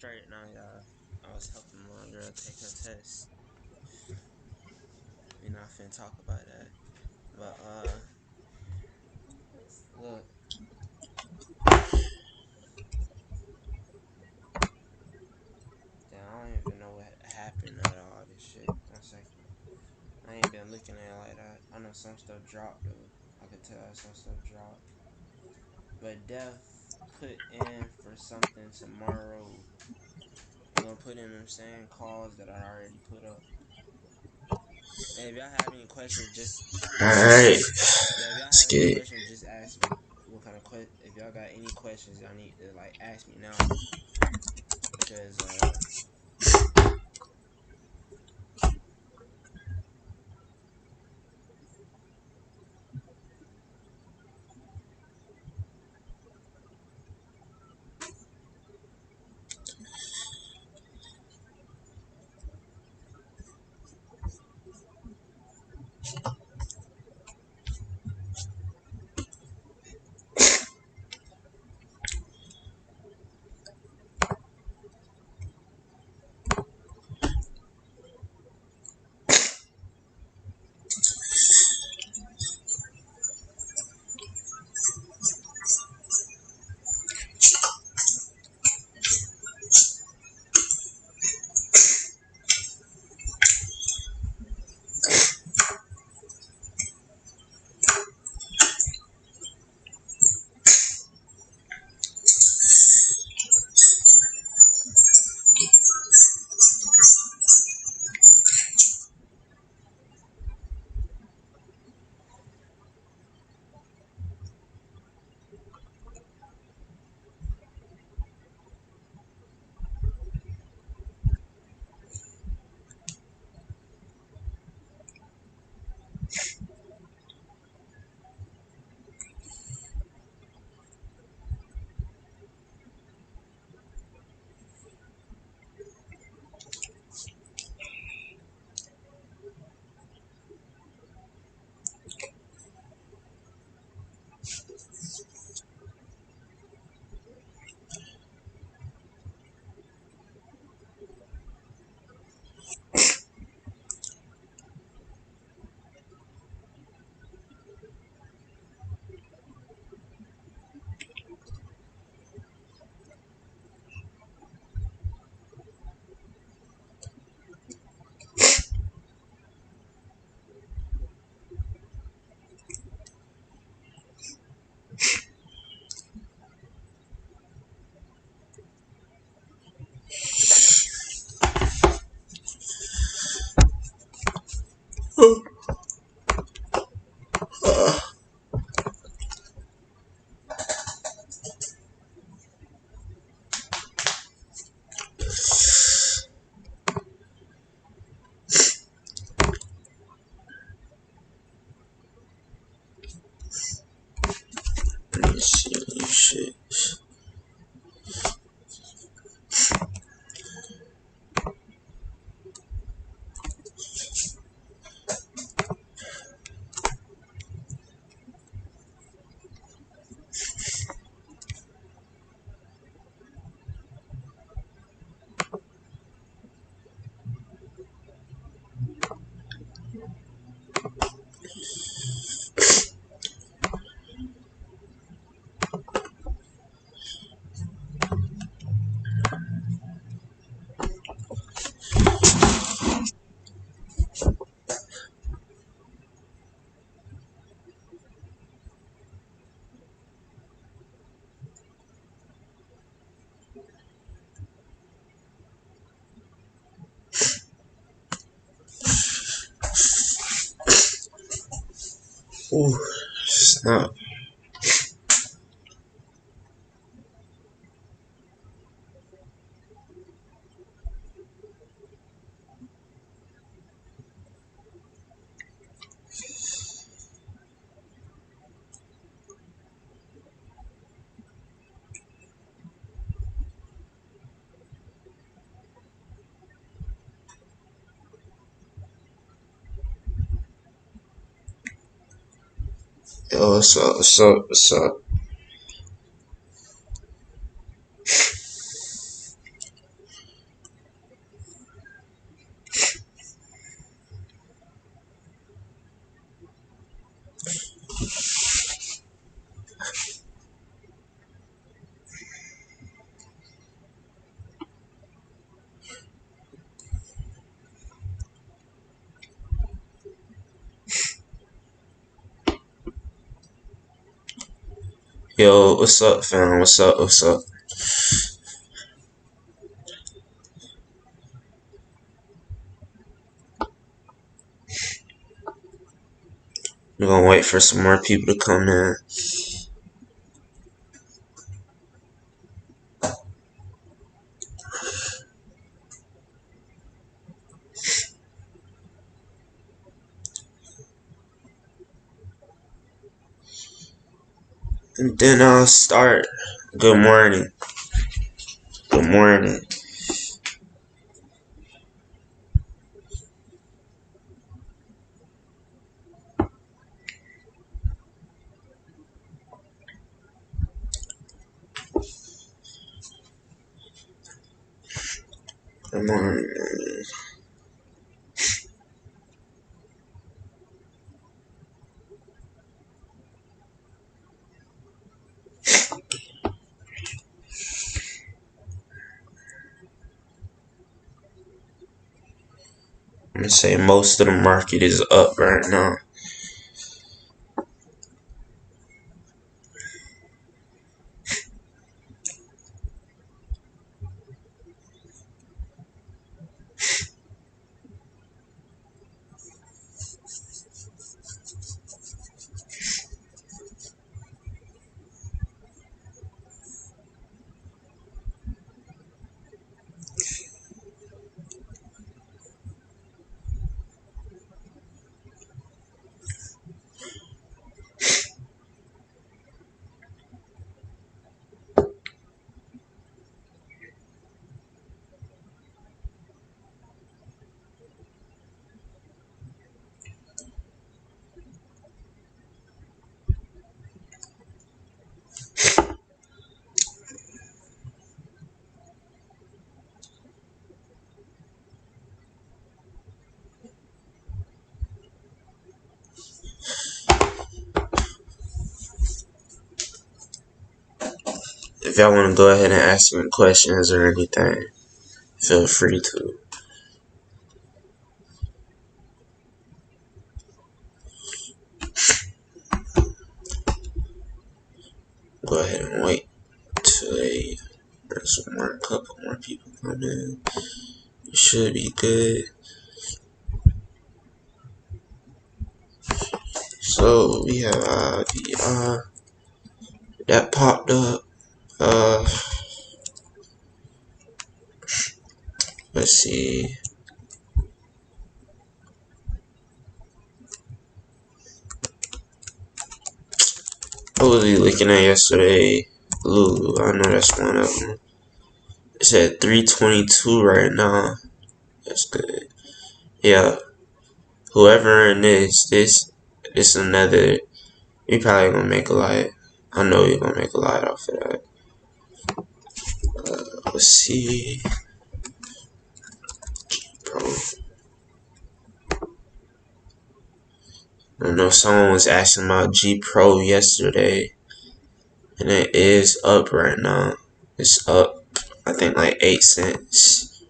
straight now, y'all. I was helping my girl take her test. We not finna talk about that. But look. Damn, I don't even know what happened out of all this shit. 1 second. I ain't been looking at it like that. I know some stuff dropped though. I could tell some stuff dropped. But Def put in for something tomorrow. I'm gonna put in them same calls that I already put up. Hey, if y'all have any questions, just Alright. yeah. If y'all Let's have get any it. questions, just ask me. What kind of if y'all got any questions, y'all need to like ask me now, because Let me see shit. Ooh, snap. Yo, what's up? Yo, what's up, fam? What's up? What's up? We're gonna wait for some more people to come in. And then I'll start. Good morning. Good morning. Good morning. I'm gonna say most of the market is up right now. If y'all wanna go ahead and ask me questions or anything, feel free to. Go ahead and wait till there's a couple more people come in. It should be good. So we have that popped up. Let's see. What was we looking at yesterday? Ooh, I know that's one of them. It's at 322 right now. That's good. Yeah. Whoever in this another. We probably gonna make a lot. I know we're gonna make a lot off of that. Let's see. Bro. I know someone was asking about G Pro yesterday, and it is up right now. It's up, I think, like 8 cents.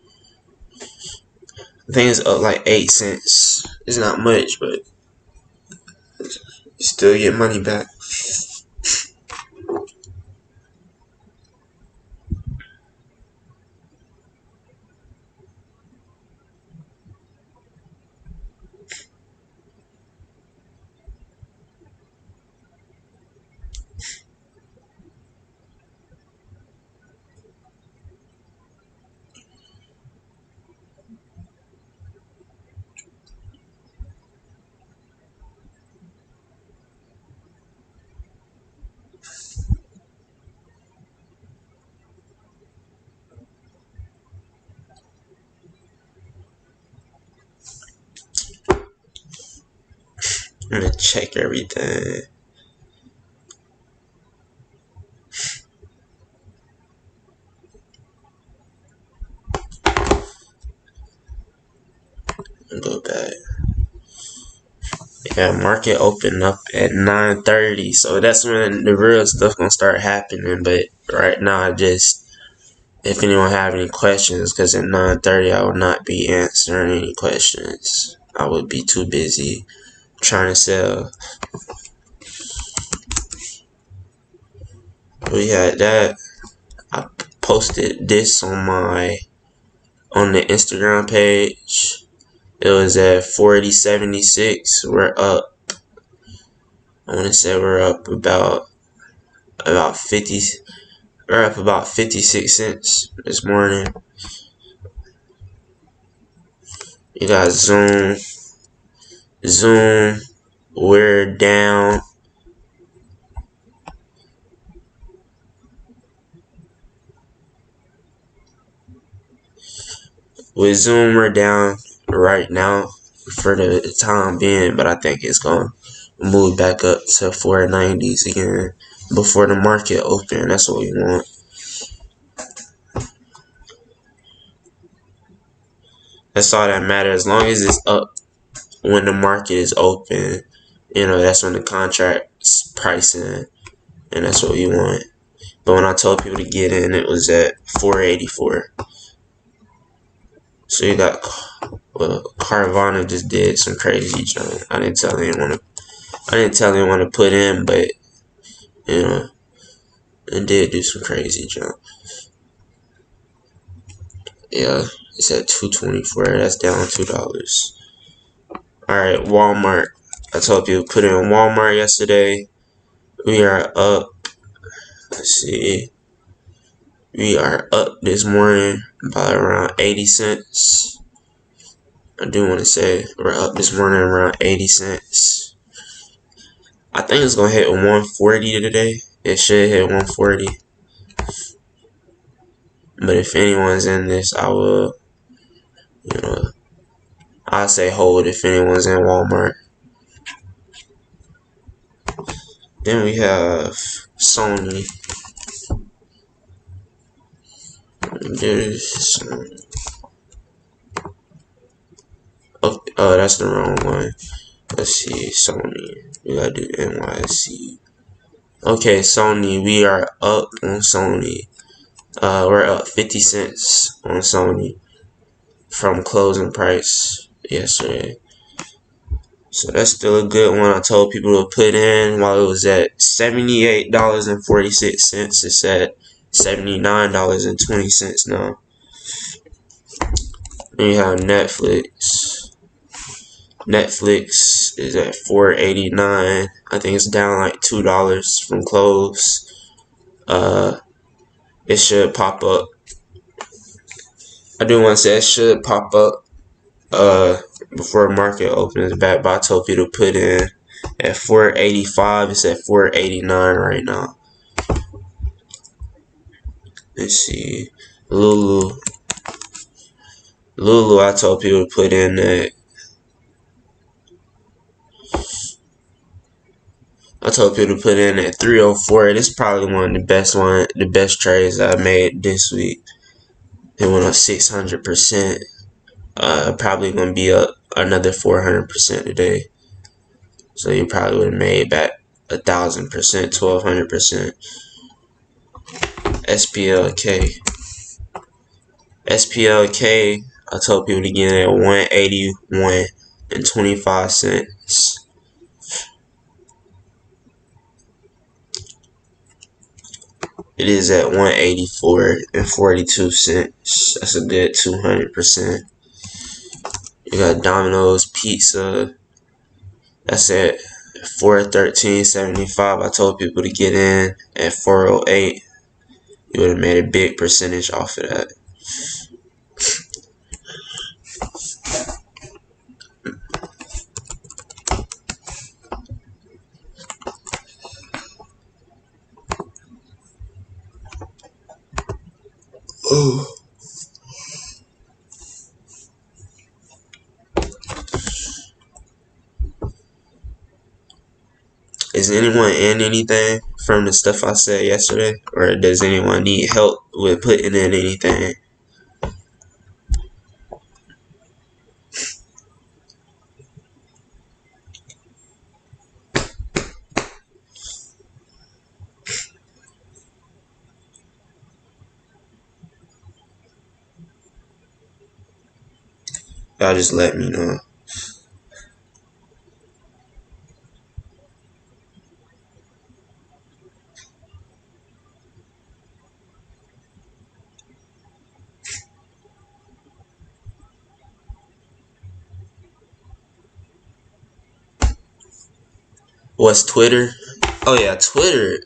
I think it's up like 8 cents. It's not much, but you still get money back. I'm gonna check everything. And go back. Yeah, market opened up at 9:30, so that's when the real stuff gonna start happening. But right now, if anyone have any questions, because at 9:30 I will not be answering any questions. I would be too busy trying to sell. We had that. I posted this on the Instagram page. It was at 40.76. We're up. I want to say we're up about 50. We're up about 56 cents this morning. You got Zoom. Zoom. We're down. With Zoom, we're down right now for the time being, but I think it's gonna move back up to 490s again before the market open. That's what we want. That's all that matters. As long as it's up when the market is open, that's when the contract's pricing, and that's what we want. But when I told people to get in, it was at 484. So you got, well, Carvana just did some crazy junk. I didn't tell anyone to put in, but it did do some crazy junk. Yeah, it's at 224. That's down $2. All right, Walmart. I told people to put in Walmart yesterday. We are up. Let's see. We are up this morning by around 80 cents. I do want to say we're up this morning around 80 cents. I think it's going to hit 140 today. It should hit 140. But if anyone's in this, I'll say hold if anyone's in Walmart. Then we have Sony. Oh, that's the wrong one. Let's see, Sony. We gotta do NYC. Okay, Sony. We are up on Sony. We're up 50 cents on Sony from closing price yesterday. So that's still a good one. I told people to put in while it was at $78.46. It's at $79.20 now. Then you have Netflix. Netflix is at $4.89. I think it's down like $2 from close. It should pop up. I do want to say it should pop up before market opens back, but I told people to put in at 485. It's at 489 right now. Let's see. Lulu, I told people to put in at. I told people to put in at 304. This is probably the best trades I made this week. It went up 600%. Probably gonna be up another 400% today. So you probably would have made back 1,000%, 1,200%. SPLK. SPLK, I told people to get in at 181.25. It is at 184.42. That's a good 200%. You got Domino's Pizza. That's at 413.75. I told people to get in at 408. You would have made a big percentage off of that. Ooh. Is anyone in anything from the stuff I said yesterday? Or does anyone need help with putting in anything? Y'all just let me know. What's Twitter? Oh yeah, Twitter.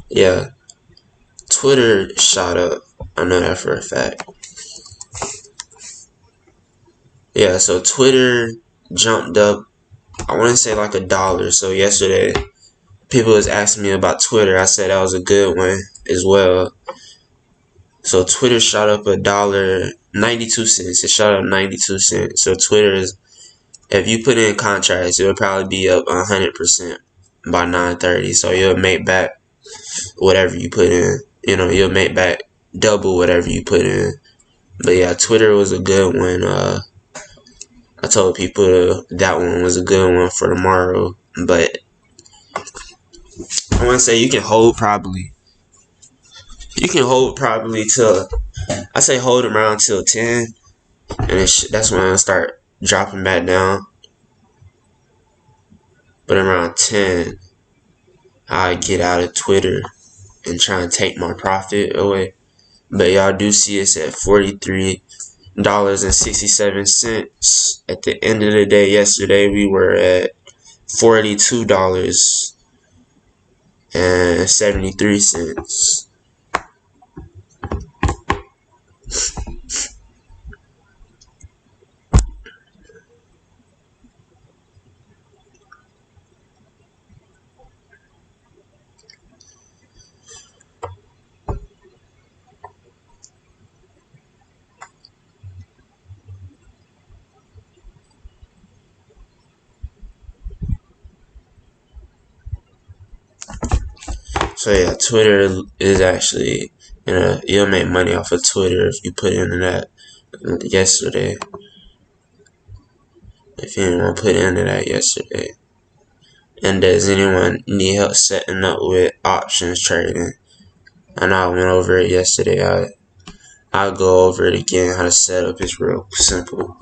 Yeah, Twitter shot up. I know that for a fact. Yeah, so Twitter jumped up. I want to say like $1. So yesterday, people was asking me about Twitter. I said that was a good one as well. So Twitter shot up $1.92. It shot up 92 cents. So Twitter is, if you put in contracts, it'll probably be up 100% by 9:30. So you'll make back whatever you put in. You'll make back double whatever you put in. But yeah, Twitter was a good one. I told people that one was a good one for tomorrow. But I want to say you can hold probably. You can hold probably till, I say hold around till 10. And that's when I start dropping back down. But around 10, I get out of Twitter and try and take my profit away. But y'all do see us at $43.67. At the end of the day yesterday, we were at $42.73. So yeah, Twitter is actually, you'll make money off of Twitter if you put into that yesterday. If anyone put into that yesterday. And does anyone need help setting up with options trading? I know I went over it yesterday. I'll go over it again. How to set up is real simple.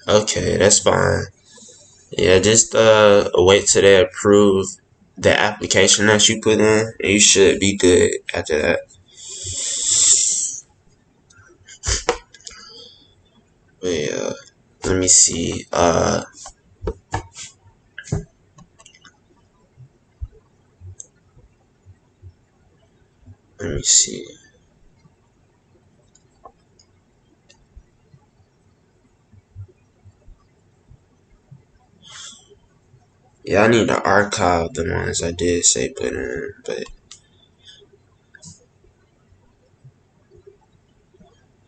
Okay, that's fine. Yeah, just wait till they approve the application that you put in, and you should be good after that. But yeah, let me see. Let me see. Yeah, I need to archive the ones I did say put in, but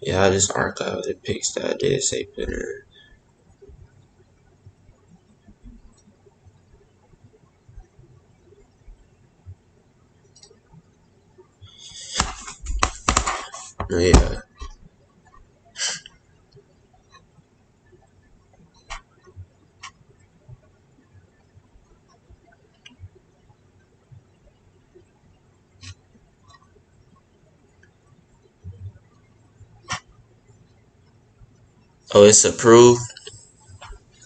yeah, I just archived the pics that I did say put in. But yeah. Oh, it's approved.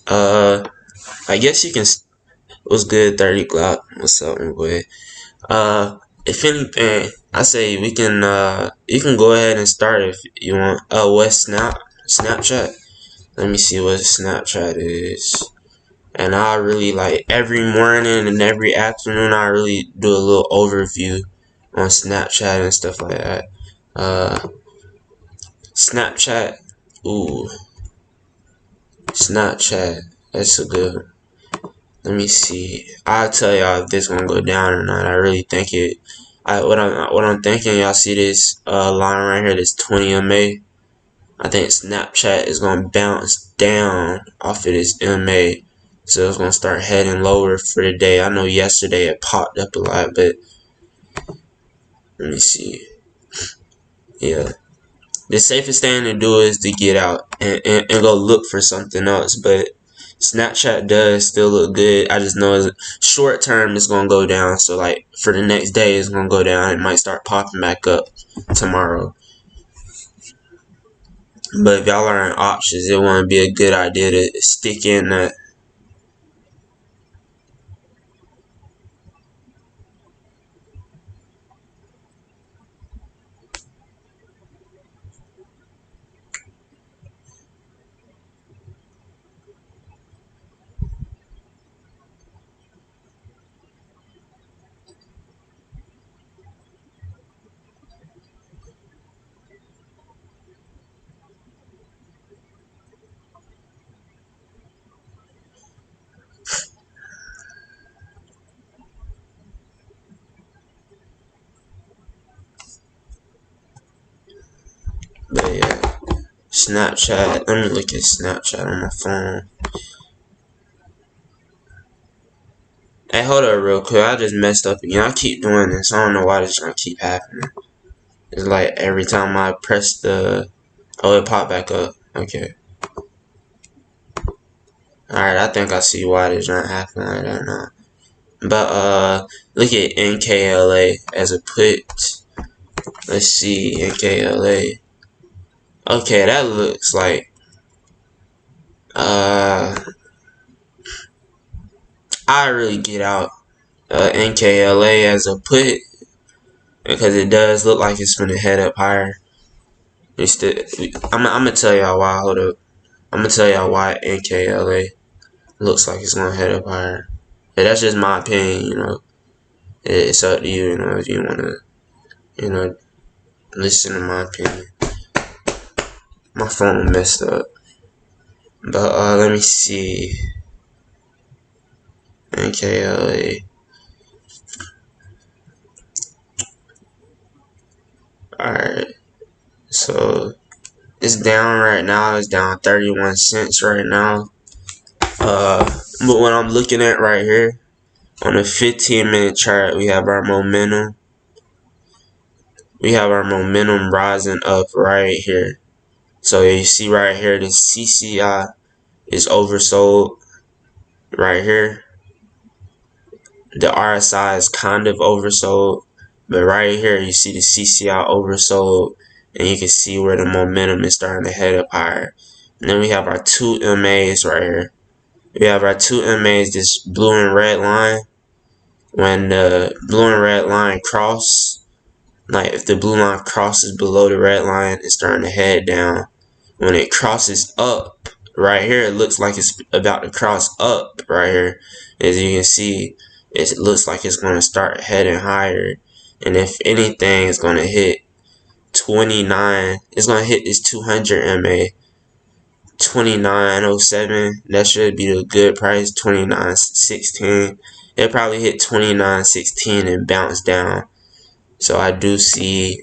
Uh, I guess you can. What's good, 30 Glock? What's up, my boy? If anything, I say we can. You can go ahead and start if you want. What's Snapchat? Let me see what Snapchat is. And I really like every morning and every afternoon. I really do a little overview on Snapchat and stuff like that. Uh, Snapchat. Ooh, Snapchat. That's a good. Let me see. I'll tell y'all if this gonna go down or not. I really think it. What I'm thinking. Y'all see this line right here? This 20 MA. I think Snapchat is gonna bounce down off of this MA So it's gonna start heading lower for the day. I know yesterday it popped up a lot, but let me see. Yeah. The safest thing to do is to get out and go look for something else. But Snapchat does still look good. I just know short term it's gonna go down. So like for the next day it's gonna go down. It might start popping back up tomorrow. But if y'all are in options, it wouldn't be a good idea to stick in that. But yeah, Snapchat. Let me look at Snapchat on my phone. Hey, hold up real quick. I just messed up again. I keep doing this. I don't know why this is gonna keep happening. It's like every time I press the... Oh, it popped back up. Okay. Alright, I think I see why this not happening like that now. But, look at NKLA as a put. Let's see, NKLA. Okay, that looks like... I really get out NKLA as a put because it does look like it's gonna head up higher. I'm gonna tell y'all why. Hold up. I'm gonna tell y'all why NKLA looks like it's gonna head up higher. But that's just my opinion, you know. It's up to you, you know, if you wanna, you know, listen to my opinion. My phone messed up. But let me see. NKLA. Alright. So it's down right now. It's down 31 cents right now. But what I'm looking at right here on the 15-minute chart, we have our momentum. We have our momentum rising up right here. So you see right here, the CCI is oversold right here. The RSI is kind of oversold, but right here you see the CCI oversold, and you can see where the momentum is starting to head up higher. And then we have our two MAs right here. We have our two MAs, this blue and red line. When the blue and red line cross, like if the blue line crosses below the red line, it's starting to head down. When it crosses up right here, it looks like it's about to cross up right here. As you can see, it looks like it's going to start heading higher. And if anything, it's going to hit 29. It's going to hit this 200 MA. 29.07. That should be the good price. 29.16. It'll probably hit 29.16 and bounce down. So I do see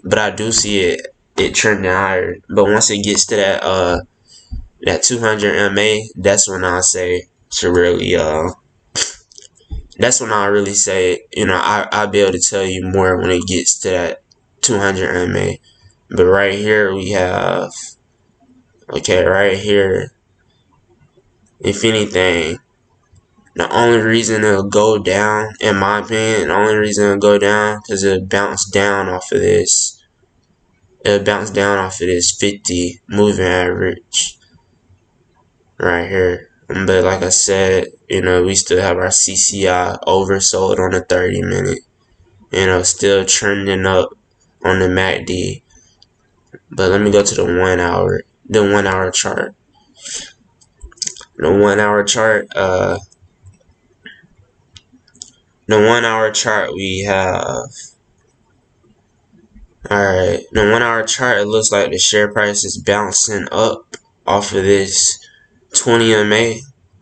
it trending higher. But once it gets to that 200 MA, that's when I'll say to really that's when I'll really say, you know, I'll be able to tell you more when it gets to that 200 MA. But right here we have, okay, right here, if anything, the only reason it'll go down, in my opinion, the only reason it'll go down because it'll bounce down off of this. It'll bounce down off of this 50 moving average right here. But like I said, you know, we still have our CCI oversold on the 30-minute. You know, still trending up on the MACD. But let me go to the 1 hour. The 1 hour chart. The 1 hour chart, the 1 hour chart we have. Alright, the 1 hour chart, it looks like the share price is bouncing up off of this 20 MA.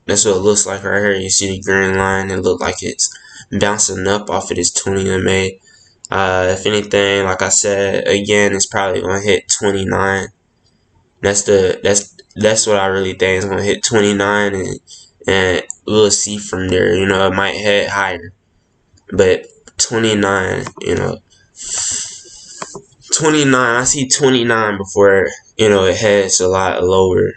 That's what it looks like right here. You see the green line, it looks like it's bouncing up off of this 20 MA. If anything, like I said, again, it's probably gonna hit 29. That's what I really think is gonna hit 29, and we'll see from there. You know, it might head higher, but 29, 29. I see 29 before it heads a lot lower.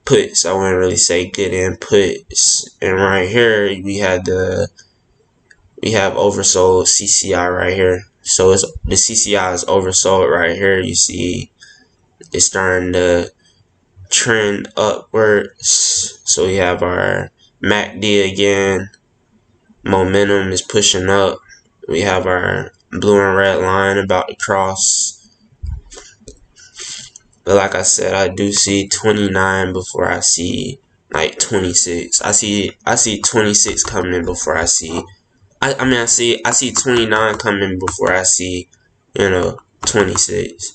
Puts. I wouldn't really say good in puts. And right here we have oversold CCI right here. So the CCI is oversold right here. You see it's starting to trend upwards. So we have our MACD again. Momentum is pushing up. We have our blue and red line about to cross. But like I said, I do see 29 before I see like 26. I see 26 coming before I see. I see 29 coming before I see 26.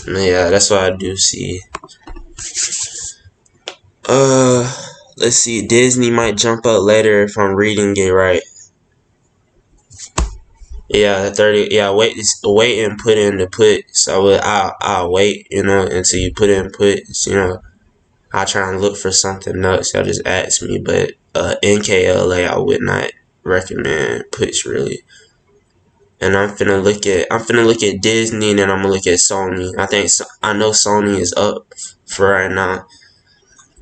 Yeah, that's what I do see. Let's see. Disney might jump up later if I'm reading it right. Yeah, 30. Yeah, wait and put in the puts. I'll wait, until you put in puts. I'll try and look for something else. Y'all just ask me, but NKLA I would not recommend puts really. And I'm finna look at Disney, and then I'm gonna look at Sony. I know Sony is up for right now.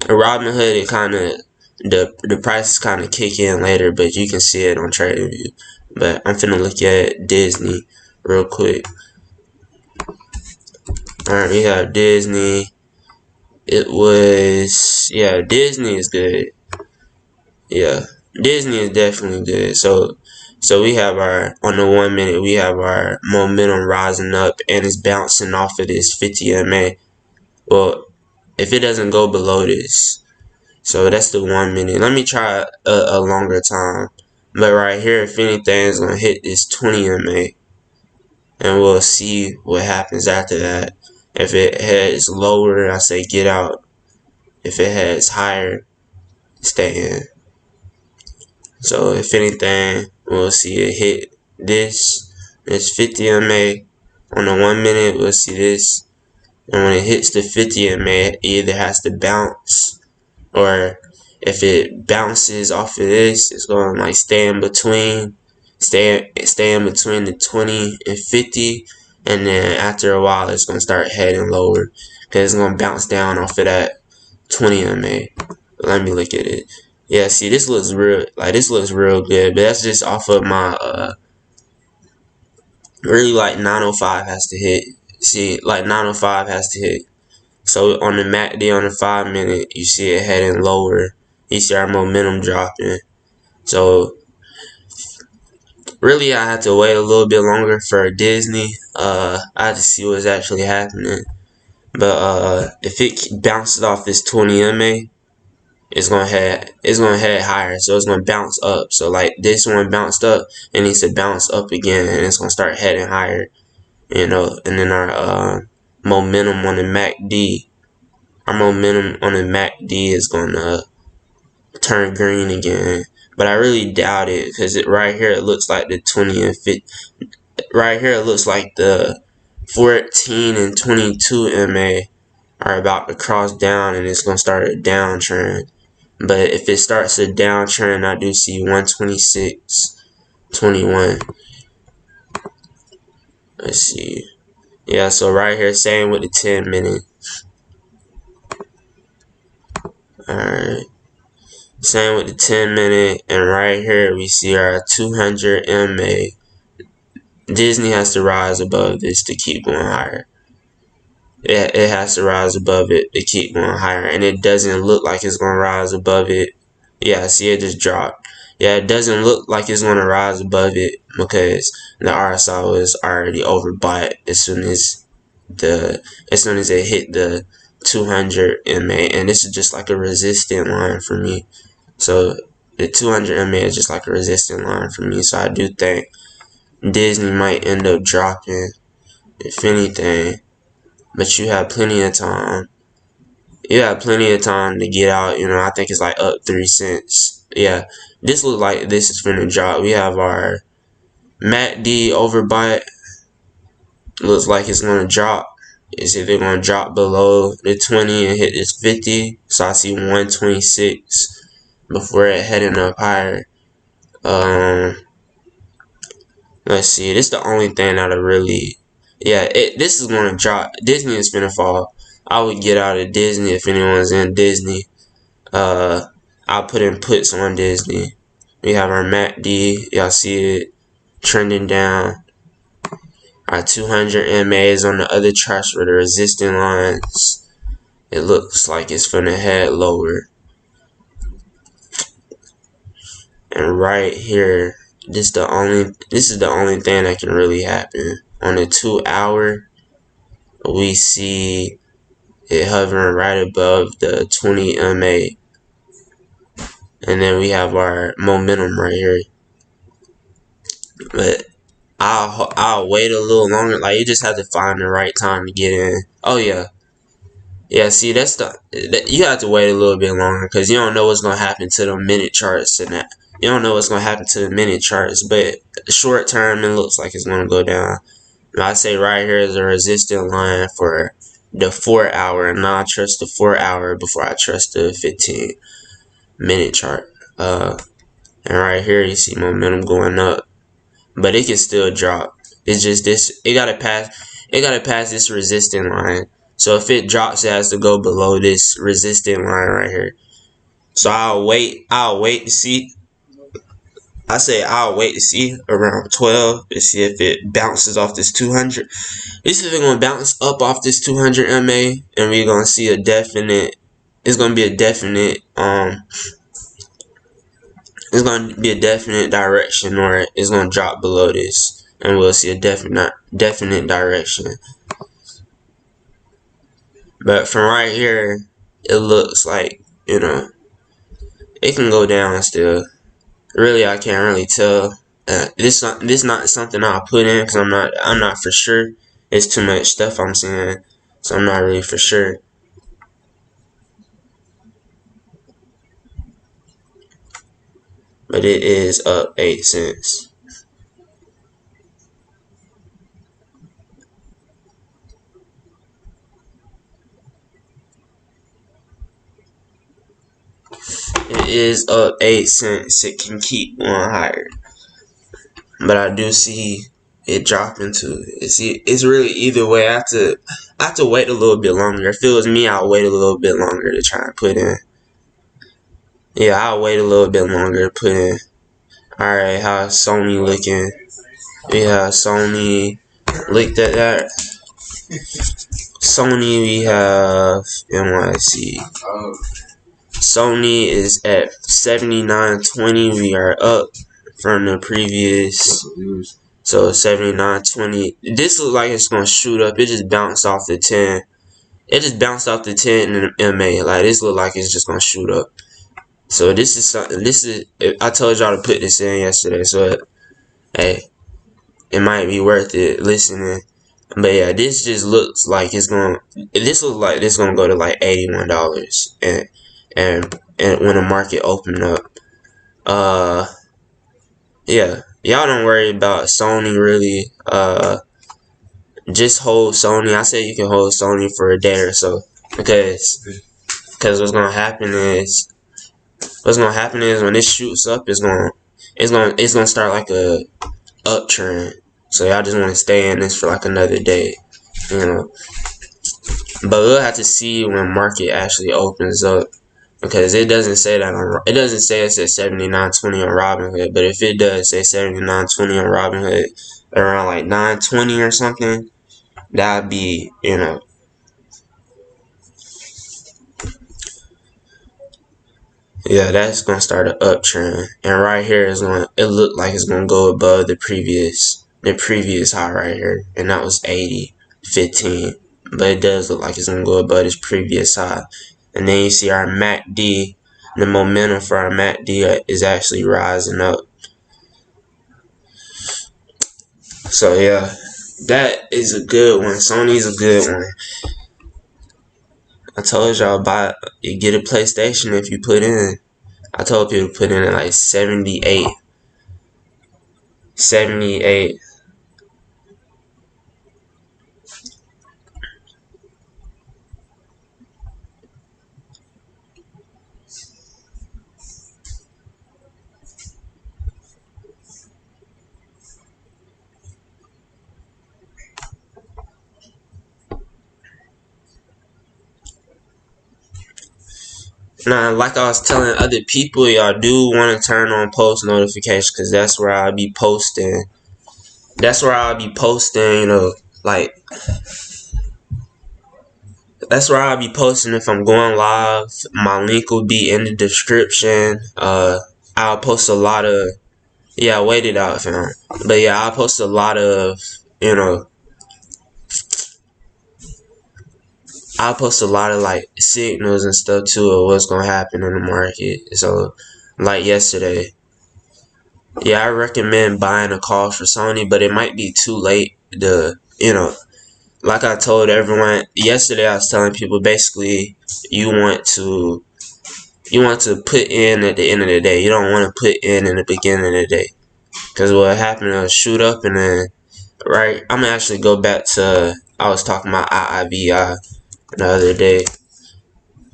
Robinhood, it kind of the prices kind of kick in later, but you can see it on TradingView. But I'm finna look at Disney real quick. All right, we have Disney. Disney is good. Yeah, Disney is definitely good. So we have on the 1 minute, we have our momentum rising up, and it's bouncing off of this 50 MA. Well, if it doesn't go below this, so that's the 1 minute. Let me try a longer time. But right here, if anything, it's gonna hit this 20 MA, and we'll see what happens after that. If it heads lower, I say get out. If it heads higher, stay in. So if anything, we'll see it hit this 50 MA on the 1 minute. We'll see this, and when it hits the 50 MA, it either has to bounce, or if it bounces off of this, it's gonna like stay in between the 20 and 50, and then after a while, it's gonna start heading lower because it's gonna bounce down off of that 20 MA. Let me look at it. Yeah, see, this looks real good, but that's just off of my really like 905 has to hit. See, like 905 has to hit. So on the MACD on the 5 minute, you see it heading lower. You see our momentum dropping. So really, I had to wait a little bit longer for Disney. I had to see what's actually happening. But if it bounces off this 20 MA, it's gonna head higher, so it's gonna bounce up. So like this one bounced up, it needs to bounce up again, and it's gonna start heading higher, And then our momentum on the MACD, is gonna turn green again. But I really doubt it, because right here it looks like the 20 and 50. Right here it looks like the 14 and 22 MA are about to cross down, and it's gonna start a downtrend. But if it starts a downtrend, I do see 126.21. Let's see. Yeah, so right here, same with the 10 minute. Alright. Same with the 10 minute. And right here, we see our 200 MA. Disney has to rise above this to keep going higher. It has to rise above it to keep going higher. And it doesn't look like it's going to rise above it. Yeah, see, it just dropped. Yeah, it doesn't look like it's going to rise above it, because the RSI was already overbought as soon as it hit the 200 MA. And this is just like a resistant line for me. So the 200 MA is just like a resistant line for me. So I do think Disney might end up dropping, if anything. but you have plenty of time. You have plenty of time to get out. I think it's like up 3 cents. Yeah, this looks like this is finna drop. We have our MACD overbought. Looks like it's gonna drop. It's either gonna drop below the 20 and hit this 50. So I see 126 before it heading up higher. Let's see. This is the only thing that'll really, yeah. This is gonna drop. Disney is finna fall. I would get out of Disney if anyone's in Disney. I'll put in puts on Disney. We have our MACD. Y'all see it trending down. Our 200 MAs on the other charts for the resisting lines. It looks like it's finna head lower. And right here, this is the only thing that can really happen. On the 2-hour, we see it hovering right above the 20 MA. And then we have our momentum right here. But I'll wait a little longer. Like, you just have to find the right time to get in. Oh yeah. Yeah, see, you have to wait a little bit longer because you don't know what's gonna happen to the minute charts and that. You don't know what's gonna happen to the minute charts, but short term it looks like it's gonna go down. And I say right here is a resistance line for the 4-hour, and I trust the 4-hour before I trust the 15-minute chart. And right here you see momentum going up, but it can still drop. It's just this. It gotta pass this resistance line. So if it drops, it has to go below this resistance line right here. So I'll wait to see. I'll wait to see around 12 to see if it bounces off this 200. This is going to bounce up off this 200 MA, and we're going to see a definite. It's going to be a definite. It's going to be a definite direction, or it's going to drop below this, and we'll see a definite direction. But from right here, it looks like, it can go down still. Really, I can't really tell. This not something I'll put in because I'm not for sure. It's too much stuff I'm seeing, so I'm not really for sure. But it is up 8 cents. It is up 8 cents. It can keep going higher, but I do see it dropping to. It's really either way. I have to wait a little bit longer. If it was me, I'll wait a little bit longer to try and put in. Yeah, I'll wait a little bit longer to put in. Alright, how's Sony looking? We have Sony looked at that. Sony, we have NYC. Sony is at 79.20. We are up from the previous. So 79.20. This looks like it's gonna shoot up. It just bounced off the 10. It just bounced off the 10 in the MA. Like, this look like it's just gonna shoot up. So this is something. I told y'all to put this in yesterday. So hey, it might be worth it listening. But yeah, this just looks like it's gonna. This looks like this gonna go to like $81, and when the market open up, yeah, y'all don't worry about Sony really. Just hold Sony. I say you can hold Sony for a day or so because what's gonna happen is when this shoots up, it's gonna start like a uptrend. So y'all just want to stay in this for like another day, But we'll have to see when market actually opens up because it doesn't say that it doesn't say it's at 79.20 on Robinhood. But if it does say 79.20 on Robinhood around like 9.20 or something, that'd be yeah, that's gonna start an uptrend, and right here is it look like it's gonna go above the previous high right here, and that was 80.15. But it does look like it's gonna go above this previous high, and then you see our MACD. The momentum for our MACD is actually rising up. So yeah, That is a good one. Sony's a good one. I told y'all you get a PlayStation if you put in. I told people to put in at like 78. 78. Now, like I was telling other people, y'all do want to turn on post notifications because that's where I'll be posting. That's where I'll be posting, like that's where I'll be posting if I'm going live. My link will be in the description. I'll post a lot of wait it out, fam. But yeah, I'll post a lot of I'll post a lot of like signals and stuff too of what's gonna happen in the market. So like yesterday. Yeah, I recommend buying a call for Sony, but it might be too late to, like I told everyone yesterday, I was telling people basically you want to put in at the end of the day. You don't want to put in the beginning of the day. Because what happened is shoot up and then, right, I'm going to actually go back to, I was talking about IIVI the other day.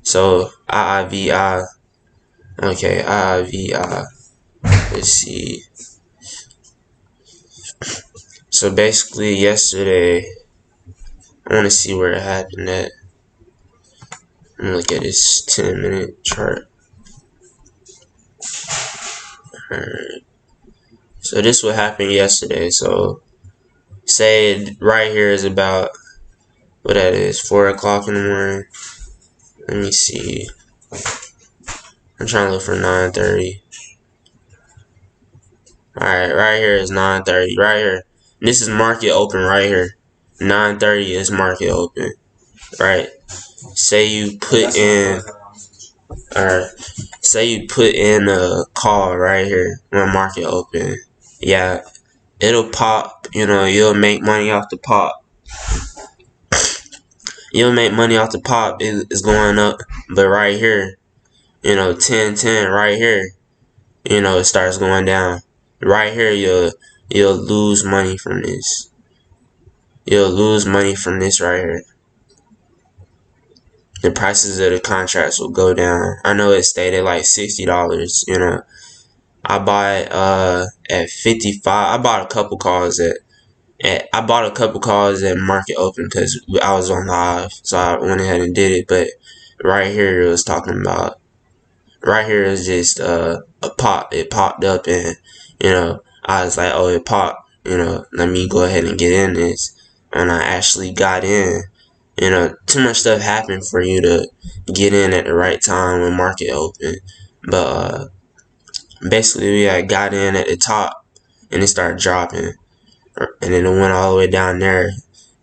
So IIVI, okay, IIVI, let's see. So basically yesterday, I want to see where it happened at. I'm gonna look at this 10-minute chart. Alright. So this what happened yesterday. So say right here is about what that is, 4 o'clock in the morning. Let me see. I'm trying to look for 9:30. Alright, right here is 9:30. Right here. This is market open right here. 9:30 is market open. Right? Say you put in say you put in a call right here when market open. Yeah, it'll pop, you'll make money off the pop. You'll make money off the pop. It's going up. But right here, 10-10 right here, it starts going down. Right here, you'll lose money from this. You'll lose money from this right here. The prices of the contracts will go down. I know it stayed at like $60, I bought at 55. I bought a couple calls at market open because I was on live, so I went ahead and did it. But right here, it was talking about. Right here is just a pop. It popped up, and I was like, oh, it popped. Let me go ahead and get in this. And I actually got in. Too much stuff happened for you to get in at the right time when market open. But basically, I got in at the top, and it started dropping. And then it went all the way down there,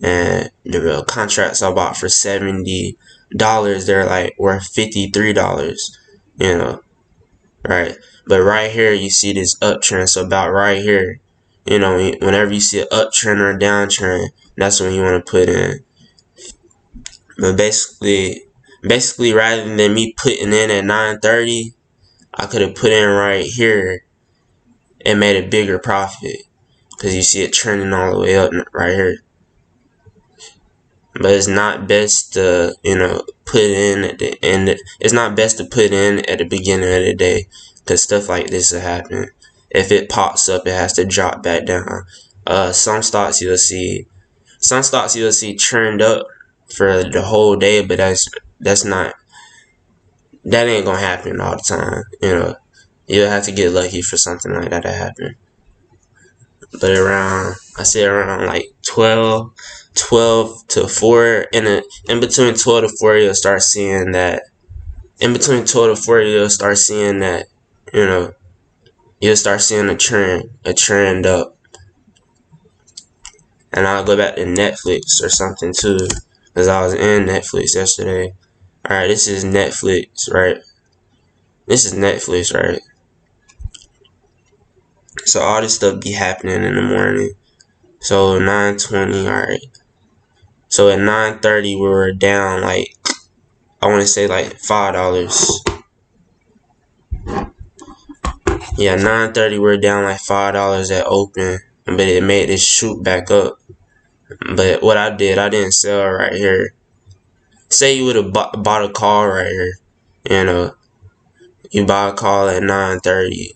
and the real contracts I bought for $70, they're like worth $53, right? But right here you see this uptrend, so about right here, whenever you see an uptrend or a downtrend, that's when you want to put in. But basically rather than me putting in at 9:30, I could have put in right here and made a bigger profit. Because you see it trending all the way up right here. But it's not best to, put in at the end. It's not best to put in at the beginning of the day. Because stuff like this will happen. If it pops up, it has to drop back down. Some stocks you'll see trend up for the whole day. But that ain't going to happen all the time. You'll have to get lucky for something like that to happen. But I say around like 12 to 4, in between 12 to 4 you'll start seeing that. In between 12 to 4 you'll start seeing that, you'll start seeing a trend up. And I'll go back to Netflix or something too, because I was in Netflix yesterday. Alright, this is Netflix, right? So all this stuff be happening in the morning. So 920, alright. So at 9:30 we were down like, I want to say like $5. Yeah, 9:30 we're down like $5 at open, but it made it shoot back up. But what I didn't sell right here. Say you would have bought a call right here, you know, you buy a call at 9:30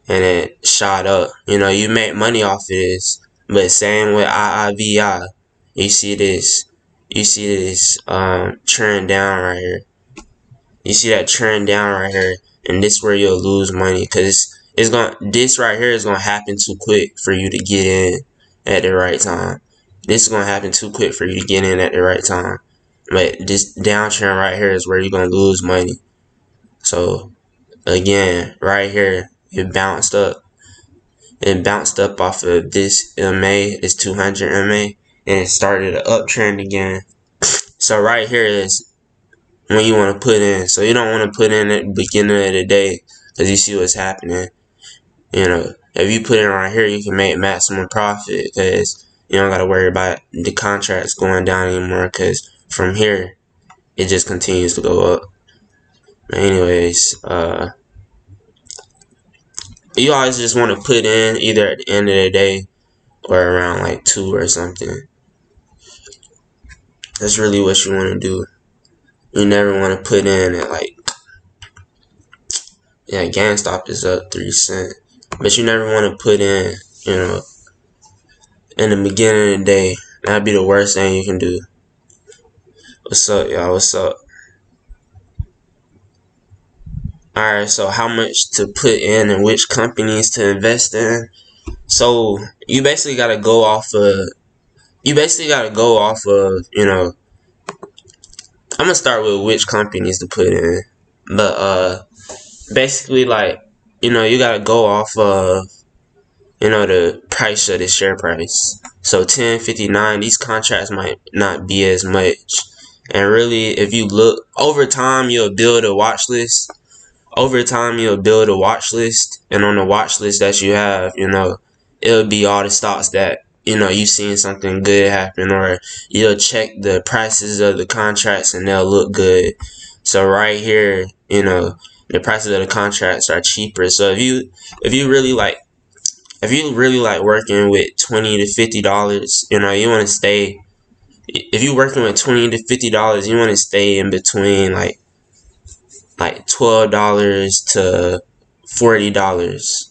and it shot up. You know, you make money off of this. But same with IIVI, you see this, trend down right here. You see that trend down right here, and this is where you'll lose money because this right here is gonna happen too quick for you to get in at the right time. This is gonna happen too quick for you to get in at the right time. But this downtrend right here is where you're gonna lose money. So again, right here, it bounced up. It bounced up off of this MA, this 200 MA, and it started an uptrend again. So right here is when you want to put in. So you don't want to put in at the beginning of the day because you see what's happening. You know, if you put in right here, you can make maximum profit because you don't got to worry about the contracts going down anymore because from here, it just continues to go up. Anyways, you always just want to put in either at the end of the day or around like 2 or something. That's really what you want to do. You never want to put in at like, yeah, GameStop is up 3 cents. But you never want to put in, you know, in the beginning of the day. That'd be the worst thing you can do. What's up, y'all? What's up? Alright, so how much to put in and which companies to invest in? So you basically gotta go off of, you know, I'm gonna start with which companies to put in. But basically like, you know, you gotta go off of, you know, the price of the share price. So 1059, these contracts might not be as much. And really, if you look over time, you'll build a watch list. Over time, you'll build a watch list. And on the watch list that you have, you know, it'll be all the stocks that, you know, you've seen something good happen, or you'll check the prices of the contracts and they'll look good. So right here, you know, the prices of the contracts are cheaper. So if you really like working with $20 to $50, you know, you want to stay. If you're working with $20 to $50, you want to stay in between like $12 to $40.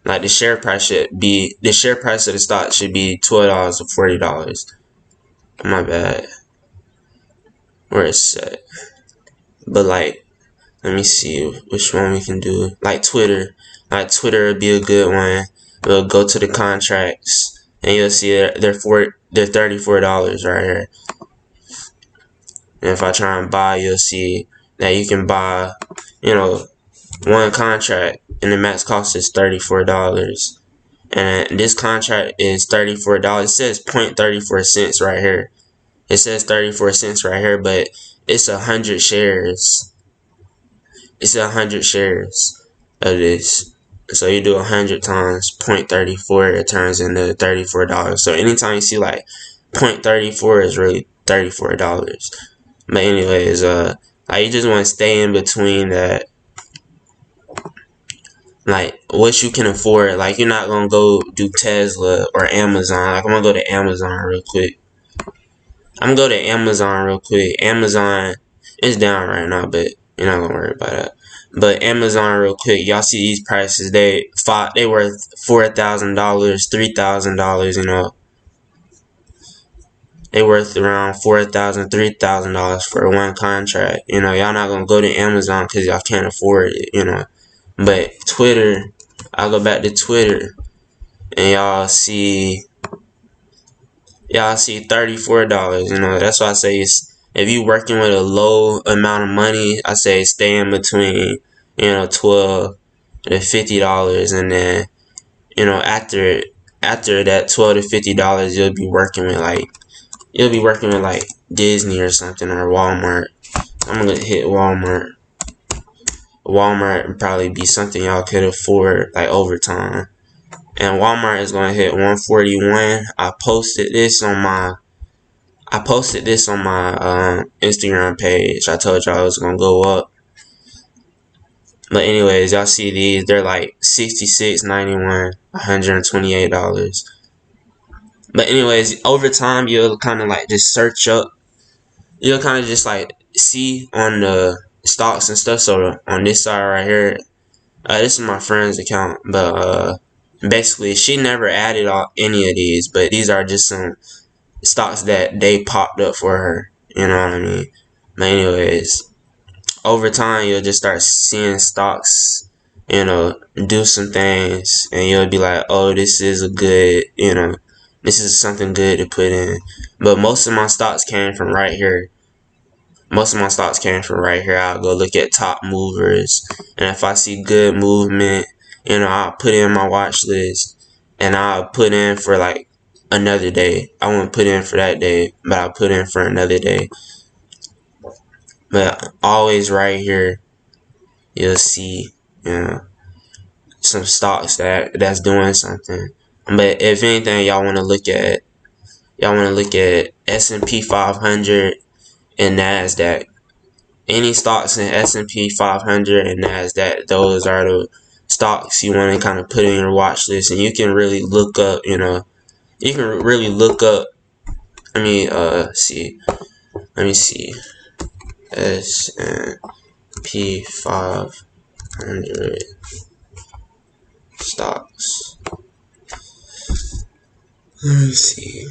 Like the share price of the stock should be $12 to $40. My bad. Where it's at. But like, let me see which one we can do. Like Twitter. Like Twitter would be a good one. We'll go to the contracts and you'll see they're $34 right here. And if I try and buy, you'll see that you can buy, you know, one contract and the max cost is $34. And this contract is $34. It says 0.34 cents right here. It says 34 cents right here, but it's 100 shares. It's 100 shares of this. So you do 100 times 0.34, it turns into $34. So anytime you see like 0.34 is really $34. But anyways, like you just want to stay in between that, like what you can afford. Like you're not gonna go do Tesla or Amazon. Like I'm gonna go to Amazon real quick. Amazon is down right now, but you're not gonna worry about that. But Amazon real quick, y'all see these prices? They worth $4,000, $3,000. You know, they worth around $4,000, $3,000 for one contract. You know, y'all not gonna go to Amazon because y'all can't afford it. You know, but Twitter, I'll go back to Twitter, and y'all see $34. You know, that's why I say if you working with a low amount of money, I say stay in between, you know, $12 to $50, and then, you know, after that $12 to $50, you'll be working with like Disney or something, or Walmart. I'm gonna hit Walmart. Walmart would probably be something y'all could afford like over time. and Walmart is gonna hit 141. I posted this on my Instagram page. I told y'all it was gonna go up. But anyways, y'all see these, they're like $66.91, $128. But anyways, over time you'll kind of like just search up, you'll kind of just like see on the stocks and stuff. So on this side right here, this is my friend's account, but basically she never added any of these, but these are just some stocks that they popped up for her, you know what I mean? But anyways, over time you'll just start seeing stocks, do some things, and you'll be like, oh, this is a good, this is something good to put in. But most of my stocks came from right here. I'll go look at top movers, and if I see good movement, I'll put in my watch list, and I'll put in for like another day. I won't put in for that day, but I'll put in for another day. But always right here, you'll see, some stocks that's doing something. But if anything, y'all want to look at S&P 500 and Nasdaq. Any stocks in S&P 500 and Nasdaq, those are the stocks you want to kind of put in your watch list, and you can really look up. Let me see. S&P 500 stocks. Let me see.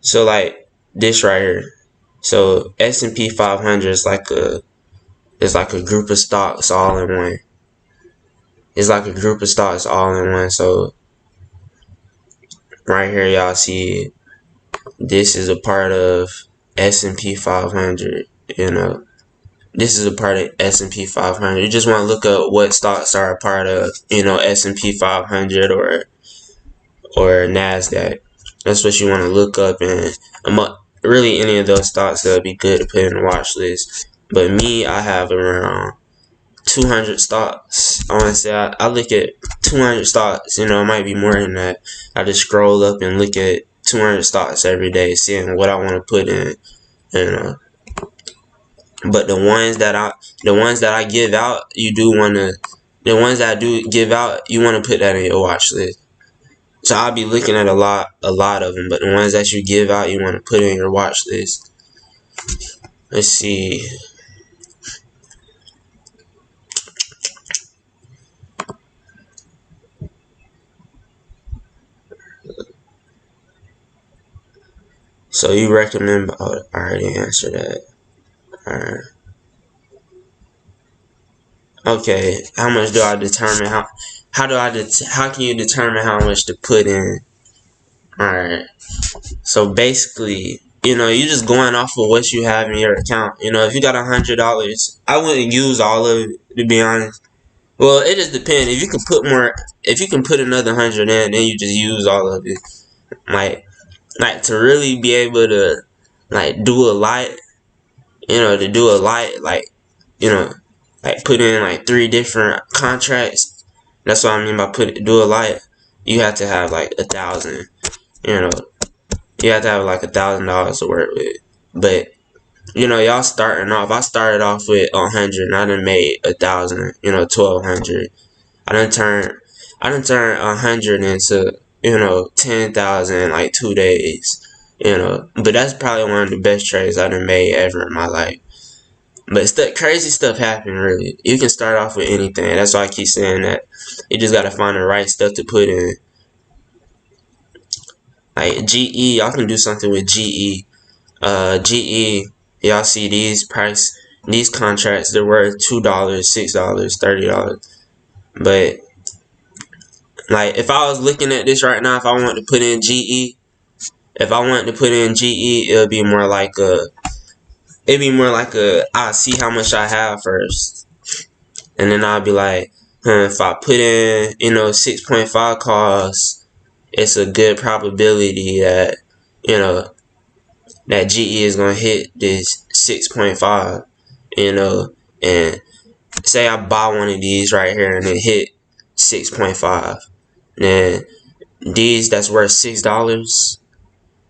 So like this right here. So S&P 500 is like a group of stocks all in one. So right here y'all see this is a part of S&P 500, This is a part of S&P 500. You just want to look up what stocks are a part of, S&P 500 or Nasdaq. That's what you want to look up, and really any of those stocks that'll be good to put in the watch list. But me, I have around 200 stocks. I want to say I look at 200 stocks. It might be more than that. I just scroll up and look at 200 stocks every day, seeing what I want to put in. But the ones that I give out, the ones that I do give out, you want to put that in your watch list. So I'll be looking at a lot of them, but the ones that you give out, you want to put in your watch list. Let's see. So you recommend? Oh, I already answered that. Alright. Okay. How much do I determine? How can you determine how much to put in? Alright. So basically, you just going off of what you have in your account. If you got $100, I wouldn't use all of it, to be honest. Well, it just depends. If you can put another 100 in, then you just use all of it. Like to really be able to do a lot, like put in like 3 different contracts. That's what I mean by do a lot. You have to have like 1,000. You have to have like $1,000 to work with. But y'all starting off. I started off with 100, and I done made 1,000. 1,200. I done turned 100 into 10,000 in like 2 days. But that's probably one of the best trades I done made ever in my life. But crazy stuff happen, really. You can start off with anything. That's why I keep saying that. You just gotta find the right stuff to put in. Like GE, y'all can do something with GE. GE, y'all see these contracts, they're worth $2, $6, $30. But like if I was looking at this right now, if I wanted to put in GE, it'll be more like I'll see how much I have first. And then I'll be like, if I put in, 6.5 calls, it's a good probability that, that GE is going to hit this 6.5, and say I buy one of these right here and it hit 6.5. Then these that's worth $6,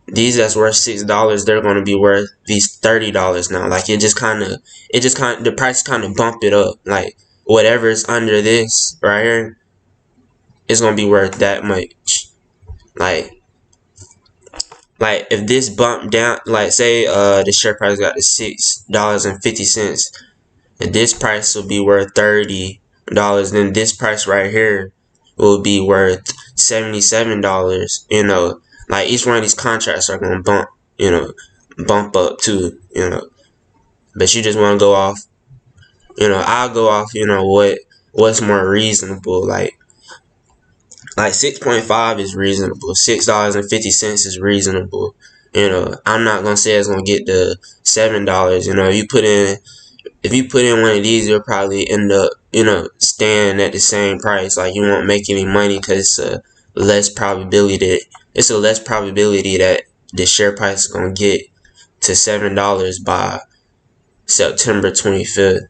these that's worth $6, they're gonna be worth these $30 now. Like it just kind of the price kind of bump it up. Like whatever's under this right here is gonna be worth that much. Like if this bump down, like say the share price got to $6.50, and this price will be worth $30, then this price right here will be worth $77. Like each one of these contracts are gonna bump up too. But you just want to go off. I'll go off. What's more reasonable. Like 6.5 is reasonable. $6.50 is reasonable. I'm not gonna say it's gonna get to $7. If you put in one of these, you'll probably end up, staying at the same price. Like you won't make any money because it's a less probability that the share price is gonna get to $7 by September 25th.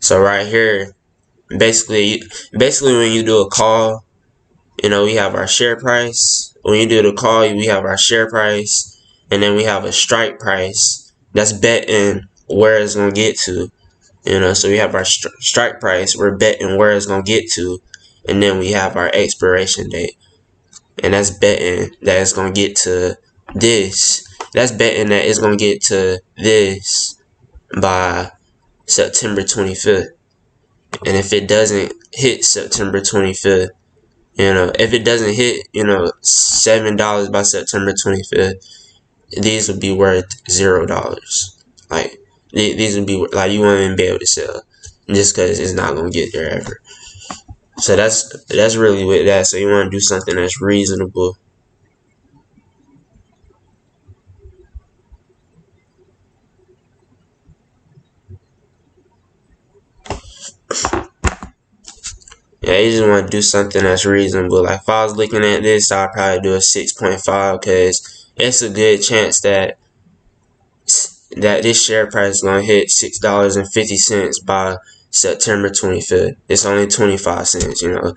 So right here, basically when you do a call, we have our share price. When you do the call, we have our share price, and then we have a strike price. That's betting where it's gonna get to. So we have our strike price. We're betting where it's gonna get to, and then we have our expiration date, and that's betting that it's gonna get to this. That's betting that it's gonna get to this by September 25th. And if it doesn't hit September 25th, if it doesn't hit, $7 by September 25th, these would be worth $0. Like these would be like you won't even be able to sell just because it's not gonna get there ever. So that's really with that. So you want to do something that's reasonable. Yeah, you just want to do something that's reasonable. Like if I was looking at this, I'd probably do a 6.5 because it's a good chance that this share price is gonna hit $6.50 by September 25th. It's only 25 cents, and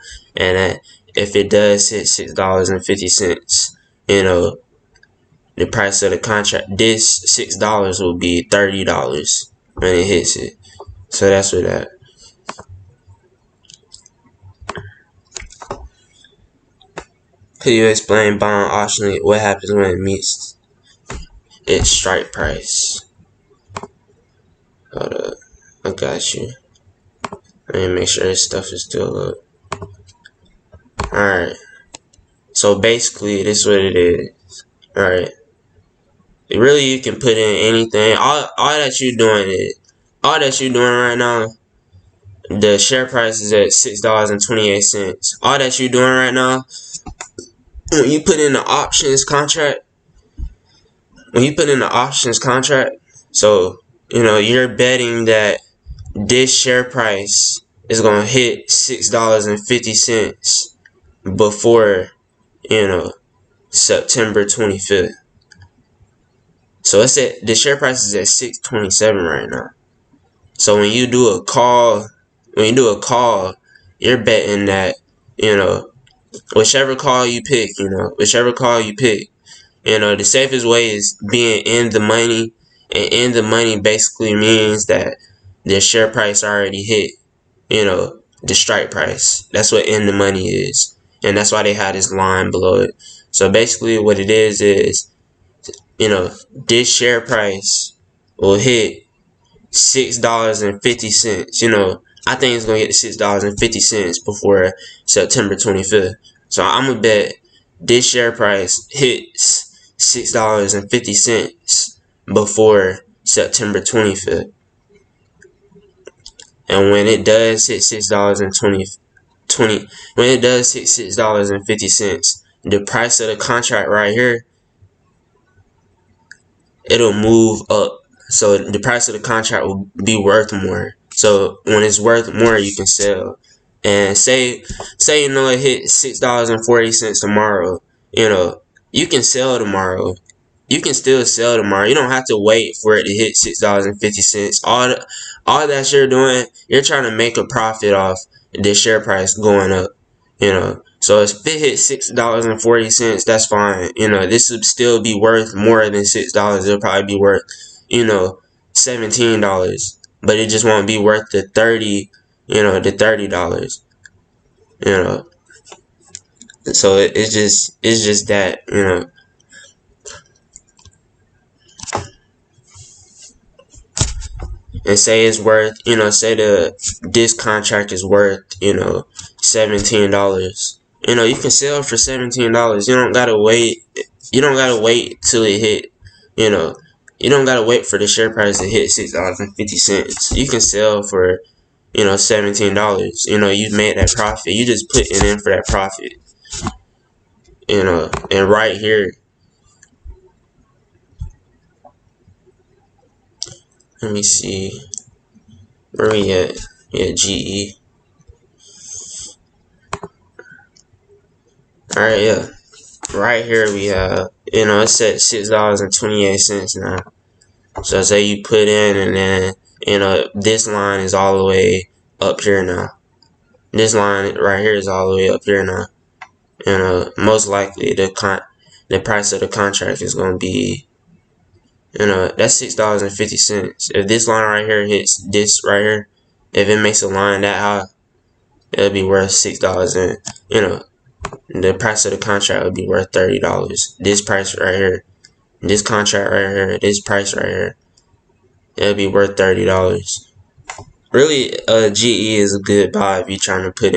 if it does hit $6.50, the price of the contract, this $6 will be $30 when it hits it. So that's what that. Could you explain bond option? What happens when it meets its strike price? Hold up, I got you. Let me make sure this stuff is still up. Alright. So basically, this is what it is. Alright. Really, you can put in anything. All that you're doing right now, the share price is at $6.28. All that you're doing right now, when you put in the options contract, so you're betting that this share price is gonna hit $6.50 before September 25th. So the share price is at $6.27 right now. So when you do a call, you're betting that whichever call you pick, the safest way is being in the money, and in the money basically means that the share price already hit, the strike price. That's what in the money is, and that's why they had this line below it. So basically, what it is, this share price will hit $6.50. I think it's gonna get to $6.50 before September 25th. So I'm gonna bet this share price hits $6.50 before September 25th. And when it does hit $6.50, the price of the contract right here, it'll move up. So the price of the contract will be worth more. So when it's worth more, you can sell. And say it hit $6.40 tomorrow. You can sell tomorrow. You can still sell tomorrow. You don't have to wait for it to hit $6.50. All that you're doing, you're trying to make a profit off the share price going up. So if it hit $6.40, that's fine. This would still be worth more than $6. It'll probably be worth, $17. But it just won't be worth the $30. You know. So it's just that. And say it's worth, say this contract is worth, $17. You can sell for $17. You don't gotta wait. You don't gotta wait till it hit. You know, you don't gotta wait for the share price to hit $6.50. You can sell for, $17. You made that profit. You just put it in for that profit. And right here, let me see where we at. Yeah, GE. All right, yeah. Right here we have, it's at $6.28 now. So say you put in, and then, this line is all the way up here now. This line right here is all the way up here now. Most likely the price of the contract is gonna be, that's $6.50. If this line right here hits this right here, if it makes a line that high, it'll be worth $6, and the price of the contract would be worth $30. This price right here, this contract right here, this price right here, it'll be worth $30. Really, GE is a good buy if you're trying to put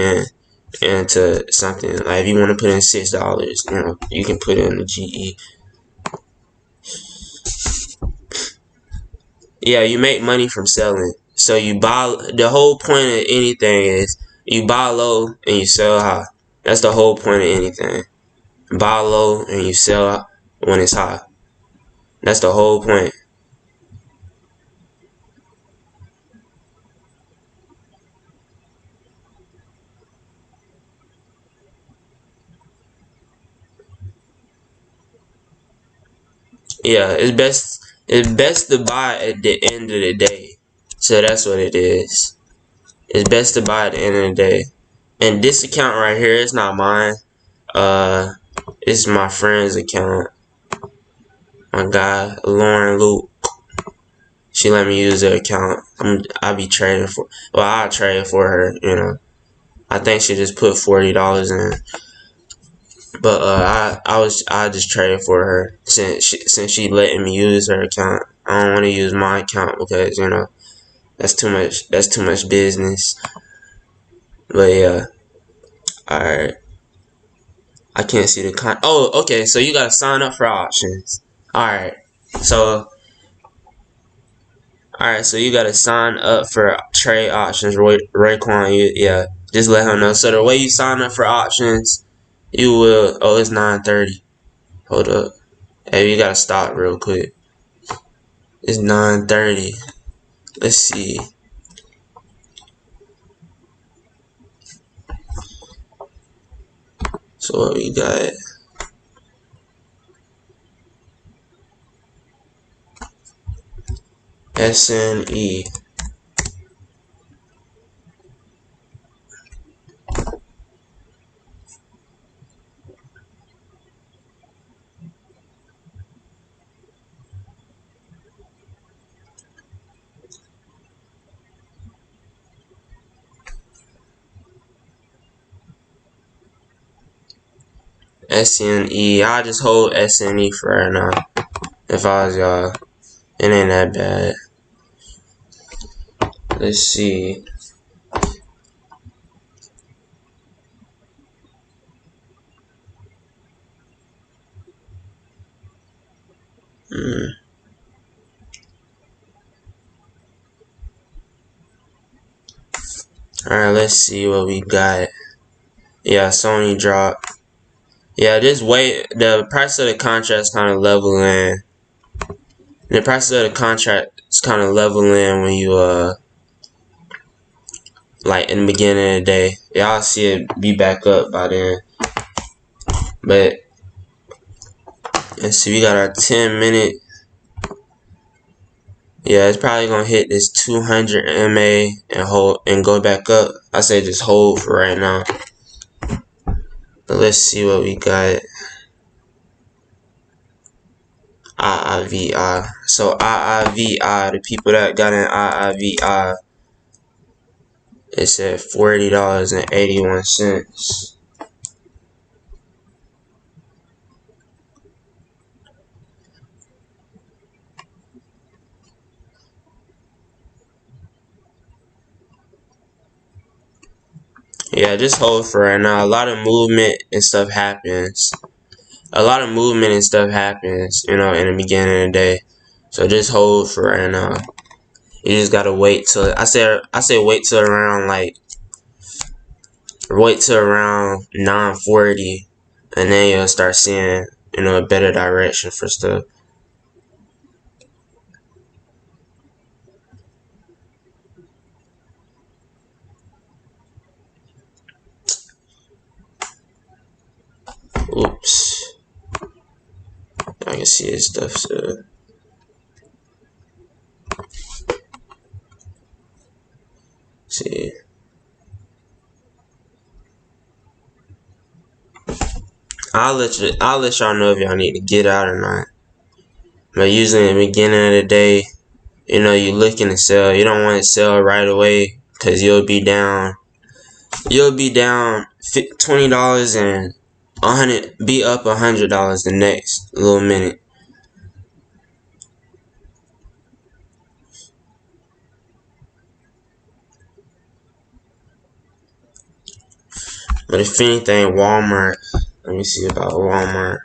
into something. Like if you want to put in $6, you can put in the GE. Yeah, you make money from selling. So you buy. The whole point of anything is you buy low and you sell high. That's the whole point of anything. Buy low and you sell when it's high. That's the whole point. Yeah, it's best to buy at the end of the day. So that's what it is. It's best to buy at the end of the day. And this account right here is not mine. It's my friend's account. My guy, Lauren Luke. She let me use the account. I be trading for. Well, I trade for her. I think she just put $40 in. But I just traded for her since she letting me use her account. I don't want to use my account because that's too much. That's too much business. But yeah, all right. I can't see the Oh, okay. So you gotta sign up for options. All right. So you gotta sign up for trade options. Raekwon, yeah. Just let him know. So the way you sign up for options, you will. Oh, it's 9:30. Hold up. Hey, you gotta stop real quick. It's 9:30. Let's see. So what we got? SNE. SNE. I just hold SNE for right now. If I was y'all, it ain't that bad. Let's see. Alright, let's see what we got. Yeah, Sony dropped. Yeah, just wait. The price of the contract is kind of leveling. The price of the contract is kind of leveling when you like in the beginning of the day. Y'all see it be back up by then. But let's see, we got our 10-minute. Yeah, it's probably gonna hit this 200 MA and hold and go back up. I say just hold for right now. But let's see what we got. IIVI. So IIVI, the people that got in IIVI, it said $40.81. Yeah, just hold for right now. A lot of movement and stuff happens. You know, in the beginning of the day. So just hold for right now. You just gotta wait till I say wait till around 9:40, and then you'll start seeing, you know, a better direction for stuff. Oops, I can see his stuff. So see, I'll let y'all know if y'all need to get out or not. But usually in the beginning of the day, you know, you looking to sell. You don't want to sell right away because you'll be down. You'll be down $20 and be up $100 the next little minute. But if anything, Walmart. Let me see about Walmart.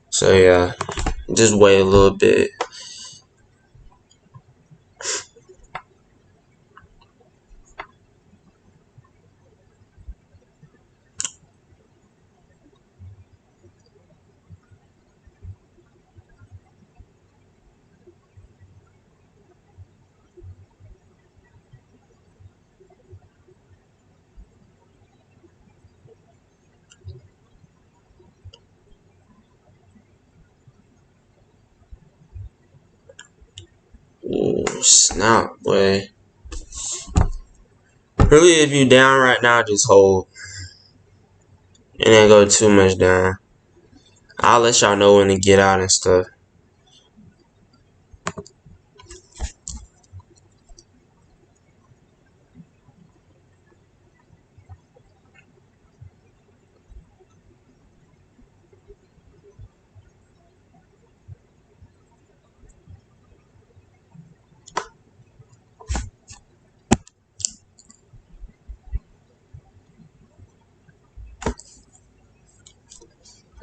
So yeah, just wait a little bit. Ooh, snap, boy. Really, if you down right now, just hold. And then go too much down. I'll let y'all know when to get out and stuff.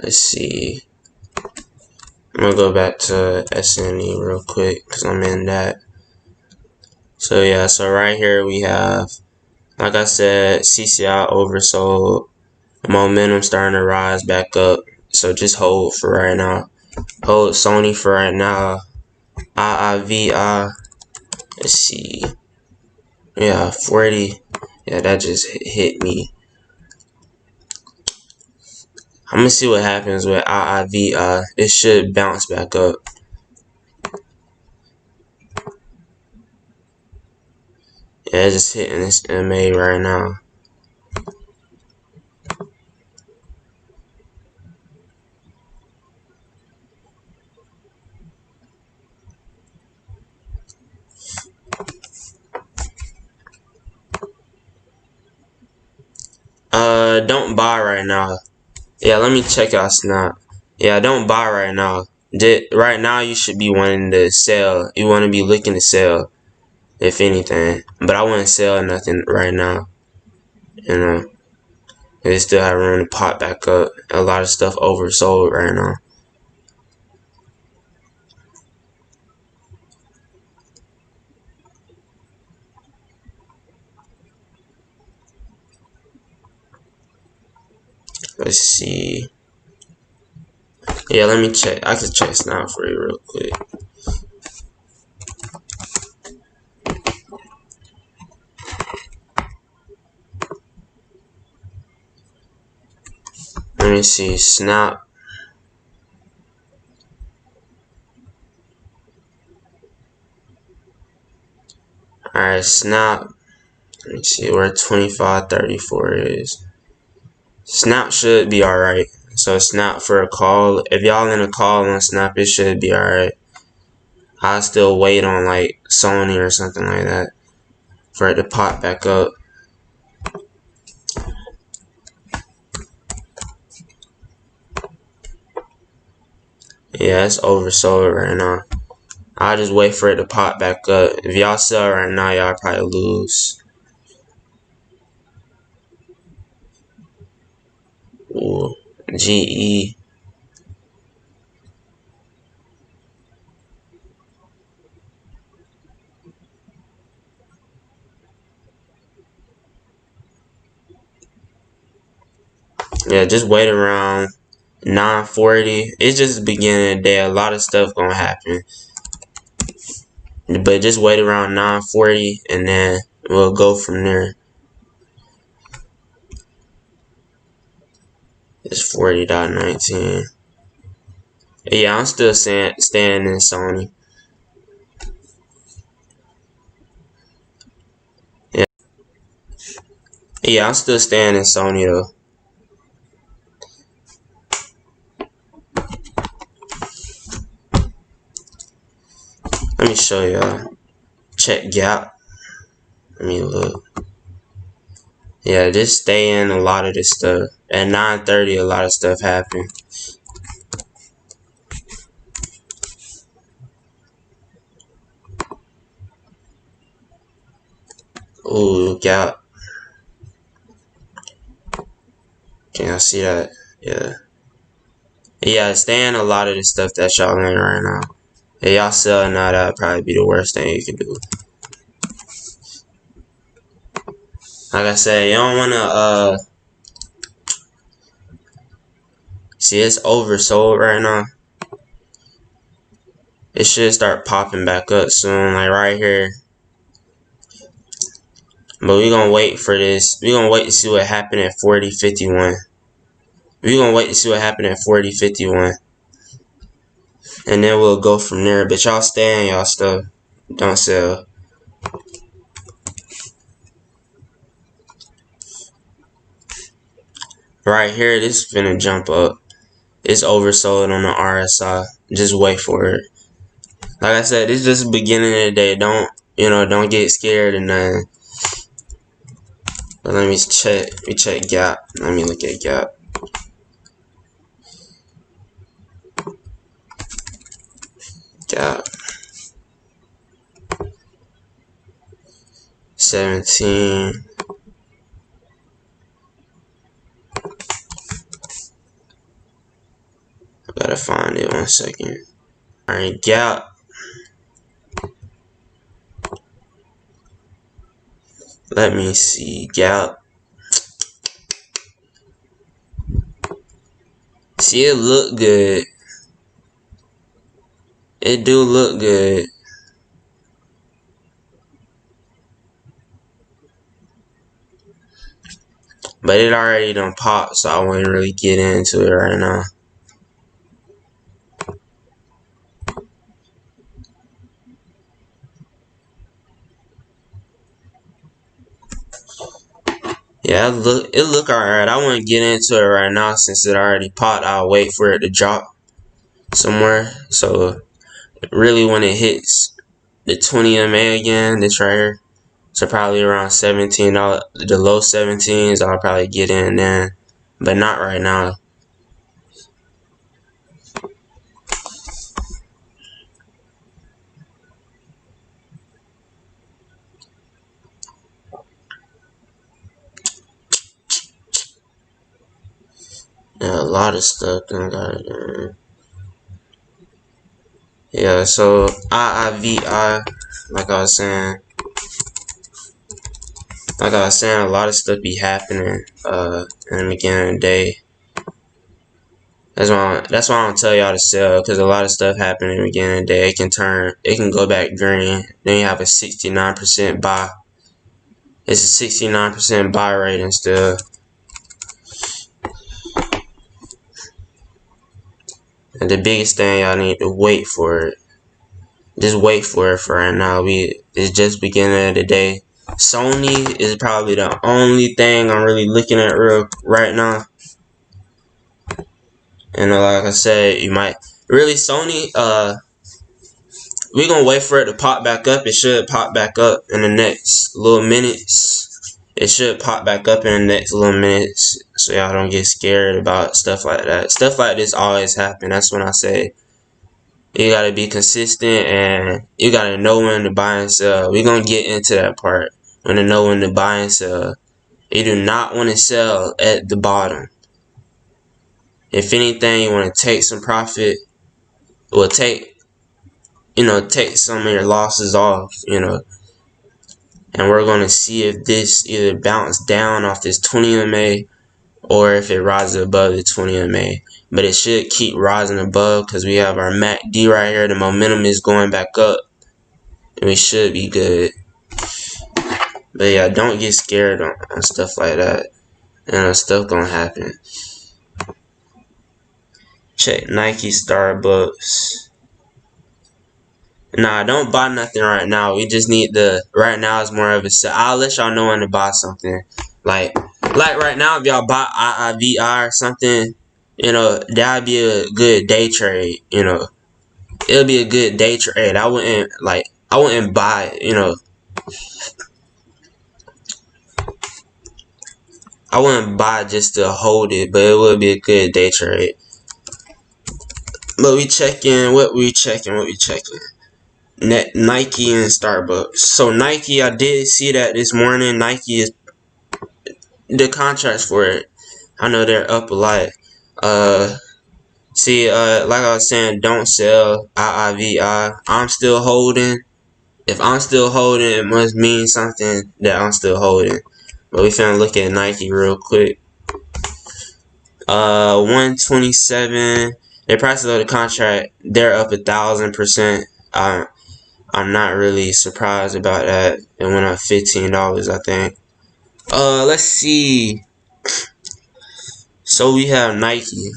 Let's see. I'm gonna go back to SNE real quick because I'm in that. So yeah, so right here we have, like I said, CCI oversold. Momentum starting to rise back up. So just hold for right now. Hold Sony for right now. IIVI. Let's see. Yeah, 40. Yeah, that just hit me. I'm gonna see what happens with IIVI. It should bounce back up. Yeah, it's just hitting this MA right now. Don't buy right now. Yeah, let me check out Snap. Yeah, don't buy right now. Right now you should be wanting to sell. You want to be looking to sell, if anything. But I wouldn't sell nothing right now. You know, they still have room to pop back up. A lot of stuff oversold right now. Let's see. Yeah, let me check. I can check Snap for you real quick. Let me see. Snap. Alright, Alright, snap. Let me see where 2534 is. Snap should be alright. So snap for a call. If y'all in a call on snap, it should be alright. I'll still wait on like Sony or something like that for it to pop back up. Yeah, it's oversold right now. I'll just wait for it to pop back up. If y'all sell right now, y'all probably lose. Ooh, GE. Yeah, just wait around 940. It's just the beginning of the day. A lot of stuff gonna happen. But just wait around 940 and then we'll go from there. It's 40.19. Yeah, I'm still staying in Sony. Yeah. Yeah, I'm still staying in Sony though. Let me show y'all. Check gap. Let me look. Yeah, just stay in a lot of this stuff. At 9:30, a lot of stuff happened. Ooh, gap. Can y'all see that? Yeah. Yeah, stay in a lot of the stuff that y'all in right now. If y'all sell now, that'd probably be the worst thing you can do. Like I said, you don't wanna see it's oversold right now. It should start popping back up soon, like right here. But we gonna wait for this. We gonna wait to see what happened at 40.51. We gonna wait to see what happened at 40.51. And then we'll go from there. But y'all stay in y'all stuff. Don't sell. Right here, this is finna jump up. It's oversold on the RSI. Just wait for it. Like I said, this is just the beginning of the day. Don't get scared and nothing. But let me check. We check gap. Let me look at gap. Gap. 17. I gotta find it 1 second. Alright, gap. Let me see. Gap. See, it look good. It do look good. But it already done popped, so I wouldn't really get into it right now. Yeah, it look alright. I wouldn't get into it right now since it already popped. I'll wait for it to drop somewhere. So really when it hits the 20 MA again, this right here, so probably around $17, the low 17s, I'll probably get in then, but not right now. Yeah, a lot of stuff done got it. Yeah, so IIVI, like I was saying, a lot of stuff be happening in the beginning of the day. That's why I don't tell y'all to sell, because a lot of stuff happening in the beginning of the day. It can go back green. Then you have a 69% buy. It's a 69% buy rating still. And the biggest thing, y'all need to wait for it. Just wait for it for right now. It's just beginning of the day. Sony is probably the only thing I'm really looking at right now. And like I said, you might really Sony. We're gonna wait for it to pop back up. It should pop back up in the next little minutes. It should pop back up in the next little minutes, so y'all don't get scared about stuff like that. Stuff like this always happen. That's when I say you gotta be consistent and you gotta know when to buy and sell. We're gonna get into that part. When to know when to buy and sell. You do not want to sell at the bottom. If anything, you want to take some profit. Well, take some of your losses off, and we're going to see if this either bounce down off this 20 MA or if it rises above the 20 MA. But it should keep rising above because we have our MACD right here. The momentum is going back up, and we should be good. But yeah, don't get scared on stuff like that. Stuff gonna happen. Check Nike, Starbucks. Nah, don't buy nothing right now. We just need right now is more of a sell. I'll let y'all know when to buy something. Like right now, if y'all buy IIVI or something, that'd be a good day trade. It'll be a good day trade. I wouldn't buy it, I wouldn't buy just to hold it, but it would be a good day trade. But what we checking? Nike and Starbucks. So Nike, I did see that this morning. Nike is the contracts for it. I know they're up a lot. Like I was saying, don't sell IIVI. I'm still holding. If I'm still holding, it must mean something that I'm still holding. But we finna look at Nike real quick. 127. The prices of the contract, they're up 1,000%. I'm not really surprised about that. It went up $15, I think. Let's see. So we have Nike.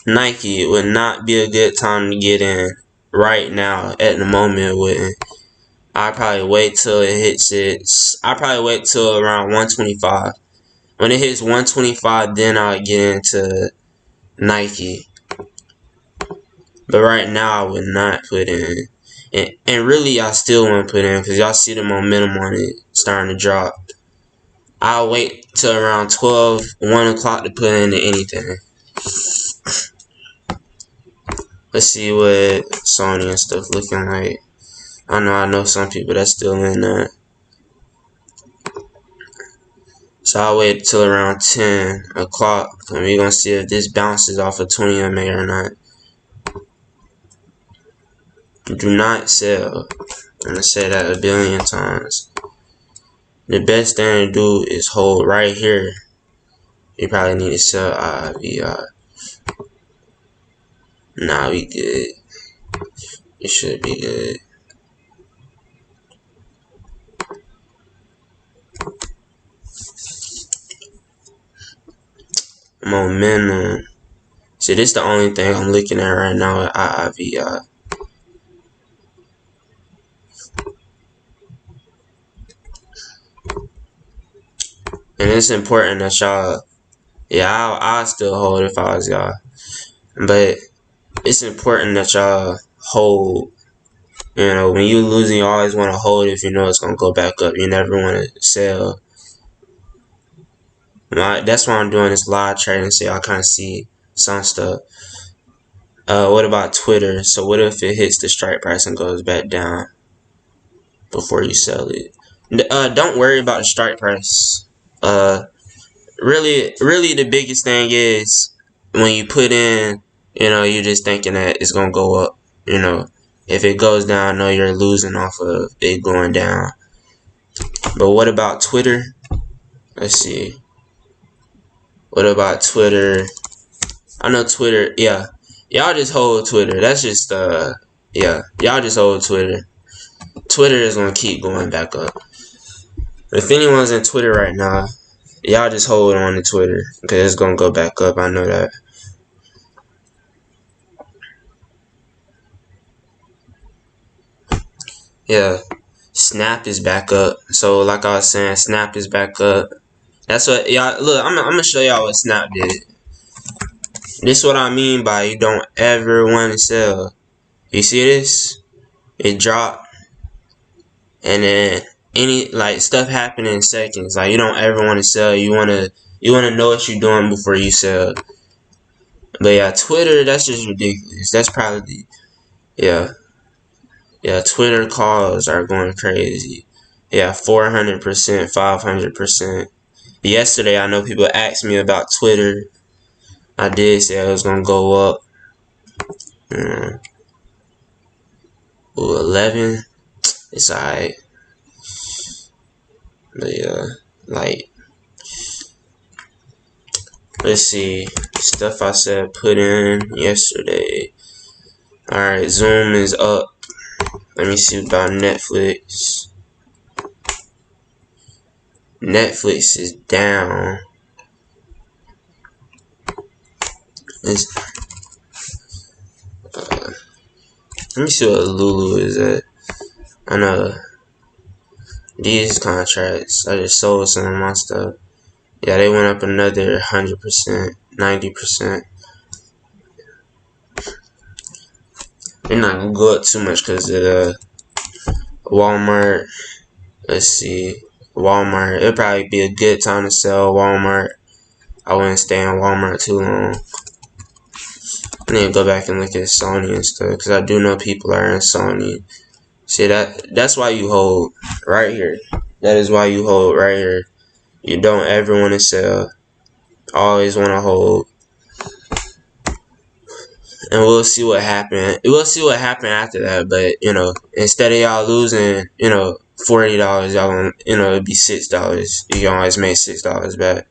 Nike would not be a good time to get in right now. At the moment, it wouldn't. I'll probably wait till it hits I'll probably wait till around 125. When it hits 125, then I'll get into Nike. But right now, I would not put in. And really, I still wouldn't put in because y'all see the momentum on it starting to drop. I'll wait till around 12, 1 o'clock to put into anything. Let's see what Sony and stuff looking like. I know some people that's still in that. So I'll wait till around 10 o'clock and we're going to see if this bounces off of 20 MA or not. Do not sell. I'm going to say that a billion times. The best thing to do is hold right here. You probably need to sell IVI. Nah, we good. It should be good. Momentum. See, this is the only thing I'm looking at right now at IIVI. And it's important that y'all, I'll still hold if I was y'all. But it's important that y'all hold. When you're losing, you always want to hold if you know it's going to go back up. You never want to sell. That's why I'm doing this live trading so y'all kind of see some stuff. What about Twitter? So what if it hits the strike price and goes back down before you sell it? Don't worry about the strike price. Really the biggest thing is when you put in, you're just thinking that it's gonna go up. If it goes down, know you're losing off of it going down. But what about Twitter? Let's see. What about Twitter? I know Twitter, yeah. Y'all just hold Twitter. That's just y'all just hold Twitter. Twitter is gonna keep going back up. If anyone's in Twitter right now, y'all just hold on to Twitter because it's gonna go back up. I know that. Yeah, Snap is back up. So like I was saying, Snap is back up. That's what y'all look. I'm gonna show y'all what Snap did. This is what I mean by you don't ever want to sell. You see this? It dropped, and then any like stuff happened in seconds. Like you don't ever want to sell. You wanna know what you're doing before you sell. But yeah, Twitter, that's just ridiculous. That's probably yeah. Yeah, Twitter calls are going crazy. Yeah, 400%, 500%. Yesterday, I know people asked me about Twitter. I did say it was gonna go up. Mm, 11. It's alright. But yeah, like, let's see. Stuff I said put in yesterday. Alright, Zoom is up. Let me see about Netflix. Netflix is down. It's, let me see what Lulu is at. I know these contracts. I just sold some of my stuff. Yeah, they went up another 100%, 90%. They're not gonna go up too much because of Walmart. Let's see. Walmart. It'll probably be a good time to sell Walmart. I wouldn't stay in Walmart too long. I need to go back and look at Sony and stuff because I do know people are in Sony. See that's why you hold right here. That is why you hold right here. You don't ever want to sell. Always want to hold. And we'll see what happened. We'll see what happened after that. But instead of y'all losing, $40, y'all gonna, it'd be $6. You can always make $6 back.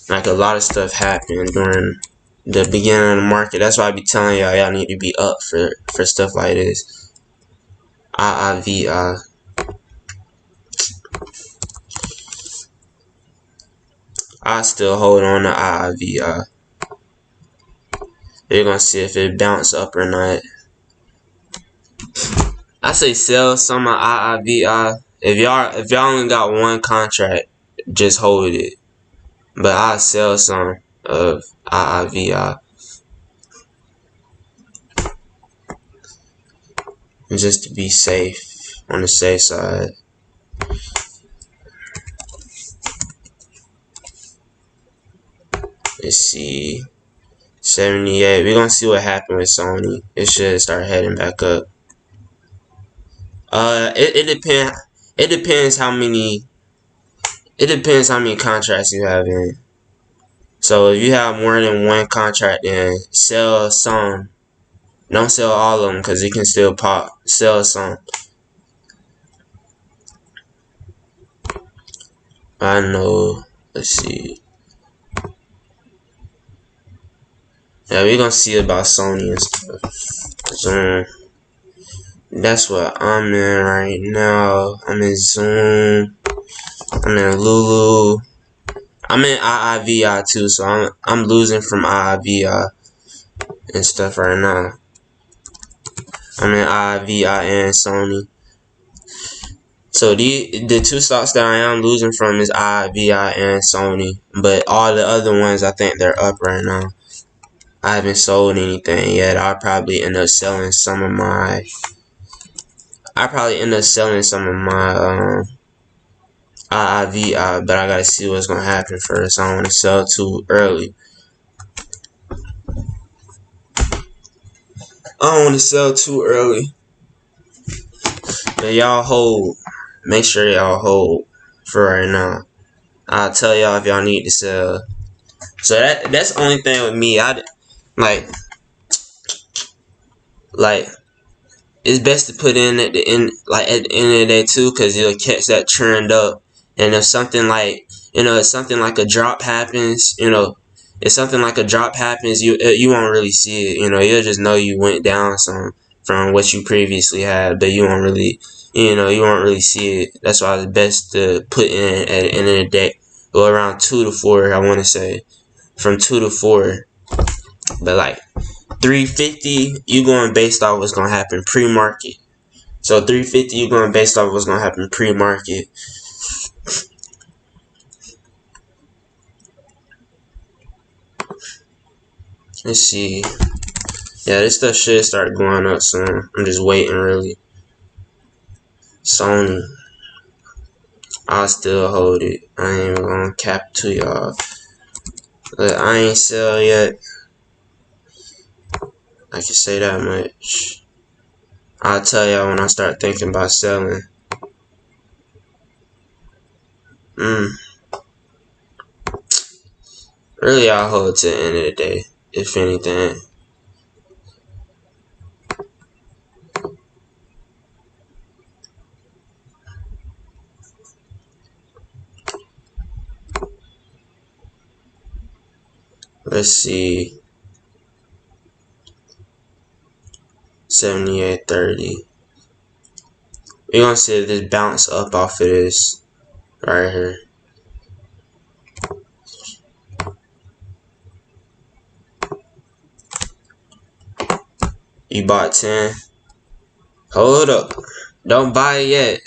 Like a lot of stuff happened during the beginning of the market. That's why I be telling y'all need to be up for stuff like this. IIVI. I still hold on to IIVI. They're gonna see if it bounce up or not. I say sell some of IIVI. If y'all only got one contract, just hold it. But I sell some of IIVI just to be safe on the safe side. Let's see. 78. We're gonna see what happened with Sony. It should start heading back up. It depends. It depends how many. It depends how many contracts you have in. So if you have more than one contract, then sell some. Don't sell all of them because it can still pop. Sell some. I know. Let's see. Yeah, we're gonna see about Sony and stuff. Zoom. That's what I'm in right now. I'm in Zoom. I'm in Lulu. I'm in IIVI too, so I'm losing from IIVI and stuff right now. I'm in IIVI and Sony. So the two stocks that I am losing from is IIVI and Sony, but all the other ones I think they're up right now. I haven't sold anything yet. I'll probably end up selling some of my. IIVI, but I gotta see what's gonna happen first. I don't want to sell too early. But y'all hold. Make sure y'all hold for right now. I'll tell y'all if y'all need to sell. So that's the only thing with me. I like it's best to put in at the end, like at the end of the day too, because you'll catch that trend up. And if something like if something like a drop happens, if something like a drop happens, you won't really see it. You'll just know you went down some from what you previously had, but you won't really, you won't really see it. That's why it's best to put in at the end of the day, go around 2 to 4. I want to say from 2 to 4, but like 350, you going based off what's gonna happen pre-market. So 350, you going based off what's gonna happen pre-market. Let's see. Yeah, this stuff should start going up soon. I'm just waiting, really. Sony, I'll still hold it. I ain't even gonna cap to y'all. But I ain't sell yet. I can say that much. I'll tell y'all when I start thinking about selling. Really, I'll hold to the end of the day, if anything. Let's see. 78.30. We're gonna see if this bounce up off of this right here. You bought 10. Hold up. Don't buy it yet.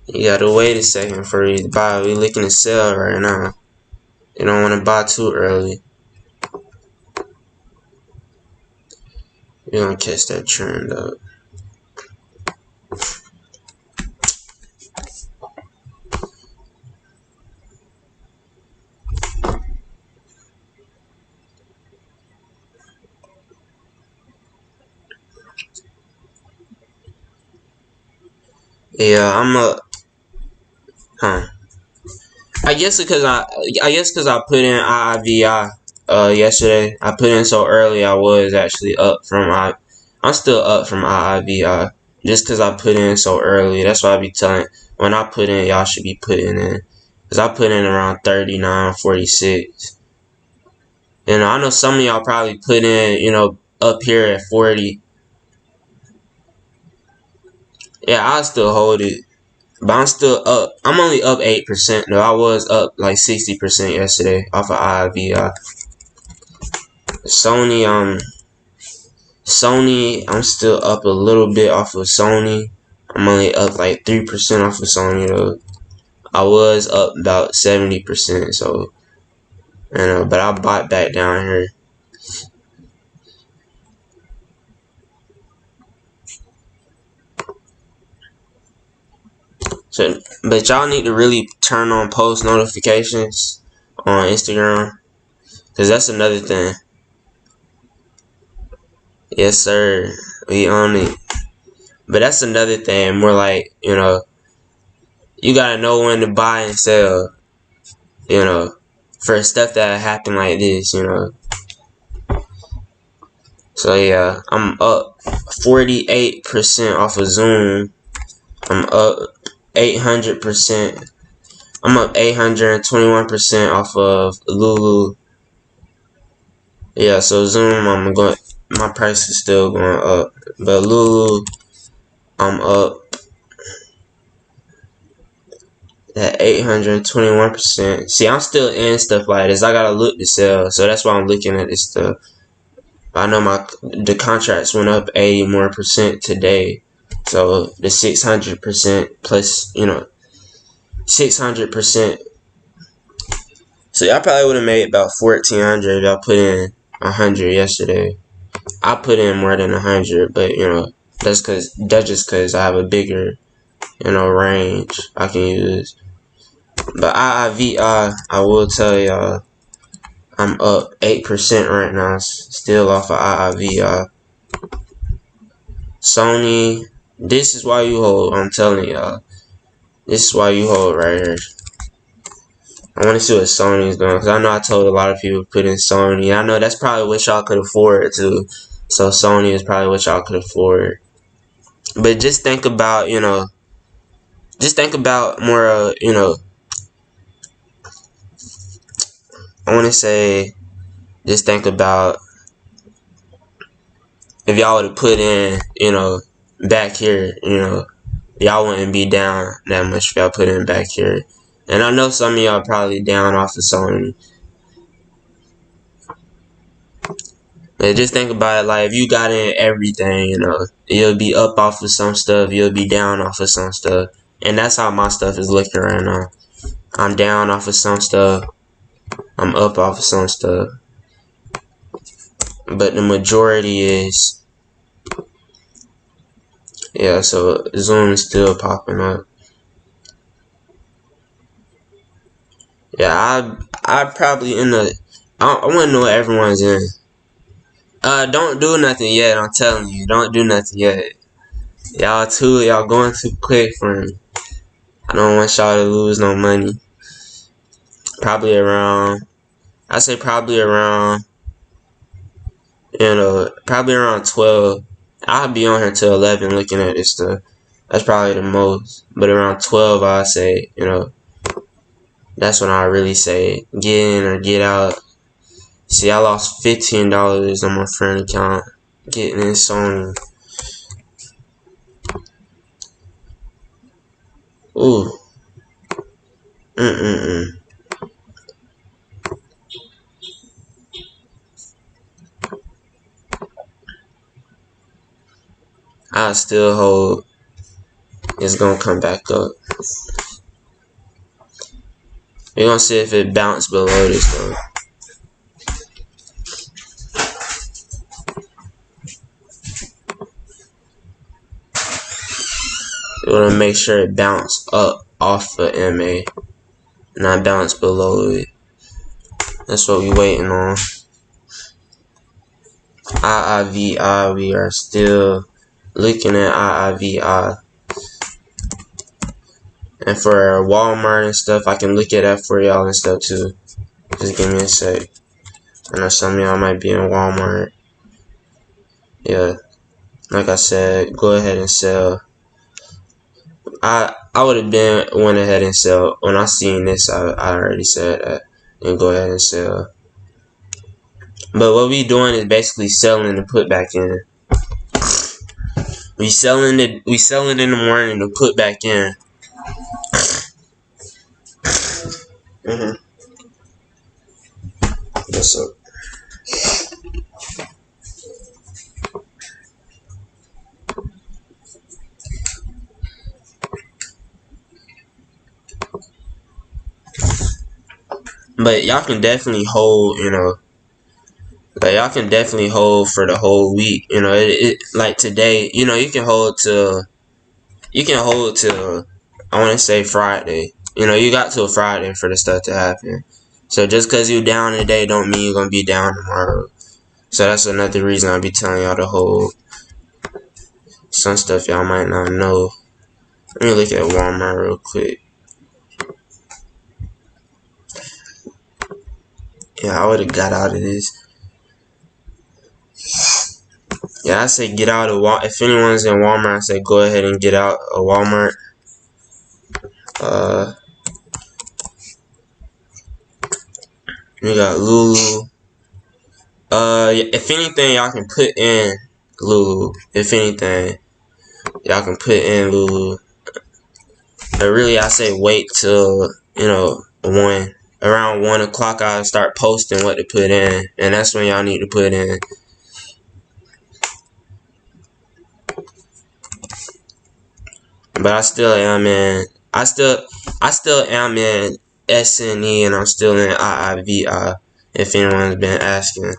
You gotta wait a second for you to buy. We looking to sell right now. You don't want to buy too early. You're gonna catch that trend up. Yeah, I'm up. Huh. I guess because I put in IIVI yesterday. I put in so early. I was actually up from I'm still up from IIVI just because I put in so early. That's why I be telling when I put in, y'all should be putting in. Cause I put in around 39.46. You know, I know some of y'all probably put in, up here at 40. Yeah, I still hold it. But I'm still up. I'm only up 8% though. I was up like 60% yesterday off of IIVI. Sony, I'm still up a little bit off of Sony. I'm only up like 3% off of Sony though. I was up about 70%, so but I bought back down here. So, but y'all need to really turn on post notifications on Instagram, cause that's another thing. Yes, sir. We on it. But that's another thing. More like, you gotta know when to buy and sell. For stuff that happen like this. So yeah, I'm up 48% off of Zoom. I'm up 800%. I'm up 821% off of Lulu. Yeah, so Zoom, my price is still going up. But Lulu, I'm up at 821%. See, I'm still in stuff like this. I gotta look to sell, so that's why I'm looking at this stuff. I know the contracts went up 80 more percent today. So the 600% plus, 600%. So y'all probably would have made about 1,400 if y'all put in 100 yesterday. I put in more than 100, but that's just cause I have a bigger, range I can use. But IIVI, I will tell y'all, I'm up 8% right now, still off of IIVI. Sony, this is why you hold. I'm telling y'all, this is why you hold right here. I want to see what Sony's doing, because I know I told a lot of people to put in Sony. I know that's probably what y'all could afford too. So Sony is probably what y'all could afford. But just think about, more, I want to say, just think about if y'all would have put in, back here, y'all wouldn't be down that much if y'all put in back here. And I know some of y'all probably down off of Sony. Like, just think about it, like, if you got in everything, you know, you'll be up off of some stuff, you'll be down off of some stuff. And that's how my stuff is looking right now. I'm down off of some stuff, I'm up off of some stuff. But the majority is, yeah, so Zoom is still popping up. Yeah, I probably in the, I want to know what everyone's in. Don't do nothing yet, I'm telling you, don't do nothing yet. Y'all going too quick for me. I don't want y'all to lose no money. Probably around, I say probably around, probably around 12. I'll be on here till 11 looking at this stuff. That's probably the most. But around 12, I say, that's when I really say get in or get out. See, I lost $15 on my friend account getting this Sony. Ooh. Mm-mm-mm. I still hold it's gonna come back up. We're gonna see if it bounced below this though. We're gonna make sure it bounced up off of MA, not bounce below it. That's what we waiting on. IIVI, we are still looking at IIVI. And for Walmart and stuff, I can look at that for y'all and stuff too. Just give me a sec. I know some of y'all might be in Walmart. Yeah, like I said, go ahead and sell. I would have went ahead and sell when I seen this. I already said that and go ahead and sell. But what we doing is basically selling to put back in. We selling in the morning to put back in. What's up? But y'all can definitely hold, like y'all can definitely hold for the whole week. Like today, you can hold till I want to say Friday. You got till Friday for the stuff to happen. So just cause you down today don't mean you're gonna be down tomorrow. So that's another reason I'll be telling y'all to hold some stuff y'all might not know. Let me look at Walmart real quick. Yeah, I would have got out of this. Yeah, I say get out of Walmart. If anyone's in Walmart, I say go ahead and get out of Walmart. We got Lulu. If anything, y'all can put in Lulu. If anything, y'all can put in Lulu. But really, I say wait till around 1 o'clock. I'll start posting what to put in, and that's when y'all need to put in. But I still am in. I still am in SNE, and I'm still in IIVI. If anyone's been asking.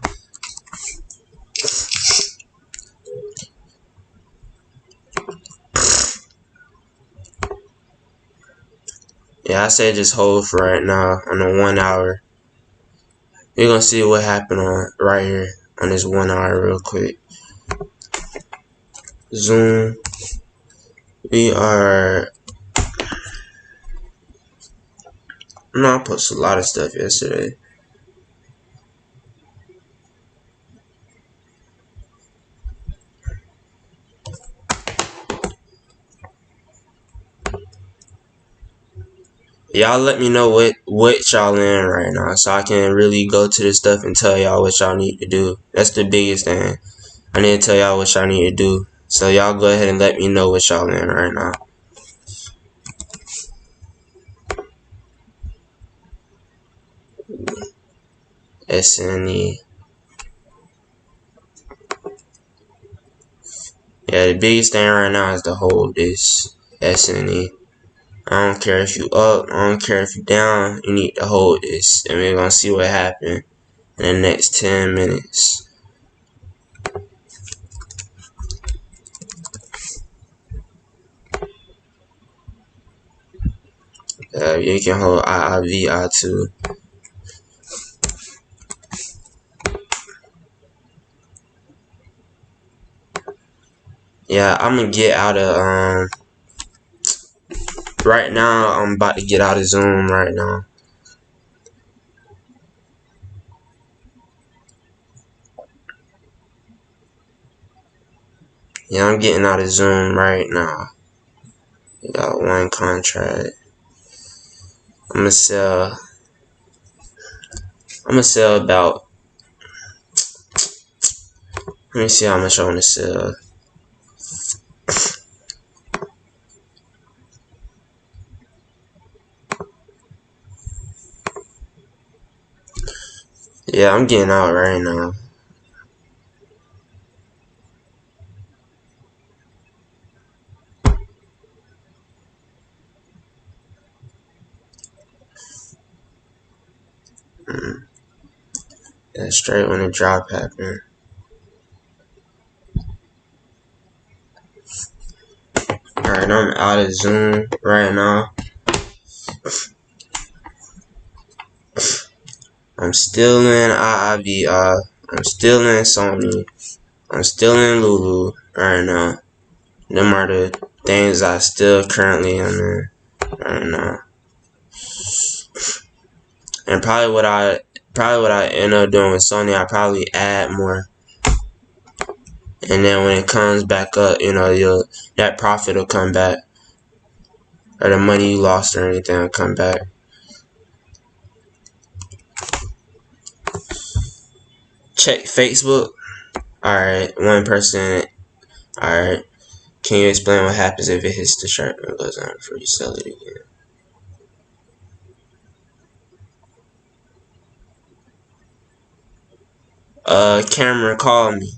Yeah, I say just hold for right now on the 1 hour. We're gonna see what happened on right here on this 1 hour real quick. Zoom. We are. No, I posted a lot of stuff yesterday. Y'all let me know what y'all in right now, so I can really go to this stuff and tell y'all what y'all need to do. That's the biggest thing. I need to tell y'all what y'all need to do. So y'all go ahead and let me know what y'all in right now. SNE. Yeah, the biggest thing right now is to hold this SNE. I don't care if you up, I don't care if you down, you need to hold this. And we're gonna see what happens in the next 10 minutes. You can hold IIV, I2. Yeah, I'm gonna get out of, right now, I'm about to get out of Zoom right now. Yeah, I'm getting out of Zoom right now. We got one contract. I'm gonna sell about, let me see how much I wanna sell. Yeah, I'm getting out right now. Yeah, straight when the drop happened. Alright, I'm out of Zoom right now. I'm still in IIVI. I'm still in Sony. I'm still in Lulu right now. Them are the things I still currently am in right now. And probably what I end up doing with Sony, I probably add more. And then when it comes back up, that profit will come back. Or the money you lost or anything will come back. Check Facebook. Alright, one person. Alright. Can you explain what happens if it hits the sharp and goes on before you sell it again? Cameron, call me.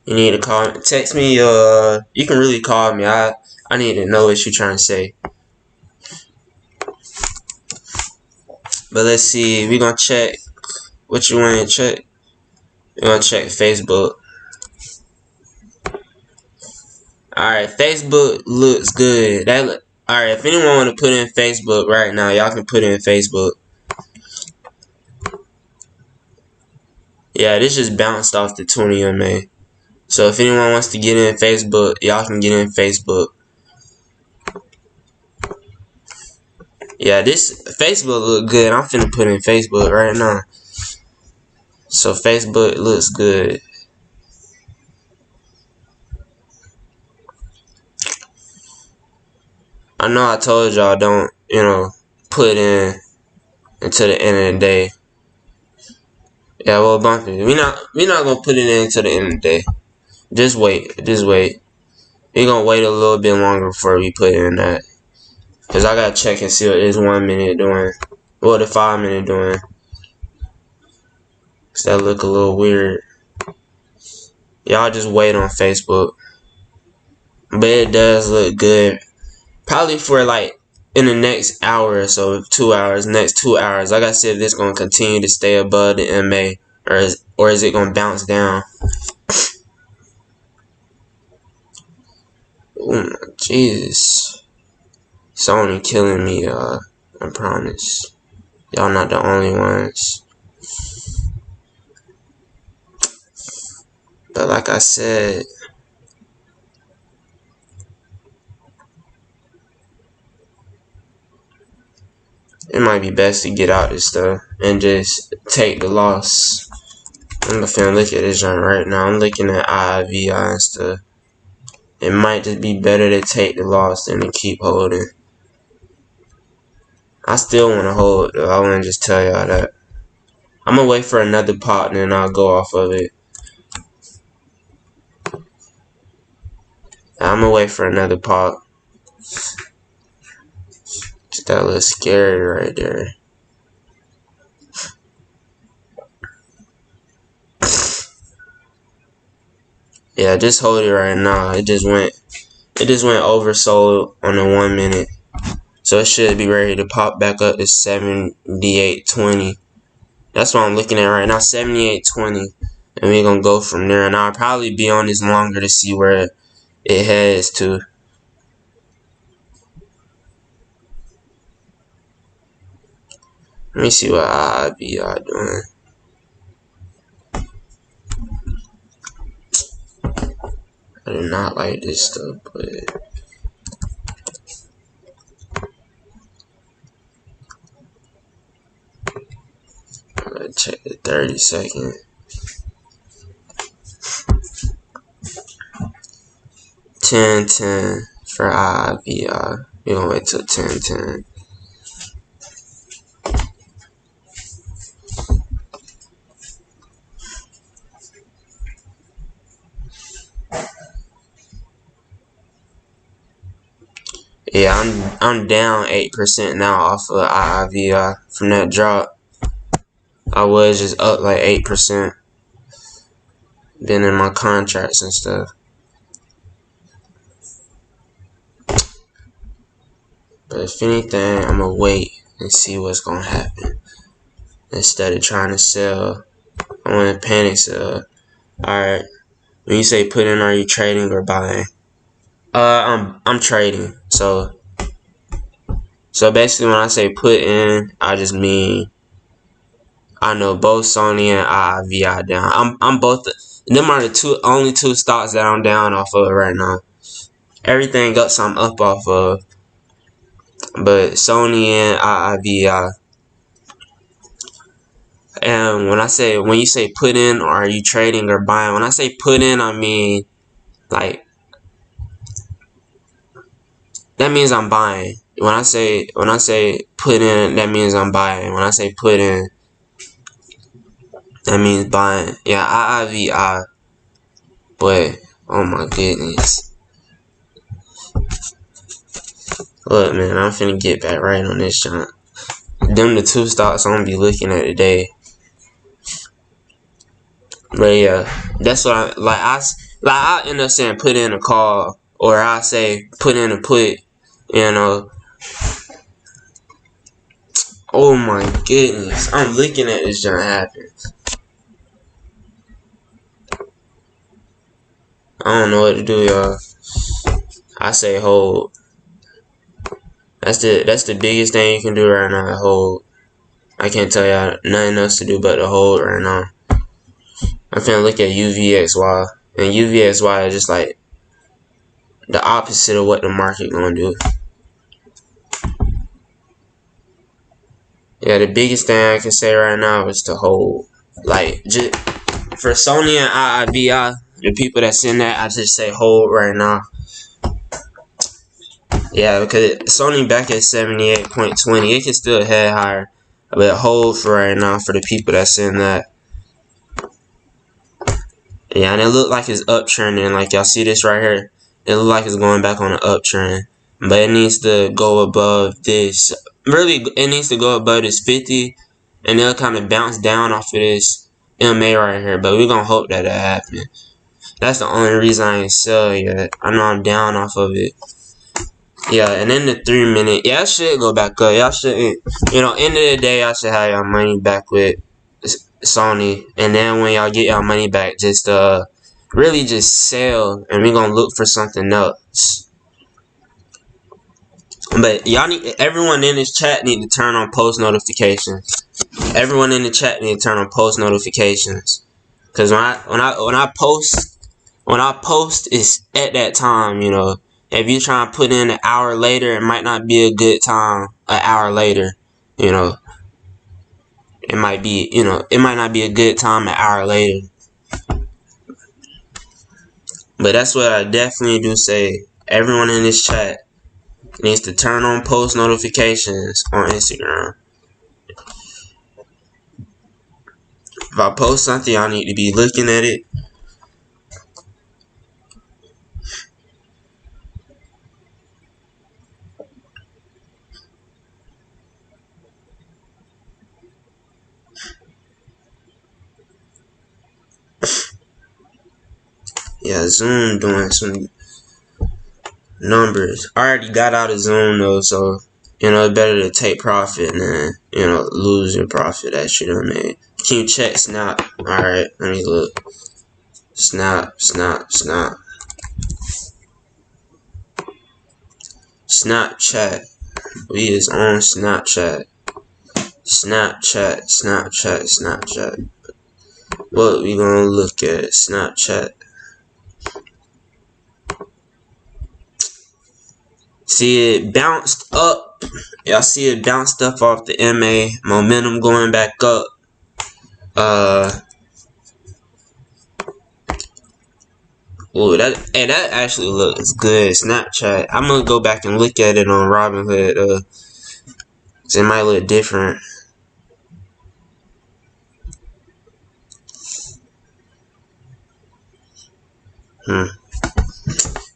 You need to call me. Text me. You can really call me. I need to know what you're trying to say. But let's see. We're gonna check. What you want to check? We're gonna check Facebook. Alright, Facebook looks good. Alright, if anyone want to put in Facebook right now, y'all can put in Facebook. Yeah, this just bounced off the 20 MA. So if anyone wants to get in Facebook, y'all can get in Facebook. Yeah, this Facebook look good. I'm finna put in Facebook right now. So Facebook looks good. I know I told y'all don't, put in until the end of the day. Yeah, well, bumpy. We not gonna put it in until the end of the day. Just wait. Just wait. We gonna wait a little bit longer before we put in that. Cause I gotta check and see what this 1 minute doing. What the 5 minute doing. Cause that look a little weird. Y'all just wait on Facebook. But it does look good. Probably for like in the next hour or so, 2 hours, next 2 hours. Like I said, this gonna continue to stay above the MA, or is it gonna bounce down? Oh my Jesus, Sony killing me, y'all. I promise. Y'all not the only ones. But like I said, it might be best to get out this stuff and just take the loss. I'm finna look at this joint right now. I'm looking at IIVI and stuff. It might just be better to take the loss than to keep holding. I still want to hold though. I want to just tell y'all that. I'm gonna wait for another pop and then I'll go off of it. I'm gonna wait for another pop. Just that little scary right there. Yeah, just hold it right now. It just went oversold on the 1 minute. So it should be ready to pop back up to 78.20. That's what I'm looking at right now, 78.20. And we're going to go from there. And I'll probably be on this longer to see where it heads to. Let me see what IBR doing. I do not like this stuff, but let's check the 30-second. 10-10 for IBR. We're going to wait till 10-10. Yeah, I'm down 8% now off of IIVI from that drop. I was just up like 8%. Been in my contracts and stuff. But if anything, I'm gonna wait and see what's gonna happen instead of trying to sell. I want to panic sell. Alright. When you say put in, are you trading or buying? I'm trading. So basically when I say put in, I just mean I know both Sony and IIVI down. I'm both. Them are the only two stocks that I'm down off of right now. Everything else I'm up off of, but Sony and IIVI. And when you say put in, or are you trading or buying? When I say put in, I mean like that means I'm buying. When I say put in, that means I'm buying. When I say put in, that means buying. Yeah, IIVI. But oh my goodness. Look, man, I'm finna get back right on this jump. Them the two stocks I'm gonna be looking at today. But yeah, that's what I like. I end up saying put in a call, or I say put in a put. You know. Oh my goodness, I'm looking at this jump happen. I don't know what to do, y'all. I say hold. That's the biggest thing you can do right now. Hold. I can't tell y'all nothing else to do but to hold right now. I'm finna look at UVXY, and UVXY is just like the opposite of what the market gonna do. Yeah, the biggest thing I can say right now is to hold. Like, just for Sony and IIVI, the people that's in that, I just say hold right now. Yeah, because Sony back at 78.20, it can still head higher, but hold for right now for the people that's in that. Yeah, and it look like it's uptrending. Like, y'all see this right here? It look like it's going back on an uptrend. But it needs to go above this. Really, it needs to go above this 50. And it'll kind of bounce down off of this MA right here. But we're going to hope that happens. That's the only reason I ain't sell yet. I know I'm down off of it. Yeah, and then the 3 minute. Yeah, I should go back up. Y'all shouldn't. End of the day, I should have y'all money back with Sony, and then when y'all get y'all money back, just really just sell, and we're gonna look for something else. But everyone in this chat need to turn on post notifications. Everyone in the chat need to turn on post notifications, cause when I post, it's at that time. If you try to put in an hour later, it might not be a good time. An hour later, it might be, it might not be a good time an hour later. But that's what I definitely do say. Everyone in this chat needs to turn on post notifications on Instagram. If I post something, y'all need to be looking at it. Yeah, Zoom doing some numbers. I already got out of Zoom though, so it's better to take profit than lose your profit that you done made. Can you check Snap? All right, let me look. Snap. Snapchat. We is on Snapchat. Snapchat. What we gonna look at? Snapchat. See it bounced up. Y'all see it bounced up off the MA. Momentum going back up. Oh, that actually looks good. Snapchat. I'm gonna go back and look at it on Robinhood. 'Cause it might look different.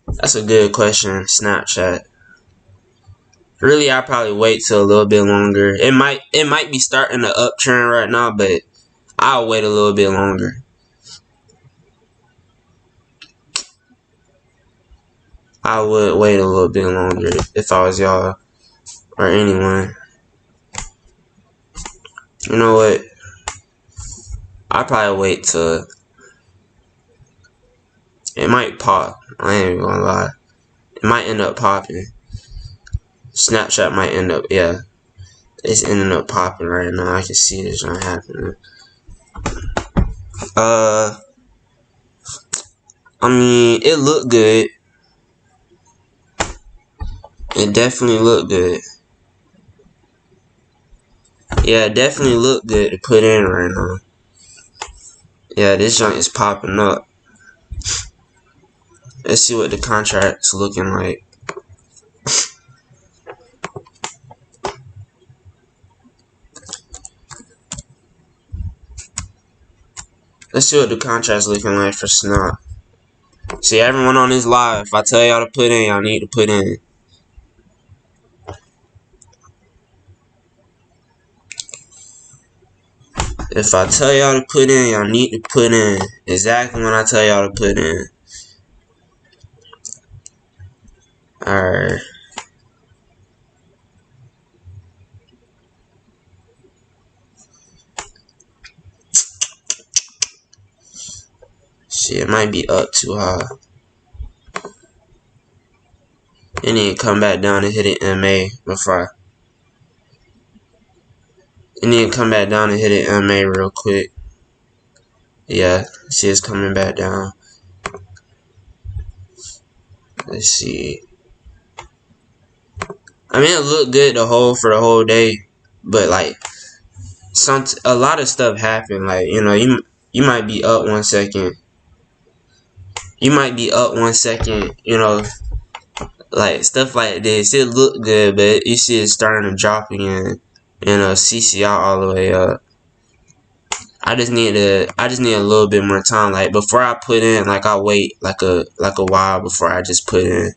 That's a good question. Snapchat. Really, I'll probably wait till a little bit longer. It might be starting the uptrend right now, but I'll wait a little bit longer. I would wait a little bit longer if I was y'all or anyone. You know what? I'll probably wait till it might pop. I ain't gonna lie. It might end up popping. Snapchat might end up, yeah. It's ending up popping right now. I can see this not happening. I mean, it looked good. It definitely looked good. Yeah, it definitely looked good to put in right now. Yeah, this joint is popping up. Let's see what the contract's looking like. Let's see what the contract's looking like for Snap. See, everyone on this live, if I tell y'all to put in, y'all need to put in. If I tell y'all to put in, y'all need to put in. Exactly when I tell y'all to put in. Alright. Shit, it might be up too high. It need to come back down and hit an MA before. It need to come back down and hit an MA real quick. Yeah, see it's coming back down. Let's see. I mean, it looked good for the whole day, but like a lot of stuff happened. Like you might be up 1 second. You might be up 1 second. Like stuff like this. It looked good, but you see it starting to drop again. CC out all the way up. I just need a little bit more time. Like before I put in, like I wait like a while before I just put in.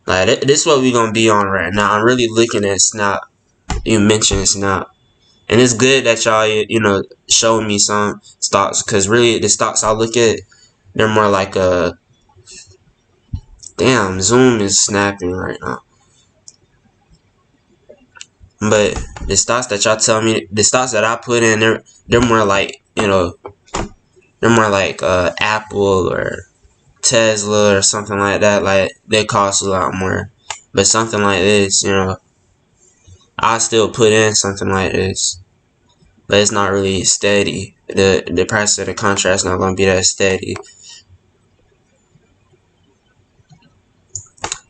Like this is what we gonna be on right now. I'm really looking at Snap. You mentioned Snap, and it's good that y'all showing me some stocks, because really the stocks I look at, they're more like damn, Zoom is snapping right now. But the stocks that y'all tell me, the stocks that I put in, they're more like they're more like Apple or Tesla or something like that. Like they cost a lot more. But something like this, I still put in something like this, but it's not really steady. The price of the contract's not gonna be that steady.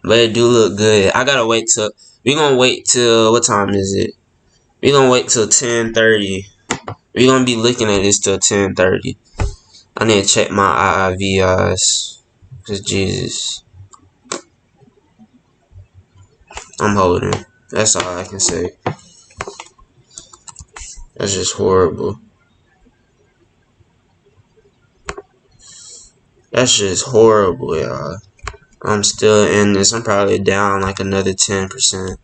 But it do look good. I gotta wait till we gonna wait till what time is it? We gonna wait till 10:30. We gonna be looking at this till 10:30. I need to check my IIVs. Cause Jesus, I'm holding. That's all I can say. That's just horrible. That's just horrible, y'all. I'm still in this. I'm probably down like another 10%.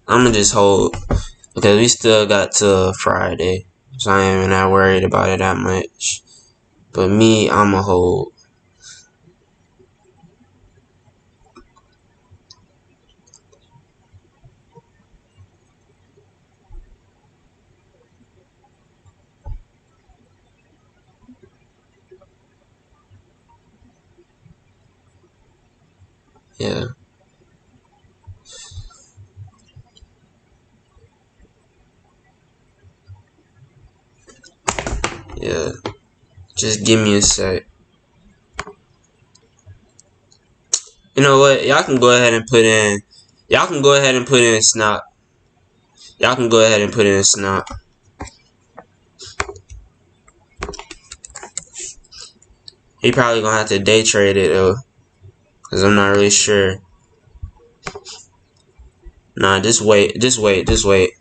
I'm gonna just hold. because we still got till Friday, so I ain't even that worried about it that much. But me, I'm a hold. Yeah, yeah. Just give me a sec. You know what? Y'all can go ahead and put in. Y'all can go ahead and put in snap. Y'all can go ahead and put in snap. He probably gonna have to day trade it though, cause I'm not really sure. Nah, just wait. Just wait. Just wait.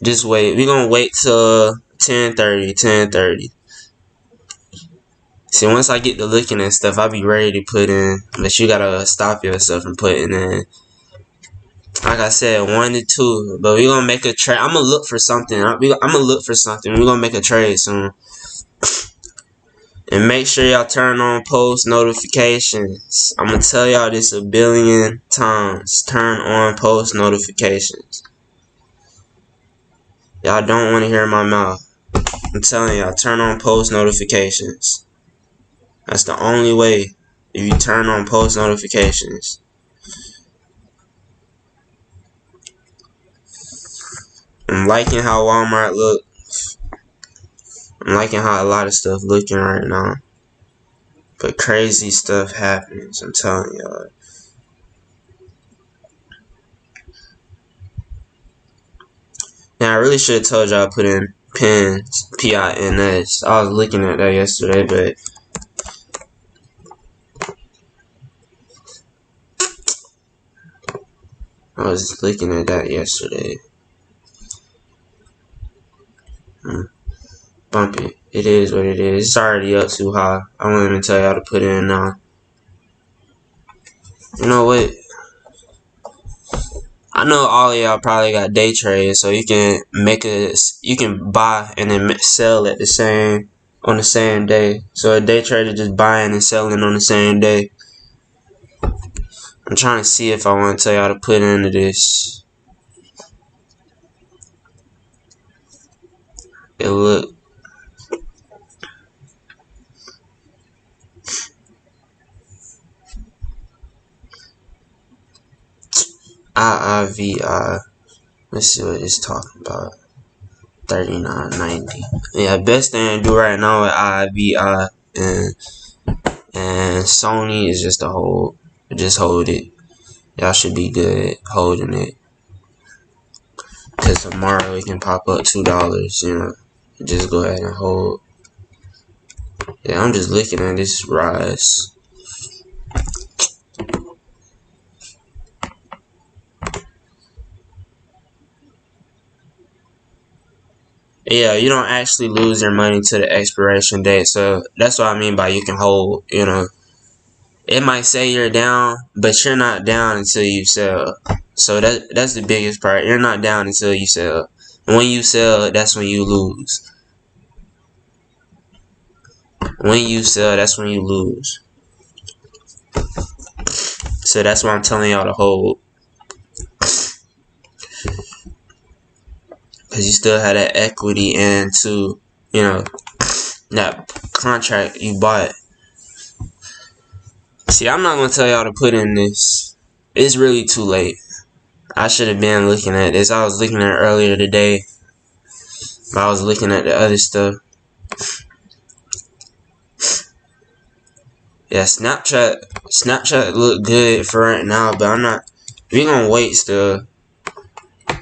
Just wait. We gonna wait till 10:30. 10:30. See, once I get to looking at stuff, I'll be ready to put in. But you gotta stop yourself from putting in. Like I said, 1 to 2. But we gonna make a trade. I'm gonna look for something. I'm gonna look for something. We gonna make a trade soon. And make sure y'all turn on post notifications. I'm gonna tell y'all this a billion times. Turn on post notifications. Y'all don't want to hear my mouth. I'm telling y'all, turn on post notifications. That's the only way. If you turn on post notifications. I'm liking how Walmart look. I'm liking how a lot of stuff looking right now. But crazy stuff happens, I'm telling y'all. Now I really should have told y'all put in pins, PINS. I was looking at that yesterday, but I was looking at that yesterday. Bump it. It is what it is. It's already up too high. I won't even tell y'all to put it in now. You know what? I know all of y'all probably got day trades, so you can buy and then sell at on the same day. So a day trader just buying and selling on the same day. I'm trying to see if I want to tell y'all to put into this. It look IIVI. Let's see what it's talking about. 39.90. Yeah, best thing to do right now with IIVI and Sony is just to hold. Just hold it. Y'all should be good holding it. Cause tomorrow it can pop up $2, you know. Just go ahead and hold. Yeah, I'm just looking at this rise. Yeah, you don't actually lose your money to the expiration date. So that's what I mean by you can hold, you know. It might say you're down, but you're not down until you sell. So that's the biggest part. You're not down until you sell. When you sell, that's when you lose. When you sell, that's when you lose. So that's why I'm telling y'all to hold. Because you still have that equity into, you know, that contract you bought. See, I'm not going to tell y'all to put in this. It's really too late. I should have been looking at this. I was looking at it earlier today. But I was looking at the other stuff. Yeah, Snapchat look good for right now, but I'm not. We gonna wait still.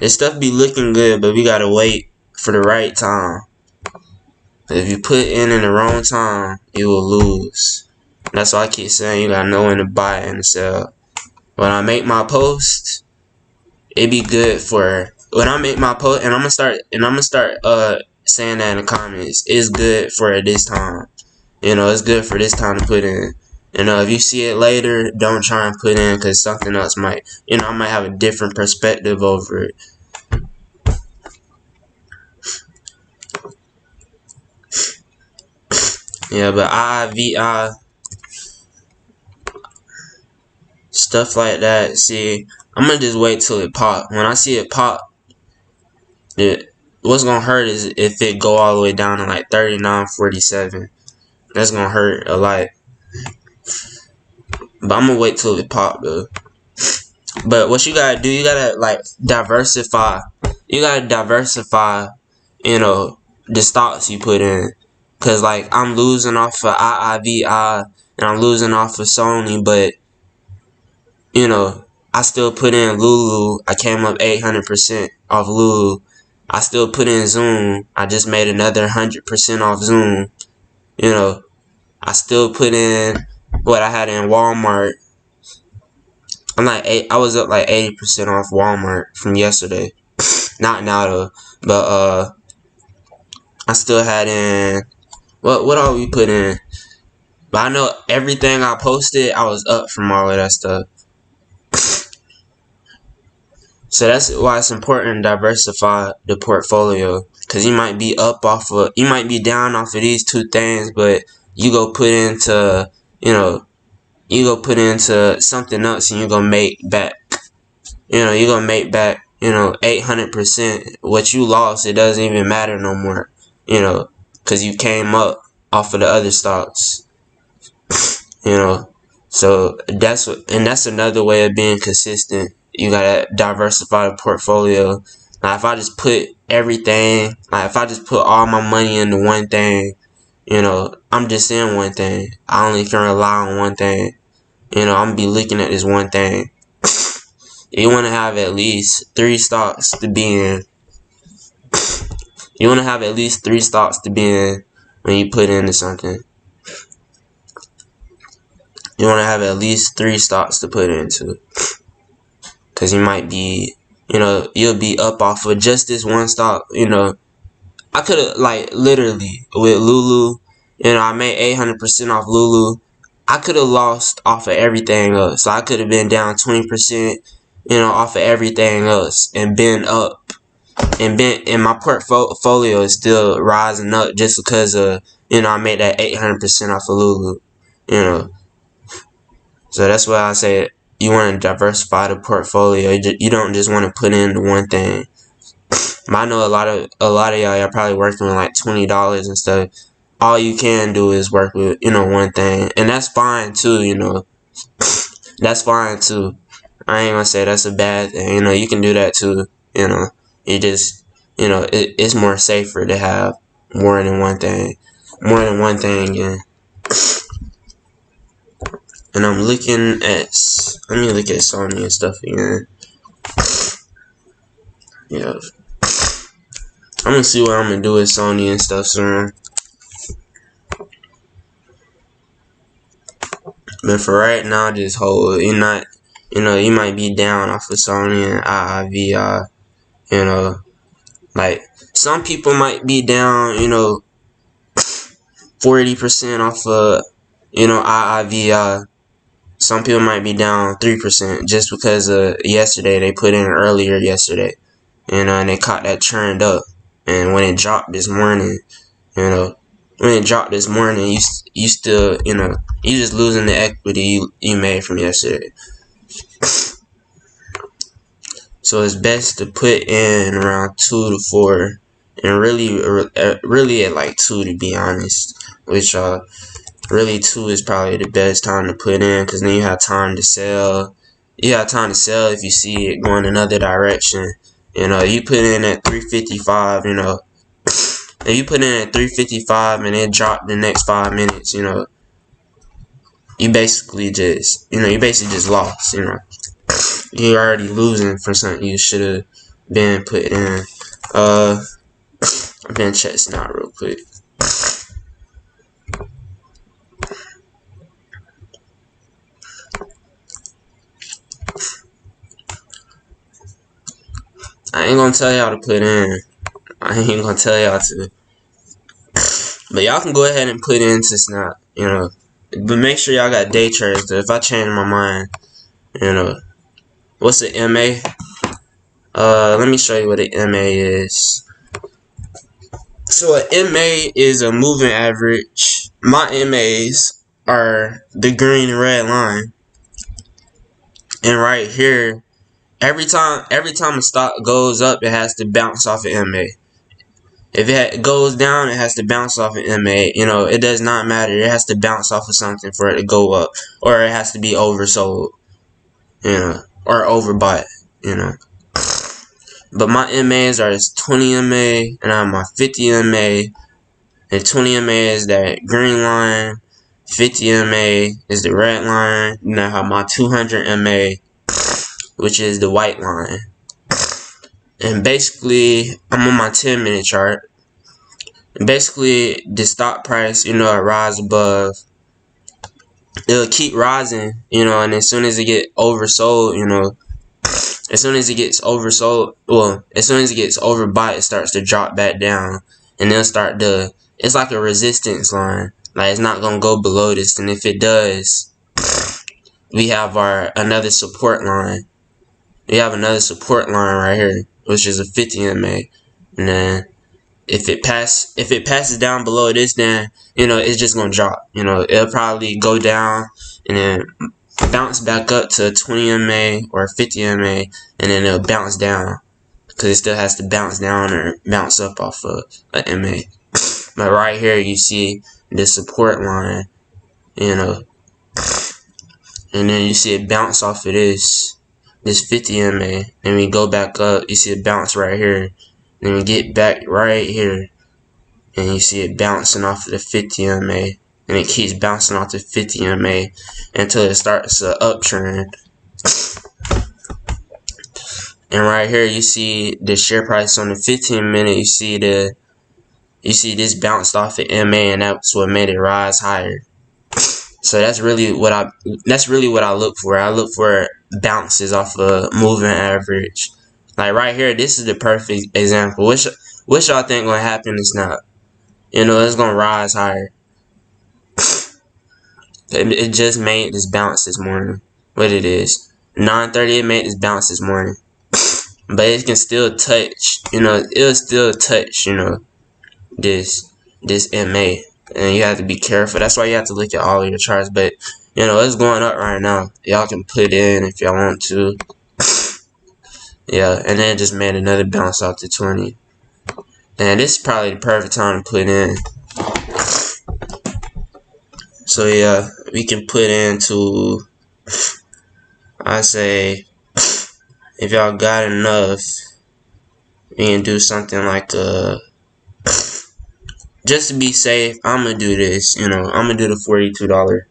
This stuff be looking good, but we gotta wait for the right time. If you put in the wrong time, you will lose. That's why I keep saying you gotta know when to buy and sell. When I make my post, it be good for when I make my post, and I'm gonna start saying that in the comments. It's good for this time. You know, it's good for this time to put in. You know, if you see it later, don't try and put in because something else might, you know, I might have a different perspective over it. Yeah, but IVI stuff like that. See, I'm gonna just wait till it pop. When I see it pop, what's gonna hurt is if it go all the way down to like 39.47. That's gonna hurt a lot. But I'm gonna wait till it pop though. But what you gotta do, you gotta like diversify. You gotta diversify, you know, the stocks you put in. Cause like I'm losing off of IIVI and I'm losing off of Sony, but you know, I still put in Lulu. I came up 800% off Lulu. I still put in Zoom. I just made another 100% off Zoom. You know, I still put in what I had in Walmart. I was up like 80% off Walmart from yesterday. Not now though, but I still had in what all we put in. But I know everything I posted, I was up from all of that stuff. So that's why it's important to diversify the portfolio. Cause you might be you might be down off of these two things, but you go put into, you go put into something else and you're gonna make back. You're gonna make back, 800%. What you lost, it doesn't even matter no more. Cause you came up off of the other stocks. you know. So that's another way of being consistent. You gotta diversify the portfolio. Now, if I just put everything, like if I just put all my money into one thing, I'm just in one thing. I only can rely on one thing. I'm gonna be looking at this one thing. You want to have at least 3 stocks to be in. You want to have at least 3 stocks to be in when you put into something. You want to have at least 3 stocks to put into. Because you might be, you'll be up off of just this one stock. I could have, like, literally, with Lulu, I made 800% off Lulu. I could have lost off of everything else. So I could have been down 20%, off of everything else and been up. And my portfolio is still rising up just because of, I made that 800% off of Lulu. So that's why I say you want to diversify the portfolio. You don't just want to put into one thing. I know a lot of y'all are probably working with like $20 and stuff. All you can do is work with, one thing. And that's fine too, That's fine too. I ain't gonna say that's a bad thing. You can do that too. You just, it's more safer to have more than one thing. More than one thing, yeah. And I'm looking at, let me look at Sony and stuff again. Yeah. I'm gonna see what I'm gonna do with Sony and stuff soon. But for right now, just hold. You're not, you might be down off of Sony and IIVI. Like some people might be down, 40% off of, IIVI. Some people might be down 3% just because yesterday they put in earlier yesterday, and they caught that trend up. And when it dropped this morning, when it dropped this morning, you still, you just losing the equity you made from yesterday. So it's best to put in around 2 to 4, and really at like 2 to be honest. Which really 2 is probably the best time to put in, because then you have time to sell. You have time to sell if you see it going another direction. You put in at 355. If you put in at 355 and it dropped the next 5 minutes, you basically just lost. You're already losing for something you should have been put in. I've been check this out real quick. I ain't gonna tell y'all to put in. I ain't gonna tell y'all to. But y'all can go ahead and put into Snap, But make sure y'all got day trades. If I change my mind, what's the MA? Let me show you what the MA is. So an MA is a moving average. My MAs are the green and red line. And right here, every time a stock goes up, it has to bounce off an MA. If it goes down, it has to bounce off an MA. You know, it does not matter. It has to bounce off of something for it to go up, or it has to be oversold. You know, or overbought. You know. But my MAs are 20 MA, and I have my 50 MA. And 20 MA is that green line. 50 MA is the red line. And I have my 200 MA, which is the white line. And basically, I'm on my 10-minute chart. And basically, the stock price, you know, it rise above. It'll keep rising, you know, and as soon as it get oversold, you know, as soon as it gets oversold, well, as soon as it gets overbought, it starts to drop back down. And they'll start to, it's like a resistance line. Like, it's not going to go below this. And if it does, we have another support line. We have another support line right here, which is a 50 MA. And then if it passes down below this, then, you know, it's just going to drop. You know, it'll probably go down and then bounce back up to 20 MA or 50 MA, and then it'll bounce down because it still has to bounce down or bounce up off of a MA. But right here, you see the support line, you know, and then you see it bounce off of this 50 MA, and we go back up, you see it bounce right here, then we get back right here, and you see it bouncing off of the 50 MA, and it keeps bouncing off the 50 MA until it starts an uptrend. And right here, you see the share price on the 15-minute. You see this bounced off of MA, and that's what made it rise higher. So that's really what I look for. I look for bounces off a moving average. Like right here, this is the perfect example. What y'all think gonna happen is not. You know, it's gonna rise higher. It just made this bounce this morning. What it is, 9:30. It made this bounce this morning, but it can still touch. You know, it'll still touch. You know, this MA. And you have to be careful. That's why you have to look at all of your charts. But, you know, it's going up right now. Y'all can put in if y'all want to. Yeah, and then it just made another bounce off to 20. And this is probably the perfect time to put in. So, yeah, we can put into, I say, if y'all got enough, we can do something like just to be safe, I'm going to do this, you know, I'm going to do the $42.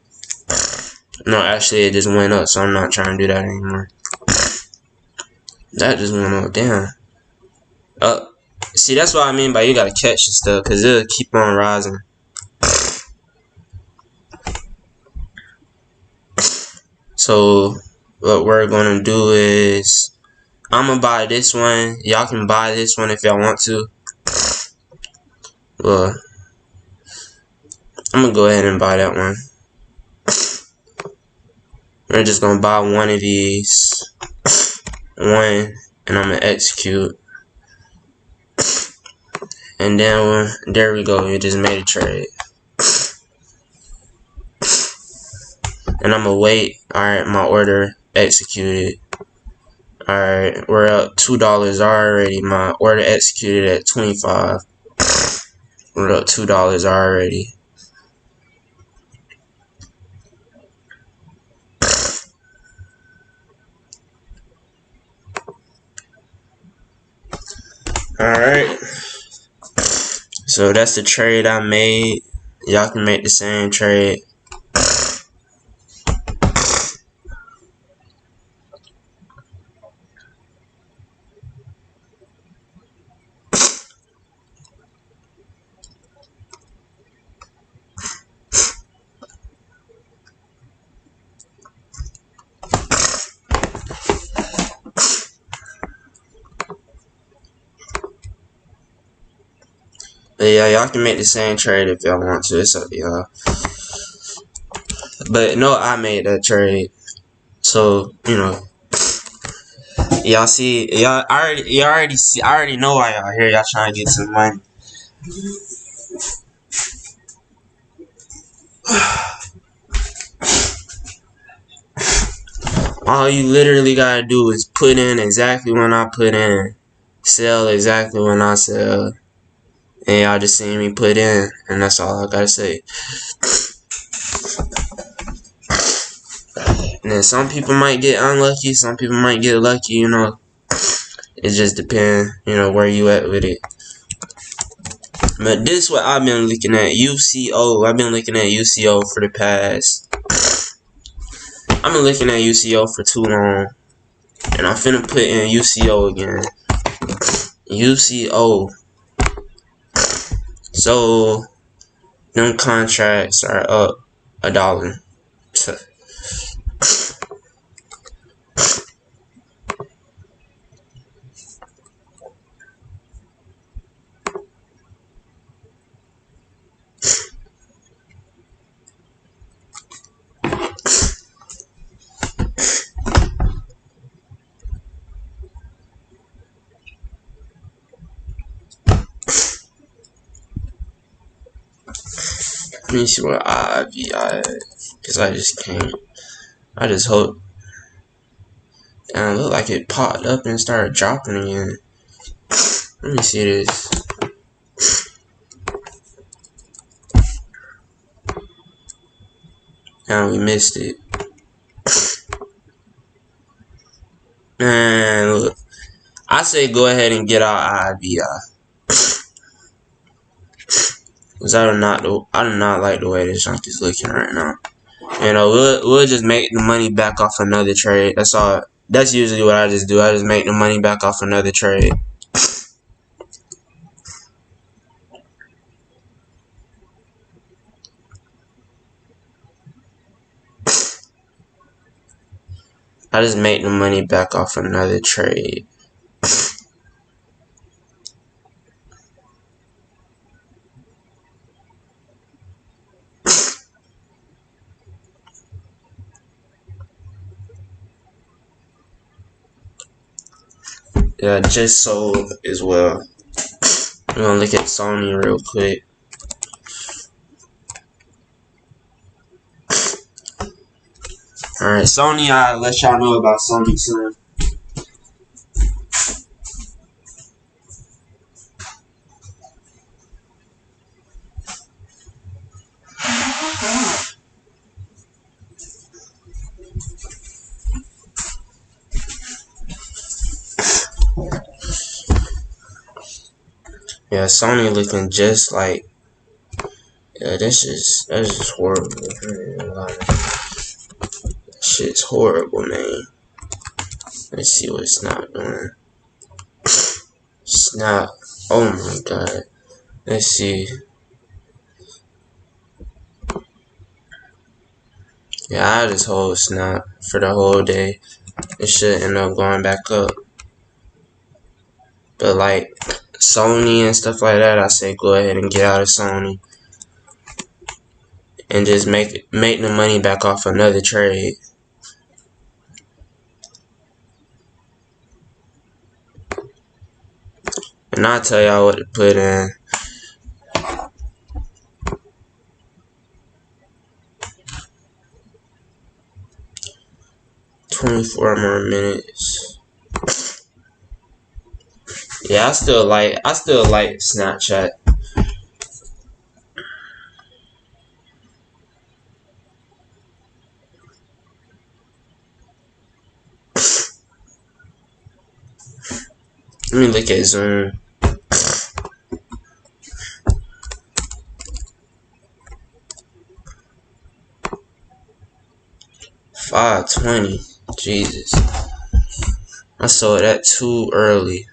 No, actually, it just went up, so I'm not trying to do that anymore. That just went up, damn. See, that's what I mean by you got to catch the stuff, because it'll keep on rising. So, what we're going to do is, I'm going to buy this one. Y'all can buy this one if y'all want to. Well, I'm going to go ahead and buy that one. We're just going to buy one of these. One, and I'm going to execute. And then, there we go. We just made a trade. And I'm going to wait. Alright, my order executed. Alright, we're up $2 already. My order executed at 25. We're up $2 already. Alright. So that's the trade I made. Y'all can make the same trade. But yeah, y'all can make the same trade if y'all want to. It's up to y'all. But no, I made that trade. So, you know, y'all see, I already know why y'all here. Y'all trying to get some money. All you literally gotta do is put in exactly when I put in, sell exactly when I sell, and y'all just see me put in, and that's all I gotta say. And then some people might get unlucky, some people might get lucky, you know. It just depends, you know, where you at with it. But this is what I've been looking at, UCO. I've been looking at UCO for the past. I've been looking at UCO for too long. And I'm finna put in UCO again. UCO. So, them contracts are up $1. Let me see what IVI, because I just can't. I just hope. Damn, look like it popped up and started dropping again. Let me see this. Now we missed it. Man, look. I say go ahead and get out IVI. Cause I do not like the way this junk is looking right now. You know, we'll just make the money back off another trade. That's all. That's usually what I just do. I just make the money back off another trade. I just make the money back off another trade. Yeah, just sold as well. We're gonna look at Sony real quick. Alright, Sony, I'll let y'all know about Sony soon. Yeah, Sony looking just like. Yeah, that's just horrible. Shit's horrible, man. Let's see what it's not doing. Snap. Oh my god. Let's see. Yeah, I just hold Snap for the whole day. It should end up going back up. But like Sony and stuff like that, I say go ahead and get out of Sony and just make the money back off another trade. And I'll tell y'all what to put in. $24 more minutes. Yeah, I still like Snapchat. Let me look at Zoom. 520. Jesus. I saw that too early.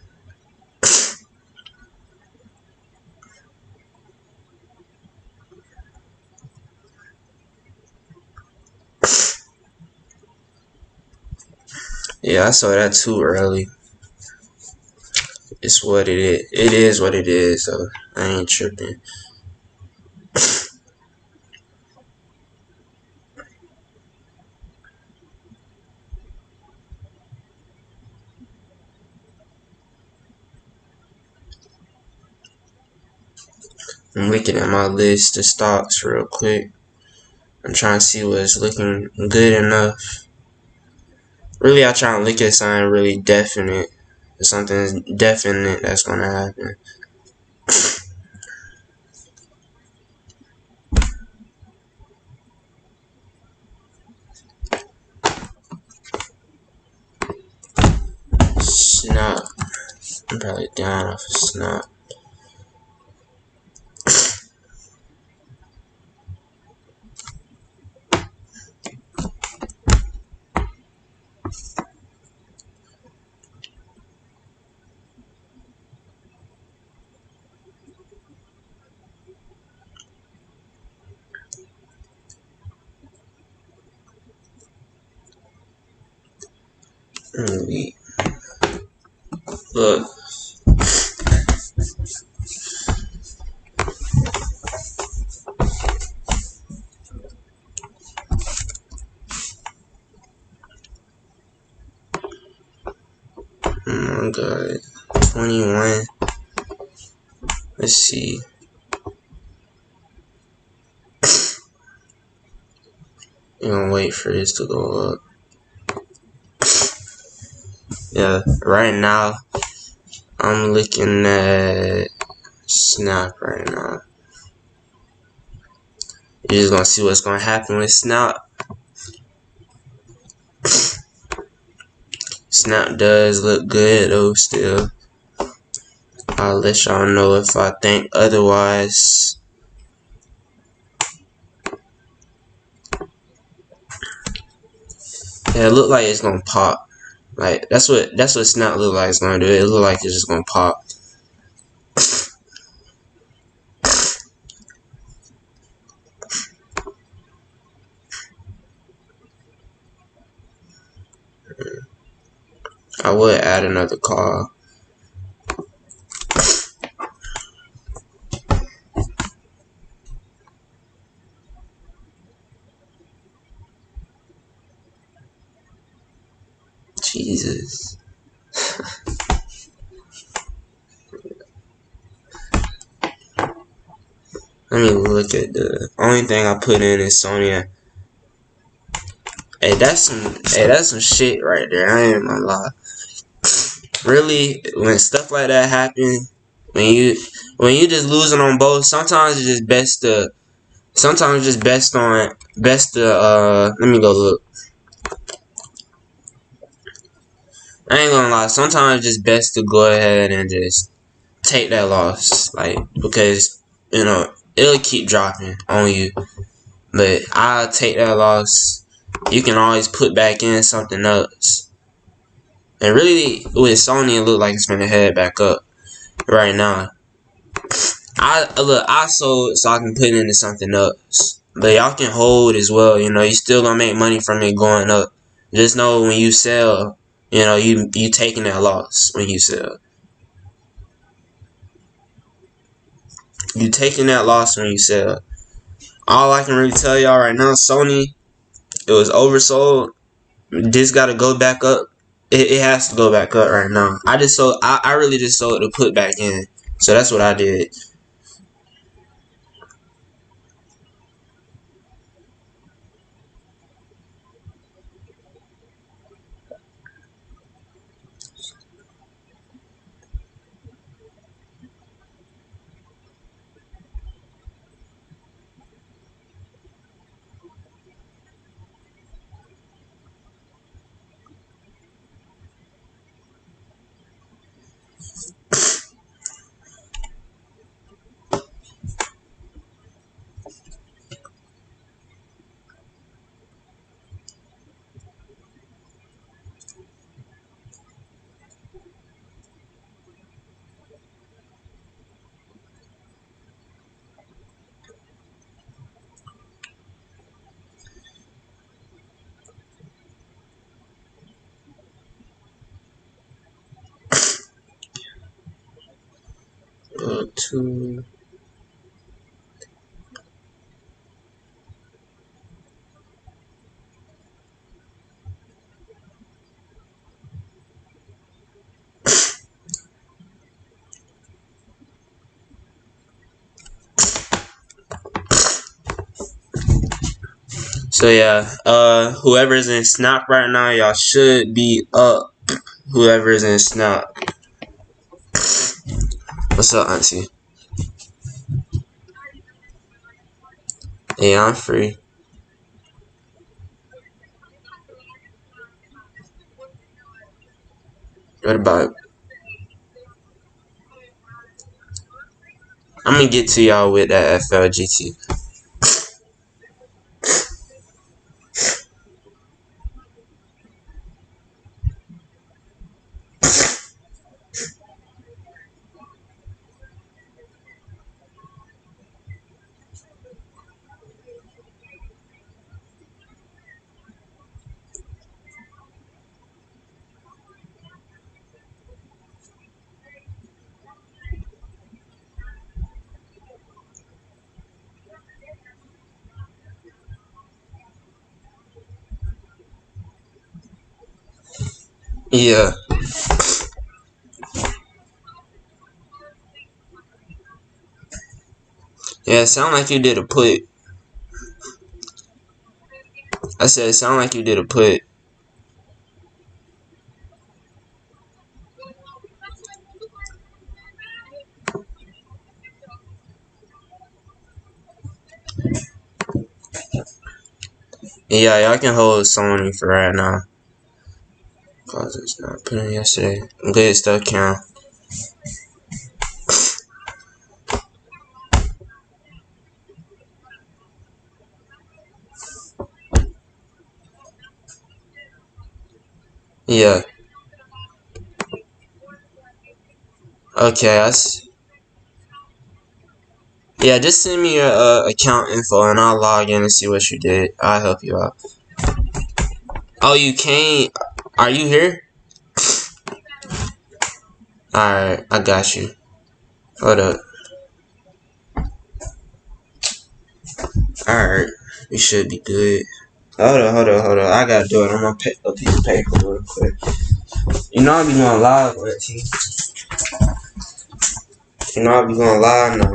Yeah, I saw that too early. It's what it is. It is what it is, so I ain't tripping. I'm looking at my list of stocks real quick. I'm trying to see what's looking good enough. Really, I try to look at something really definite. Something definite that's gonna happen. Snap. I'm probably down off of snap. Look. Oh my god. 21. Let's see. You gonna wait for this to go up. Yeah, right now I'm looking at Snap right now. You're just gonna see what's gonna happen with Snap. Snap does look good though still. I'll let y'all know if I think otherwise. Yeah, it look like it's gonna pop. Like that's what Snap look like it's gonna do. It look like it's just gonna pop. I would add another call. Jesus. Let me look at the only thing I put in is Sonya. Hey, that's some shit right there. I ain't gonna lie. Really, when stuff like that happen, when you just losing on both, sometimes it's just best to let me go look. I ain't gonna lie, sometimes it's just best to go ahead and just take that loss. Like because, it'll keep dropping on you. But I'll take that loss. You can always put back in something else. And really with Sony it look like it's gonna head back up right now. I sold so I can put into something else. But y'all can hold as well, you still gonna make money from it going up. Just know when you sell, you taking that loss when you sell. You taking that loss when you sell. All I can really tell y'all right now, Sony, it was oversold. This gotta go back up. It has to go back up right now. I really just sold to put back in. So that's what I did. Go to So yeah, whoever's in Snap right now, y'all should be up. Whoever's in Snap. What's up, Auntie? Yeah, I'm free. What about? I'm gonna get to y'all with that FLGT. Yeah, yeah. It sound like you did a put. I said it sound like you did a put. Yeah, y'all can hold Sony for right now. Cause it's not put in yesterday. Good stuff count. Yeah. Okay. Yeah. Just send me your account info and I'll log in and see what you did. I'll help you out. Oh, you can't. Are you here? Alright, I got you. Hold up. Alright, we should be good. Hold on. I gotta do it on my a piece of paper real quick. You know I be going live, Auntie. You know I be going live now.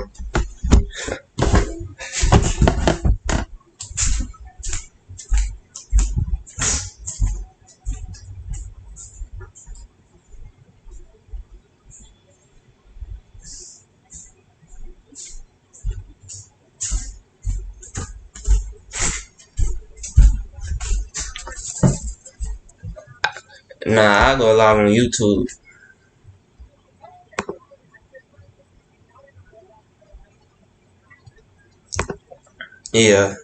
Nah, I go live on YouTube. Yeah.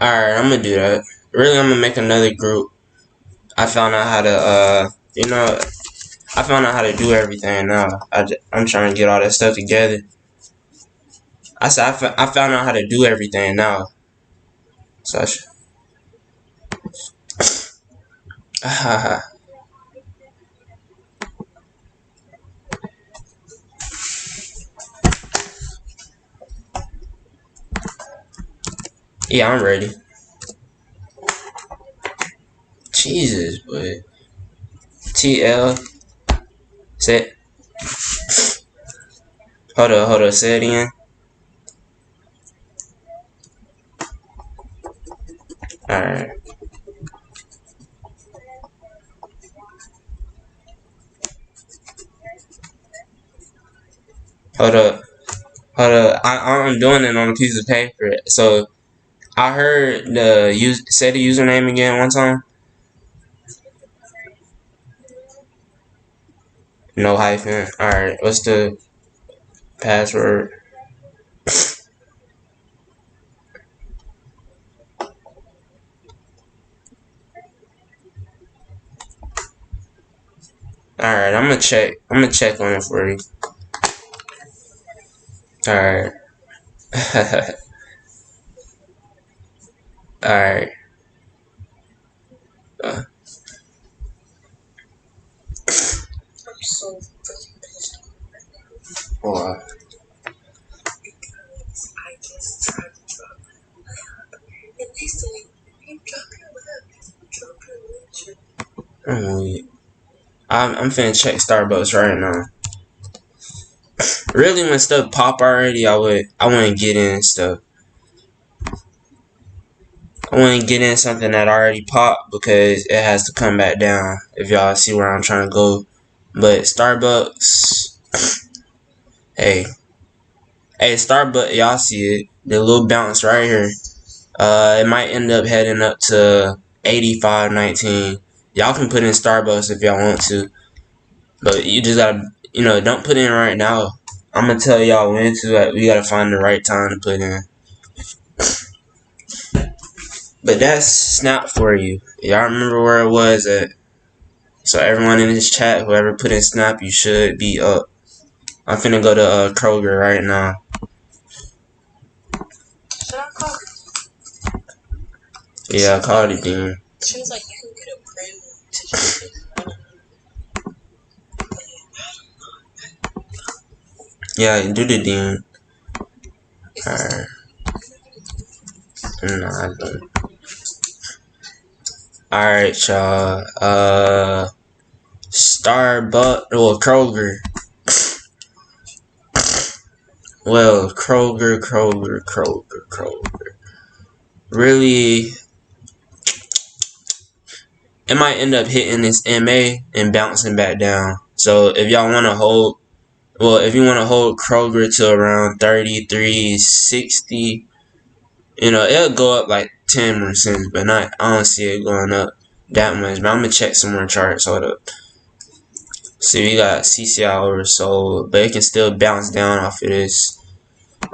Alright, I'm gonna do that. Really, I'm gonna make another group. I found out how to, I found out how to do everything now. I'm trying to get all that stuff together. I said I found out how to do everything now. So yeah, I'm ready. Jesus, but TL, say, hold up, say it again. Alright, hold up, I'm doing it on a piece of paper. So I heard say the username again one time. No hyphen. Alright, what's the password? Alright, I'm gonna check. I'm gonna check on it for you. Alright. Alright. Uh, oh, I'm finna check Starbucks right now. Really, when stuff pop already, I wouldn't get in stuff. I wouldn't get in something that already popped because it has to come back down. If y'all see where I'm trying to go, but Starbucks, hey, Starbucks, y'all see it? The little bounce right here. It might end up heading up to 85.19. Y'all can put in Starbucks if y'all want to, but you just gotta, don't put in right now. I'm gonna tell y'all when to. We gotta find the right time to put in. But that's Snap for you. Y'all remember where it was at. So everyone in this chat, whoever put in Snap, you should be up. I'm finna go to Kroger right now. Should I call? Yeah, I called it, Dean. She was like, you can get a print to Yeah, do the Dean. Alright. No, I don't. Alright, y'all. Starbucks or Kroger. Well, Kroger. Really, it might end up hitting this MA and bouncing back down. So if y'all want to hold, if you want to hold Kroger to around 33.60, it'll go up like 10 more cents, but not. I don't see it going up that much. But I'm gonna check some more charts. Hold up. See, we got CCI oversold, but it can still bounce down off of this.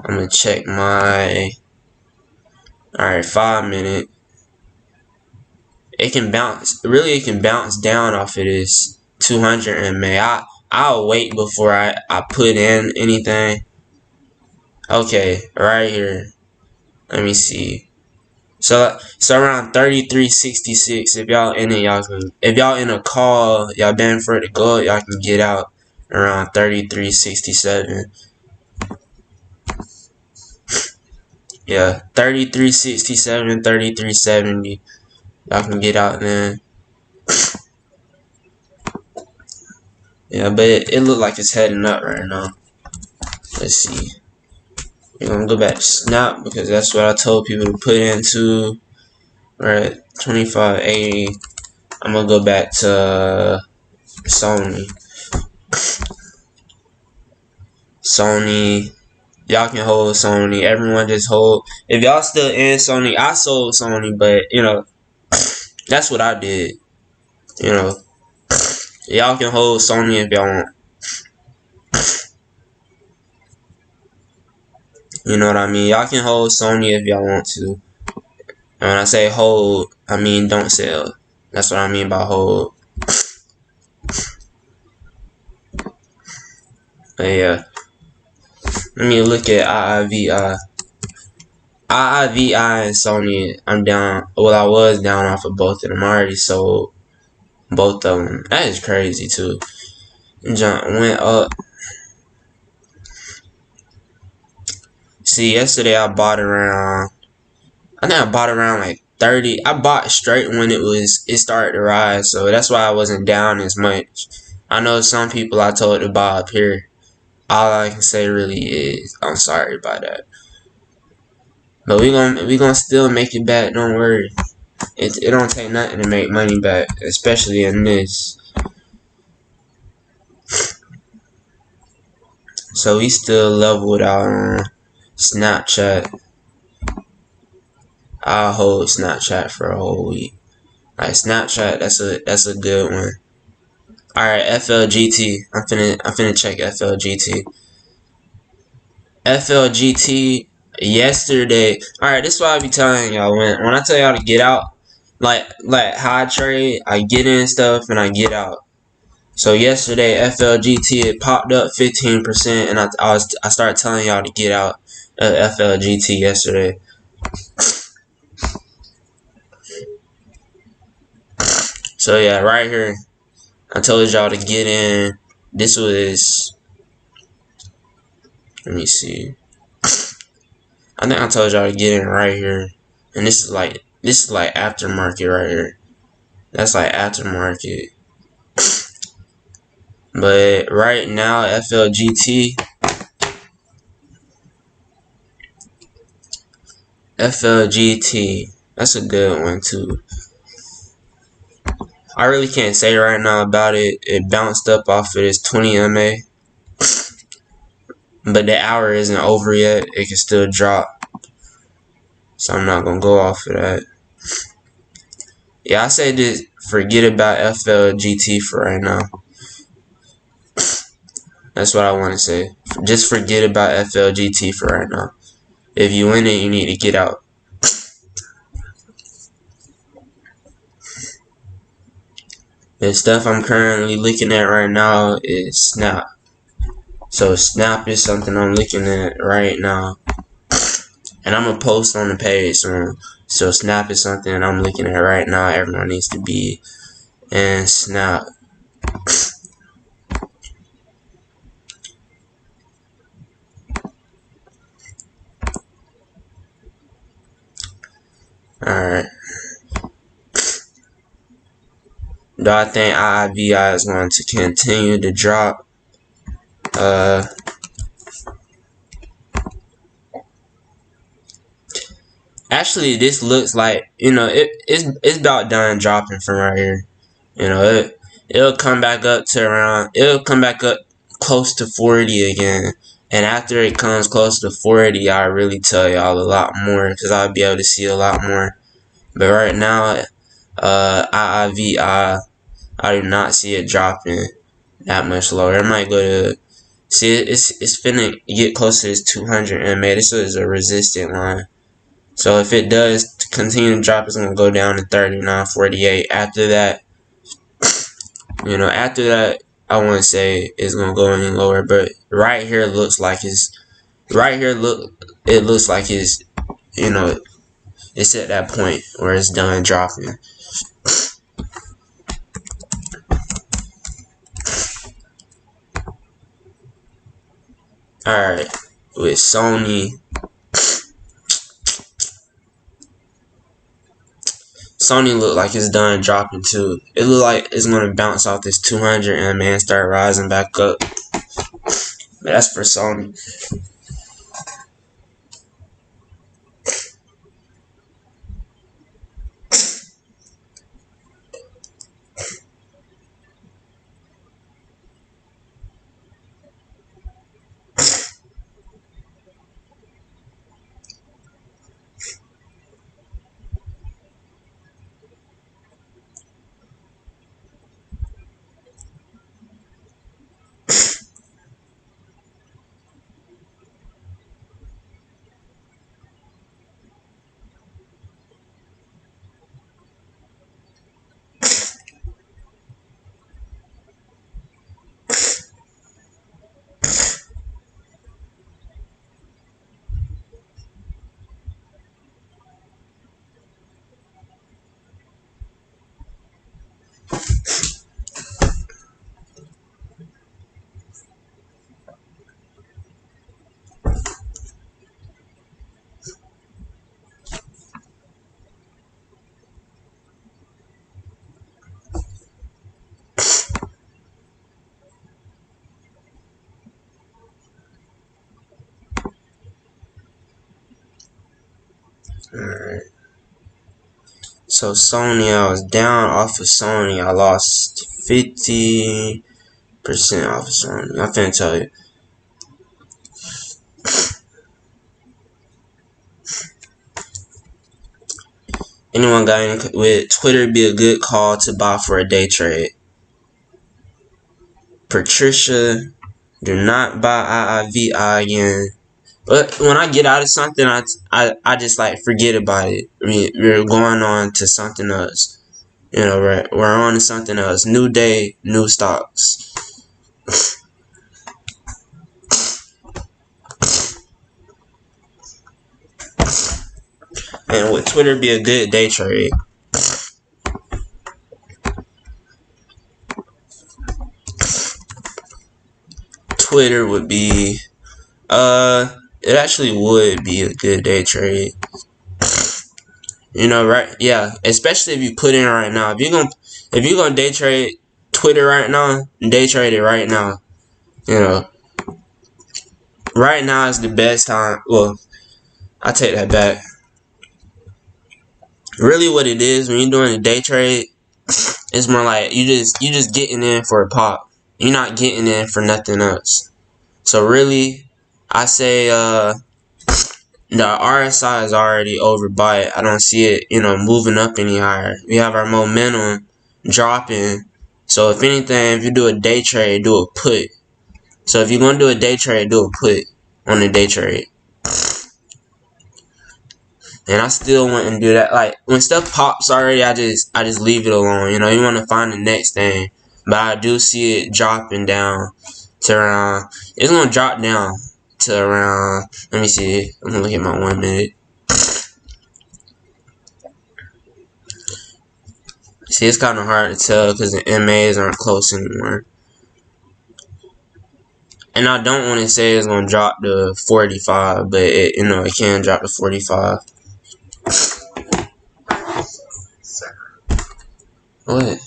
I'm gonna check my 5-minute. It can bounce. Really, it can bounce down off of this 200 MA. I'll wait before I put in anything. Okay, right here. Let me see. So around 33.66. If y'all in it, y'all can. If y'all in a call, y'all been for it to go, y'all can get out around 33.67. Yeah, 33.67, 33.70. Y'all can get out then. Yeah, but it look like it's heading up right now. Let's see. We're gonna go back to Snap because that's what I told people to put into. We're at 25.80. I'm gonna go back to Sony. Y'all can hold Sony. Everyone just hold. If y'all still in Sony, I sold Sony, but that's what I did. Y'all can hold Sony if y'all want. You know what I mean? Y'all can hold Sony if y'all want to. And when I say hold, I mean don't sell. That's what I mean by hold. But yeah. Let me look at IIVI. IIVI and Sony, I'm down. Well, I was down off of both of them. I already sold both of them. That is crazy too. Jump went up. See, yesterday I bought around. I think I bought around like 30. I bought straight when it started to rise, so that's why I wasn't down as much. I know some people I told to buy up here. All I can say really is I'm sorry about that. But we gonna still make it back. Don't worry. It don't take nothing to make money back, especially in this. So we still leveled out on Snapchat. I'll hold Snapchat for a whole week. Like Snapchat, that's a good one. Alright, FLGT. I'm finna check FLGT. FLGT yesterday. Alright, this is why I be telling y'all when I tell y'all to get out, like high trade, I get in stuff and I get out. So yesterday FLGT it popped up 15% and I started telling y'all to get out FLGT yesterday. So yeah, right here I told y'all to get in. This was, let me see. I think I told y'all to get in right here. And this is like aftermarket right here. That's like aftermarket. But right now FLGT FLGT. That's a good one too. I really can't say right now about it. It bounced up off of this 20 MA, but the hour isn't over yet. It can still drop, so I'm not gonna go off of that. Yeah, I say just forget about FLGT for right now. That's what I want to say. Just forget about FLGT for right now. If you win it, you need to get out. The stuff I'm currently looking at right now is Snap. So Snap is something I'm looking at right now. And I'm going to post on the page soon. So Snap is something I'm looking at right now. Everyone needs to be in Snap. Alright. Do I think IIVI is going to continue to drop? Actually, this looks like, it's about done dropping from right here. It'll come back up to around, it'll come back up close to 40 again. And after it comes close to 40, I'll really tell y'all a lot more, because I'll be able to see a lot more. But right now, IIVI, I do not see it dropping that much lower. It might go to, see, it's finna get close to this 200 MA. This is a resistant line. So if it does continue to drop, it's going to go down to 39.48. After that, I wouldn't say it's going to go any lower. But right here looks like it's, it looks like it's, it's at that point where it's done dropping. Alright, with Sony look like it's done dropping too. It look like it's going to bounce off this 200 MA and start rising back up. But that's for Sony. Alright. So Sony, I was down off of Sony. I lost 50% off of Sony. I can't tell you. Anyone got any with Twitter? Be a good call to buy for a day trade. Patricia, do not buy IIVI again. But when I get out of something, I just like forget about it. I mean, we're going on to something else. We're on to something else. New day, new stocks. And with Twitter, be a good day trade. Twitter would be, it actually would be a good day trade. Right? Yeah, especially if you put in right now. If you're gonna day trade Twitter right now, day trade it right now. Right now is the best time. Well, I take that back. Really, what it is when you're doing a day trade, it's more like you just getting in for a pop. You're not getting in for nothing else. So really, I say the RSI is already overbought. I don't see it, moving up any higher. We have our momentum dropping. So if anything, if you do a day trade, do a put. So if you're gonna do a day trade, do a put on the day trade. And I still wouldn't do that. Like when stuff pops already, I just leave it alone. You want to find the next thing. But I do see it dropping down to around. It's gonna drop down to around. Let me see. I'm gonna look at my 1 minute. See, it's kind of hard to tell because the MAs aren't close anymore. And I don't want to say it's gonna drop to 45, but it can drop to 45. What?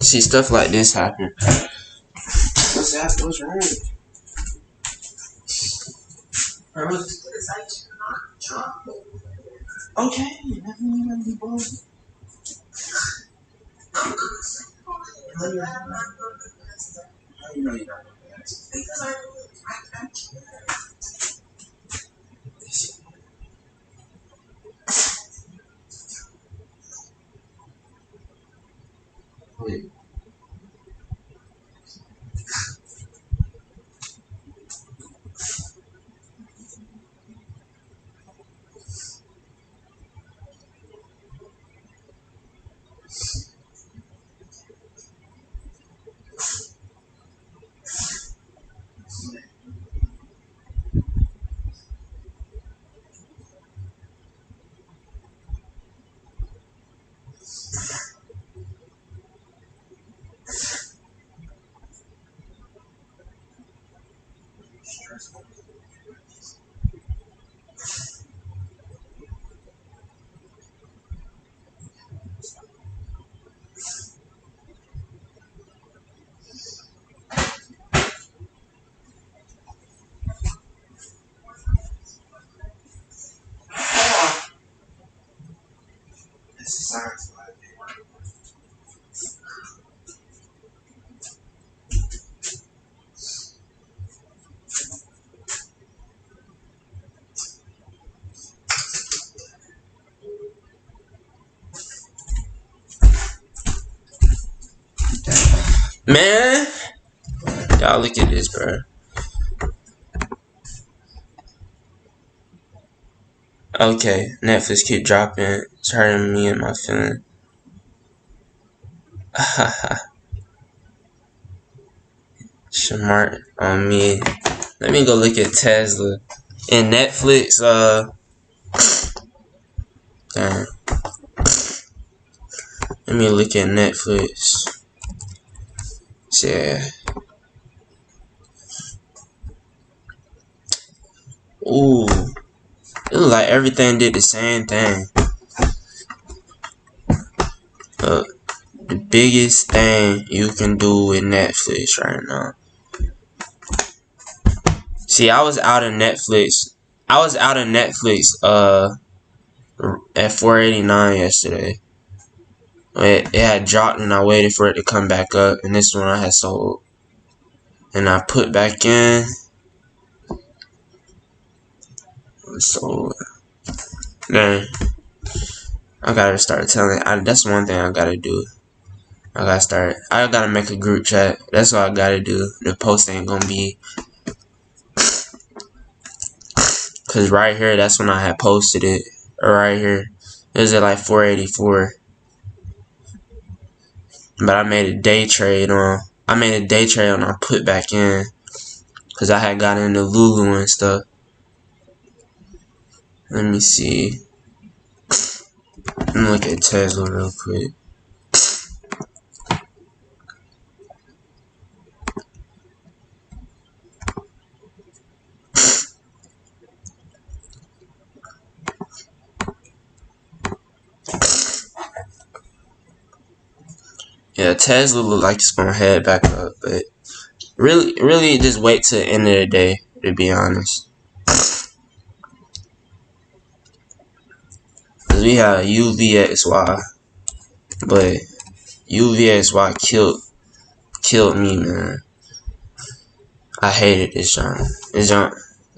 See, stuff like this happen. What's that? What's wrong? Okay. Man, y'all look at this, bro. Okay, Netflix keep dropping. It's hurting me and my feeling. Smart on me. Let me go look at Tesla and Netflix. Damn. Let me look at Netflix. Yeah. Ooh. It look like everything did the same thing. The biggest thing you can do with Netflix right now. See, I was out of Netflix. At 489 yesterday. It had dropped and I waited for it to come back up, and this one I had sold. And I put back in. So then I gotta start telling. That's one thing I gotta do. I gotta make a group chat. That's what I gotta do. The post ain't gonna be. Cause right here, that's when I had posted it. Or right here. It was at like 484. But I made a day trade on. I put back in. Cause I had got into Lulu and stuff. Let me see. Let me look at Tesla real quick. Yeah, Tesla look like it's gonna head back up, but really just wait till the end of the day, to be honest. Cause we have UVXY, but UVXY killed me, man. I hated this jump. This jump,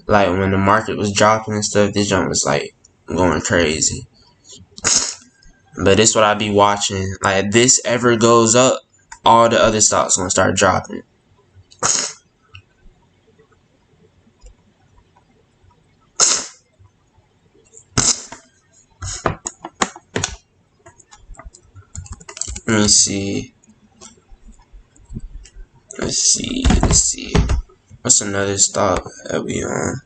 like when the market was dropping and stuff, this jump was like going crazy. But this what I be watching. Like if this ever goes up, all the other stocks gonna start dropping. Let me see. Let's see. What's another stock that we on?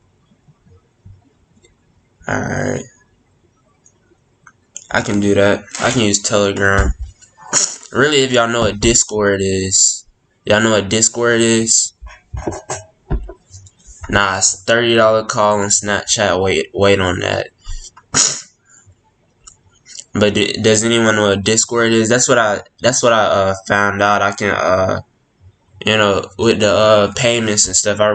Alright. I can do that. I can use Telegram. Really, if y'all know what Discord is. Y'all know what Discord is? Nah, it's a $30 call on Snapchat. Wait on that. But does anyone know what Discord is? That's what I found out. I can with the payments and stuff. I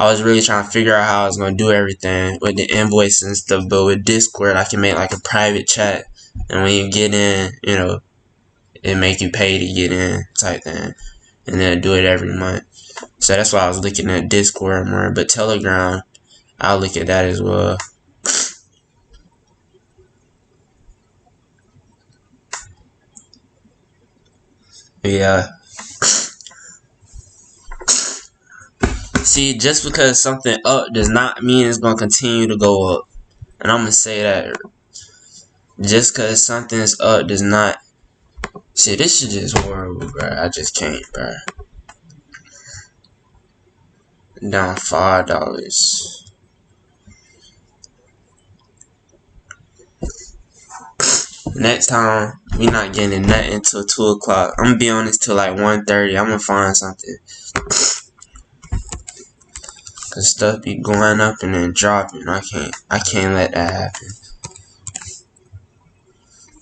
was really trying to figure out how I was gonna do everything with the invoices and stuff. But with Discord, I can make like a private chat, and when you get in, it make you pay to get in type thing, and then do it every month. So that's why I was looking at Discord more. But Telegram, I'll look at that as well. Yeah. See, just because something up does not mean it's gonna continue to go up. And I'm gonna say that. Just because something's up does not. See, this shit is horrible, bro. I just can't, bro. Down $5. Next time, we not getting nothing until 2 o'clock. I'm gonna be on this till like 1:30. I'm gonna find something. Cause stuff be going up and then dropping. I can't let that happen.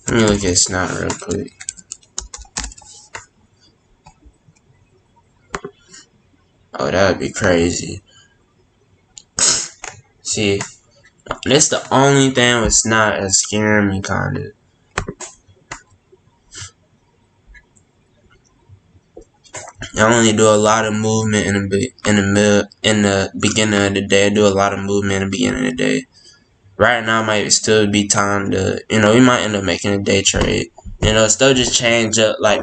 Let me look at Snap real quick. Oh, that would be crazy. See, that's the only thing with Snap that's scaring me, kinda. I only do a lot of movement in the beginning of the day. I do a lot of movement in the beginning of the day. Right now might still be time to, we might end up making a day trade. Stuff just change up like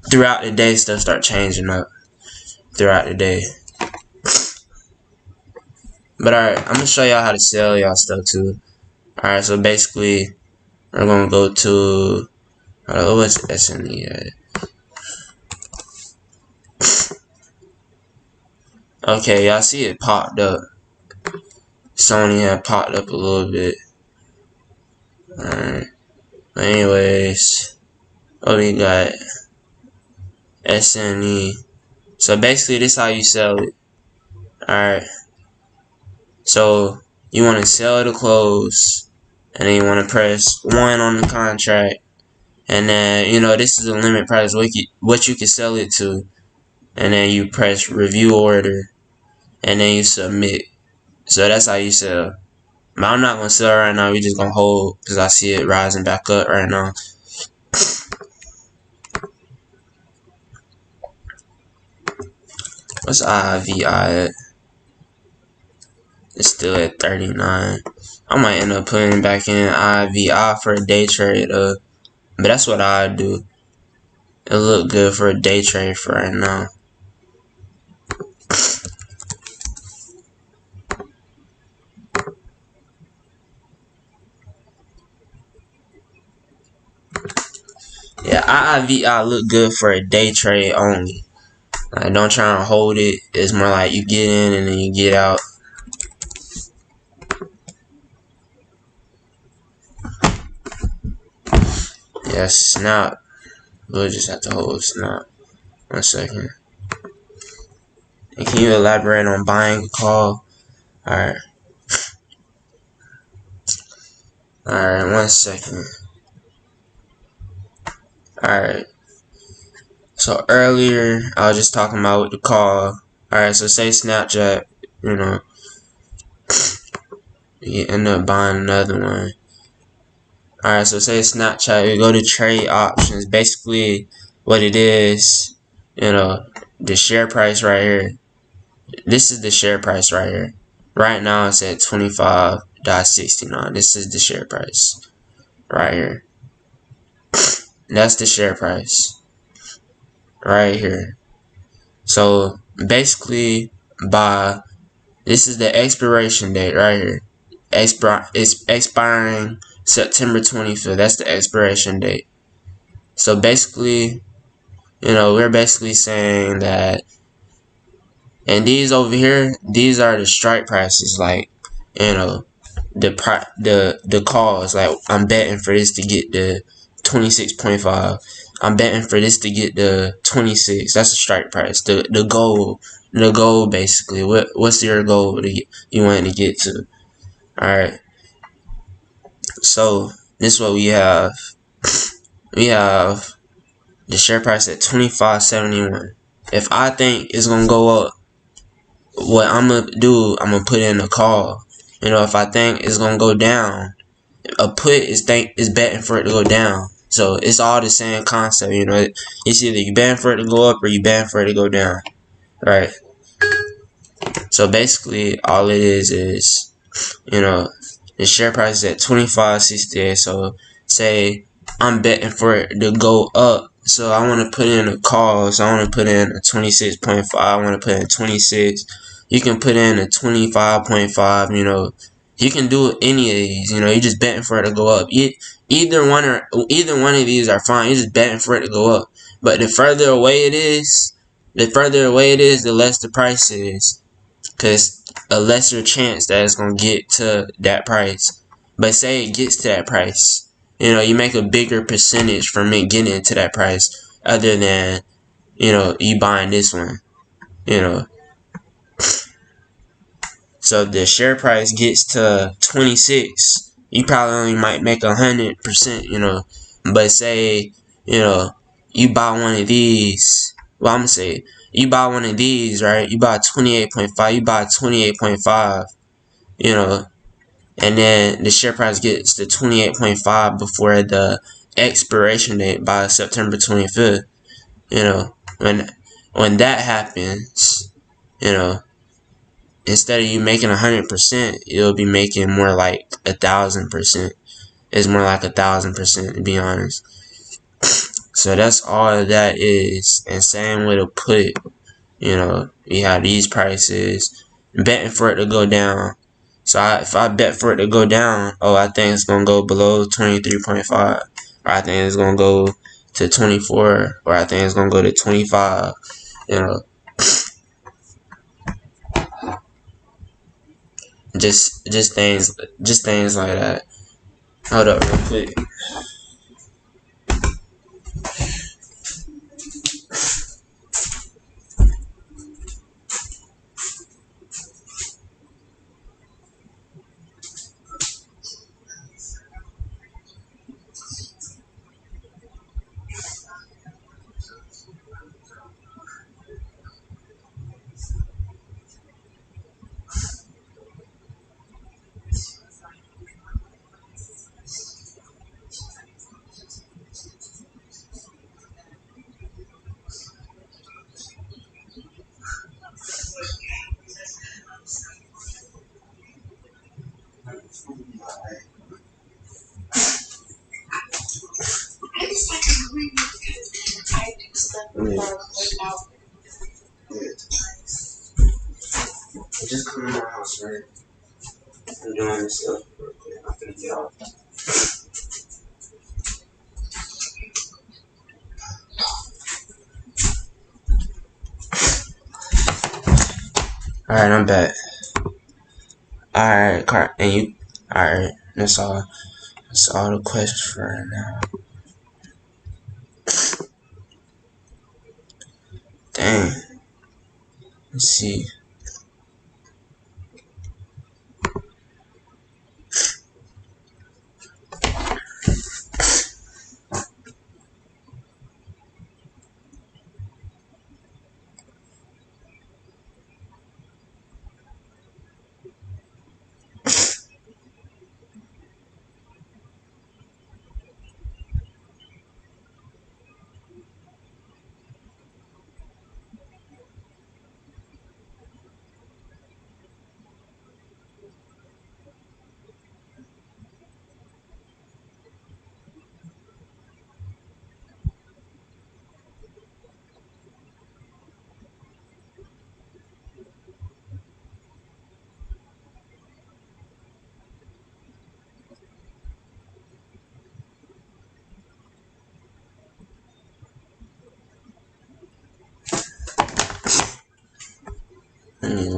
throughout the day, stuff start changing up throughout the day. But alright, I'm gonna show y'all how to sell y'all stuff too. Alright, so basically we're gonna go to what's SNE at? Okay, y'all see it popped up. Sony had popped up a little bit. Alright. Anyways, what we got? SNE. So basically this is how you sell it. Alright. So you want to sell to close, and then you want to press 1 on the contract, and then this is the limit price what you can sell it to, and then you press review order, and then you submit. So that's how you sell. But I'm not gonna sell right now. We just gonna hold because I see it rising back up right now. What's IVI at? It's still at 39. I might end up putting back in IVI for a day trade, but that's what I do. It look good for a day trade for right now. Yeah, IIVI look good for a day trade only. Like, don't try and hold it. It's more like you get in and then you get out. Yeah, Snap. We'll just have to hold Snap. 1 second. And can you elaborate on buying a call? Alright. Alright, 1 second. So earlier I was just talking about with the call. Alright, so say Snapchat, you end up buying another one. Alright, so say Snapchat, you go to trade options. Basically what it is, the share price right here. This is the share price right here. Right now it's at 25.69. This is the share price right here. That's the share price right here. So basically this is the expiration date right here. It's expiring September 25th. That's the expiration date. So basically, we're basically saying that, and these over here, these are the strike prices. Like, the calls. Like, I'm betting for this to get the 26.5. I'm betting for this to get the 26. That's the strike price. The goal basically. What's your goal to get, you want to get to? All right. So this is what we have. We have the share price at 25.71. If I think it's gonna go up, what I'm gonna do, I'm gonna put in a call. If I think it's gonna go down, a put is betting for it to go down. So it's all the same concept. It's either you betting for it to go up or you betting for it to go down, right? So basically, all it is the share price is at 25.68. So say I'm betting for it to go up. So I want to put in a call. So I want to put in a 26.5. I want to put in 26. You can put in a 25.5. You can do any of these. You're just betting for it to go up. Either one of these are fine. You're just betting for it to go up. But the further away it is, the less the price is, because a lesser chance that it's gonna get to that price. But say it gets to that price, you make a bigger percentage from it getting to that price, other than you buying this one. So the share price gets to 26, you probably only might make 100%. But say you buy one of these. Well, I'm gonna say you buy one of these, right? You buy 28.5. You buy 28.5. And then the share price gets to 28.5 before the expiration date by September 25th. When that happens, you know, instead of you making 100%, you'll be making more like 1,000%. It's more like 1,000%, to be honest. So that's all that is. And same with a put. You have these prices, betting for it to go down. So if I bet for it to go down, I think it's going to go below 23.5. Or I think it's going to go to 24. Or I think it's going to go to 25. Just things like that. Hold up real quick. Just come to my house, right? I'm doing this stuff real quick. I'm gonna get off. Alright, I'm back. Alright, Car, and you. Alright, that's all. That's all the questions for right now. Dang. Let's see.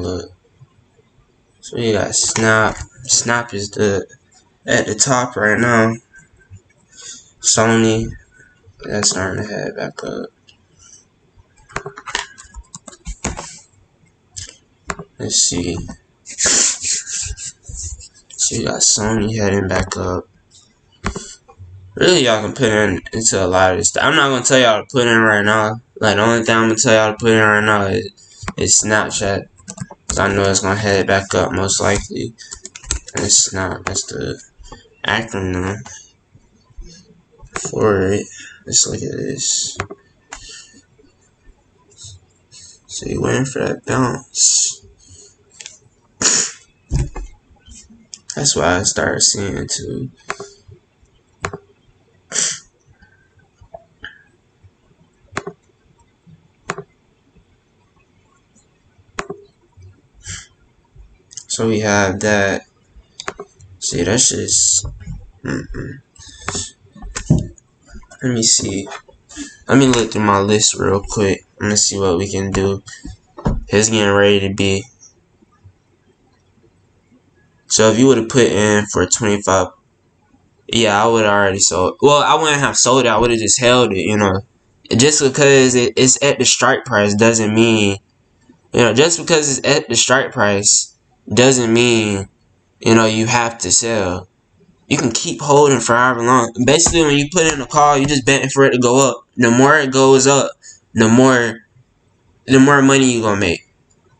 look. So you got Snap. Snap is at the top right now. Sony, that's starting to head back up. Let's see. So you got Sony heading back up. Really, y'all can put into a lot of this stuff. I'm not gonna tell y'all to put in right now. Like, the only thing I'm gonna tell y'all to put in right now is Snapchat. Cause I know it's gonna head back up most likely. And it's not. That's the acronym for it. Let's look at this. So you waiting for that bounce. That's why I started seeing too. So we have that. See, that's just. Let me see. Let me look through my list real quick. I'm gonna see what we can do. It's getting ready to be. So if you would have put in for 25, yeah, I would have already sold. Well, I wouldn't have sold it. I would have just held it, you know. Just because it's at the strike price doesn't mean, you know, just because it's at the strike price doesn't mean, you know, you have to sell. You can keep holding for however long. Basically, when you put in a call, you're just betting for it to go up. The more it goes up, the more money you're gonna make.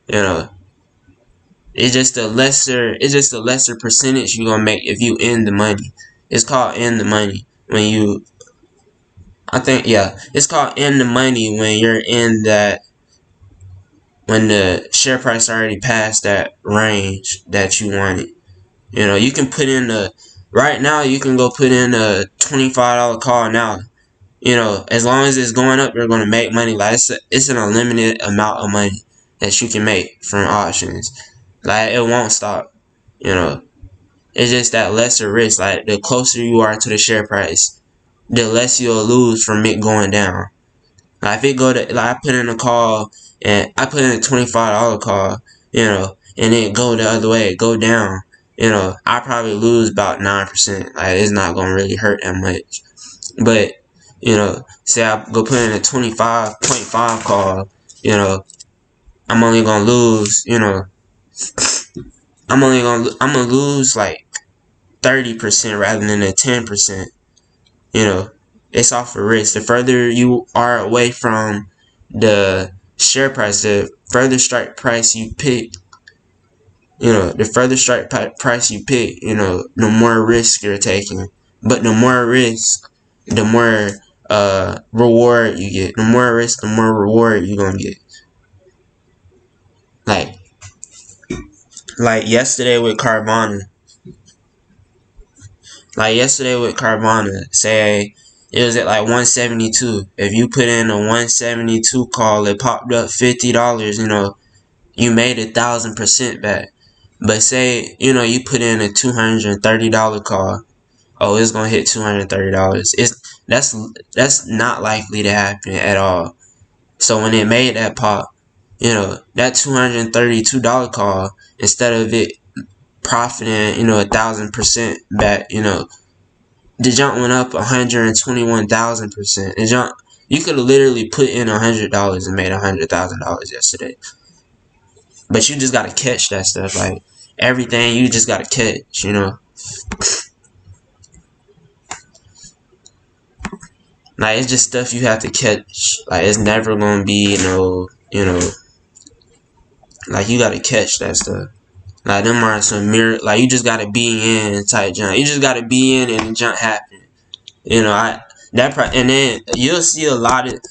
You know, it's just a lesser percentage you're gonna make if you in the money. It's called in the money when you. I think, yeah, it's called in the money when you're in that, when the share price already passed that range that you wanted. You know, you can put in right now you can go put in a $25 call now. You know, as long as it's going up, you're going to make money. Like, it's an unlimited amount of money that you can make from options. Like, it won't stop. You know, it's just that lesser risk. Like, the closer you are to the share price, the less you'll lose from it going down. Like, if it go to, like, I put in a call and I put in a $25 call, you know, and it go the other way, go down, you know, I probably lose about 9%. Like, it's not going to really hurt that much. But, you know, say I go put in a 25.5 call, you know, I'm only going to lose, you know, I'm going to lose like 30% rather than a 10%. You know, it's off a risk. The further you are away from the share price, the further strike price you pick, you know, the further strike price you pick, you know, the more risk you're taking. But the more risk, the more reward you get. The more risk, the more reward you're gonna get. Like yesterday with Carvana. Say it was at like 172. If you put in a 172 call, it popped up $50. You know, you made 1,000% back. But say, you know, you put in a $230 call. Oh, it's gonna hit $230. That's not likely to happen at all. So when it made that pop, you know, that $232 call, instead of it profiting, you know, 1,000% back, you know, the jump went up 121,000%. The jump, you could have literally put in $100 and made $100,000 yesterday. But you just gotta catch that stuff. Like, everything you just gotta catch, you know. Like, it's just stuff you have to catch. Like, it's never gonna be no, you know, like, you gotta catch that stuff. Like, them are some mirror, like, you just gotta be in type jump. You just gotta be in and the jump happen. You know, and then you'll see a lot of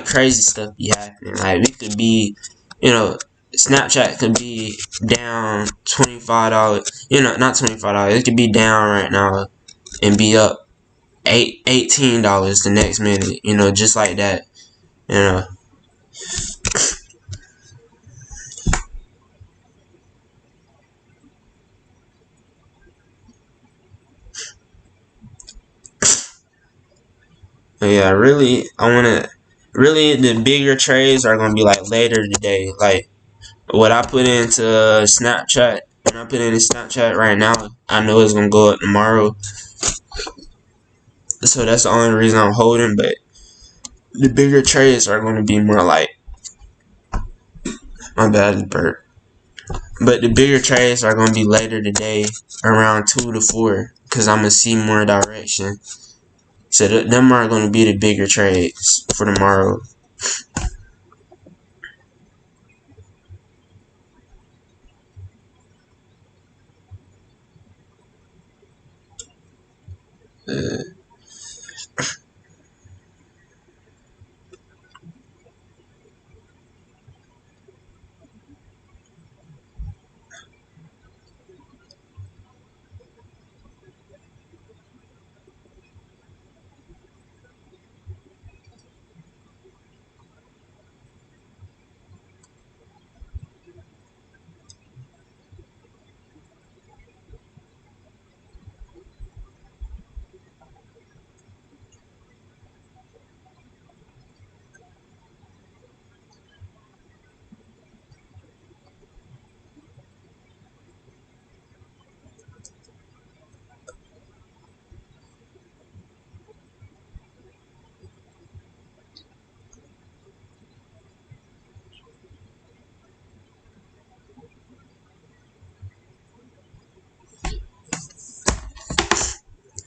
crazy stuff be happening. Like, it could be, you know, Snapchat could be down $25. You know, not $25. It could be down right now and be up $18 the next minute. You know, just like that. You know. But yeah, really, the bigger trades are gonna be like later today. Like, what I put into Snapchat, when I put into Snapchat right now, I know it's gonna go up tomorrow. So that's the only reason I'm holding. But the bigger trades are gonna be more like, my bad, Bert. But the bigger trades are gonna be later today, around 2 to 4, cause I'm gonna see more direction. So them are gonna be the bigger trades for tomorrow.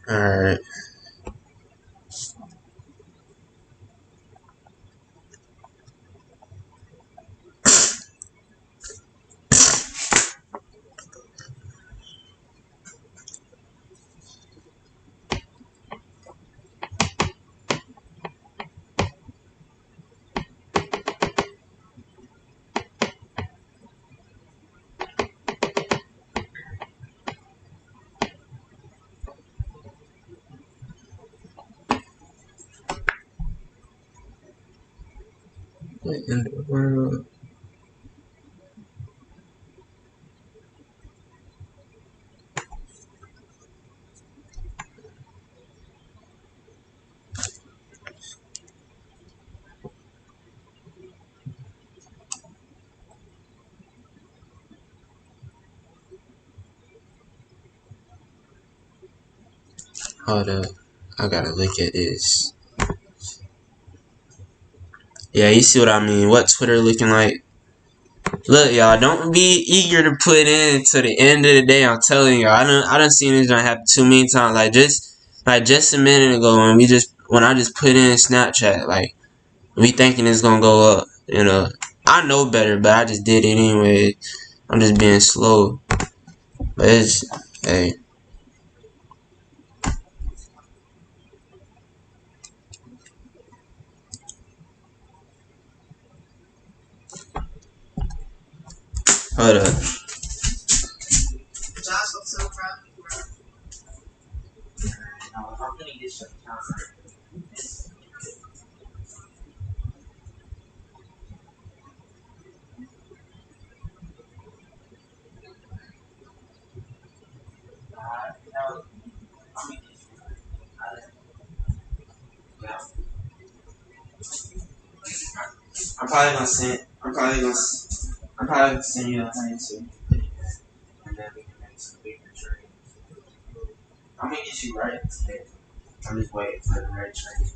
Alright. What in the world? Hold up. I gotta look at this. Yeah, you see what I mean? What Twitter looking like? Look, y'all, don't be eager to put in to the end of the day. I'm telling y'all, I done seen this happen too many times. Like just a minute ago when I just put in Snapchat, like we thinking it's gonna go up. I know better, but I just did it anyway. I'm just being slow. But it's, hey, hold up. I'm probably gonna send. I'm probably gonna send you a thing too, and then we can make some bigger trade. I'm gonna get you right today. I'm just waiting for the right trade.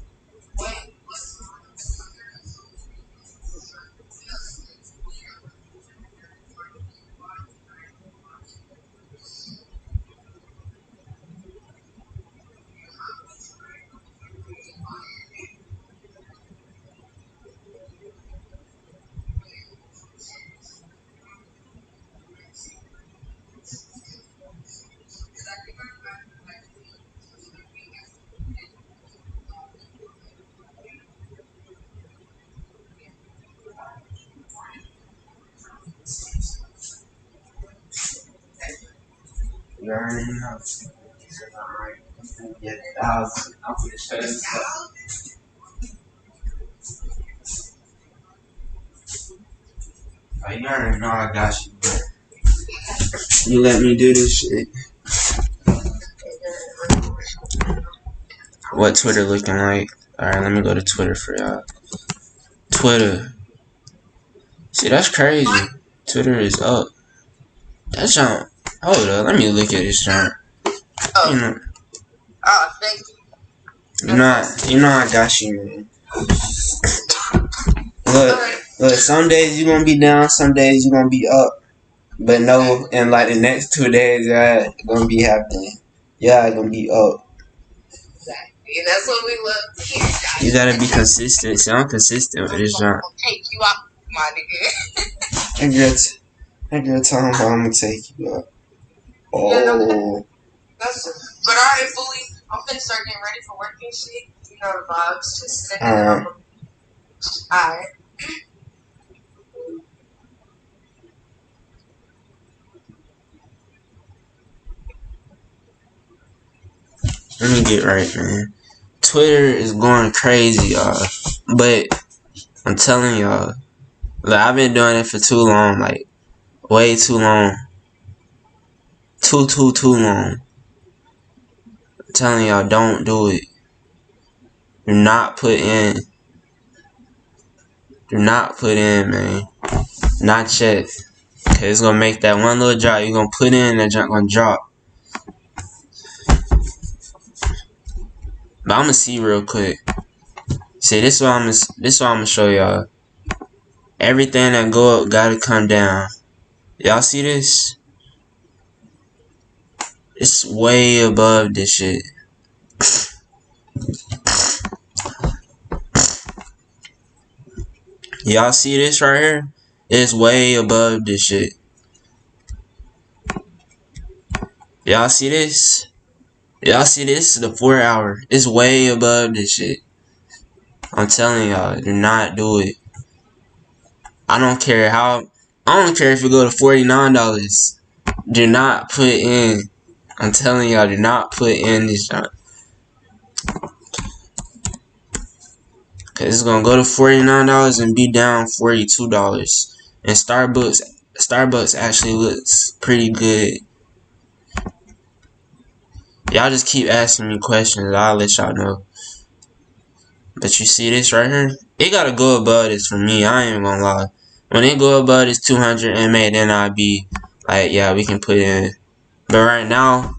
You already know. Alright, yeah, 1,000. I'm gonna show you stuff. Like, you already know I got you, but you let me do this shit. What Twitter looking like? Alright, let me go to Twitter for y'all. Twitter. See, that's crazy. Twitter is up. That jump. Hold up, let me look at this jump. Oh, You know, thank you. you know I got you, man. Look, some days you gonna be down, some days you gonna be up. But no, and like the next 2 days, yeah, gonna be happening. Yeah, gonna be up. Exactly. And that's what we love to hear, guys. You gotta be consistent. See, I'm consistent with this jump. I'll take you out, my nigga. That girl telling me I'm gonna take you up. Yeah, no, Oh. but alright, fully. I'm finna start getting ready for work and shit. You know the vibes. Just sitting there. Alright. Let me get right, man. Twitter is going crazy, y'all. But I'm telling y'all, like I've been doing it for too long, like way too long. Too long. I'm telling y'all, don't do it. Do not put in. Do not put in, man. Not yet. Cause it's gonna make that one little drop. You're gonna put in, that junk gonna drop. But I'm gonna see real quick. See, this is what I'm gonna show y'all. Everything that go up gotta come down. Y'all see this? It's way above this shit. Y'all see this right here? It's way above this shit. Y'all see this? Y'all see this? The 4 hour. It's way above this shit. I'm telling y'all, do not do it. I don't care how. I don't care if you go to $49. Do not put in. I'm telling y'all, do not put in this junk. Cause it's gonna go to $49 and be down $42. And Starbucks actually looks pretty good. Y'all just keep asking me questions. I'll let y'all know. But you see this right here? It gotta go above this for me. I ain't gonna lie. When it go above this 200 MA, then I'll be like, yeah, we can put in. But right now,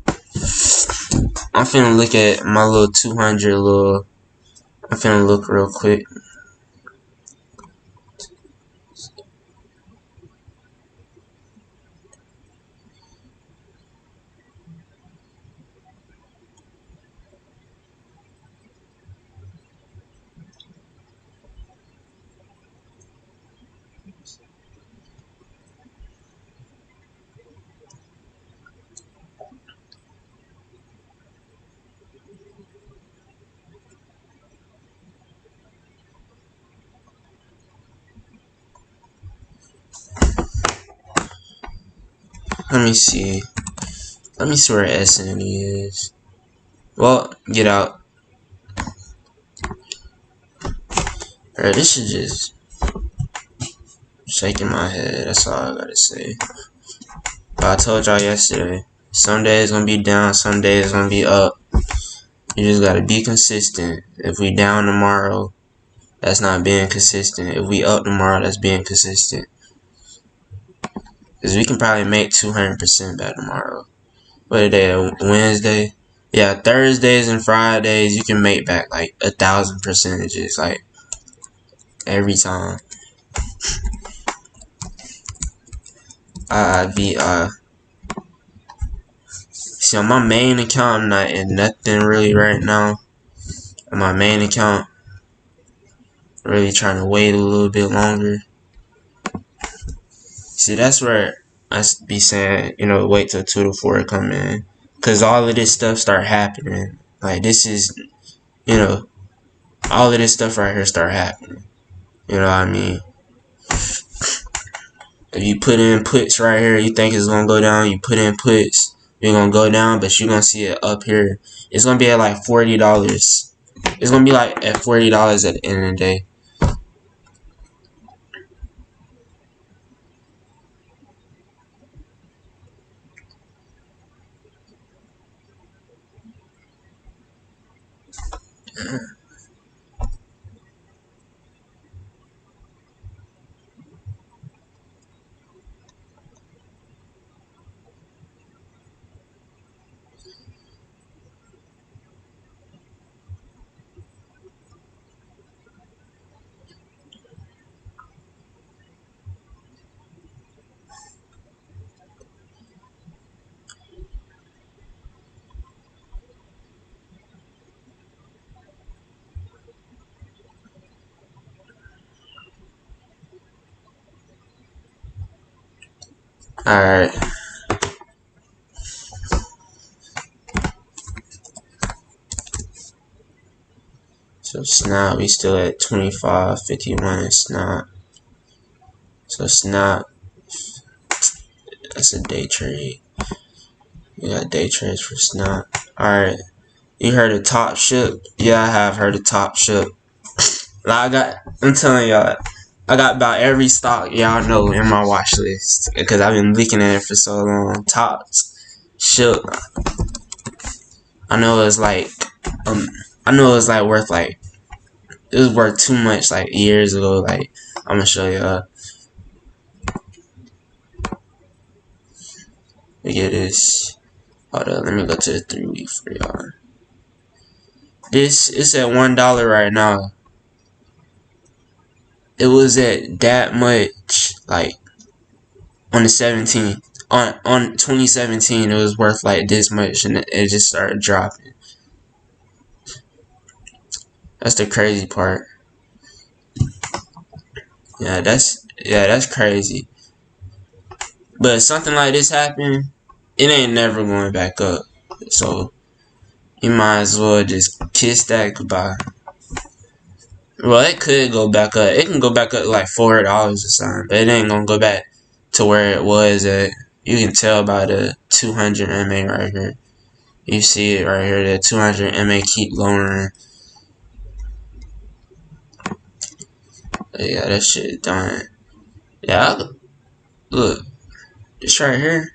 I'm finna look at my little 200 little. I'm finna look real quick. Let me see. Let me see where S&D is. Well, get out. Alright, this is just shaking my head. That's all I gotta say. But I told y'all yesterday. Some days gonna be down, some days gonna be up. You just gotta be consistent. If we down tomorrow, that's not being consistent. If we up tomorrow, that's being consistent. Cause we can probably make 200% back tomorrow. What a day? Wednesday? Yeah, Thursdays and Fridays you can make back like 1,000 percentages, like every time. See, on my main account, I'm not in nothing really right now. On my main account, really trying to wait a little bit longer. See, that's where I be saying, wait till 2 to 4 come in. Because all of this stuff start happening. Like, this is, all of this stuff right here start happening. You know what I mean? If you put in puts right here, you think it's going to go down. You put in puts, you're going to go down, but you're going to see it up here. It's going to be at like $40. It's going to be like at $40 at the end of the day. Alright. So Snap, we still at 25.51 in Snap. So Snap, that's a day trade. We got day trades for Snap. Alright. You heard of Top Ship? Yeah, I have heard of Top Ship. Like I'm telling y'all, I got about every stock y'all know in my watch list because I've been looking at it for so long. Top Ship, I know it's like, I know it's like worth like, it was worth too much like years ago. Like I'm gonna show y'all. Look at this. Hold up, let me go to the 3-week for y'all. This it's at $1 right now. It was at that much like on the 17th. On 2017, it was worth like this much, and it just started dropping. That's the crazy part. Yeah, that's crazy. But if something like this happen, it ain't never going back up. So you might as well just kiss that goodbye. Well, it could go back up. It can go back up like $4 or something, but it ain't gonna go back to where it was at. You can tell by the 200 MA right here. You see it right here. The 200 MA keep lowering. Yeah, that shit done. Yeah, look, this right here.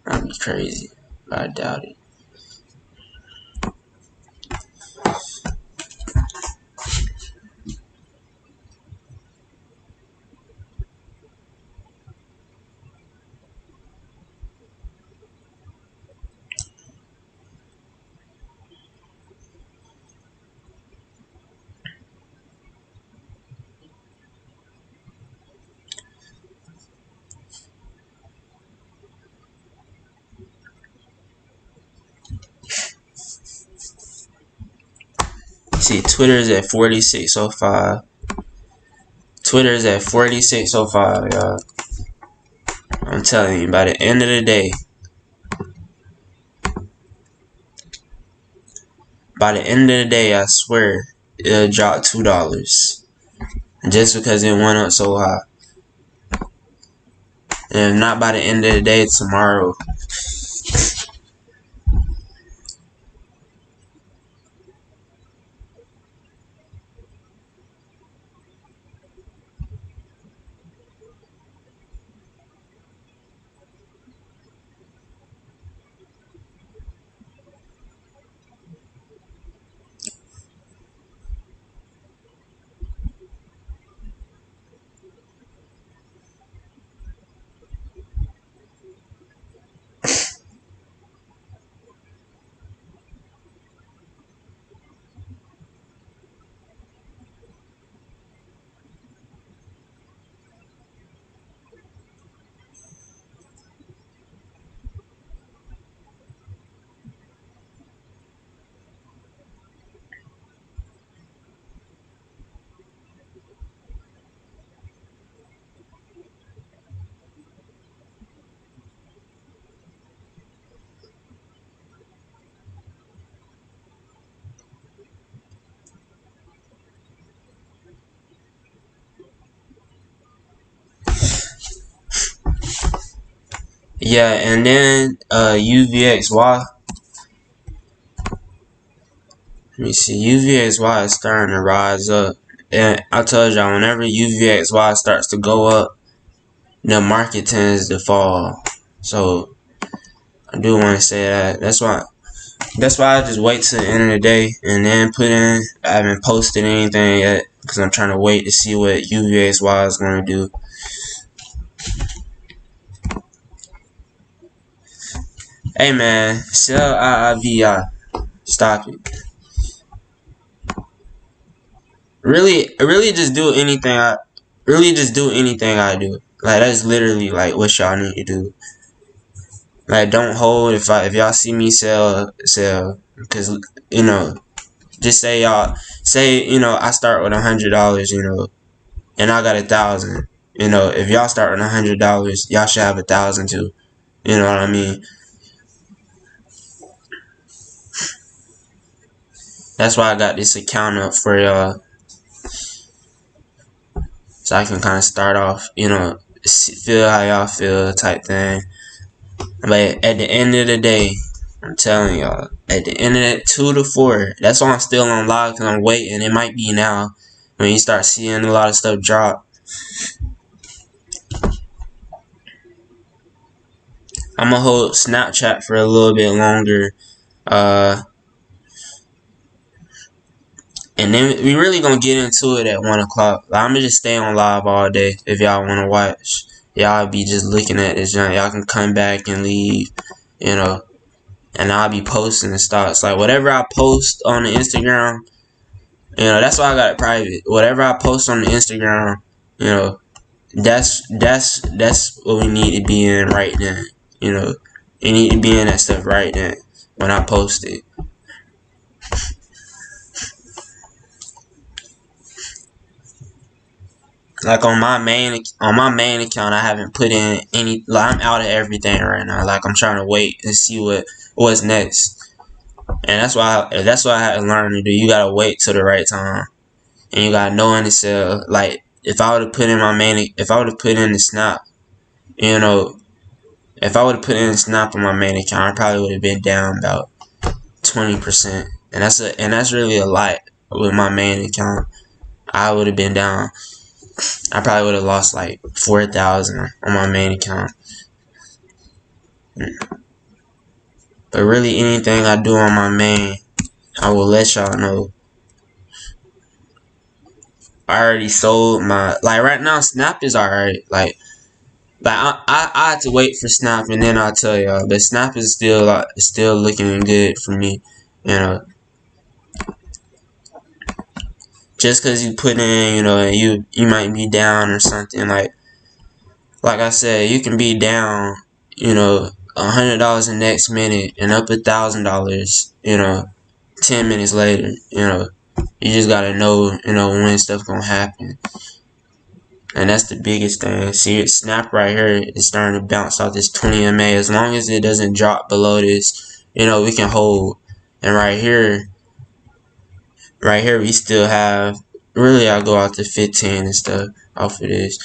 That'd be crazy. But I doubt it. See, Twitter's at 4605. Twitter's at 4605, y'all. I'm telling you, by the end of the day, I swear, it'll drop $2. Just because it went up so high. And if not by the end of the day, tomorrow. Yeah, and then UVXY. Let me see. UVXY is starting to rise up. And I told y'all, whenever UVXY starts to go up, the market tends to fall. So I do want to say that. That's why I just wait till the end of the day and then put in. I haven't posted anything yet because I'm trying to wait to see what UVXY is going to do. Hey man, sell IIVI. Stop it. Really just do anything I do. Like that's literally like what y'all need to do. Like don't hold if y'all see me sell, because just say I start with $100, and I got 1,000, You know, if y'all start with $100, y'all should have 1,000 too. You know what I mean? That's why I got this account up for y'all, so I can kind of start off, you know, feel how y'all feel type thing. But at the end of the day, I'm telling y'all, at the end of that 2 to 4, that's why I'm still on live, because I'm waiting. It might be now when you start seeing a lot of stuff drop. I'm gonna hold Snapchat for a little bit longer. And then we really gonna get into it at 1 o'clock. Like, I'm gonna just stay on live all day if y'all wanna watch. Y'all be just looking at this junk. Y'all can come back and leave, you know. And I'll be posting the stocks. Like, whatever I post on the Instagram, you know, that's why I got it private. Whatever I post on the Instagram, you know, that's what we need to be in right now. You know, you need to be in that stuff right now when I post it. Like on my main account, I haven't put in any. Like, I'm out of everything right now. Like, I'm trying to wait and see what's next. And that's why I had to learn to do. You gotta wait till the right time, and you gotta know when to sell. Like, if I would have put in the snap, you know, if I would have put in a snap on my main account, I probably would have been down about 20%, and that's really a lot with my main account. I would have been down. I probably would have lost like 4,000 on my main account. But really, anything I do on my main, I will let y'all know. I already sold my, like, right now Snap is alright. Like I had to wait for Snap and then I'll tell y'all. But Snap is still looking good for me. You know, just cause you put in, you know, and you might be down or something. Like I said, you can be down, you know, $100 the next minute and up $1,000, you know, 10 minutes later. You know, you just gotta know, you know, when stuff gonna happen. And that's the biggest thing. See, Snap right here is starting to bounce off this 20 MA. As long as it doesn't drop below this, you know, we can hold. And right here we still have, really I go out to 15 and stuff off of this.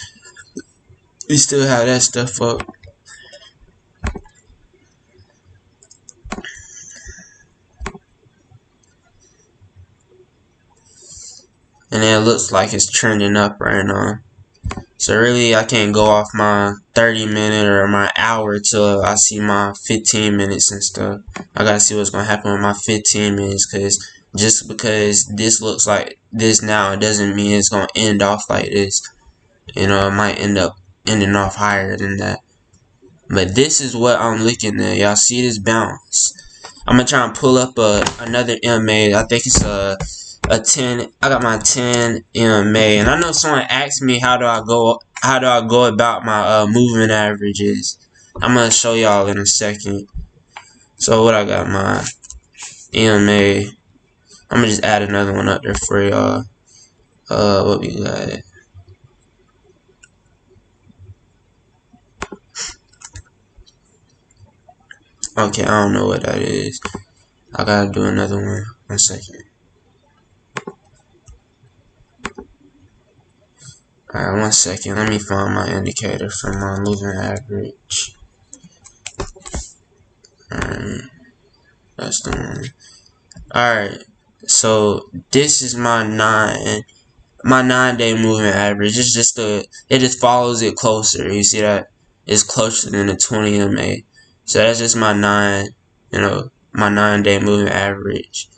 We still have that stuff up. And it looks like it's trending up right now. So really, I can't go off my 30-minute or my hour till I see my 15 minutes and stuff. I gotta see what's gonna happen with my 15 minutes, because just because this looks like this now, it doesn't mean it's gonna end off like this. You know, it might end up ending off higher than that. But this is what I'm looking at. Y'all see this bounce? I'm gonna try and pull up another MA. I think it's a 10. I got my 10 MA, and I know someone asked me how do I go about my moving averages. I'm gonna show y'all in a second. So what I got, my EMA. I'm gonna just add another one up there for y'all. What we got? Okay, I don't know what that is. I gotta do another one. 1 second. Alright, 1 second. Let me find my indicator for my moving average. That's the one. Alright, so this is my 9-day moving average. It's just it just follows it closer. You see that? It's closer than the 20 MA. So that's just my 9-day moving average.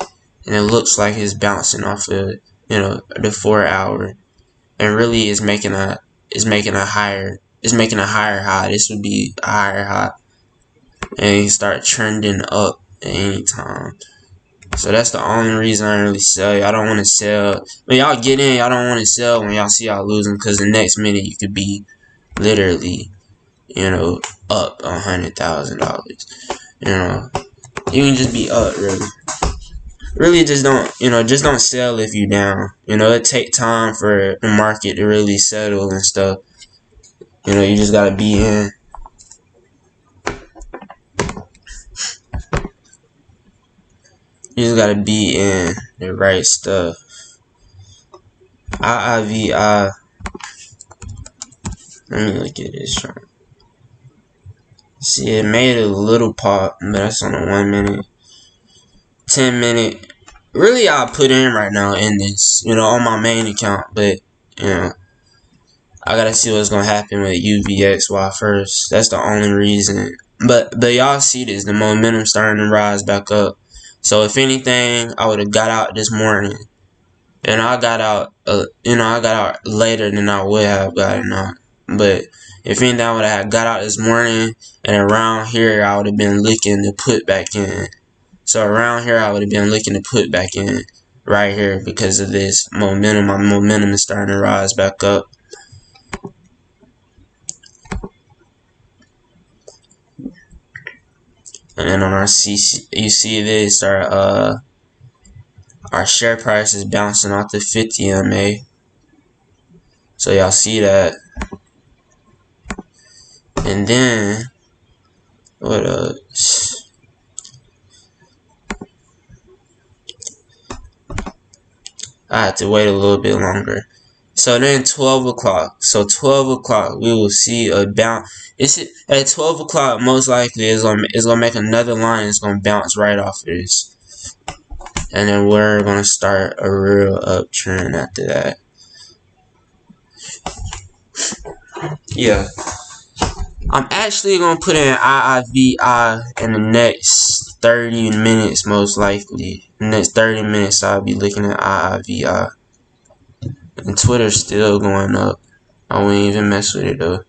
And it looks like it's bouncing off of, you know, the 4-hour. And really it's making a higher high. This would be a higher high. And you start trending up at any time. So that's the only reason I really sell. I don't want to sell. When y'all get in, y'all don't want to sell when y'all see y'all losing, because the next minute you could be literally, you know, up $100,000. You know, you can just be up really. Really, just don't sell if you down. You know, it take time for the market to really settle and stuff. You know, you just gotta be in. You just gotta be in the right stuff. IIVI. Let me look at this chart. See, it made a little pop, but that's on a 1 minute, 10 minute. Really, I'll put in right now in this, you know, on my main account. But you know, I gotta see what's gonna happen with UVXY first. That's the only reason. But y'all see this, the momentum starting to rise back up. So if anything, I would have got out this morning, and I got out, you know, I got out later than I would have gotten out. But if anything, I would have got out this morning, and around here, I would have been looking to put back in. So around here, I would have been looking to put back in right here because of this momentum. My momentum is starting to rise back up. And then on our CC, you see this, our share price is bouncing off the 50 MA. So y'all see that. And then, what else? I had to wait a little bit longer. So then 12 o'clock. So 12 o'clock, we will see a bounce. It's at 12 o'clock, most likely it's gonna make another line. It's gonna bounce right off of this. And then we're gonna start a real uptrend after that. Yeah. I'm actually gonna put in IIVI in the next 30 minutes, most likely. In the next 30 minutes, I'll be looking at IIVI. And Twitter's still going up. I wouldn't even mess with it though.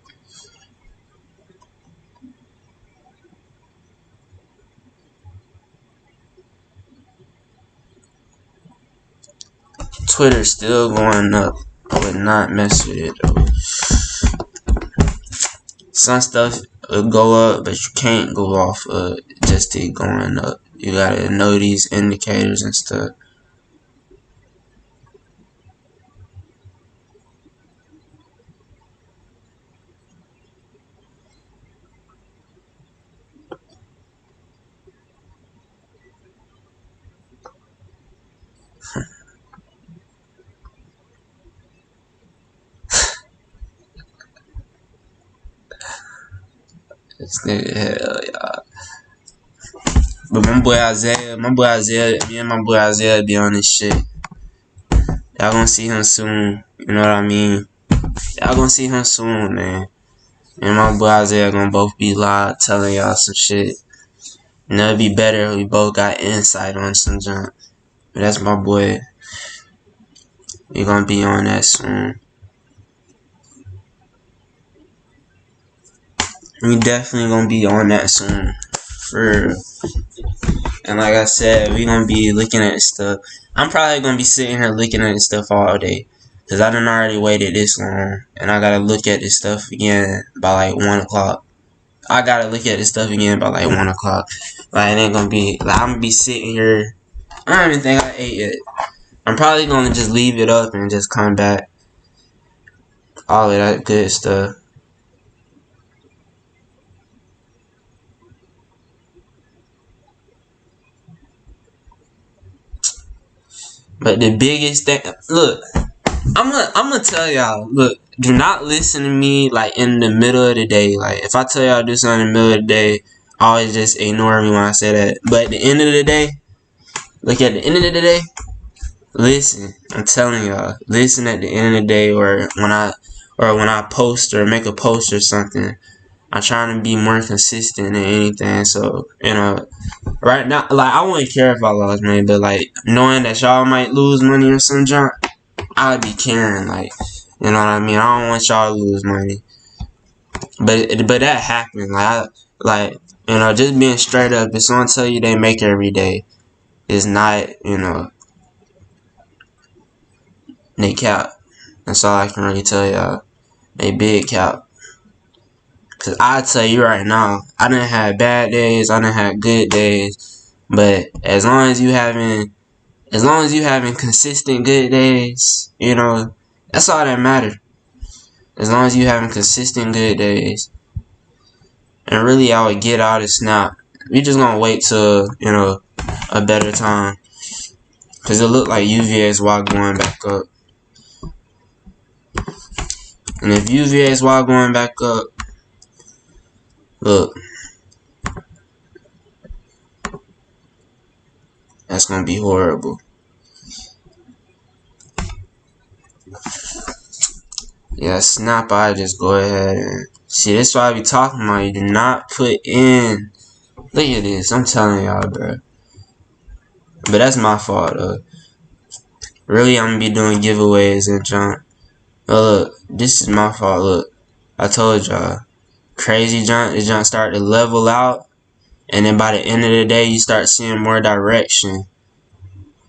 Twitter's still going up. I would not mess with it though. Some stuff will go up, but you can't go off of just it going up. You gotta know these indicators and stuff. This nigga, hell y'all. But me and my boy Isaiah be on this shit. Y'all gonna see him soon. You know what I mean? Y'all gonna see him soon, man. Me and my boy Isaiah gonna both be live telling y'all some shit. And it'll be better if we both got insight on some junk. But that's my boy. We gonna be on that soon. We definitely gonna be on that soon. For real. And like I said, we gonna be looking at stuff. I'm probably gonna be sitting here looking at this stuff all day. Cause I done already waited this long. And I gotta look at this stuff again by like 1 o'clock. I gotta look at this stuff again by like 1 o'clock. Like it ain't gonna be like I'm gonna be sitting here. I don't even think I ate yet. I'm probably gonna just leave it up and just come back. All of that good stuff. But the biggest thing, look, I'm gonna tell y'all, look, do not listen to me like in the middle of the day. Like if I tell y'all do something in the middle of the day, always just ignore me when I say that. But at the end of the day, look, at the end of the day, listen. I'm telling y'all, listen at the end of the day, or when I post or make a post or something. I'm trying to be more consistent than anything. So, you know, right now, like, I wouldn't care if I lost money, but, like, knowing that y'all might lose money or some junk, I would be caring, like, you know what I mean? I don't want y'all to lose money. But that happened. Like, you know, just being straight up, if someone tell you they make every day, it's not, you know, they cap. That's all I can really tell y'all. They big cap. Cause I tell you right now, I done had bad days, I done had good days, but as long as you having consistent good days, you know, that's all that matters. As long as you having consistent good days. And really, I would get out of Snap. We just gonna wait till, you know, a better time. Because it looked like UVXY going back up. And if UVXY going back up, look, that's gonna be horrible. Yeah, Snap, I just go ahead and see. That's why I be talking about. You do not put in. Look at this. I'm telling y'all, bro. But that's my fault, though. Really, I'm gonna be doing giveaways and junk. But look, this is my fault. Look, I told y'all. Crazy junk. This junk start to level out, and then by the end of the day, you start seeing more direction.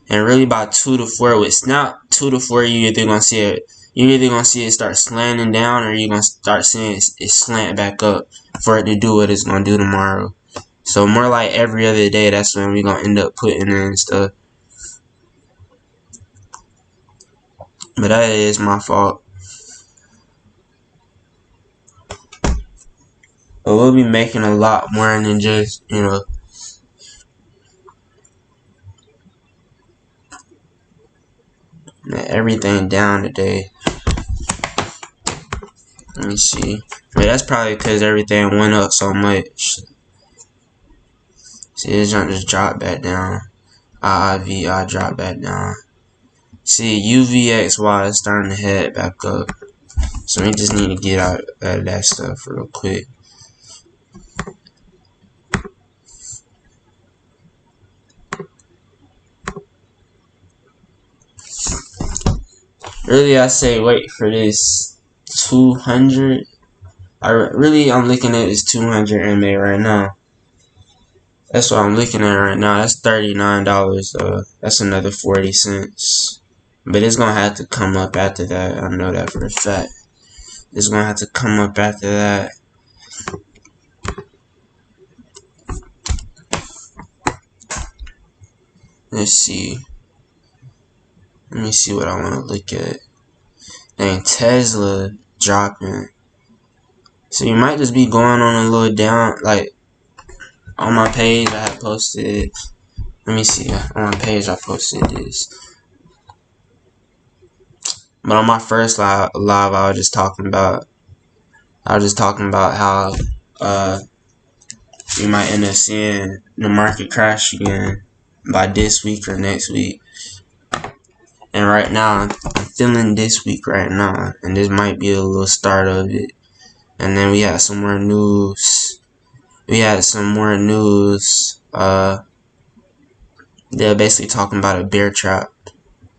And really, by 2 to 4 with Snap, 2 to 4, you either gonna see it. You're either gonna see it start slanting down, or you're gonna start seeing it slant back up for it to do what it's gonna do tomorrow. So more like every other day, that's when we gonna end up putting in stuff. But that is my fault. But we'll be making a lot more than just, you know, everything down today. Let me see. But that's probably because everything went up so much. See, this jump just dropped back down. I dropped back down. See, UVXY is starting to head back up. So we just need to get out of that stuff real quick. Really, I say wait for this 200. I'm looking at this 200 MA right now. That's what I'm looking at right now. That's $39. That's another 40 cents. But it's gonna have to come up after that. I know that for a fact. It's gonna have to come up after that. Let's see. Let me see what I want to look at. Dang, Tesla dropping. So you might just be going on a little down. Like on my page, I had posted. Let me see. On my page, I posted this. But on my first live, I was just talking about. How we might end up seeing the market crash again by this week or next week. And right now, I'm feeling this week right now, and this might be a little start of it. And then we had some more news. They're basically talking about a bear trap,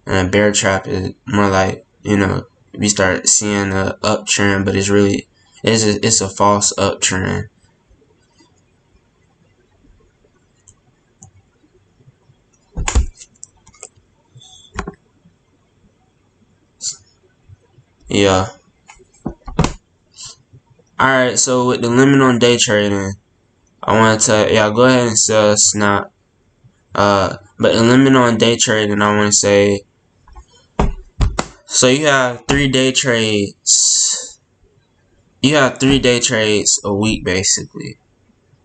and a bear trap is more like, you know, we start seeing a uptrend, but it's a false uptrend. Yeah. Alright, so with the limit on day trading, I want to tell y'all, go ahead and sell Snap. But the limit on day trading, I want to say, so you have 3-day trades. You have 3-day trades a week, basically.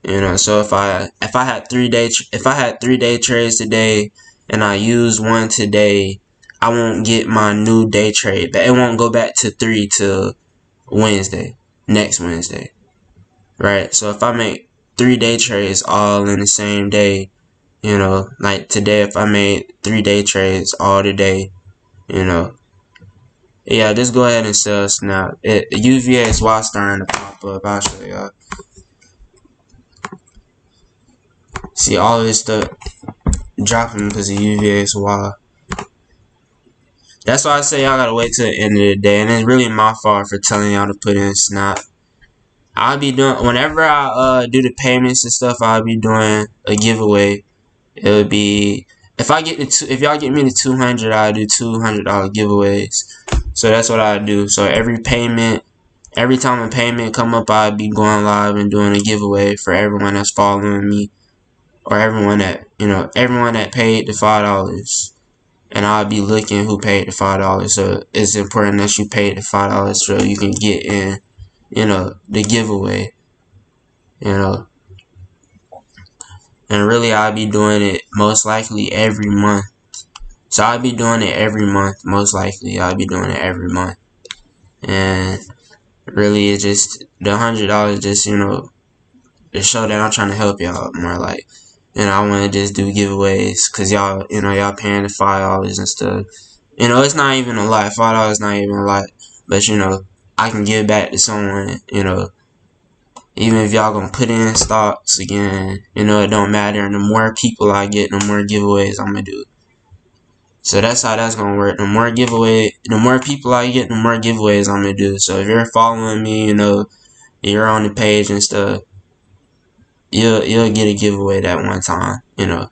You know, so if I had 3-day trades today, and I use one today, I won't get my new day trade back. It won't go back to 3 till next Wednesday, right? So if I make 3-day trades all in the same day, you know, like today, if I made 3-day trades all today, you know, yeah, just go ahead and sell Snap. UVXY starting to pop up. I'll show y'all. See, all of this stuff dropping because of UVXY. That's why I say y'all gotta wait till the end of the day, and it's really my fault for telling y'all to put in Snap. I'll be doing, whenever I do the payments and stuff, I'll be doing a giveaway. It would be, if y'all get me to 200, I'll do $200 giveaways. So that's what I do. So every time a payment come up, I'll be going live and doing a giveaway for everyone that's following me, or everyone that paid the $5. and I'll be looking who paid the $5. So it's important that you pay the $5 so you can get in, the giveaway, you know. And really, I'll be doing it most likely every month. So I'll be doing it every month. Most likely, I'll be doing it every month. And really, it's just the $100. Just to show that I'm trying to help y'all more. Like, I want to just do giveaways because y'all, y'all paying the $5 and stuff. It's not even a lot. $5 not even a lot. But I can give back to someone. Even if y'all gonna put in stocks again, it don't matter. And the more people I get, the more giveaways I'm gonna do. So that's how that's gonna work. The more people I get, the more giveaways I'm gonna do. So if you're following me, you're on the page and stuff, you'll get a giveaway that one time, And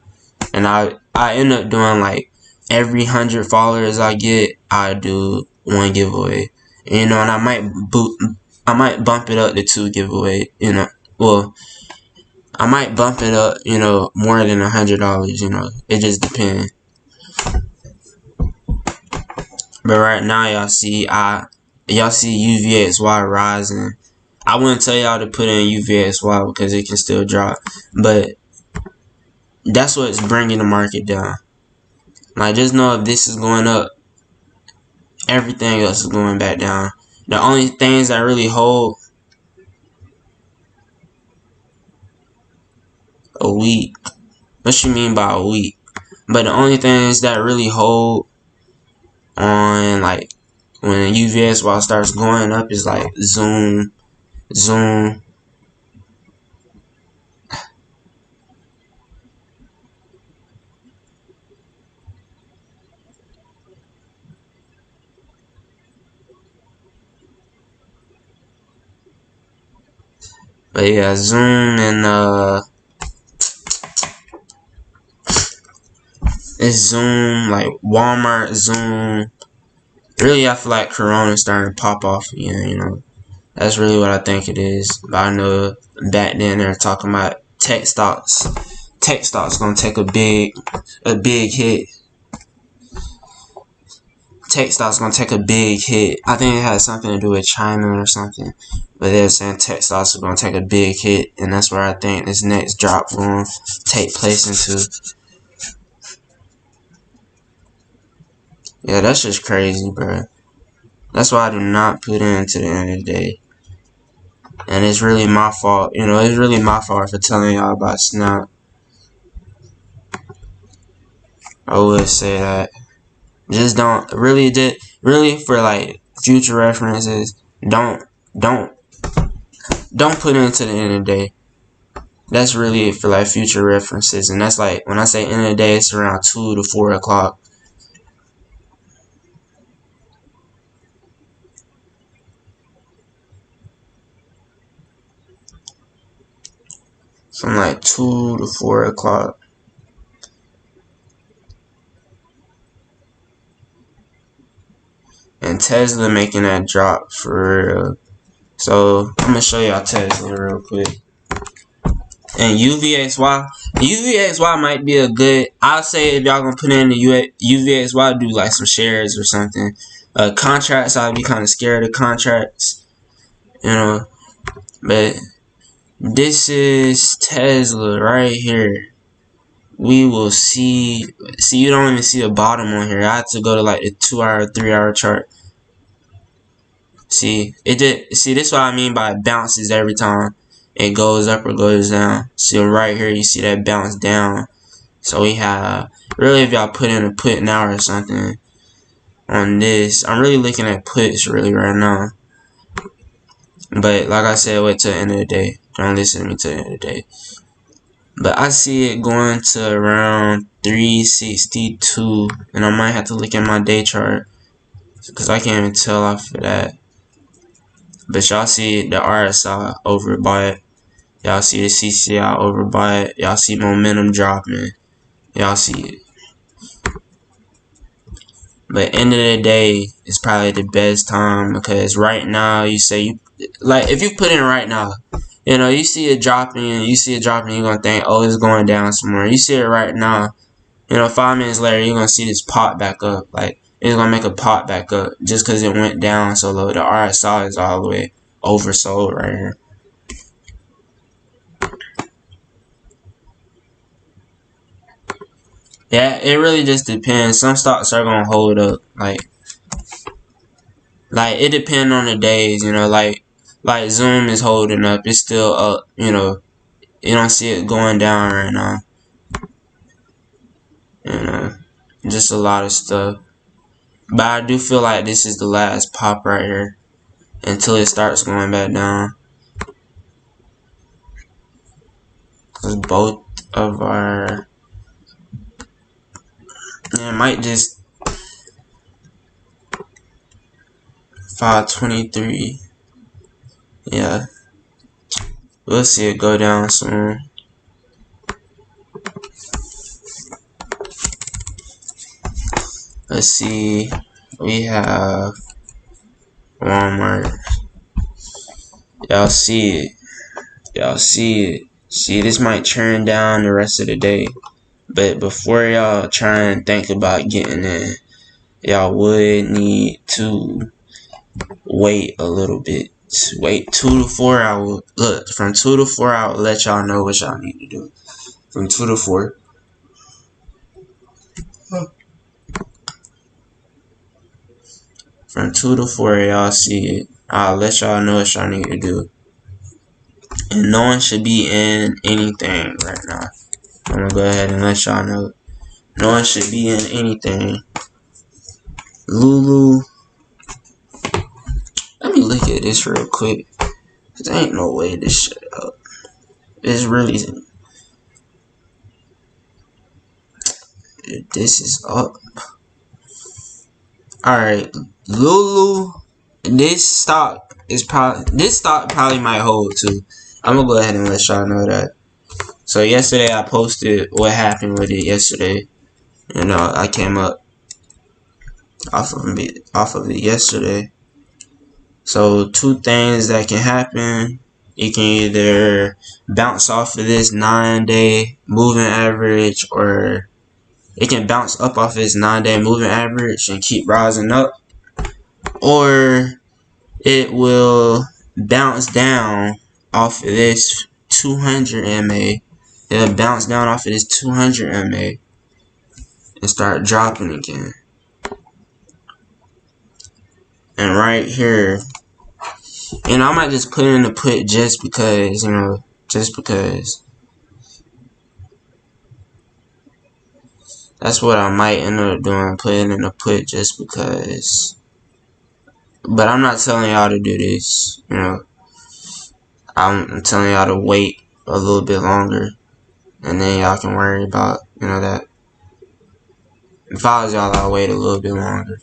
I end up doing like every 100 followers I get, I do one giveaway. And I might bump it up to 2 giveaway, Well, I might bump it up, more than $100, It just depends. But right now, y'all see UVXY rising. I wouldn't tell y'all to put in UVXY because it can still drop, but that's what's bringing the market down. Like, just know if this is going up, everything else is going back down. The only things that really hold a week. What you mean by a week? But the only things that really hold on, like, when UVXY starts going up is like Zoom. But yeah, Zoom and it's Zoom, like Walmart, Zoom. Really, I feel like Corona's starting to pop off again, That's really what I think it is. But I know back then they were talking about tech stocks. Tech stocks gonna take a big hit. Tech stocks gonna take a big hit. I think it has something to do with China or something. But they're saying tech stocks are gonna take a big hit, and that's where I think this next drop will take place into. Yeah, that's just crazy, bro. That's why I do not put in to the end of the day. And it's really my fault. It's really my fault for telling y'all about Snap. I would say that. Just don't really for like future references. Don't put into the end of the day. That's really for like future references, and that's like when I say end of the day, it's around 2 to 4 o'clock. From like 2 to 4 o'clock. And Tesla making that drop for real. So I'm gonna show y'all Tesla real quick. And UVXY might be a good. I'll say if y'all gonna put in the UVXY, do like some shares or something. Contracts, I'd be kind of scared of contracts, But this is Tesla right here. We will see. See, you don't even see a bottom on here. I have to go to like the 2-hour, 3-hour chart. See, it did. See, this is what I mean by it bounces every time. It goes up or goes down. So right here, you see that bounce down. So we have, really, if y'all put in a put now or something on this, I'm really looking at puts really right now. But like I said, wait till the end of the day. Don't listen to me till the end of the day. But I see it going to around 362, and I might have to look at my day chart because I can't even tell off of that. But y'all see the RSI overbought. Y'all see the CCI overbought. Y'all see momentum dropping. Y'all see it. But end of the day, it's probably the best time because right now, you say like if you put in right now, you see it dropping, you're gonna think, oh, it's going down somewhere. You see it right now, 5 minutes later, you're going to see this pop back up. Like, it's going to make a pop back up just because it went down so low. The RSI is all the way oversold right here. Yeah, it really just depends. Some stocks are going to hold up. Like it depends on the days, like Zoom is holding up. It's still up, You don't see it going down right now. Just a lot of stuff. But I do feel like this is the last pop right here until it starts going back down. Because both of our... Yeah, it might just... 523. Yeah. We'll see it go down soon. Let's see. We have Walmart. Y'all see it. Y'all see it. See, this might turn down the rest of the day. But before y'all try and think about getting in, y'all would need to wait a little bit. Wait 2 to 4 hours. Look, from 2 to 4 hours, let y'all know what y'all need to do. From 2 to 4. From 2 to 4, y'all see it. I'll let y'all know what y'all need to do. And no one should be in anything right now. I'm gonna go ahead and let y'all know. No one should be in anything. Lulu. Let me look at this real quick. Cause there ain't no way this shit up. It's really... This is up. Alright. Lulu. This stock probably might hold too. I'm gonna go ahead and let y'all know that. So yesterday I posted what happened with it yesterday. I came up off of it yesterday. So 2 things that can happen. You can either bounce off of this 9-day moving average, or it can bounce up off this 9-day moving average and keep rising up, or it will bounce down off of this 200 MA. It'll bounce down off of this 200 MA and start dropping again. And right here, I might just put in the put just because, just because. That's what I might end up doing, putting in a put just because. But I'm not telling y'all to do this, I'm telling y'all to wait a little bit longer, and then y'all can worry about, that. If I was y'all, I'll wait a little bit longer.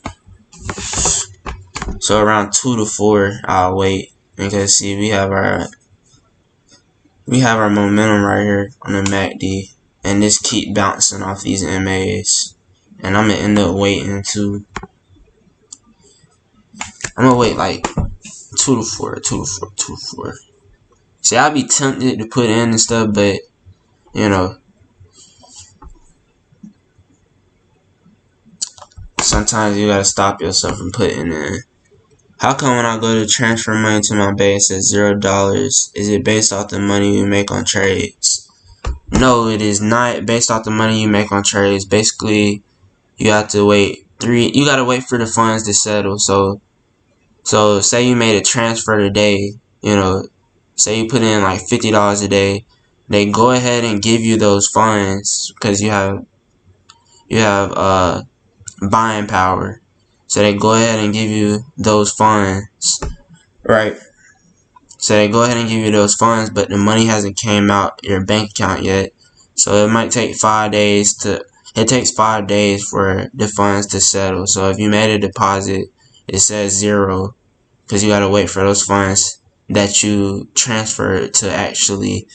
So around 2 to 4, I'll wait, because see, we have our momentum right here on the MACD, and this keep bouncing off these MAs, and I'm gonna end up waiting to. I'm gonna wait like 2 to 4, 2 to 4, 2 to 4. See, I'd be tempted to put in and stuff, but sometimes you gotta stop yourself from putting in. How come when I go to transfer money to my bank it says $0? Is it based off the money you make on trades? No, it is not based off the money you make on trades. Basically, you have to wait you gotta wait for the funds to settle. So say you made a transfer today, say you put in like $50 a day, they go ahead and give you those funds because you have buying power. So they go ahead and give you those funds, right? So they go ahead and give you those funds, but the money hasn't came out your bank account yet. So it might take 5 days it takes 5 days for the funds to settle. So if you made a deposit, it says 0 because you gotta wait for those funds that you transferred to actually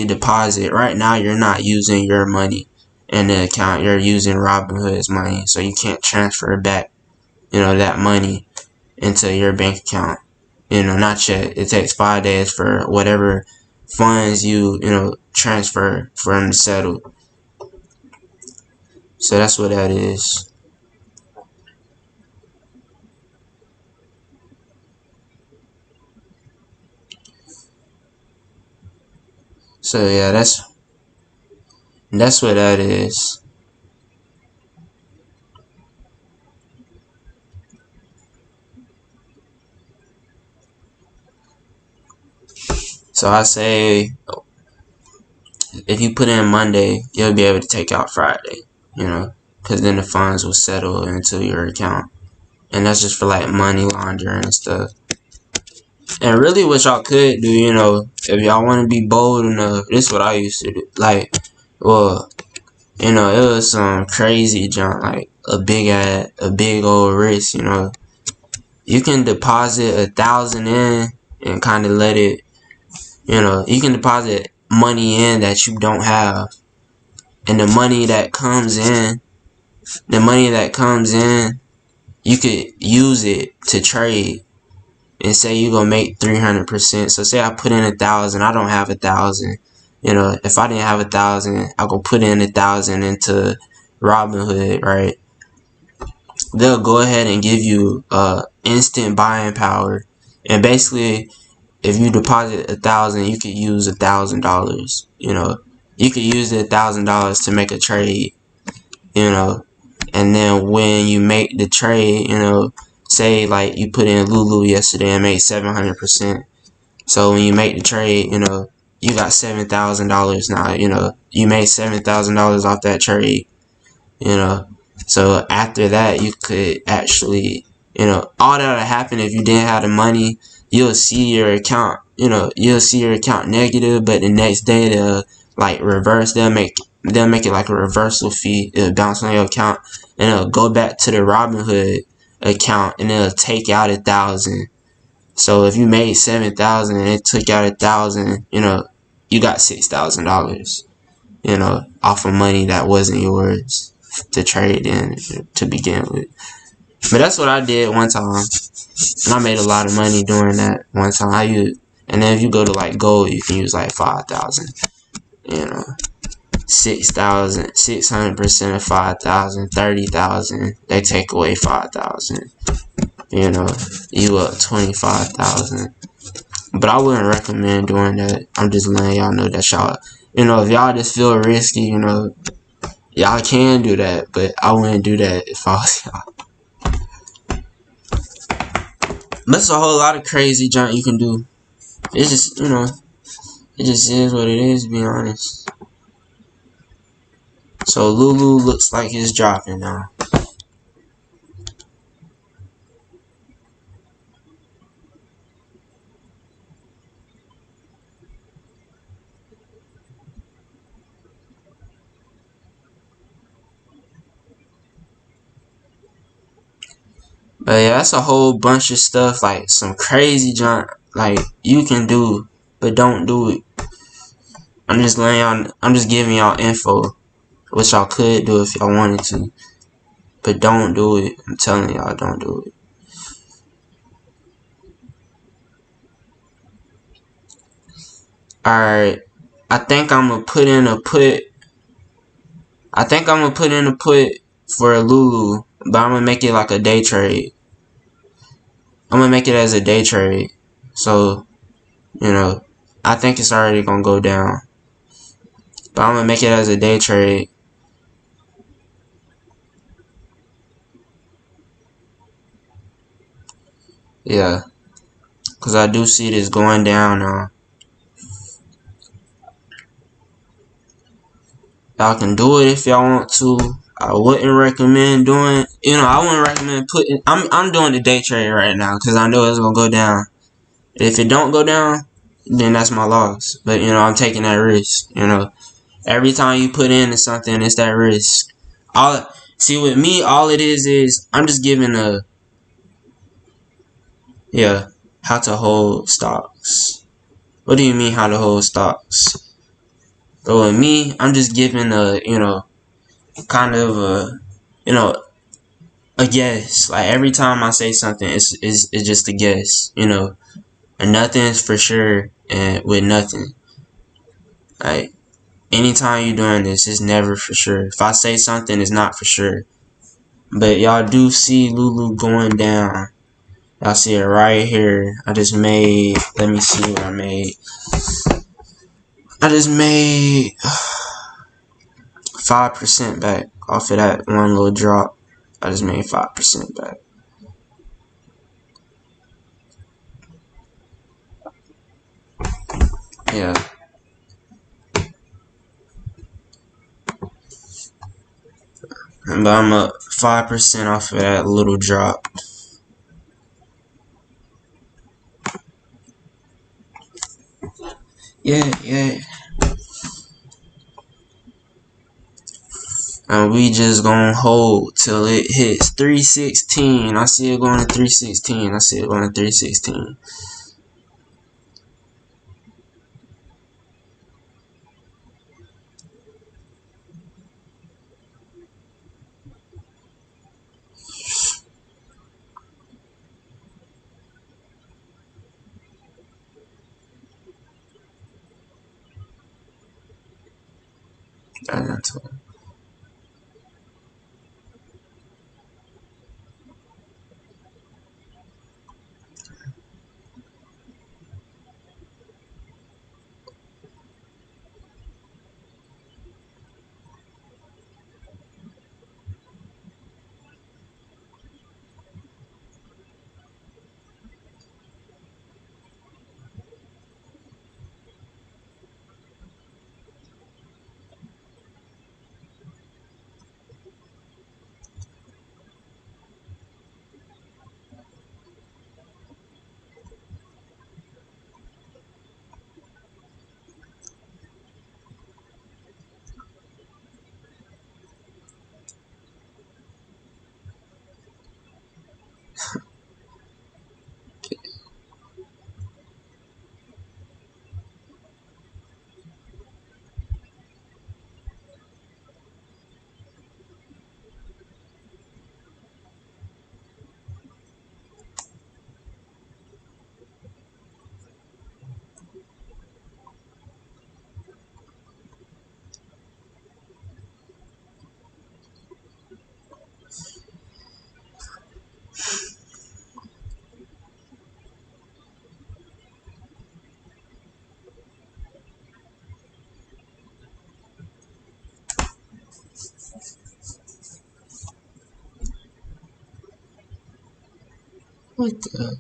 deposit. Right now, you're not using your money in the account, you're using Robinhood's money, so you can't transfer back, that money into your bank account. Not yet. It takes 5 days for whatever funds you, transfer for them to settle. So that's what that is. So yeah, that's what that is. So I say if you put in Monday, you'll be able to take out Friday, because then the funds will settle into your account. And that's just for like money laundering and stuff. And really what y'all could do, if y'all want to be bold enough, this is what I used to do. Like, well, it was some crazy junk, like a big old risk, You can deposit 1,000 in and kind of let it, you can deposit money in that you don't have. And the money that comes in, you could use it to trade. And say you're gonna make 300%. So say I put in 1,000, I don't have 1,000. If I didn't have 1,000, I go put in 1,000 into Robinhood, right? They'll go ahead and give you instant buying power. And basically, if you deposit 1,000, you could use $1,000. You could use the $1,000 to make a trade. And then when you make the trade, say like you put in Lulu yesterday and made 700%. So when you make the trade, you got $7,000 now. You made $7,000 off that trade. So after that, you could actually, all that would happen if you didn't have the money. You'll see your account, you'll see your account negative, but the next day they'll like reverse. They'll make it like a reversal fee. It'll bounce on your account and it'll go back to the Robinhood account and it'll take out 1,000. So if you made 7,000 and it took out 1,000, you got $6,000, off of money that wasn't yours to trade in to begin with. But that's what I did one time, and I made a lot of money doing that one time. And then if you go to like gold, you can use like 5,000, 6,000, 600% of 5,000, 30,000. They take away 5,000. You up 25,000. But I wouldn't recommend doing that. I'm just letting y'all know that y'all, if y'all just feel risky, y'all can do that. But I wouldn't do that if I was y'all. There's a whole lot of crazy junk you can do. It's just, it just is what it is, to be honest. So Lulu looks like it's dropping now. But yeah, that's a whole bunch of stuff, like some crazy junk, like you can do, but don't do it. I'm just giving y'all info, which y'all could do if y'all wanted to, but don't do it. I'm telling y'all, don't do it. Alright, I think I'm gonna put in a put. I think I'm gonna put in a put for a Lulu, but I'm gonna make it like a day trade. I'm gonna make it as a day trade. So, I think it's already gonna go down. But I'm gonna make it as a day trade. Yeah. Because I do see this going down now. Y'all can do it if y'all want to. I wouldn't recommend doing, I wouldn't recommend putting, I'm doing the day trade right now because I know it's gonna go down. If it don't go down, then that's my loss. But, I'm taking that risk, Every time you put into something, it's that risk. See, with me, all it is I'm just giving how to hold stocks. What do you mean how to hold stocks? But with me, I'm just giving kind of a guess. Like every time I say something, it's just a guess, and nothing's for sure and with nothing. Like anytime you're doing this, it's never for sure. If I say something, it's not for sure. But y'all do see Lulu going down. Y'all see it right here. I just made, let me see what I made. I just made 5% back off of that one little drop. I just made 5% back. Yeah. But I'm up 5% off of that little drop. Yeah. And we just gonna hold till it hits 316. I see it going to 316. I see it going to 316. What the?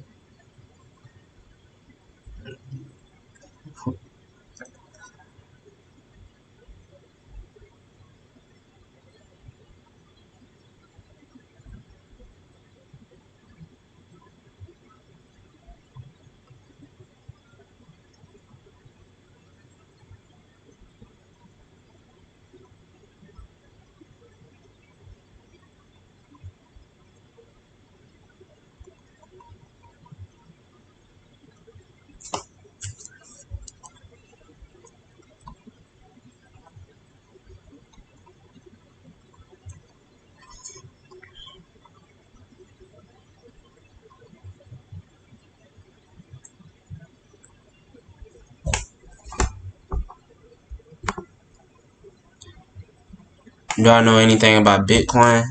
Do I know anything about Bitcoin?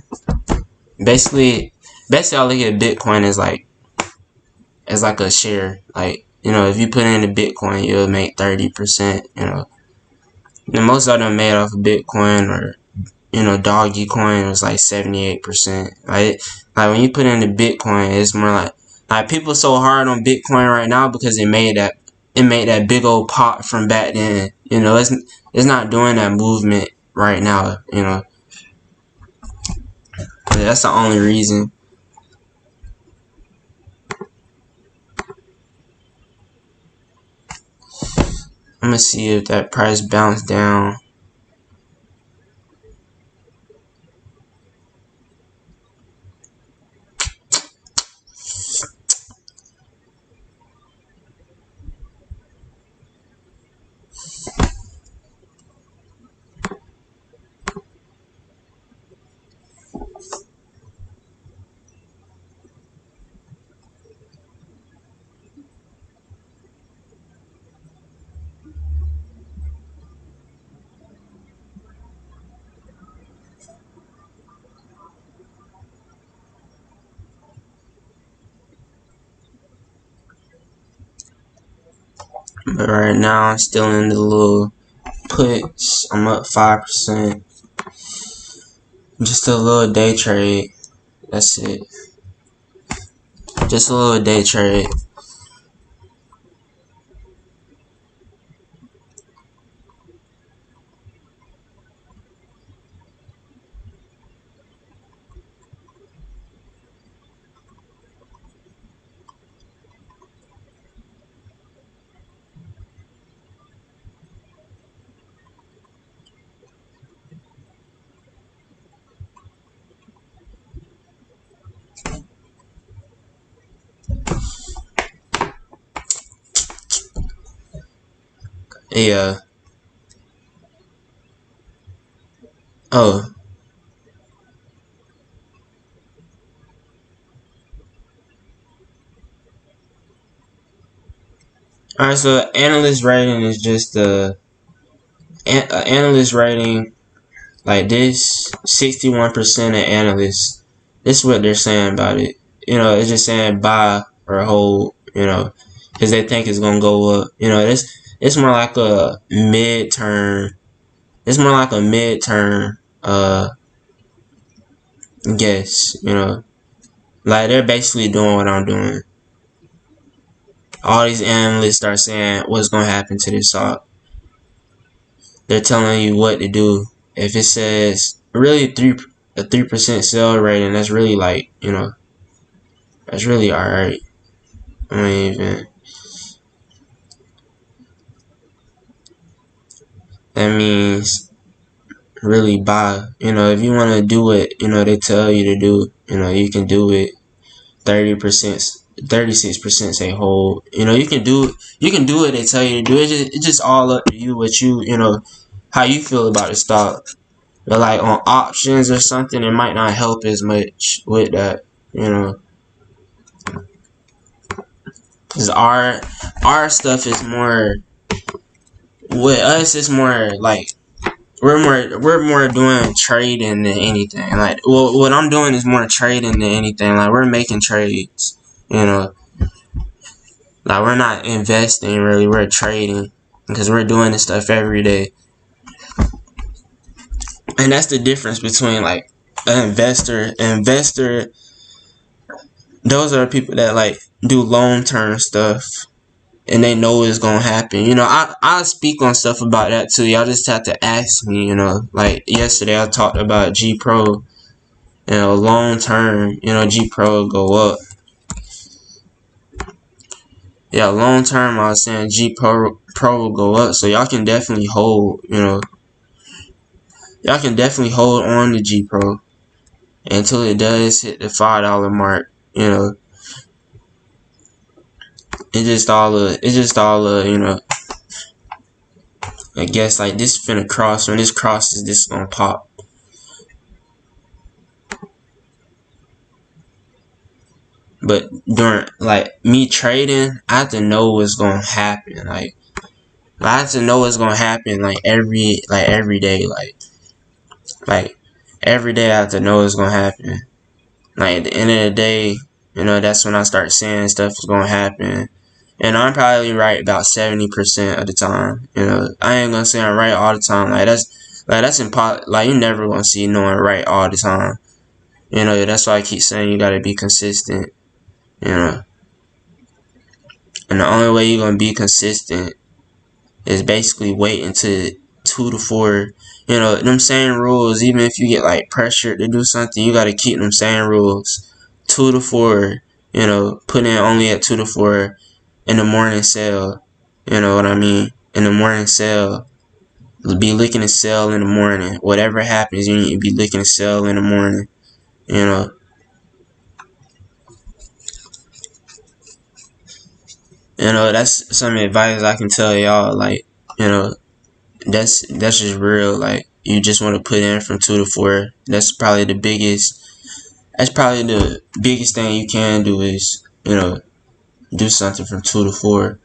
Basically, I look at Bitcoin as like a share. Like, if you put in the Bitcoin, you'll make 30%. And most of them made off of Bitcoin, or Doggy Coin was like 78%. Like when you put in the Bitcoin, it's more like people so hard on Bitcoin right now because it made that big old pop from back then. It's not doing that movement right now. That's the only reason. I'm gonna see if that price bounced down. But right now, I'm still in the little puts. I'm up 5%. Just a little day trade. That's it. Just a little day trade. Yeah. Oh. Alright, so analyst rating is just analyst rating like this. 61% of analysts. This is what they're saying about it. It's just saying buy or hold. Because they think it's gonna go up. It's more like a midterm. It's more like a midterm guess. Like they're basically doing what I'm doing. All these analysts are saying what's gonna happen to this stock. They're telling you what to do. If it says really a 3% sell rating, that's really like that's really alright. I mean, even that means really buy. If you want to do what they tell you to do, you can do it. 30%, 36% say hold. You can do what they tell you to do. It's just all up to you. What how you feel about the stock. But like on options or something, it might not help as much with that. Cause our stuff is more with us. It's more like we're more doing trading than anything. Like, well, what I'm doing is more trading than anything. Like, we're making trades. Like, we're not investing really. We're trading because we're doing this stuff every day. And that's the difference between like an investor. An investor, those are people that like do long term stuff and they know it's gonna happen. I speak on stuff about that too. Y'all just have to ask me. Like yesterday I talked about G Pro. Long term, G Pro will go up. Yeah, long term I was saying G Pro will go up. So y'all can definitely hold. Y'all can definitely hold on to G Pro until it does hit the $5 mark. It's just all I guess like this finna cross. When this crosses, this gonna pop. But during like me trading, I have to know what's gonna happen. Like I have to know what's gonna happen. Every day. Like every day I have to know what's gonna happen. Like at the end of the day, that's when I start saying stuff is gonna happen. And I'm probably right about 70% of the time. I ain't gonna say I'm right all the time. That's impossible. Like, you're never gonna see no one right all the time. That's why I keep saying you gotta be consistent. And the only way you're gonna be consistent is basically wait until 2 to 4. Them same rules. Even if you get like pressured to do something, you gotta keep them same rules. 2 to 4. Put in only at 2 to 4 in the morning sale. You know what I mean? In the morning sale. Be looking to sell in the morning. Whatever happens, you need to be looking to sell in the morning. You know. That's some advice I can tell y'all. Like, that's just real. Like, you just want to put in from 2 to 4. That's probably the biggest thing you can do is, do something from 2 to 4.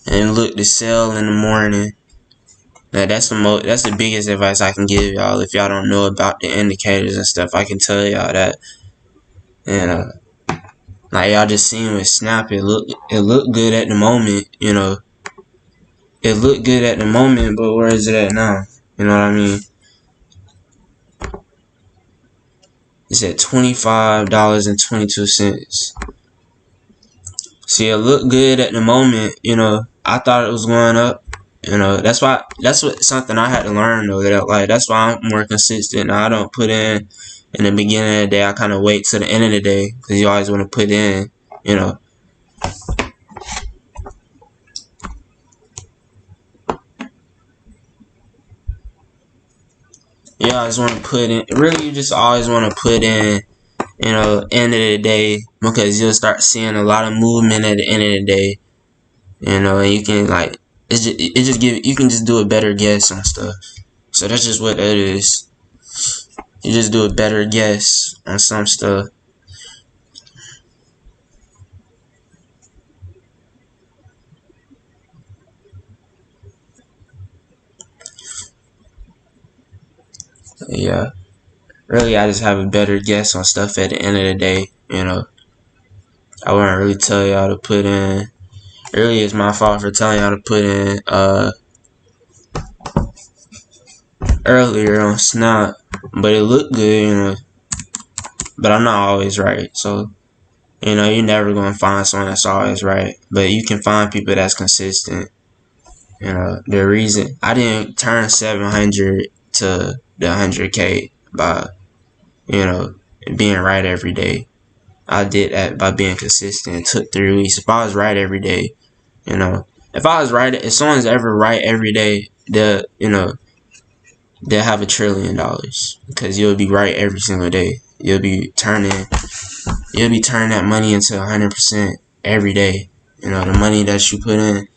And look to sell in the morning. Now that's the biggest advice I can give y'all. If y'all don't know about the indicators and stuff, I can tell y'all that. And Like y'all just seen with Snap, it looked good at the moment, you know. It looked good at the moment, but where is it at now? You know what I mean? It's at $25.22. See, it looked good at the moment, you know. I thought it was going up. You know, that's what something I had to learn though. That's why I'm more consistent. Now, I don't put in the beginning of the day. I kind of wait to the end of the day because you always want to put in, you know. You always want to put in. Really, you just always want to put in, you know, end of the day because you'll start seeing a lot of movement at the end of the day. You know, and you can like you can just do a better guess on stuff. So that's just what that is. You just do a better guess on some stuff. Yeah. Really, I just have a better guess on stuff at the end of the day, you know. I wouldn't really tell y'all to put in. Really, it's my fault for telling y'all to put in earlier on Snap. But it looked good, you know. But I'm not always right, so you know, you're never gonna find someone that's always right. But you can find people that's consistent. You know, the reason I didn't turn 700 to the 100K by, you know, being right every day. I did that by being consistent. It took 3 weeks. If I was right every day, you know, if someone's ever right every day, they'll have $1 trillion because you'll be right every single day. You'll be turning that money into 100% every day. You know, the money that you put in,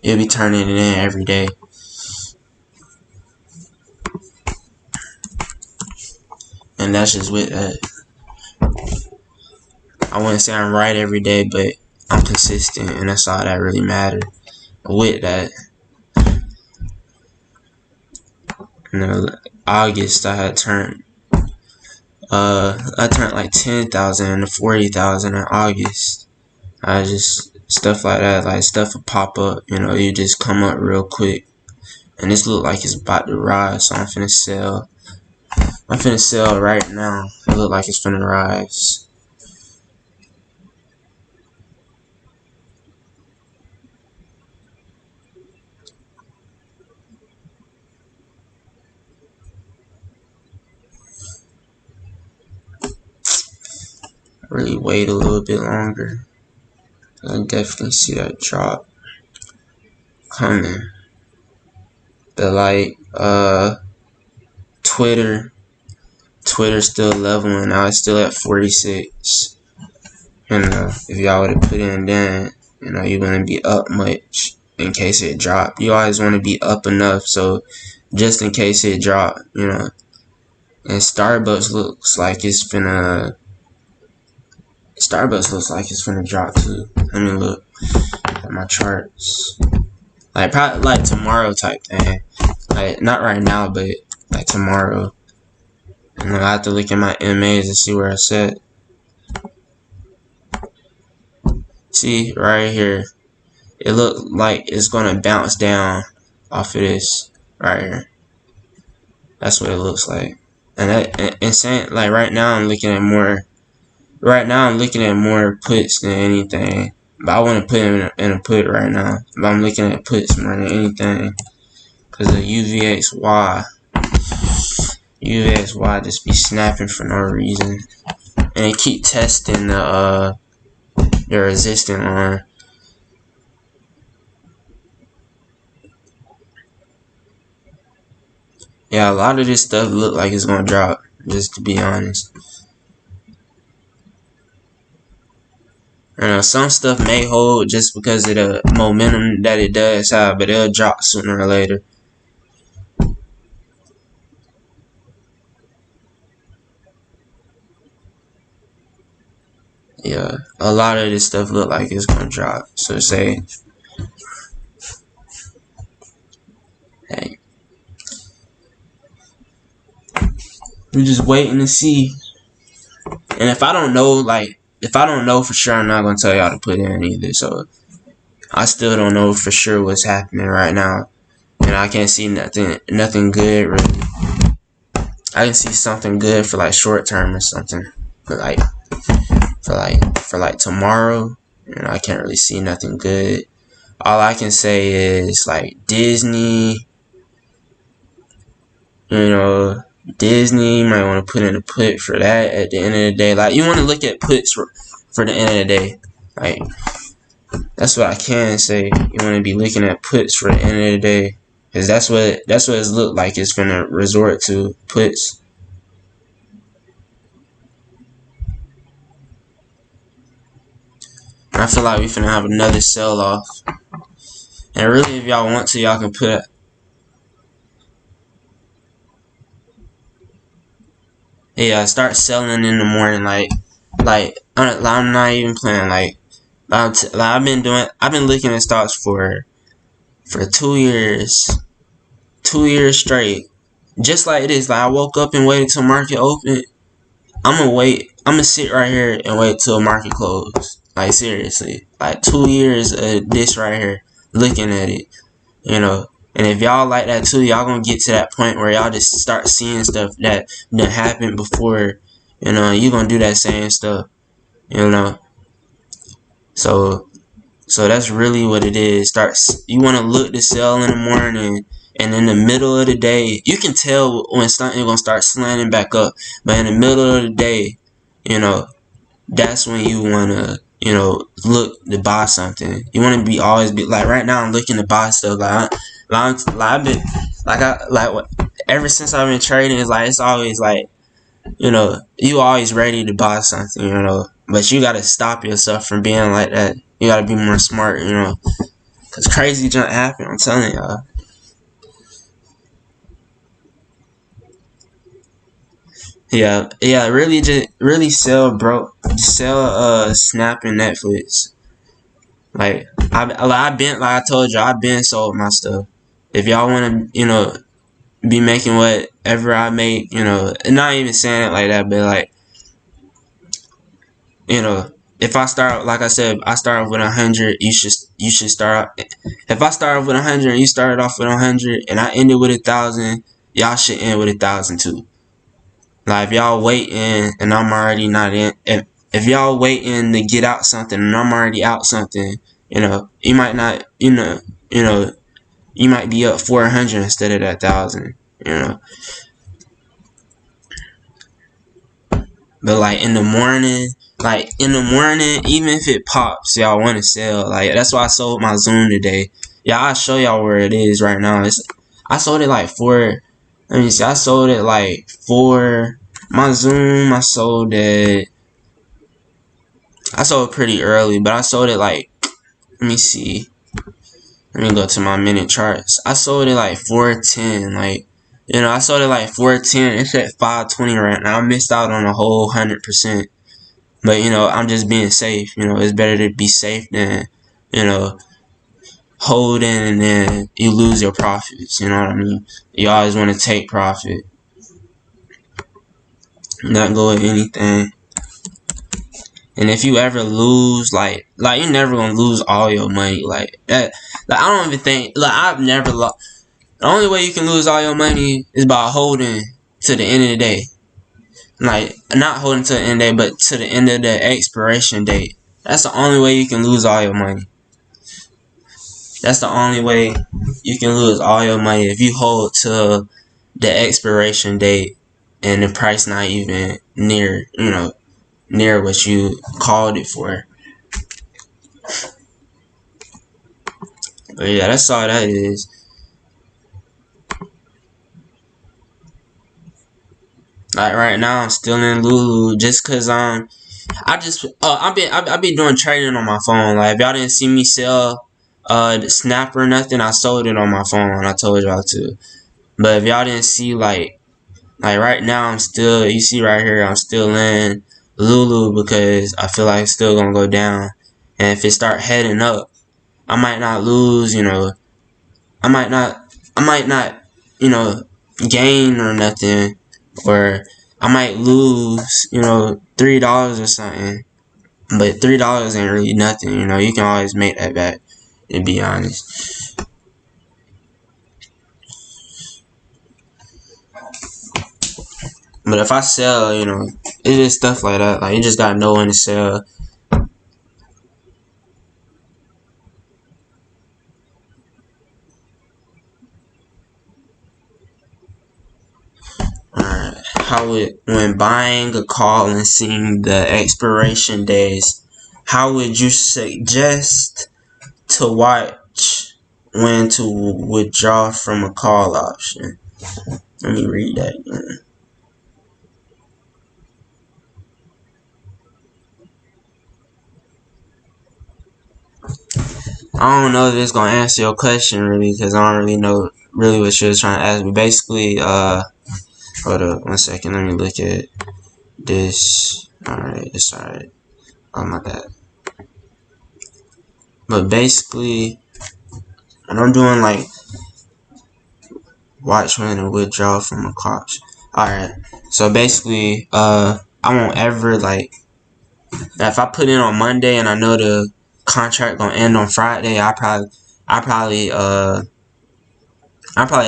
you'll be turning it in every day. And that's just with that. I wouldn't say I'm right every day, but I'm consistent, and that's all that really matters. With that, you know, August I turned like 10,000 to 40,000 in August. I just stuff like that, like stuff will pop up. You know, you just come up real quick, and this look like it's about to rise. So I'm finna sell. I'm finna sell right now. It look like it's finna rise. Really wait a little bit longer. I definitely see that drop coming. But like Twitter's still leveling. Now it's still at 46. And if y'all would have put in then, you know, you wouldn't be up much in case it dropped. You always want to be up enough so just in case it dropped, you know. And Starbucks looks like it's finna drop too. Let me look at my charts. Like probably like tomorrow type thing. Like not right now, but like tomorrow. And I have to look at my MAs and see where it's at. See right here. It looked like it's gonna bounce down off of this right here. That's what it looks like. And saying like right now I'm looking at more. Right now I'm looking at more puts than anything. But I want to put in a put right now. But I'm looking at puts more than anything because of UVXY. UVXY just be snapping for no reason, and they keep testing the resistance line. Yeah, a lot of this stuff look like it's gonna drop. Just to be honest. Some stuff may hold just because of the momentum that it does have, but it'll drop sooner or later. Yeah, a lot of this stuff look like it's gonna drop. So say, hey, we're just waiting to see. And if I don't know, like, if I don't know for sure, I'm not gonna tell y'all to put in either. So I still don't know for sure what's happening right now, and I can't see nothing good really. I can see something good for like short term or something, but like for like tomorrow, I can't really see nothing good. All I can say is like Disney, Disney, you might want to put in a put for that at the end of the day. Like, you want to look at puts for the end of the day. Like, that's what I can say. You want to be looking at puts for the end of the day, because that's what it's looked like it's gonna resort to, puts. I feel like we finna have another sell off. And really, if y'all want to, y'all can put. Yeah, start selling in the morning. Like I'm not even playing. Like I've been looking at stocks for 2 years, 2 years straight. Just like this. Like, I woke up and waited till market open. I'm gonna sit right here and wait till market close. Like, seriously, like 2 years of this right here, looking at it. And if y'all like that too, y'all gonna get to that point where y'all just start seeing stuff that happened before. You gonna do that same stuff. So that's really what it is. You want to look to sell in the morning, and in the middle of the day, you can tell when something gonna start slanting back up. But in the middle of the day, that's when you wanna look to buy something. You wanna always be like, right now I'm looking to buy stuff. I've been ever since I've been trading. It's always like, you always ready to buy something. But you gotta stop yourself from being like that. You gotta be more smart, cause crazy junk happen. I'm telling y'all. Yeah. Really sell, bro. Sell Snap and Netflix. Like, I've been, like I told you, I've been sold my stuff. If y'all wanna, be making whatever I make, and not even saying it like that, but like, if I start, like I said, I start off with 100, you should start off. If I start off with 100 and you started off with 100 and I ended with 1,000, y'all should end with 1,000 too. Like, if y'all waiting and I'm already not in, if y'all waiting to get out something and I'm already out something, you might not, you might be up 400 instead of that 1,000. But like in the morning, even if it pops, y'all want to sell. Like, that's why I sold my Zoom today. Yeah, I'll show y'all where it is right now. I sold it like for. Let me see. I sold it like for my Zoom. I sold it pretty early, but I sold it like. Let me see. Let me go to my minute charts. I sold it like 410. Like, I sold it like 410. It's at 520 right now. I missed out on a whole 100%. But, I'm just being safe. It's better to be safe than, holding and then you lose your profits. You know what I mean? You always want to take profit, not go with anything. And if you ever lose, like you're never gonna lose all your money like that. Like, I don't even think, like, I've never lost. The only way you can lose all your money is by holding to the end of the day. Like, not holding to the end of the day, but to the end of the expiration date. That's the only way you can lose all your money. That's the only way you can lose all your money, if you hold to the expiration date and the price not even near, near what you called it for. But yeah, that's all that is. Like, right now, I'm still in Lulu just cause I've been doing trading on my phone. Like, if y'all didn't see me sell the Snap or nothing, I sold it on my phone. I told y'all to. But if y'all didn't see, like right now, you see right here, I'm still in Lulu because I feel like it's still gonna go down. And if it start heading up, I might not lose, I might not, gain or nothing, or I might lose, $3 or something. But $3 ain't really nothing, you know. You can always make that back, to be honest. But if I sell, you know, it is stuff like that. Like, you just gotta know when to sell. Alright, when buying a call and seeing the expiration days, how would you suggest to watch when to withdraw from a call option? Let me read that again. I don't know if it's gonna answer your question really, because I don't really know really what she was trying to ask me. Basically, hold up 1 second. Let me look at this. Alright, it's alright. Oh my bad. But basically, when I'm doing like watch when to withdraw from a call. Alright, so basically, I won't ever like. If I put in on Monday and I know the contract gonna end on Friday, I probably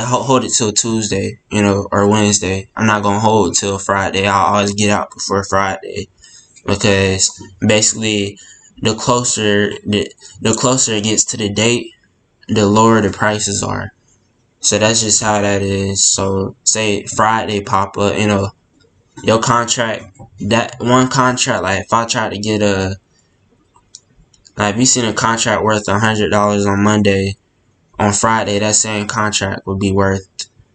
hold it till Tuesday, you know, or Wednesday. I'm not gonna hold till Friday. I'll always get out before Friday, because basically the closer it gets to the date, the lower the prices are. So that's just how that is. So say Friday pop up, you know, your contract, that one contract, like if I try to get like if you seen a contract worth $100 on Monday, on Friday that same contract would be worth,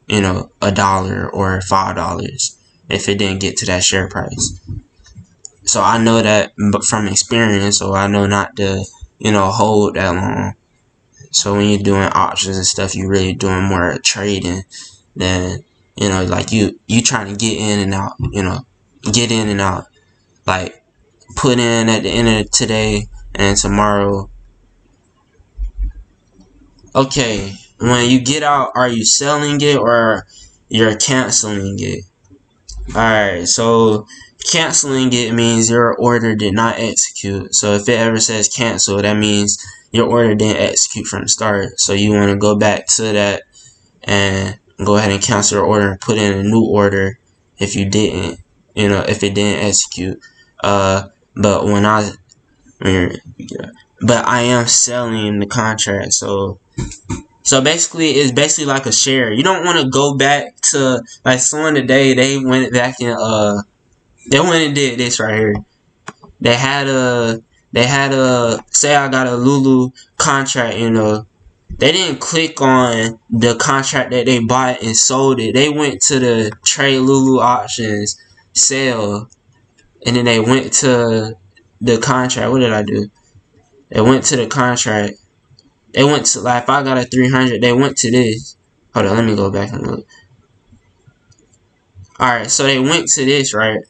you know, $1 or $5 if it didn't get to that share price. So I know that from experience, so I know not to, you know, hold that long. So when you're doing options and stuff, you're really doing more trading than, you know, like you trying to get in and out, you know, get in and out, like put in at the end of today and tomorrow. Okay, when you get out, are you selling it or you're canceling it? Alright, so canceling it means your order did not execute. So if it ever says cancel, that means your order didn't execute from the start. So you want to go back to that and go ahead and cancel your order and put in a new order if you didn't, you know, if it didn't execute. But I am selling the contract, so basically it's basically like a share. You don't want to go back to like someone today. They went back and they went and did this right here. They had a say I got a Lulu contract, you know. They didn't click on the contract that they bought and sold it. They went to the Trade Lulu options sale, and then they went to the contract. What did I do? They went to the contract. They went to, like, if I got a 300, they went to this. Hold on, let me go back and look. Alright, so they went to this, right?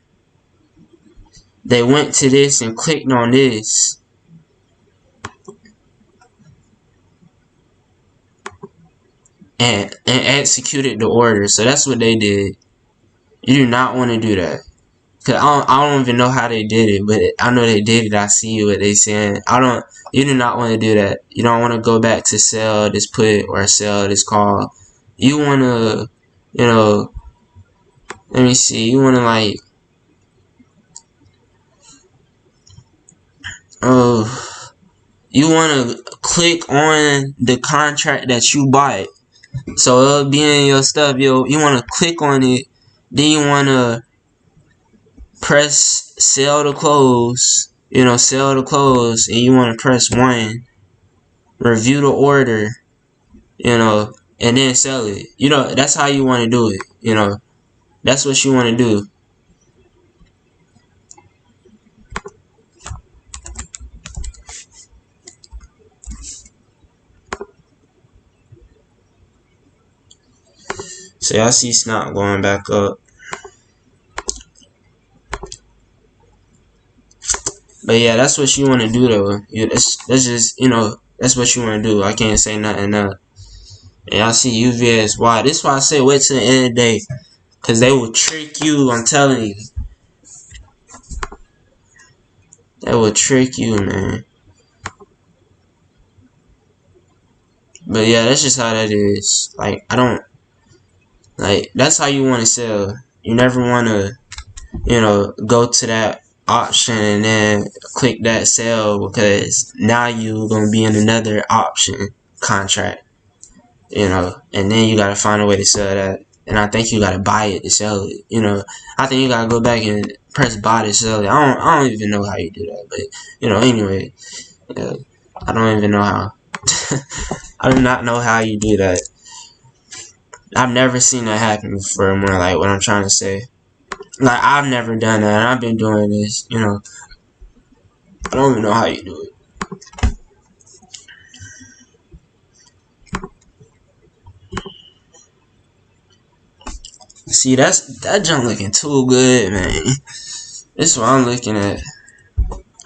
They went to this and clicked on this. And executed the order. So that's what they did. You do not want to do that. Cause I don't even know how they did it, but I know they did it. I see what they saying. You do not want to do that. You don't want to go back to sell this put or sell this call. You want to, you know, let me see. You want to like, you want to click on the contract that you bought. So it'll be in your stuff. You want to click on it. Then you want to press sell to close. You know, sell to close. And you want to press 1. Review the order. You know, and then sell it. You know, that's how you want to do it. You know, that's what you want to do. So y'all see Snap going back up. But yeah, that's what you want to do though. That's just, you know, that's what you want to do. I can't say nothing else. And y'all see UVSY. This is why I say wait till the end of the day. Because they will trick you, I'm telling you. That will trick you, man. But yeah, that's just how that is. Like, I don't, like, that's how you want to sell. You never want to, go to that option and then click that sell, because now you're going to be in another option contract, and then you got to find a way to sell that. And I think you got to buy it to sell it. I think you got to go back and press buy to sell it. I don't even know how you do that. But, anyway, I don't even know how. I do not know how you do that. I've never seen that happen before, more like what I'm trying to say. Like, I've never done that, and I've been doing this, I don't even know how you do it. See, that junk looking too good, man. This is what I'm looking at.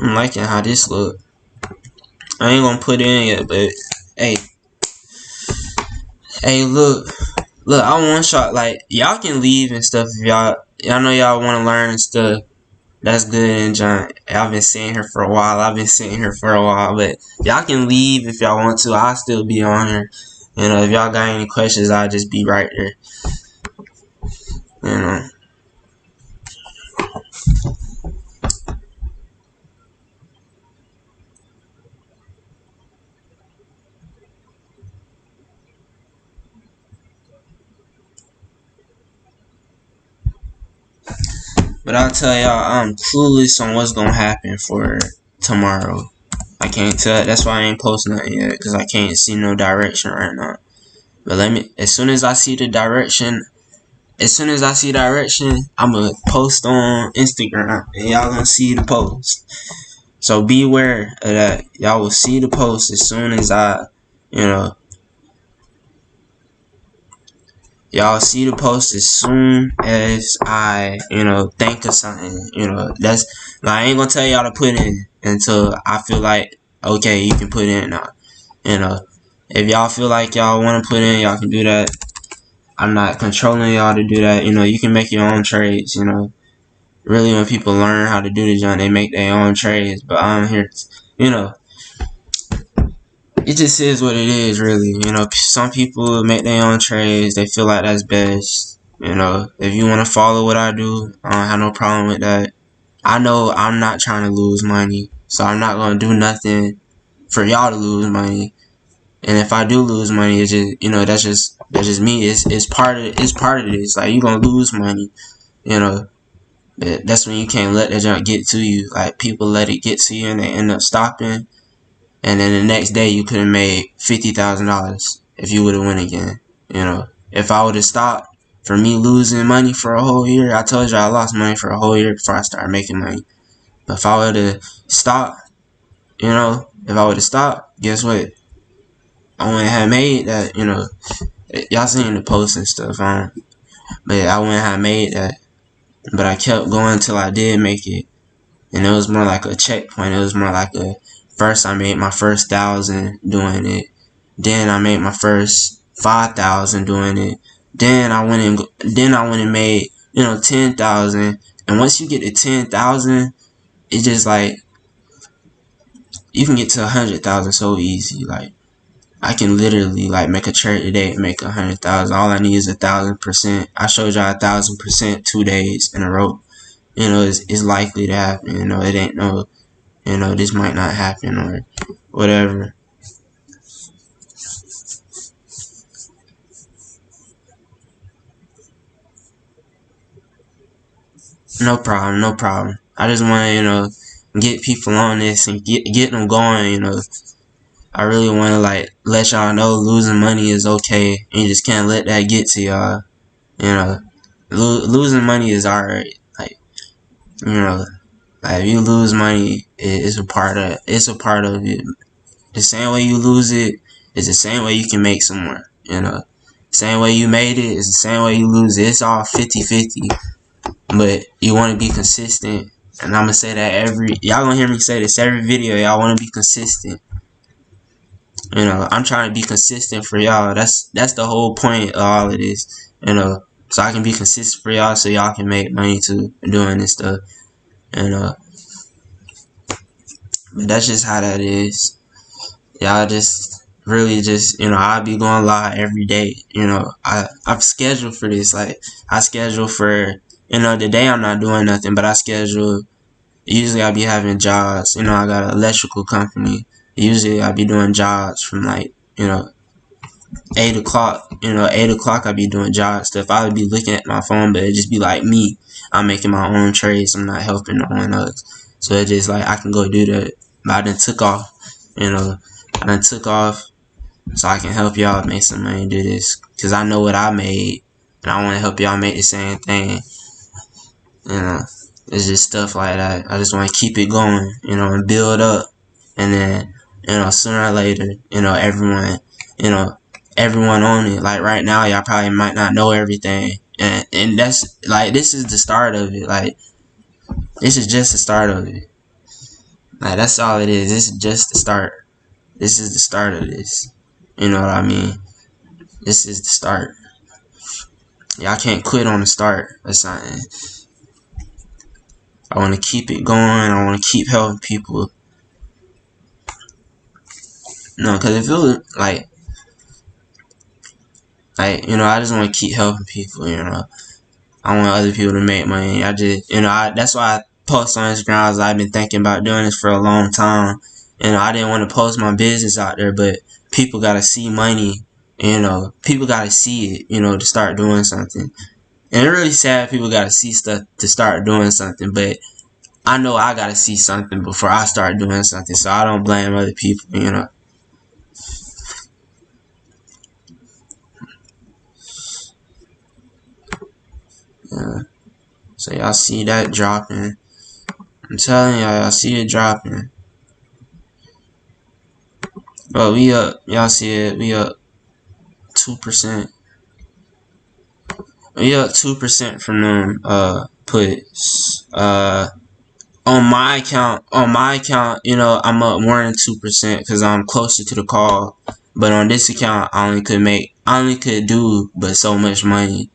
I'm liking how this look. I ain't gonna put it in yet, but hey, look, I one shot. Like, y'all can leave and stuff if y'all know y'all want to learn and stuff. That's good and junk. I've been sitting here for a while. But y'all can leave if y'all want to. I'll still be on here. If y'all got any questions, I'll just be right there. But I'll tell y'all, I'm clueless on what's gonna happen for tomorrow. I can't tell. That's why I ain't posting nothing yet, because I can't see no direction right now. But as soon as I see direction, I'm gonna post on Instagram, and y'all gonna see the post. So beware of that. Y'all will see the post as soon as y'all see the post as soon as I, think of something. That's, like, I ain't gonna tell y'all to put in until I feel like, okay, you can put in now. If y'all feel like y'all want to put in, y'all can do that. I'm not controlling y'all to do that. You can make your own trades. Really, when people learn how to do the junk, they make their own trades. But I'm here, it just is what it is, really. Some people make their own trades. They feel like that's best. If you want to follow what I do, I don't have no problem with that. I know I'm not trying to lose money, so I'm not going to do nothing for y'all to lose money. And if I do lose money, it's just, that's just me. It's part of this. Like, you gonna lose money, But that's when you can't let that junk get to you. Like, people let it get to you and they end up stopping. And then the next day you could have made $50,000 if you would have won again. If I would have stopped for me losing money for a whole year, I told you I lost money for a whole year before I started making money. But if I would have stopped, guess what? I wouldn't have made that, y'all seen the posts and stuff, but I wouldn't have made that. But I kept going till I did make it. And it was more like a checkpoint. It was more like first I made my first 1,000 doing it. Then I made my first 5,000 doing it. Then I went and made, 10,000. And once you get to 10,000, it's just like, you can get to 100,000 so easy. Like, I can literally, like, make a trade today and make 100,000. All I need is 1,000%. I showed y'all 1,000% 2 days in a row. It's likely to happen. It ain't no, this might not happen or whatever. No problem, no problem. I just want to, get people on this and get them going. I really want to, like, let y'all know losing money is okay. And you just can't let that get to y'all. Losing money is alright. Like, like, if you lose money, it's a part of it. The same way you lose it is the same way you can make some more. Same way you made it is the same way you lose it. It's all 50-50. But you want to be consistent. And I'm going to say that y'all going to hear me say this every video. Y'all want to be consistent. I'm trying to be consistent for y'all. That's the whole point of all of this. So I can be consistent for y'all so y'all can make money too doing this stuff. But that's just how that is. Y'all just really just, I'll be going live every day. I've scheduled for this. Like, I schedule for, the day I'm not doing nothing, but I schedule, usually I'll be having jobs. I got an electrical company. Usually I'll be doing jobs from like, 8 o'clock. 8 o'clock I'll be doing job stuff. I would be looking at my phone, but it'd just be like me. I'm making my own trades. I'm not helping no one else. So it's just like I can go do that. But I done took off. I done took off so I can help y'all make some money and do this. Because I know what I made. And I want to help y'all make the same thing. You know, it's just stuff like that. I just want to keep it going, and build up. And then, sooner or later, everyone on it. Like right now, y'all probably might not know everything. And that's like, this is the start of it. Like, this is just the start of it. Like, that's all it is. This is just the start. This is the start of this. You know what I mean? This is the start. Y'all can't quit on the start or something. I want to keep it going. I want to keep helping people. No, because if it was like, I just want to keep helping people, I want other people to make money. I just, that's why I post on Instagram. I've been thinking about doing this for a long time. I didn't want to post my business out there, but people got to see money. People got to see it, to start doing something. And it's really sad people got to see stuff to start doing something, but I know I got to see something before I start doing something, so I don't blame other people, Yeah. So y'all see that dropping. I'm telling y'all see it dropping. But we up. Y'all see it. We up 2%. We up 2% from them puts. On my account, I'm up more than 2% because I'm closer to the call. But on this account, I only could do but so much money.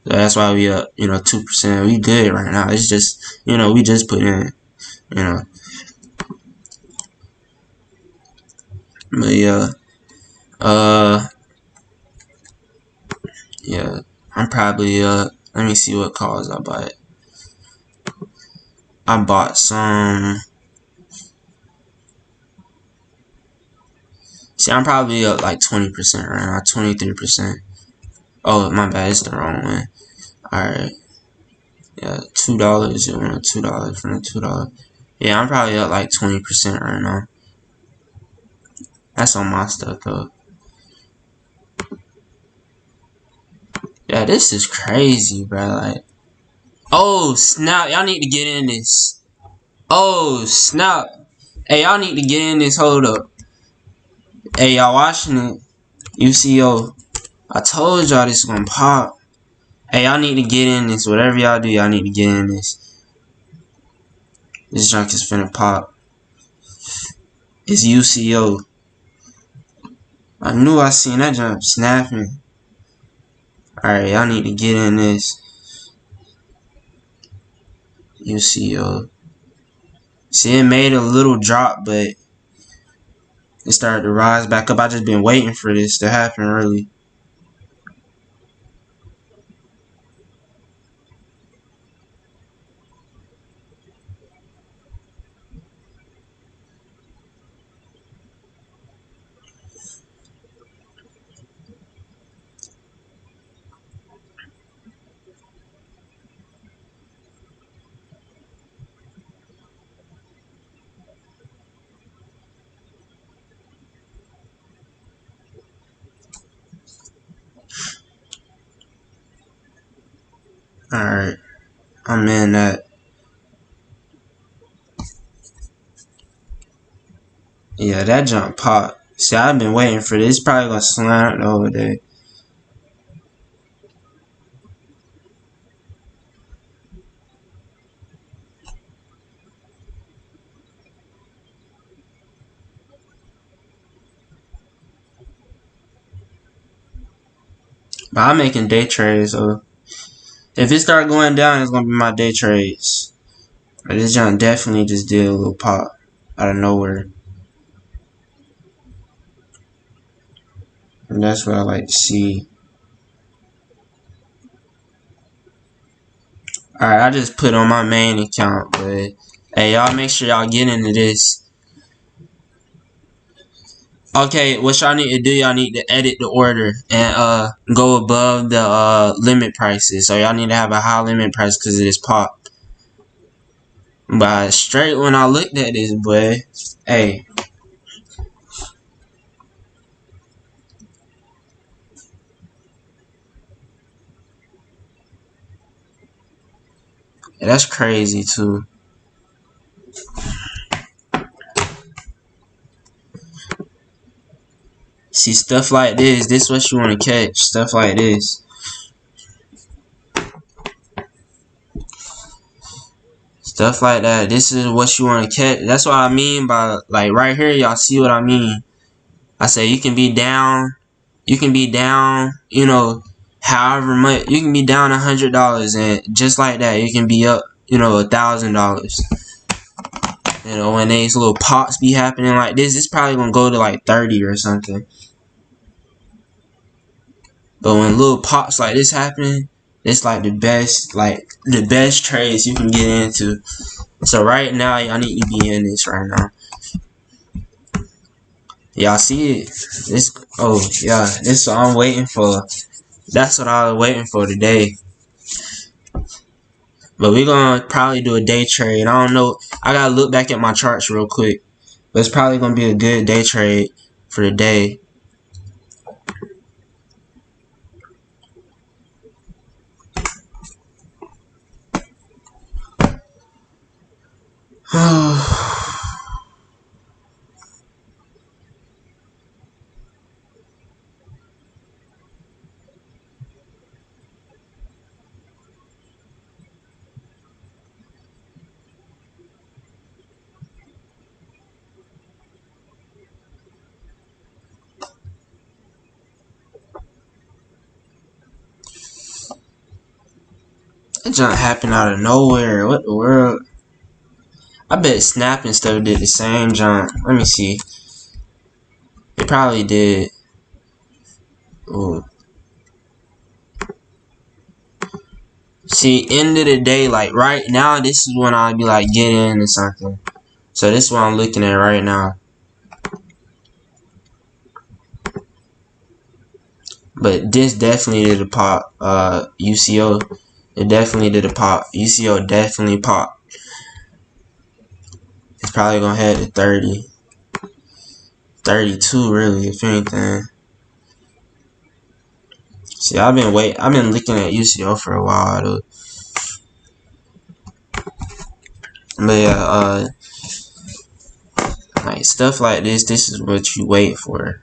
So that's why we up, 2%. We good right now. It's just, we just put in, But yeah, yeah, I'm probably, let me see what calls I bought. I bought some. See, I'm probably up like 20% right now, 23%. Oh, my bad, it's the wrong one. Alright. Yeah, $2. You want $2 from the $2. Yeah, I'm probably up like 20% right now. That's on my stuff though. Yeah, this is crazy, bro. Like, oh snap, y'all need to get in this. Oh snap. Hey, y'all need to get in this. Hold up. Hey, y'all watching it? UCO. I told y'all this gonna pop. Hey, y'all need to get in this. Whatever y'all do, y'all need to get in this. This junk is finna pop. It's UCO. I knew I seen that jump snapping. Alright, y'all need to get in this. UCO. See, it made a little drop, but it started to rise back up. I just been waiting for this to happen, really. Alright, I'm in that. Yeah, that jump pop. See, I've been waiting for this. It's probably gonna slam the whole day. But I'm making day trades, so if it start going down, it's gonna be my day trades. But this jump definitely just did a little pop. out of nowhere. And that's what I like to see. Alright, I just put on my main account, but hey, y'all make sure y'all get into this. Okay, what y'all need to do, y'all need to edit the order and go above the limit prices. So y'all need to have a high limit price because of this pop. But straight when I looked at this, boy, hey, that's crazy too. See, stuff like this is what you want to catch. Stuff like this. Stuff like that. This is what you want to catch. That's what I mean by, like, right here, y'all see what I mean. I say you can be down. You can be down, you know, however much. You can be down $100 and just like that, you can be up, you know, $1,000. You know, when these little pops be happening like this, it's probably going to go to like 30 or something. But when little pops like this happening, it's like the best trades you can get into. So right now, y'all need to be in this right now. Y'all see it? This, oh yeah, this is what I'm waiting for. That's what I was waiting for today. But we're gonna probably do a day trade. I don't know. I gotta look back at my charts real quick. But it's probably gonna be a good day trade for the day. That jump happened out of nowhere. What the world? I bet Snap and stuff did the same jump. Let me see. It probably did. Ooh. See, end of the day, like right now, this is when I'd be like, get in or something. So this is what I'm looking at right now. But this definitely did a pop. UCO, it definitely did a pop. UCO definitely pop. It's probably gonna head to 30. 32 really, if anything. See, I've been looking at UCO for a while though. But yeah, like stuff like this is what you wait for.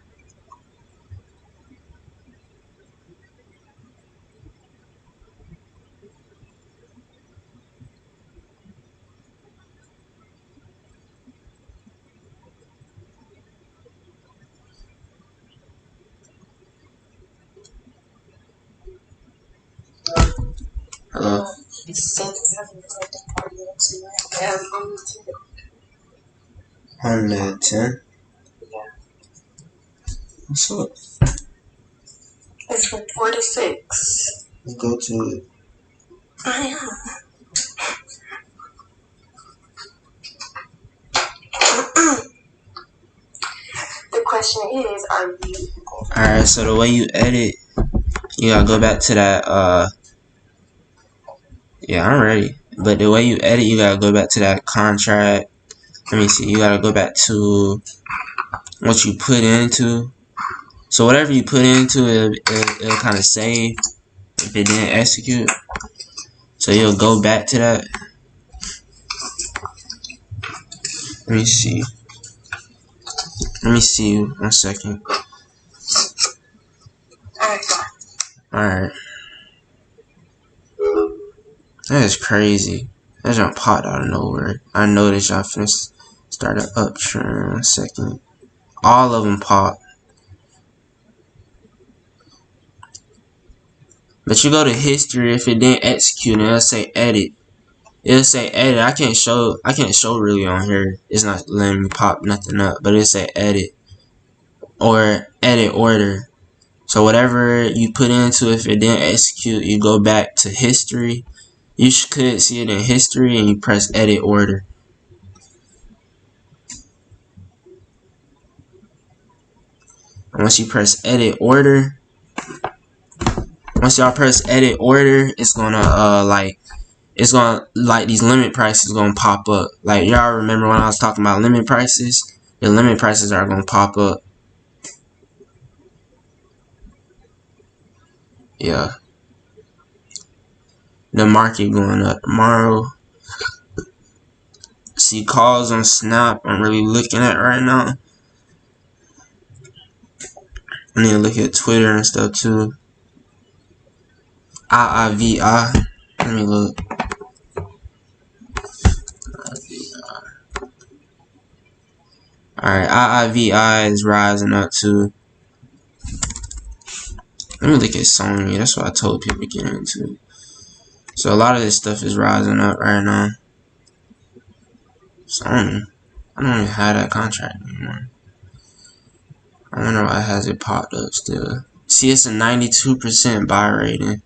Hello. 110. What's up? It's from 4 to 6. Let's go to it. I am. The question is, are you? Alright, so the way you edit, you gotta go back to that, yeah, I'm ready. But the way you edit, you gotta go back to that contract. Let me see, you gotta go back to what you put into. So whatever you put into, it'll kind of save if it didn't execute. So you'll go back to that. Let me see. Let me see. 1 second. Alright. That is crazy. That jump popped out of nowhere. I noticed y'all finna start an uptrend. 1 second. All of them pop. But you go to history, if it didn't execute, and it'll say edit. It'll say edit. I can't show really on here. It's not letting me pop nothing up, but it'll say edit or edit order. So whatever you put into, if it didn't execute, you go back to history. You could see it in history and you press edit order. And once you press edit order, once y'all press edit order, it's gonna like these limit prices gonna pop up. Like y'all remember when I was talking about limit prices? The limit prices are gonna pop up. Yeah. The market going up tomorrow. See calls on Snap I'm really looking at right now. I need to look at Twitter and stuff too. IIVI. Let me look. Alright, IIVI is rising up too. Let me look at Sony. That's what I told people to get into. So a lot of this stuff is rising up right now. Sony. I don't even have that contract anymore. I wonder why has it popped up still. See, it's a 92% buy rating.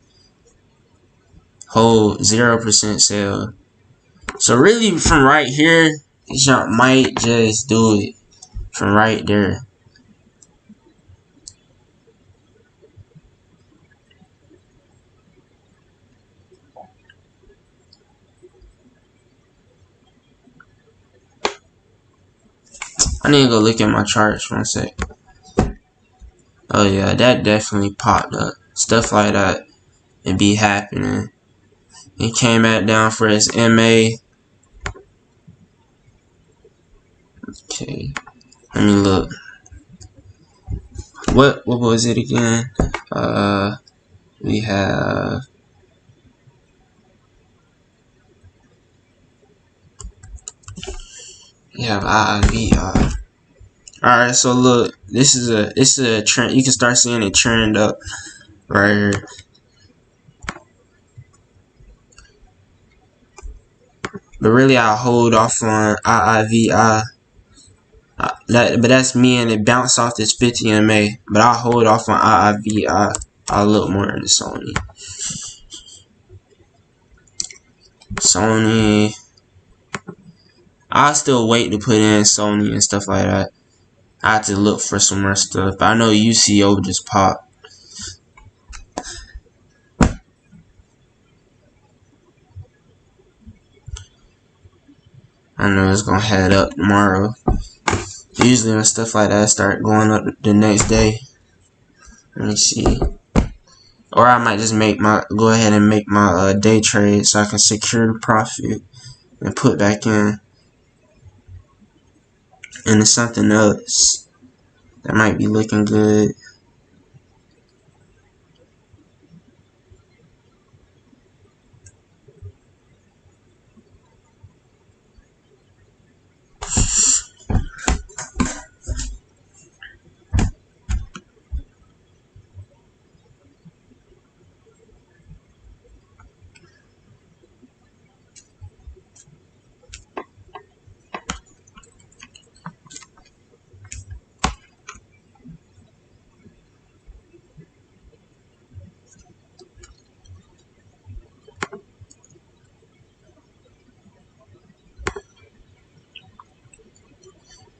Hold 0% sell. So really from right here, this jump might just do it. From right there. I need to go look at my charts for a sec. Oh yeah, that definitely popped up. Stuff like that and be happening. It came back down for its MA. Okay, let me look. What was it again? We have IIVR. Alright, so look, this is a trend. You can start seeing it trend up right here. But really, I hold off on IIVI. But that's me, and it bounced off this 50 MA. But I'll hold off on IIVI. I'll look more into Sony. I'll still wait to put in Sony and stuff like that. I have to look for some more stuff. But I know UCO just popped. I know it's gonna head up tomorrow. Usually when stuff like that start going up the next day. Let me see. Or I might just go ahead and make my day trade so I can secure the profit and put back in into something else that might be looking good.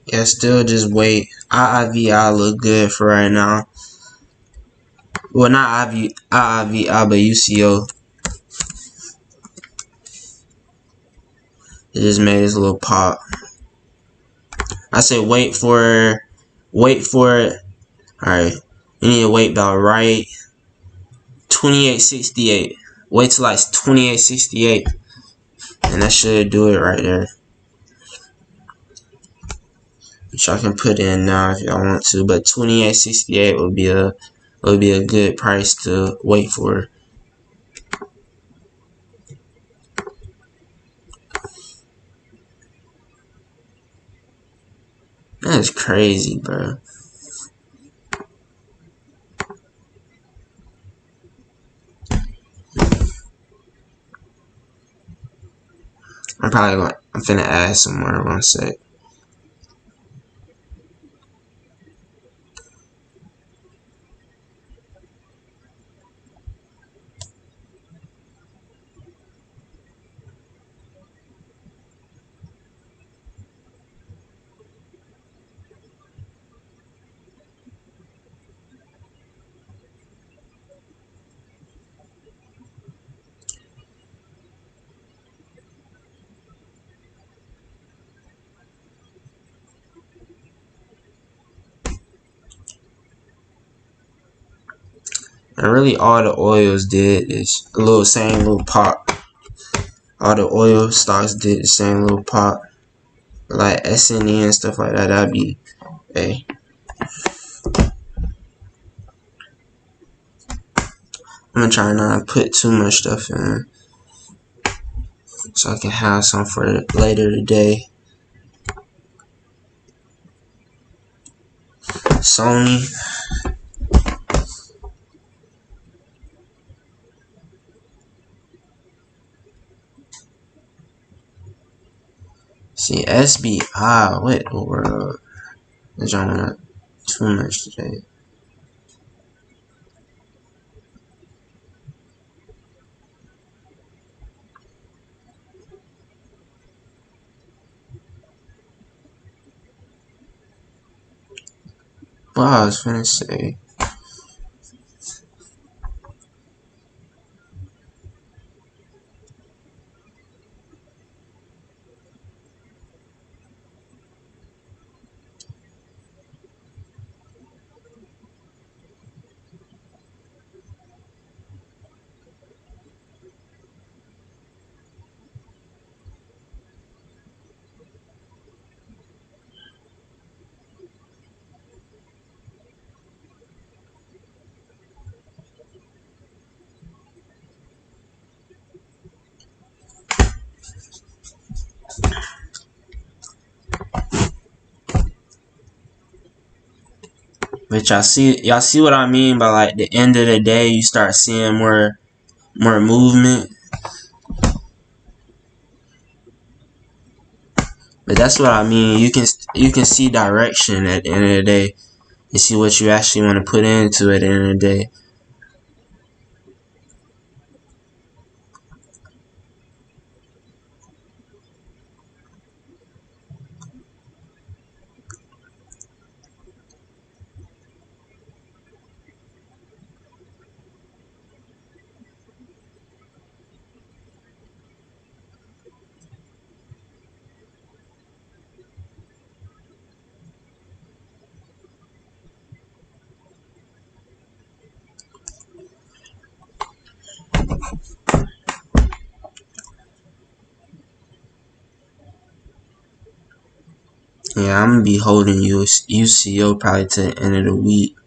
Yeah, still just wait. IIVI look good for right now. Well, not IIVI, but UCO. It just made this little pop. I said wait for it. Alright. You need to wait about right 2868. Wait till like 2868. And that should do it right there. Which I can put in now if y'all want to. But 2868 would be a good price to wait for. That's crazy, bro. I'm finna add some more. One sec. And really, all the oils did is a little same little pop. All the oil stocks did the same little pop. Like SNE and stuff like that. That'd be, hey. I'm gonna try not to put too much stuff in, so I can have some for later today. Sony. See, SBI. What the world? This y'all not too much today. What I was finna say. But y'all see what I mean by like the end of the day, you start seeing more movement. But that's what I mean. You can see direction at the end of the day. You see what you actually want to put into it at the end of the day. Yeah, I'm gonna be holding UCO probably to the end of the week.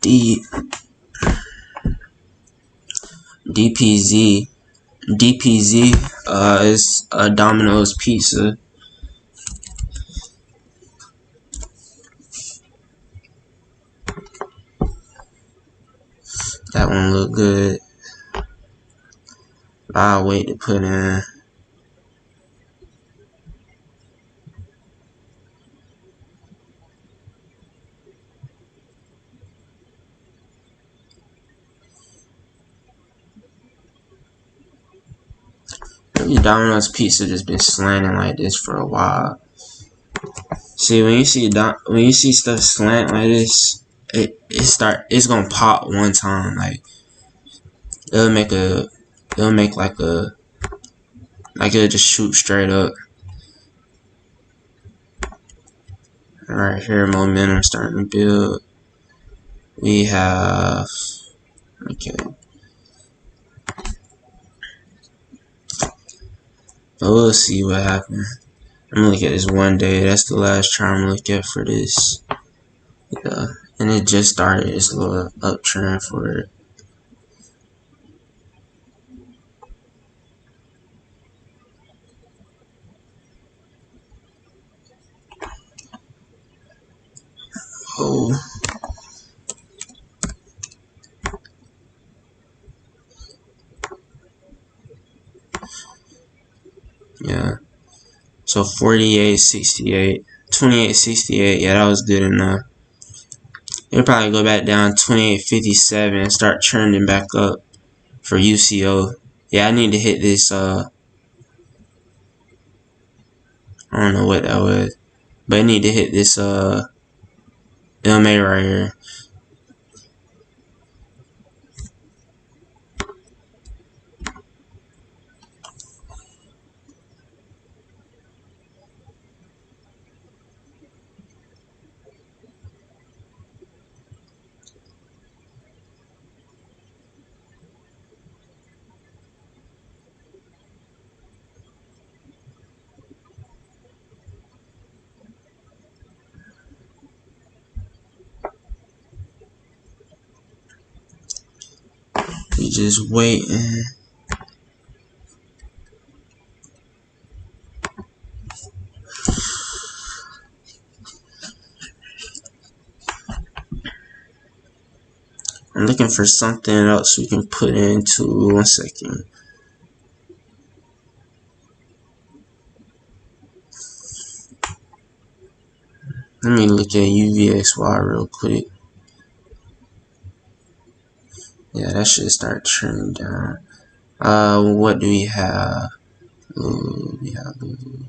D DPZ DPZ is Domino's Pizza. That one look good. I'll wait to put in. Maybe Domino's Pizza just been slanting like this for a while. See, when you see stuff slant like this, it's gonna pop one time. Like it'll make a it'll make like it'll just shoot straight up. Right here, momentum starting to build. We have okay. But we'll see what happens. I'm gonna look at this one day. That's the last chart I'm gonna look at for this. Yeah, and it just started its little uptrend for it. Oh, yeah. So 48.68, 28.68. Yeah, that was good enough. It'll probably go back down 28.57 and start trending back up for UCO. Yeah, I need to hit this. I don't know what that was, but I need to hit this MA right here. We just waiting. I'm looking for something else we can put into. 1 second. Let me look at UVXY real quick. Yeah, that should start trending down. What do we have? Ooh, we have Lulu.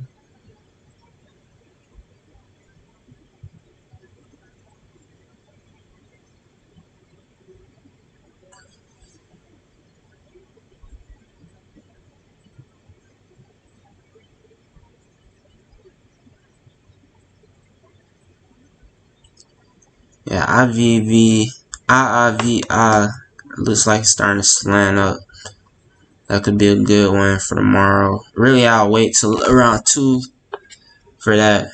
Yeah, IIVI looks like it's starting to slant up. That could be a good one for tomorrow. Really, I'll wait till around 2 for that.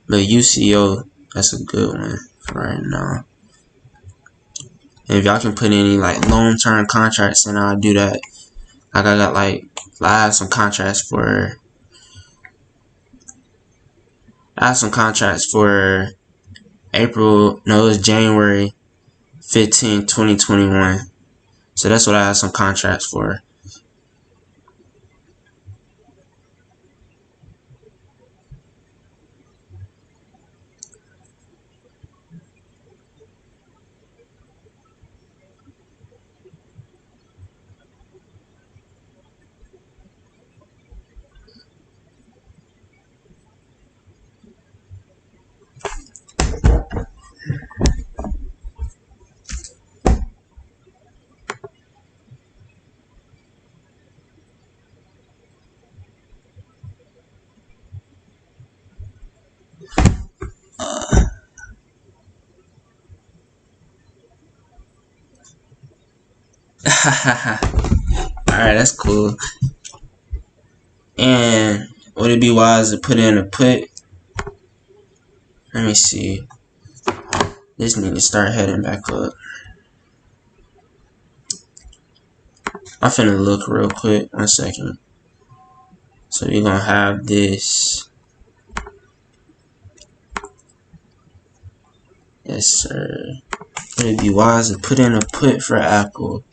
But UCO, that's a good one for right now. And if y'all can put any like long-term contracts in, I'll do that. Like I have some contracts for April. No, it was January 15, 2021. So that's what I have some contracts for. Alright, that's cool. And would it be wise to put in a put? Let me see. This need to start heading back up. I'm finna look real quick. 1 second. So we're gonna have this. Yes, sir. Would it be wise to put in a put for Apple?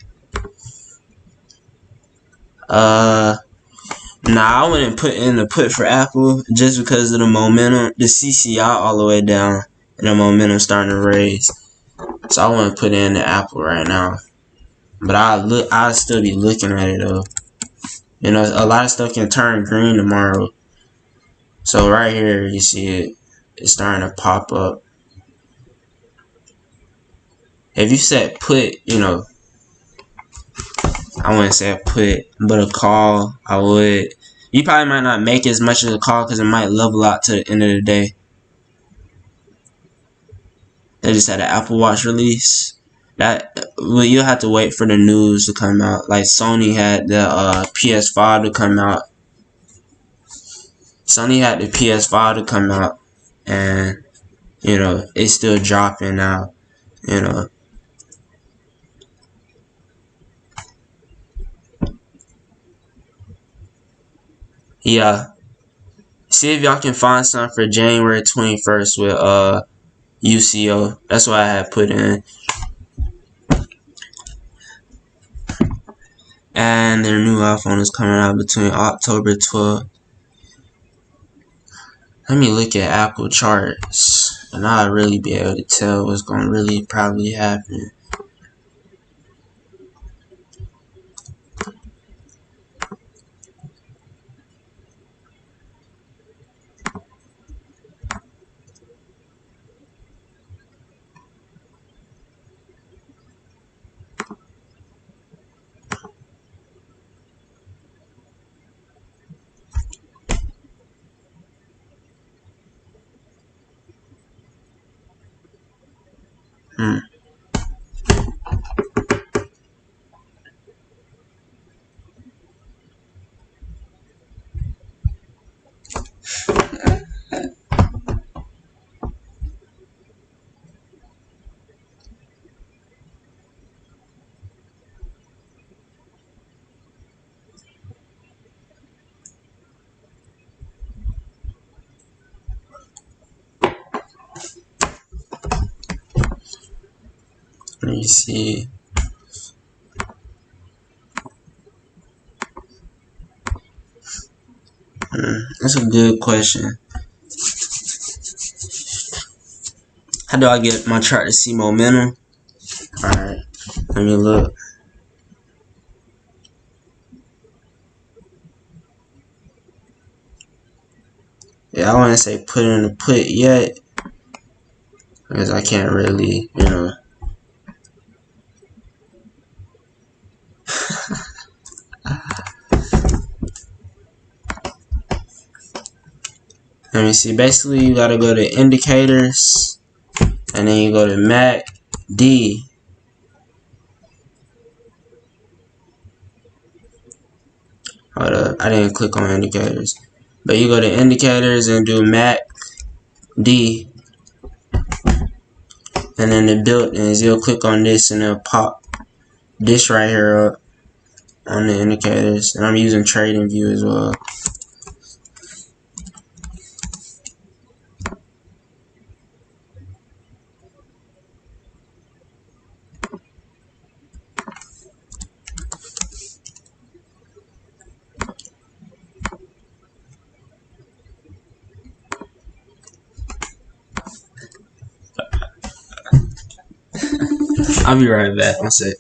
Nah, I wouldn't put in a put for Apple just because of the momentum. The CCI all the way down and the momentum starting to raise. So I wouldn't put in the Apple right now. But I'll still be looking at it though. You know, a lot of stuff can turn green tomorrow. So right here, you see it. It's starting to pop up. If you said put, you know, I wouldn't say a put, but a call, I would. You probably might not make as much as a call because it might level out to the end of the day. They just had an Apple Watch release. Well, you'll have to wait for the news to come out. Like Sony had the PS5 to come out. Sony had the PS5 to come out, and you know it's still dropping now. You know, yeah. See if y'all can find something for January 21st with UCO. That's why I had put in. And their new iPhone is coming out between October 12th. Let me look at Apple charts, and I'll really be able to tell what's going to really probably happen. Hmm. Let me see. That's a good question. How do I get my chart to see momentum? Alright, let me look. Yeah, I wouldn't say put in the put yet, because I can't really, Let me see. Basically, you gotta go to indicators, and then you go to MACD. Hold up, I didn't click on indicators. But you go to indicators and do MACD, and then the built-ins. You'll click on this, and it'll pop this right here up on the indicators. And I'm using Trading View as well. I'll be right back. One sec.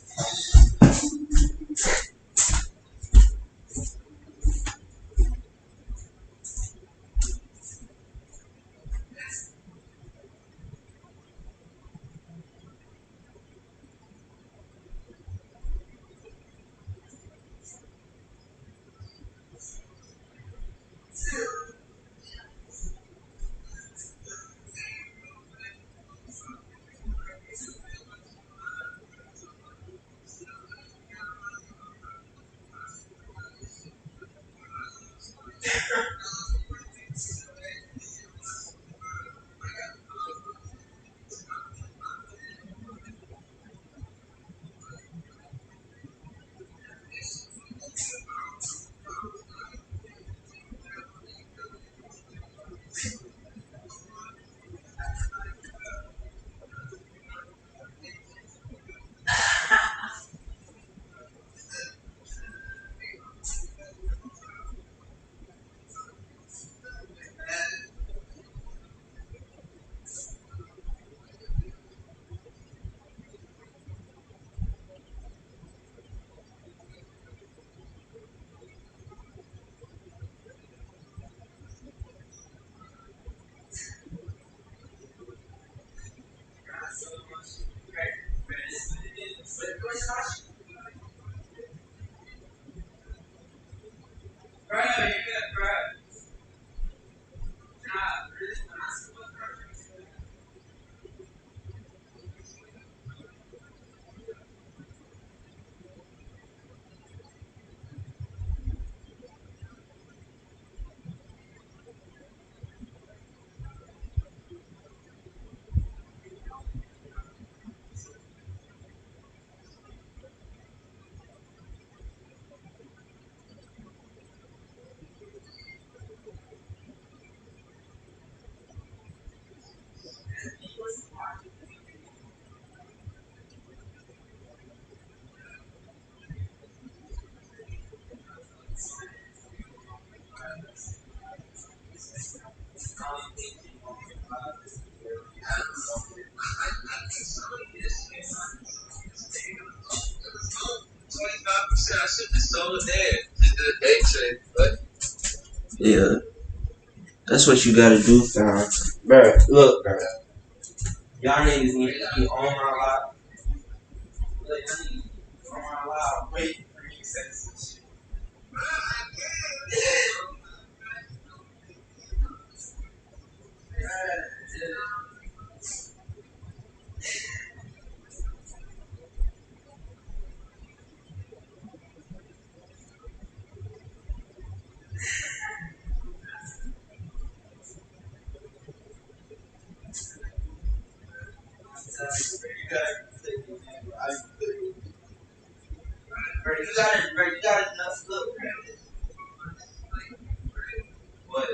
So dead. Just did a day trade, but Yeah, that's what you gotta do, fam. Bro, look, bro. Y'all niggas need to be on my live. Look, y'all need to be on my live. Wait for me to say some shit. You got enough look, but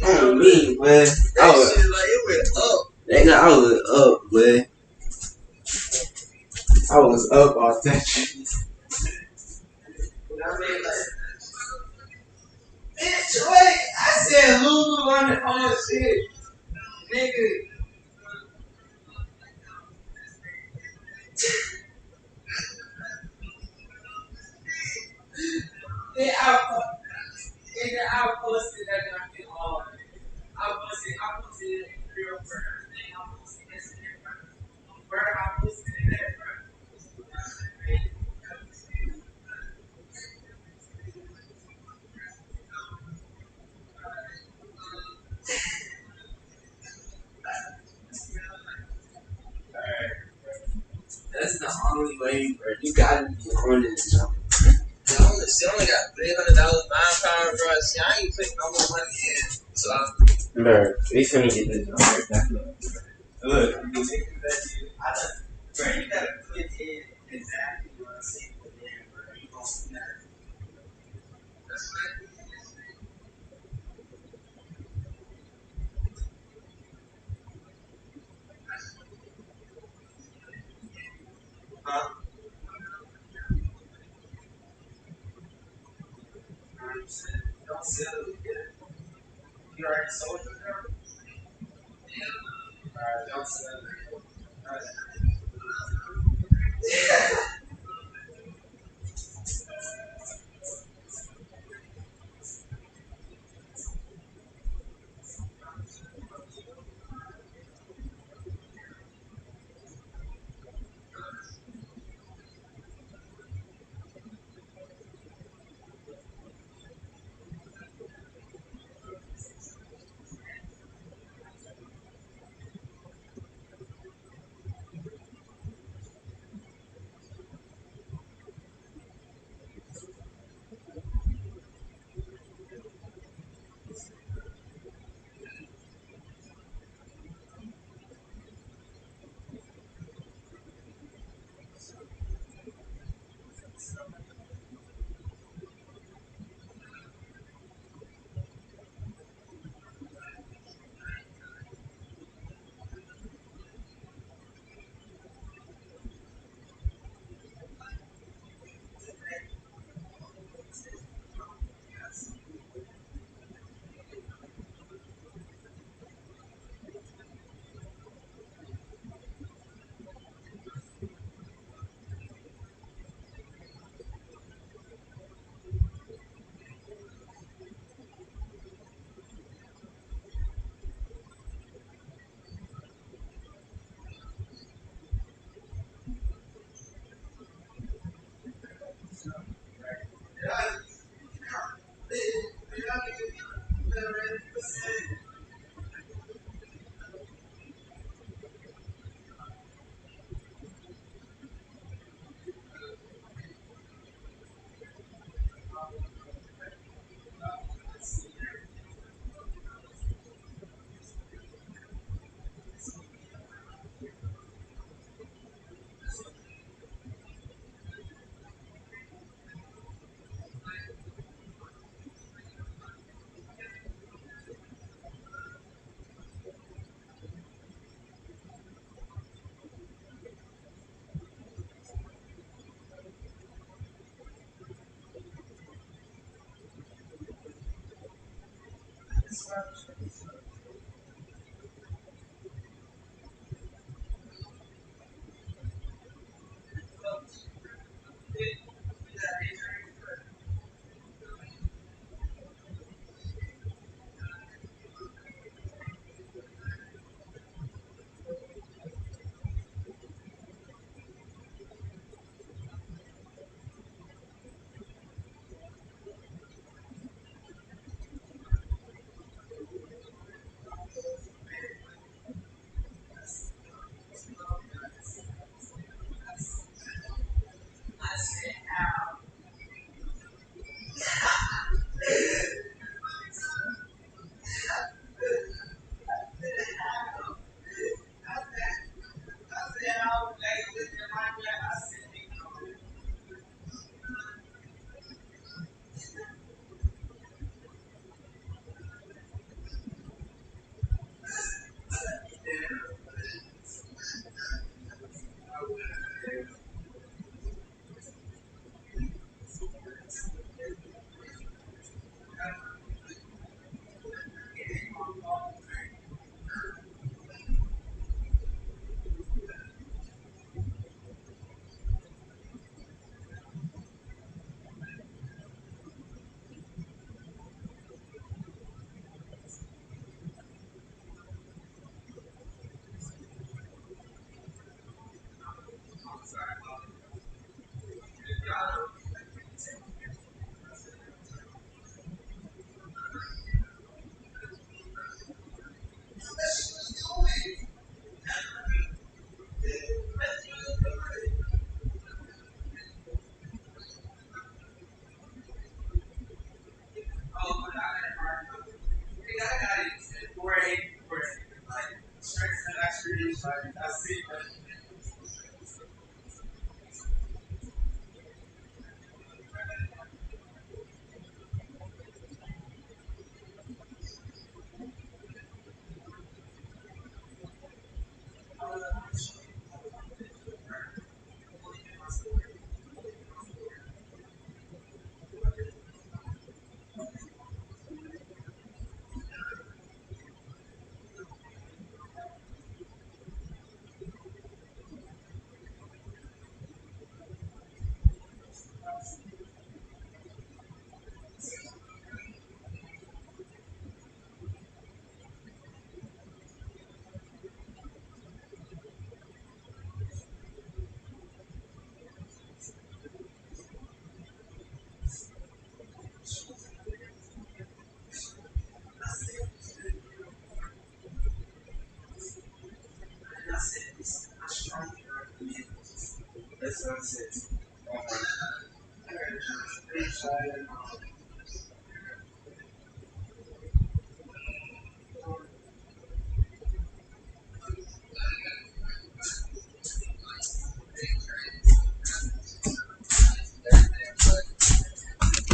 on me, man. That shit like it went up. Nigga, I was up, man. I was up off that shit. You know what I mean? Like, bitch, wait. I said Lulu on the shit. Nigga. Yeah, I posted that I all. I posted it in real time. I posted this in where I posted it at. That's the only way, bro. You gotta be on this. She only got $300 buying power, bro. See, I ain't putting no more money in. So, bro, we finna get this number back up. Look, the niggas that bro, you gotta put in exactly what I say put in, bro. You gonna see that. Huh? Don't sell it yet. You already sold it, bro? Alright, don't sell it. Alright.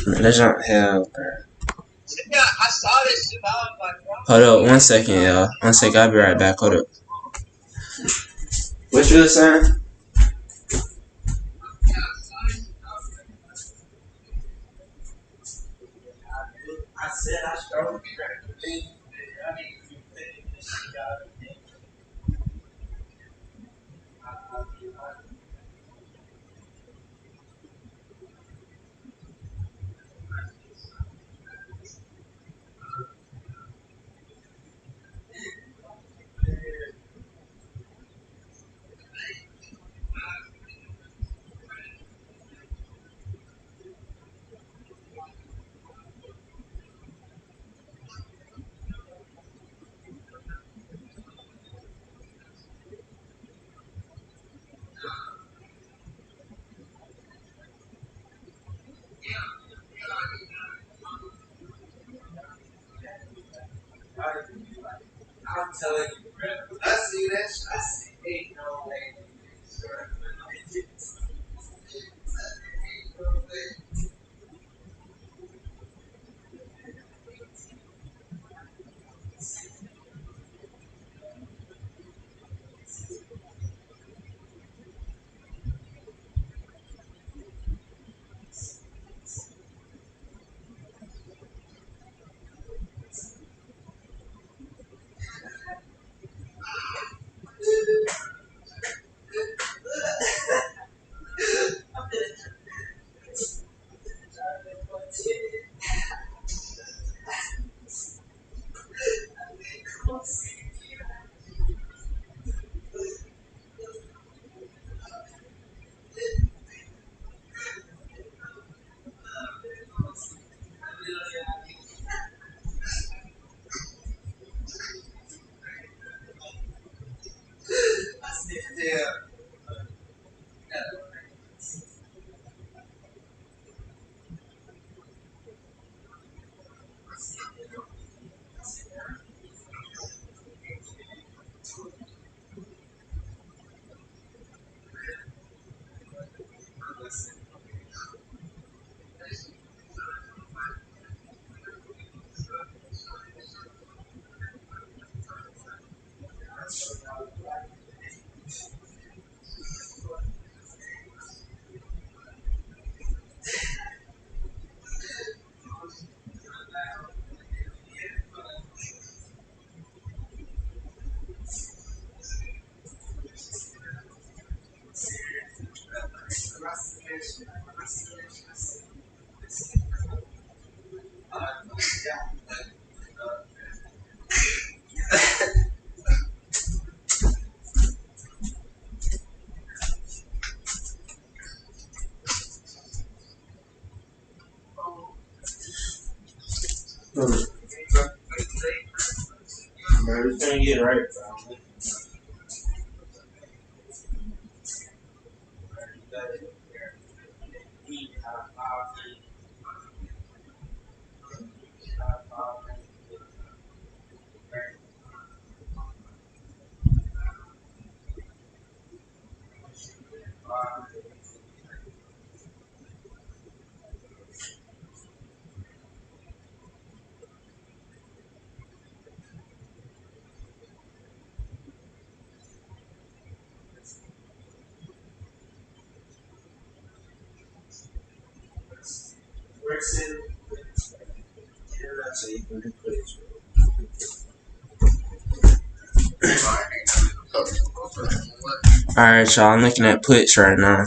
Man, that jump hell, bro. Yeah, I saw this shit. I was like, Hold up, 1 second, y'all. 1 second, I'll be right back. Hold up. What you was saying? Bro, we finna get right, bro. Alright, y'all, I'm looking at puts right now.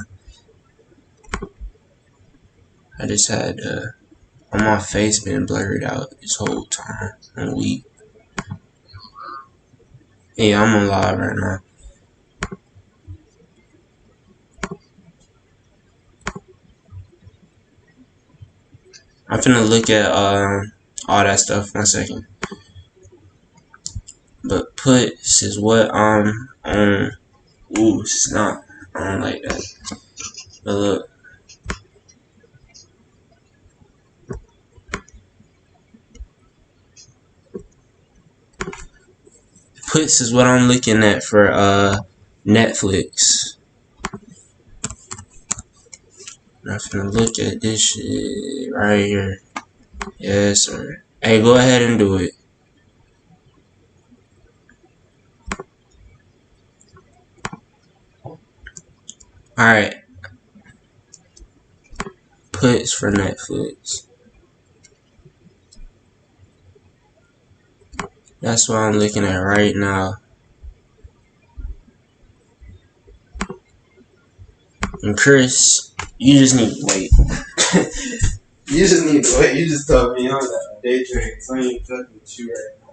I just had on my face been blurred out this whole time. I'm weak. Yeah, I'm on live right now. I'm finna look at all that stuff 1 second. But puts is what I'm on. Ooh, it's not. I don't like that. But look, puts is what I'm looking at for Netflix. I'm finna look at this shit right here. Yes, sir. Hey, go ahead and do it. Alright, puts for Netflix. That's what I'm looking at right now. And Chris, you just need to wait. You just need to wait. You just told me on that day trade, so I ain't fucking with you right now.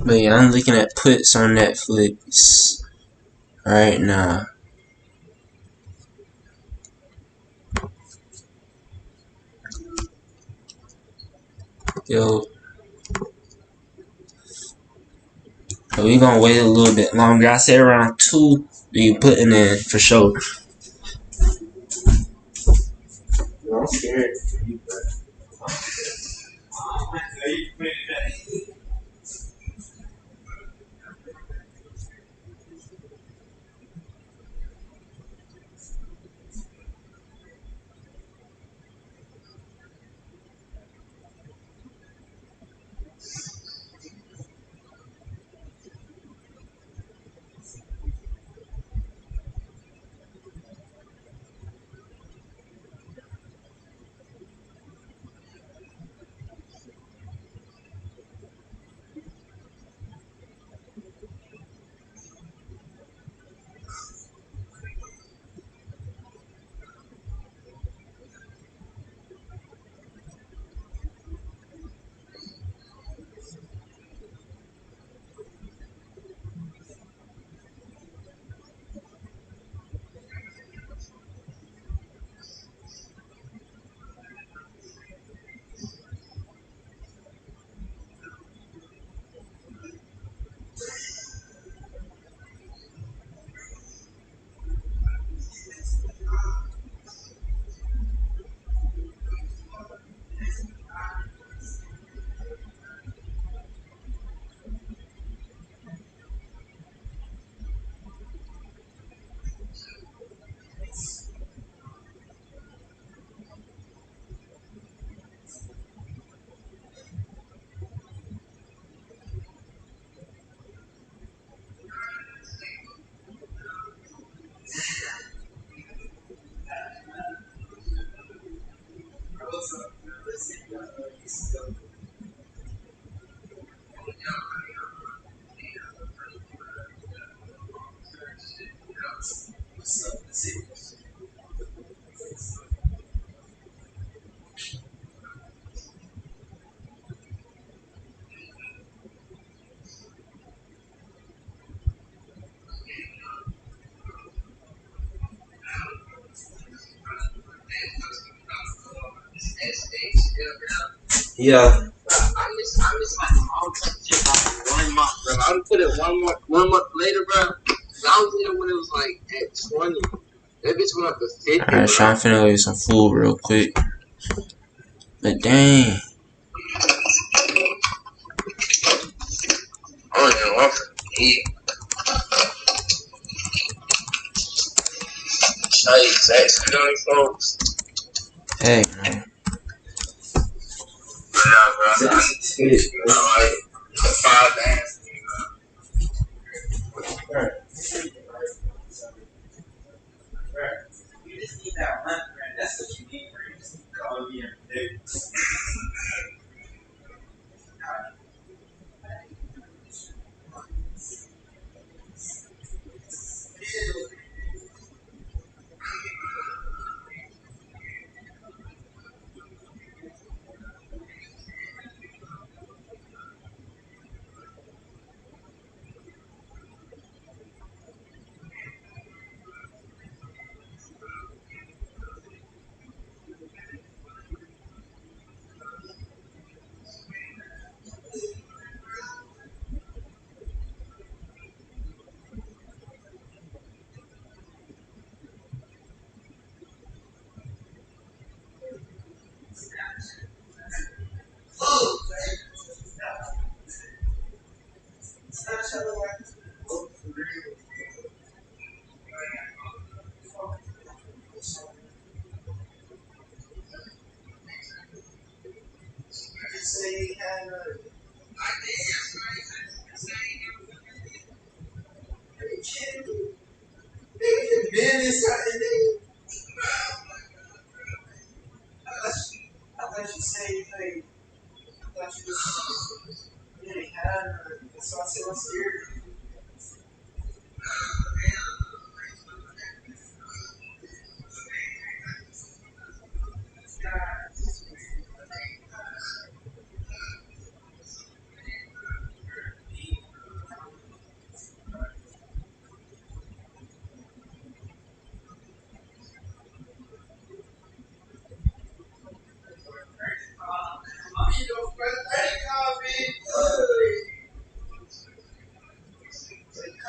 But yeah, I'm looking at puts on Netflix right now. Yo, so we gonna wait a little bit longer. I say around 2, you putting in for sure. I'm scared. Yeah. I'm just like, I'm trying to check out 1 month, bro. I would put it 1 month later, bro. I was here when it was like at 20. That bitch went up to 50, Alright, bro. trying to finna get some food real quick. But dang. I don't even want to eat. Show you exactly on these folks. Hey, man. Yeah, bro. I need to like 5 days. You just need that month, man. That's what you need, bro. You just need to call me every day.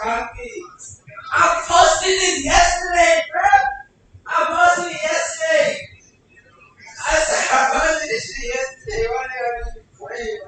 I posted this yesterday, bro. I posted it yesterday. I said I posted this shit yesterday. Why did I even play it?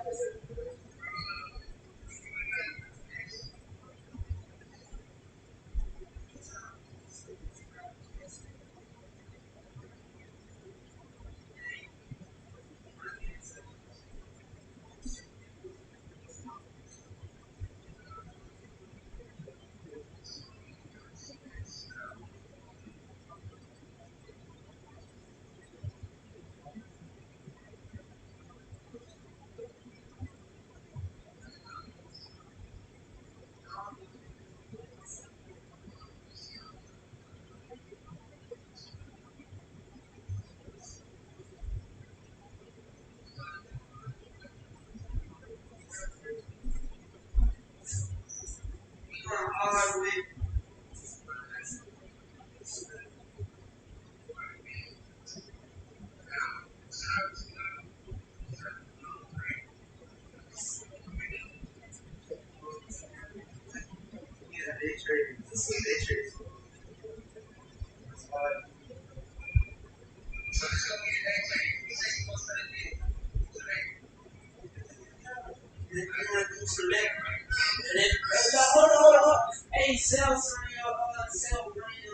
Hey, sell some of your sell brand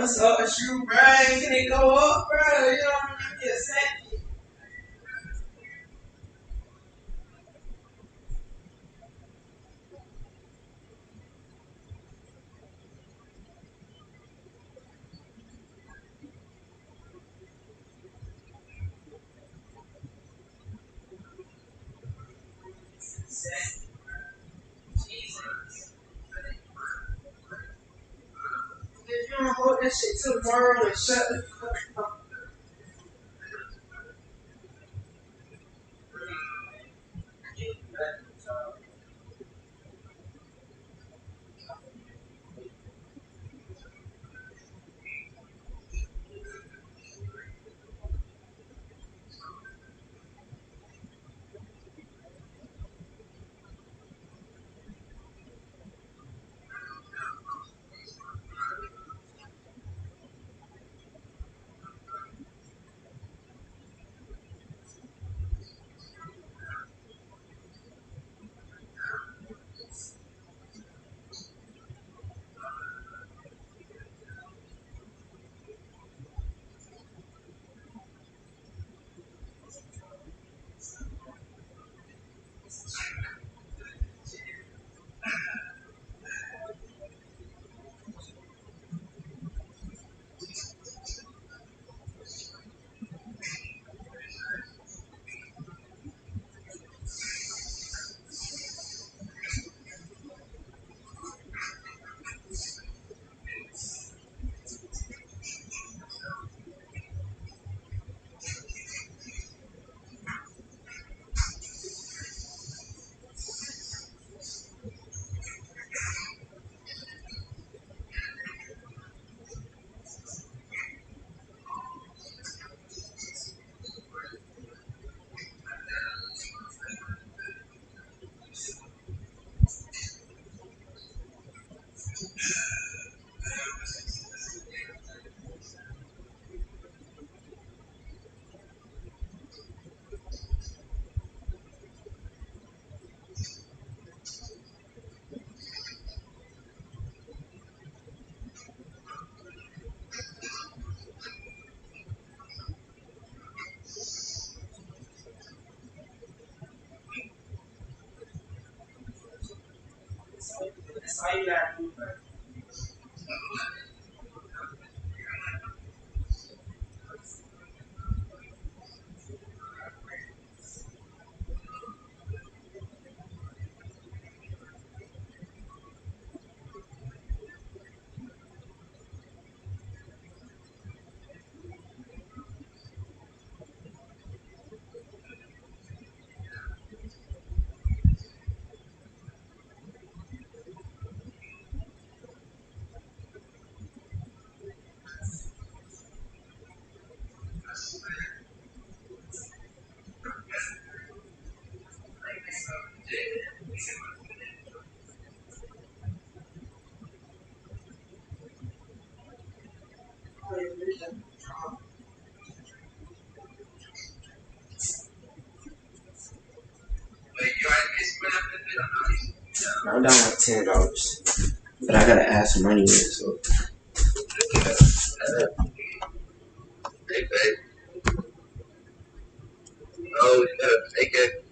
What's up with you, bro? Can it go up, bro? You don't give me a second. If you don't hold that shit till tomorrow and shut the fuck up. That's all you gotta do, bro. I'm down like $10, but I gotta add some money in. So Hey, babe. Oh, you gotta take it.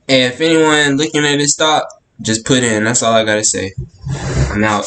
Hey, if anyone looking at this stock, just put in. That's all I gotta say. I'm out.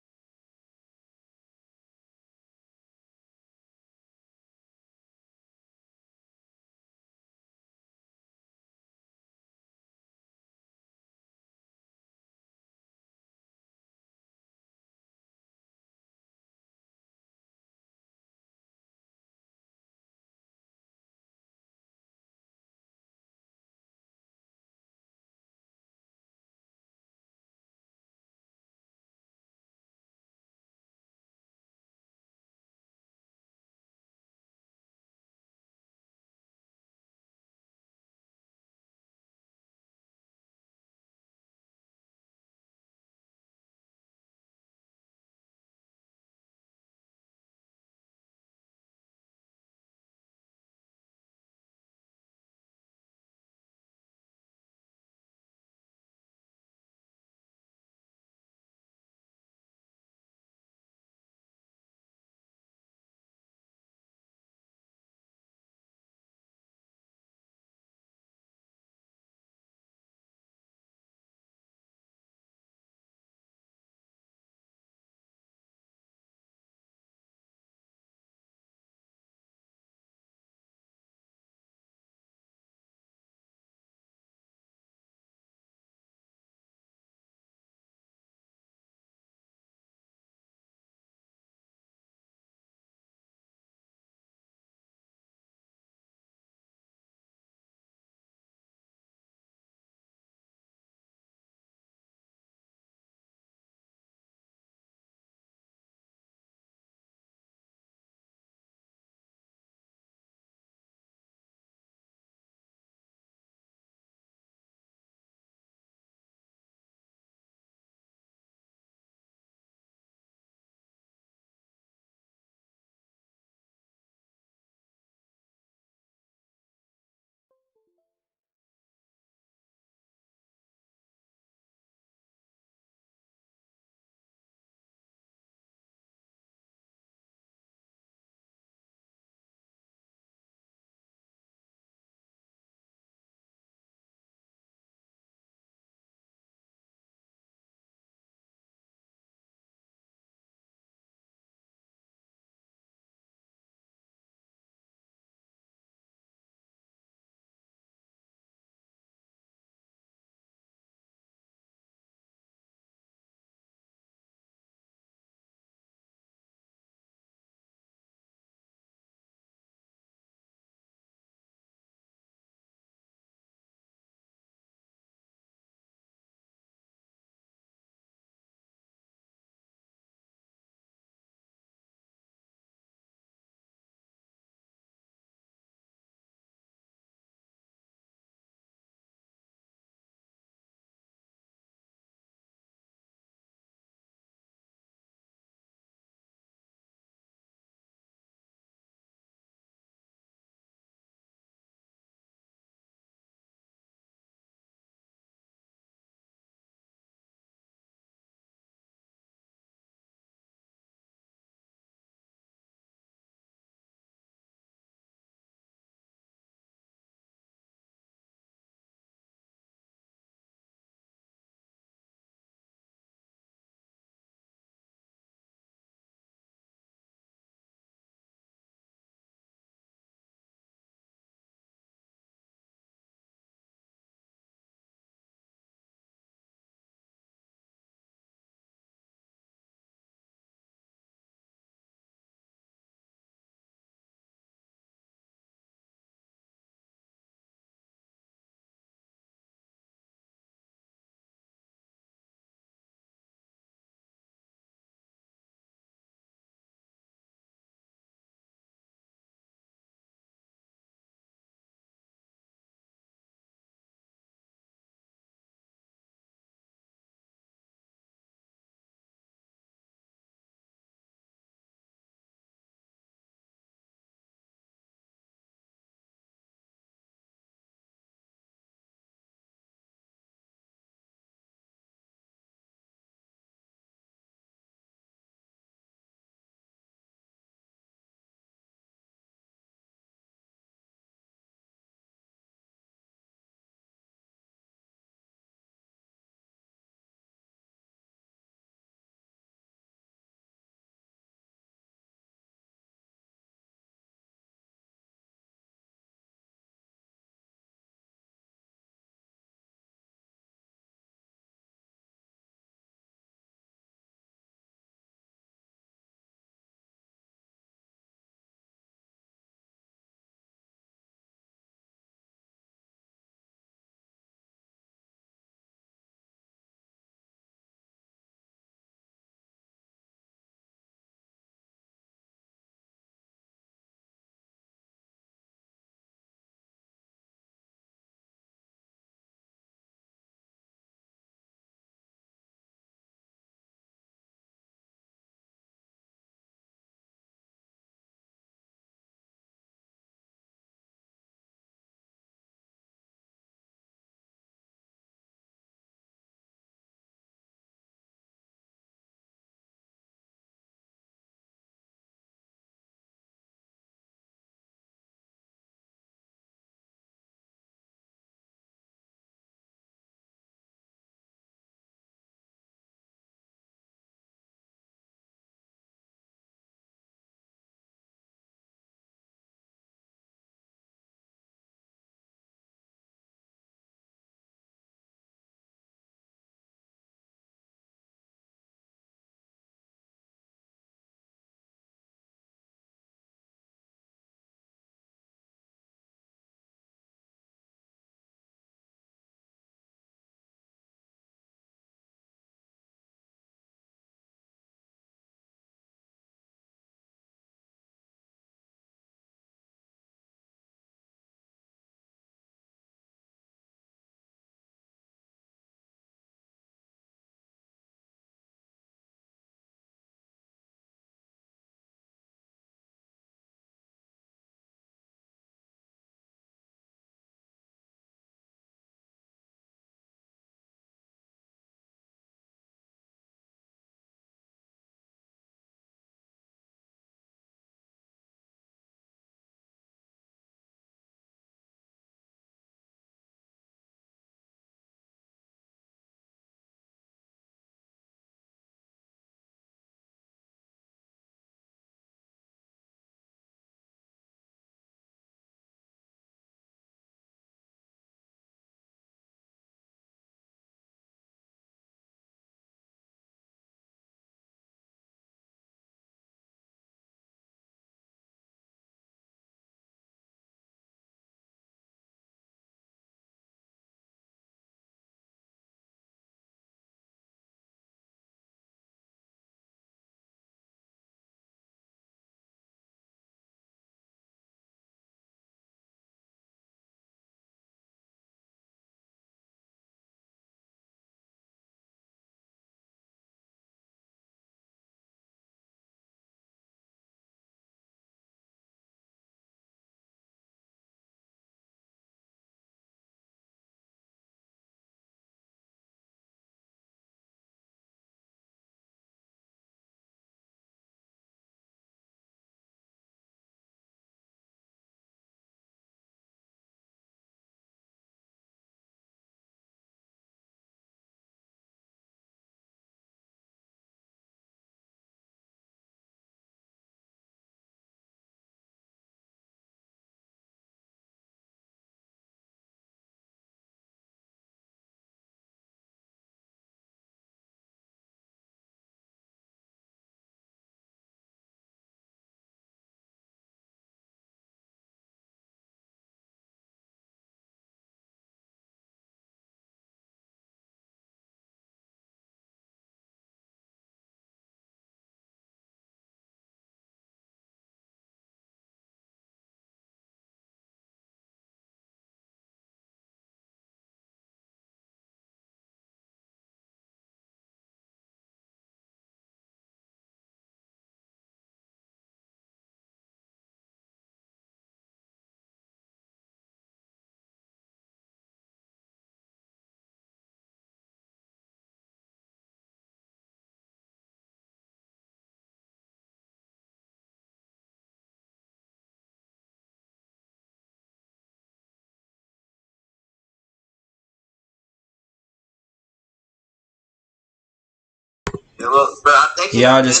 But I think y'all just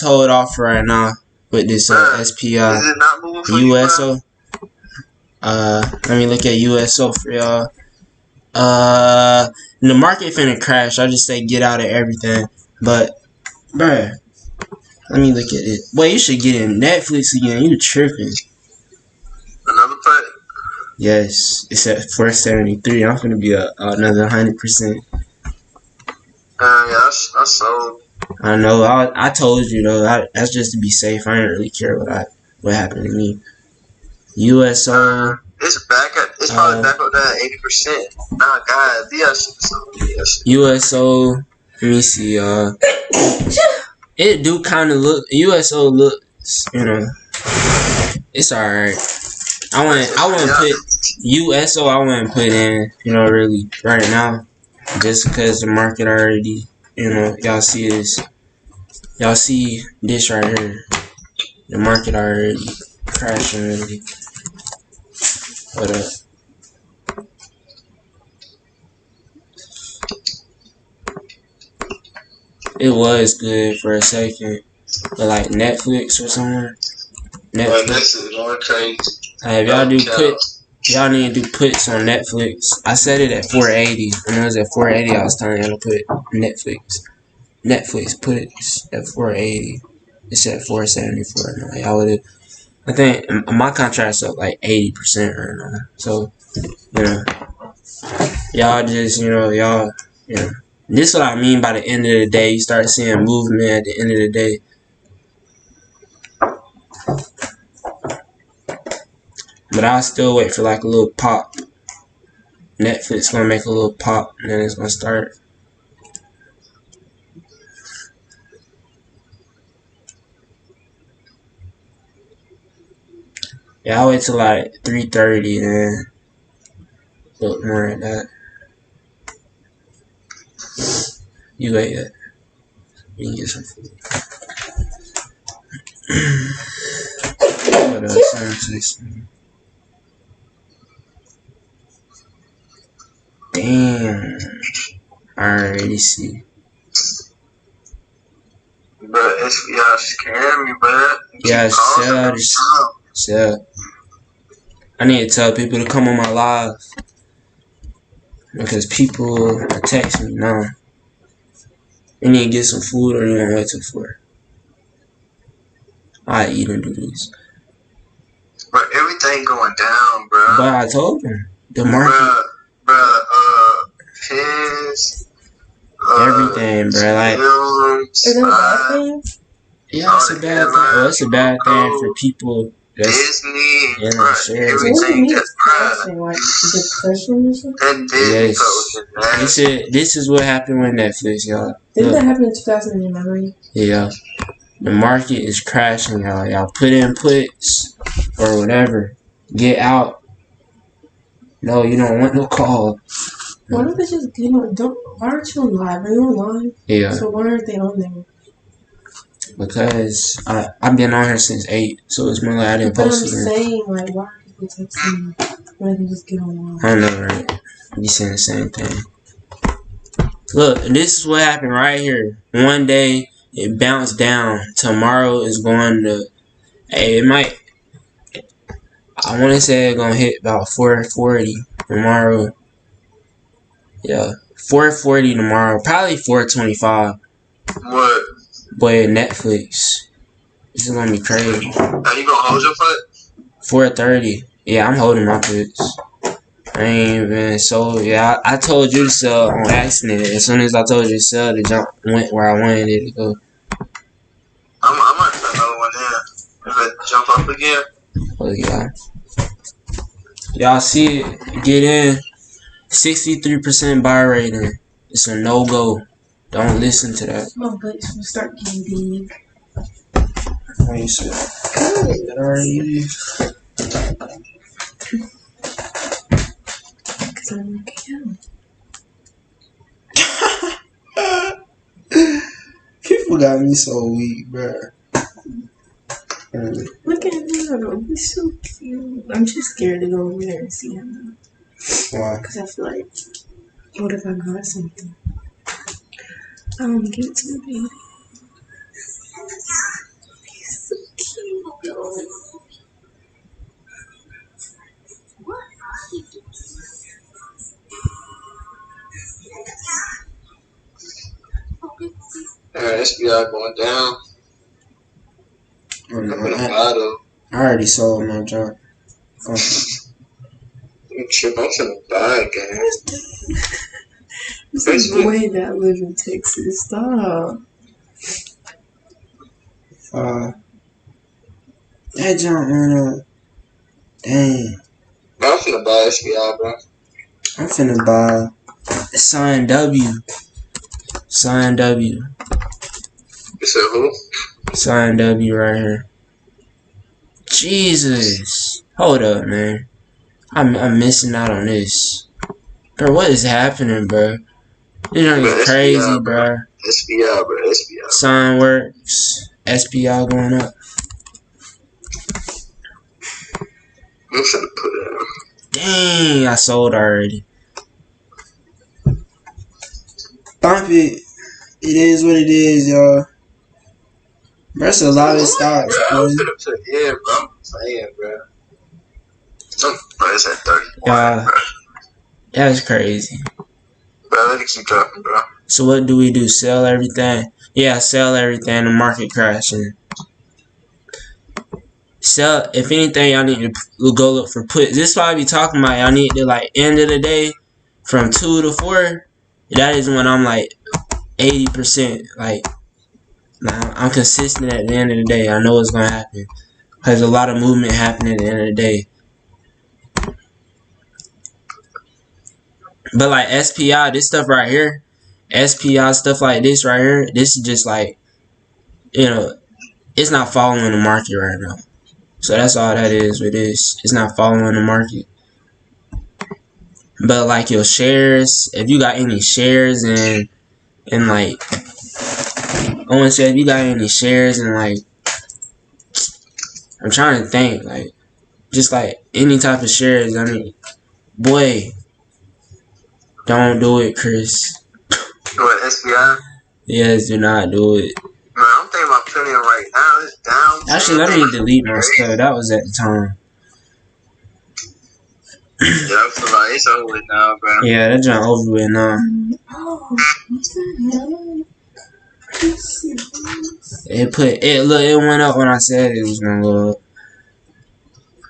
hold off for right now with this SPI is it not moving for USO. Let me look at USO for y'all. The market finna crash. I just say get out of everything. But, bruh, let me look at it. Boy, you should get in Netflix again. You tripping. Another put? Yes, it's at 473. I'm finna be another 100%. Yeah, I sold. I know. I told you though. That's just to be safe. I didn't really care what happened to me. USO. It's back at. It's probably back up to 80%. Nah, God, USO. Let me see. It do kind of look. USO looks. It's alright. I wouldn't put USO. I wouldn't put in. Really right now, just because the market already. Y'all see this. Y'all see this right here. The market already crashing really. Hold up. It was good for a second. But like Netflix or something. Netflix. If y'all do y'all need to do puts on Netflix. I set it at 480. When it was at 480, I was telling y'all to put Netflix. Netflix puts at 480. It's at 474 now. Y'all would. I think my contract's up like 80% right now. So, y'all just, this is what I mean by the end of the day. You start seeing movement at the end of the day. But I'll still wait for like a little pop. Netflix gonna make a little pop and then it's gonna start. Yeah, I'll wait till like 3:30 and look more at that. You wait yet. You can get some food. What else? Damn. I already see. But y'all scaring me, bro. Yeah, sell. I need to tell people to come on my live. Because people are texting me now. They need to get some food or they want to wait till 4. I eat and do this. But everything going down, bro. But I told them. The market. Bro, his... everything, bro. Like... Is it a bad thing? Yeah, it's a bad thing. Well, it's a bad thing for people that's Disney, in the shares. everything just crashing, like depression or something? Yes. This is what happened with Netflix, y'all. Didn't that happen in 2009? Yeah. The market is crashing, y'all. Y'all put in puts or whatever. Get out. No, you don't want no call. Why don't they just, why aren't you on live? Are you on live? Yeah. So why aren't they on there? Because I've been on here since 8, so it's more like I didn't post it. But I'm saying, like, why are people texting me? Why don't they just get on live? I know, right? You saying the same thing. Look, this is what happened right here. One day, it bounced down. Tomorrow is going to... Hey, it might... I want to say it's going to hit about 440 tomorrow. Yeah, 440 tomorrow. Probably 425. What? Boy, Netflix. This is going to be crazy. Are you going to hold your foot? 430. Yeah, I'm holding my puts. I ain't even sold. Yeah, I told you to sell on accident. As soon as I told you to sell, the jump went where I wanted it to go. I might put another one in. If it jump up again. Oh, yeah. Y'all see it. Get in. 63% buy rating. It's a no-go. Don't listen to that. My butt's gonna start getting big. What you say? That already. Because I'm a cow. People got me so weak, bruh. Look at him. He's so cute. I'm just scared to go over there and see him. Why? Because I feel like, what if I got something? Get to the baby. He's so cute. SBI going down. Oh, I'm no, gonna buy though. I already sold my job. Oh. I'm finna buy again. There's a boy that lives in Texas. Stop. That jump went up. Dang. Bro, I'm finna buy SBI, bro. I'm finna buy Sign W. Sign W. You said who? Sign W right here. Jesus. Hold up, man. I'm missing out on this. Bro, what is happening, bro? This joint is crazy, bro. SBI, bro. SBI. Sign works. SPI going up. I'm finna put it out. Dang, I sold already. Bump it. It is what it is, y'all. That's a lot of stocks, bro. boy. I'm finna put in, bro. I'm saying, bro. Bro, it's at 31, Yeah, bro. that's crazy. Bro, let it keep dropping, bro. So what do we do? Sell everything? Yeah, sell everything. The market crashing. Sell. If anything, y'all need to go look for puts. This is what I be talking about. Y'all need to, like, end of the day from 2 to 4. That is when I'm like 80%. Like, I'm consistent at the end of the day. I know what's gonna happen. There's a lot of movement happening at the end of the day. But like SPI, this stuff right here, SPI stuff like this right here, this is just like, you know, it's not following the market right now. So that's all that is with this. It's not following the market. But like your shares, if you got any shares and like, I want to say if you got any shares and like, I'm trying to think, like, just like any type of shares, I mean, boy, don't do it, Chris. What, SBI? Yes, do not do it. Man, I'm thinking about putting it right now. It's down. Actually, let me delete my stuff. That was at the time. Yeah, I feel like it's over with now, bro. Yeah, that junk over with now. Oh, what the hell? It went up when I said it was gonna go up.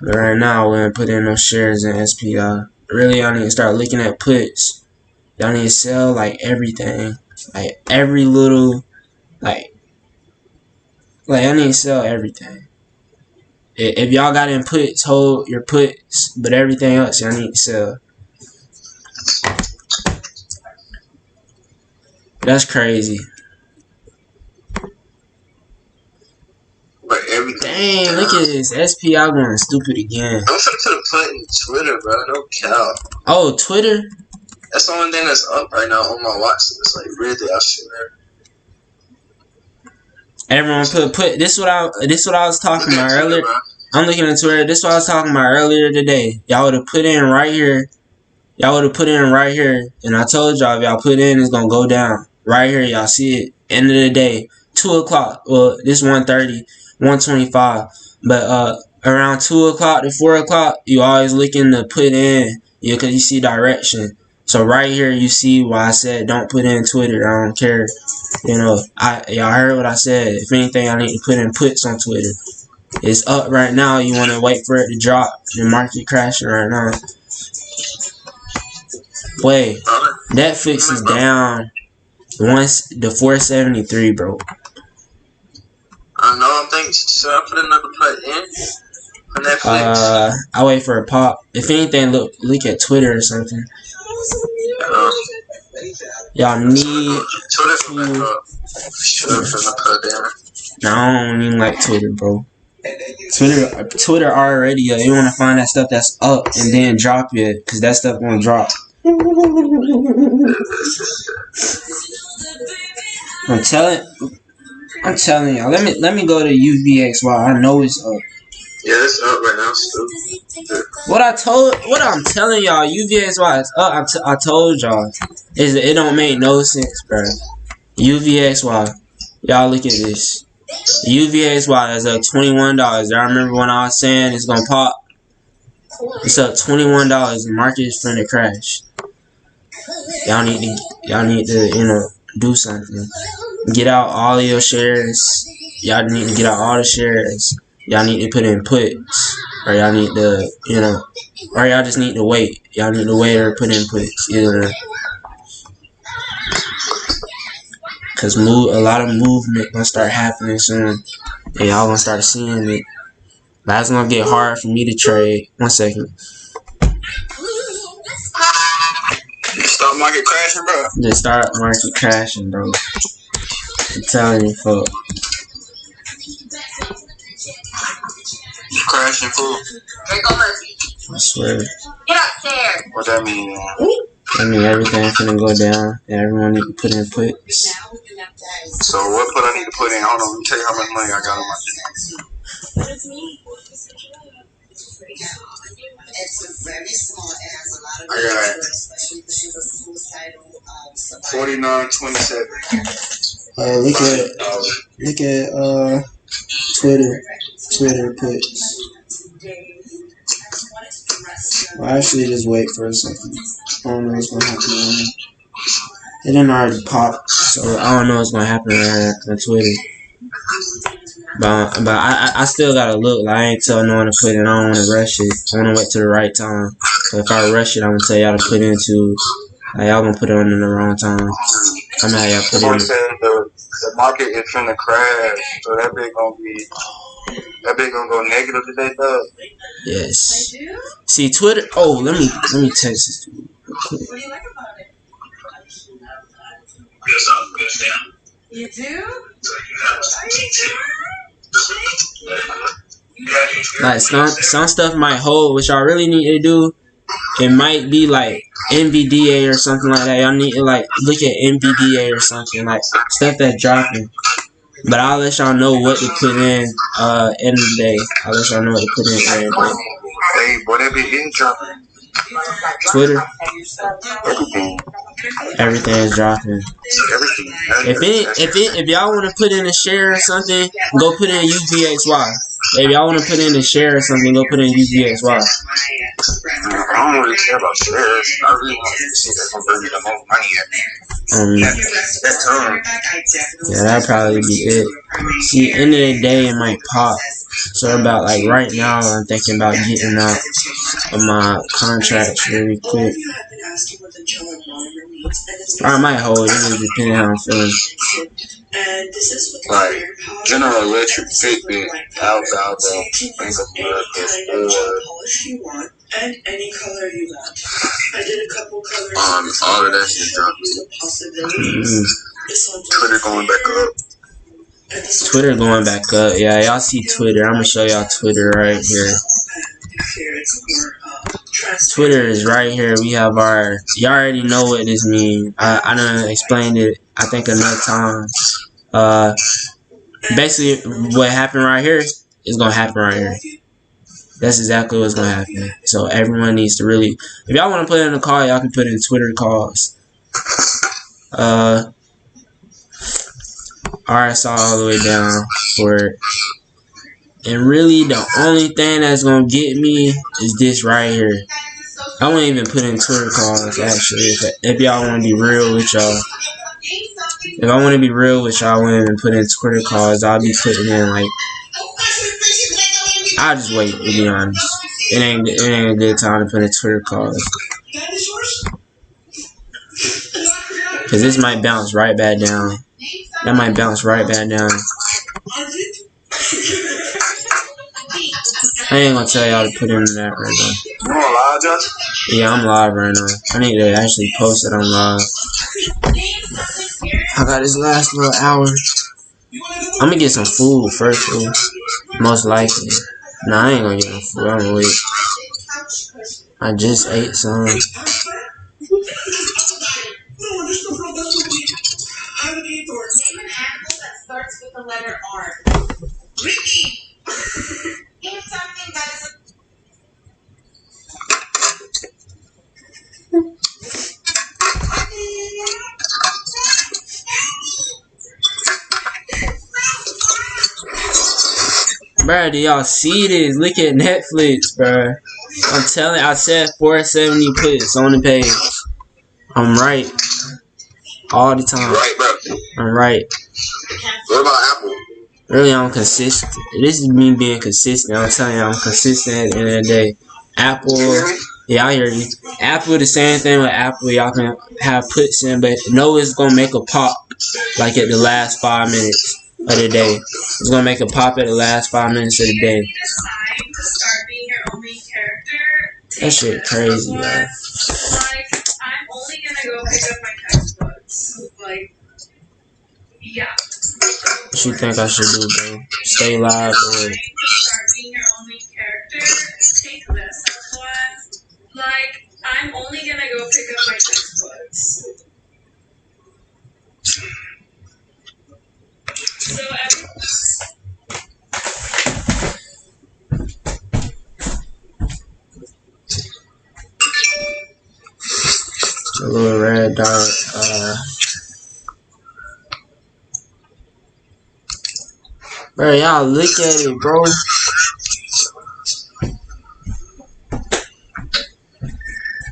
But right now, we ain't put in no shares in SPI. Really, y'all need to start looking at puts. Y'all need to sell like everything, like every little, like I need to sell everything. If y'all got in puts, hold your puts, but everything else y'all need to sell. That's crazy. But everything. Dang, look at this. SPI going stupid again. I'm finna put a put in Twitter, bro. No cow. Oh, Twitter? That's the only thing that's up right now on my watch list. It's like really, I swear. Everyone put this what I was talking about earlier. Twitter, I'm looking at Twitter. This is what I was talking about earlier today. Y'all would have put in right here. Y'all would have put in right here. And I told y'all if y'all put in, it's gonna go down. Right here, y'all see it. End of the day. 2 o'clock. Well, this 1:30, 1:25. But around 2 o'clock to 4 o'clock, you always looking to put in. Yeah, cause you see direction. So right here you see why I said don't put in Twitter. I don't care. You know, y'all heard what I said. If anything, I need to put in puts on Twitter. It's up right now. You want to wait for it to drop. The market crashing right now. Wait, Netflix is down. The 473, bro. I know. I'm thinking. Should I put another put in for Netflix? I wait for a pop. If anything, look at Twitter or something. Y'all need to. No, I don't even like Twitter, bro. Twitter already. You want to find that stuff that's up and then drop it, cause that stuff gonna drop. I'm telling y'all. Let me go to UVXY. I know it's up. Yeah, it's up right now. Stupid. What I'm telling y'all, UVXY is up. I told y'all. It don't make no sense, bro. UVXY. Y'all look at this. UVXY is up $21. I remember when I was saying it's gonna pop. It's up $21. The market is finna crash. Y'all need to do something. Get out all of your shares. Y'all need to get out all the shares. Y'all need to put in puts, or y'all need to or y'all just need to wait. Y'all need to wait or put in puts. Cause a lot of movement gonna start happening soon, and y'all gonna start seeing it. But it's gonna get hard for me to trade. 1 second. Stock market crashing, bro. The stock market crashing, bro. I'm telling you, folks. Crashing, fool. I swear. Get up there. What that mean? I mean, everything finna go down, and everyone need to put in puts. So what put I need to put in? Hold on, let me tell you how much money I got on my shit. I got 49.27. Look at Twitter puts. Well, actually, just wait for a second. I don't know what's gonna happen. It didn't already pop, so I don't know what's gonna happen on Twitter. But I still gotta look. Like, I ain't telling no one to put in. I don't want to rush it. I want to wait till the right time. So if I rush it, I'm gonna tell y'all to put into. Like, y'all gonna put it on in the wrong time. I'm not y'all put Someone in. said the market is finna crash, so that big gonna go negative today, though. Yes. See Twitter. Oh, let me text this dude. What do you like about it? You do? Like some stuff might hold. What y'all really need to do, it might be like NVDA or something like that. Y'all need to like look at NVDA or something, like stuff that's dropping. But I'll let y'all know what to put in end of the day. I'll let y'all know what to put in end of the day. Hey, boy, that big is dropping. Twitter, Everything. everything is dropping. Everything. If y'all want to put in a share or something, go put in UVXY. If y'all want to put in a share or something, go put in UVXY. I don't really care about shares. I really want to see that's gonna bring me the most money at. That time. Yeah, that'd probably be it. See, end of the day, it might pop. So about like right now, I'm thinking about getting out of my contracts really quick. Or I might hold it, just depending on how I'm feeling. Like General Electric, Fitbit, Alvaldo, Bank of America, Ford. And any color you want. I did a couple colors. All of that shit dropped. Twitter going back up. Twitter going back up. Yeah, y'all see Twitter. I'm gonna show y'all Twitter right here. Twitter is right here. We have our. Y'all already know what this means. I done explained it, I think, enough times. Basically, what happened right here is gonna happen right here. That's exactly what's gonna happen. So everyone needs to really. If y'all want to put in a call, y'all can put in Twitter calls. RSI all the way down for it. And really, the only thing that's gonna get me is this right here. I won't even put in Twitter calls, actually. If y'all want to be real with y'all. If I want to be real with y'all, I won't even put in Twitter calls. I'll be putting in, like... I'll just wait, to be honest. It ain't a good time to put in Twitter calls. Because this might bounce right back down. That might bounce right back down. I ain't gonna tell y'all to put in that right now. You on live, Josh? Yeah, I'm live right now. I need to actually post it on live. I got this last little hour. I'm gonna get some food first, though. Most likely. Nah, I ain't gonna get no food. I'm gonna wait. I just ate some. Bro, do y'all see this? Look at Netflix, bro. I'm telling you, I said 470 puts on the page. I'm right. All the time. You right, bro. I'm right. What about Apple? Really, I'm consistent. This is me being consistent. I'm telling you, I'm consistent at the end of the day. Apple, yeah, I hear you. Apple, the same thing with Apple. Y'all can have puts in, but know it's gonna make a pop like at the last 5 minutes of the day. It's gonna make a pop at the last 5 minutes of the day. That shit crazy, man. Like, I'm only gonna go pick up my textbooks. Like, yeah. What you think I should do, bro? Stay live or Start being your only character. Take this class. Like, I'm only gonna go pick up my textbooks. So a little red dot. Bro, y'all look at it, bro.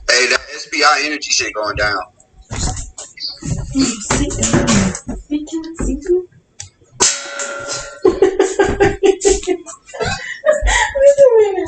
Hey, that SPI energy shit going down. Sit down. They can't see you. Wait a minute.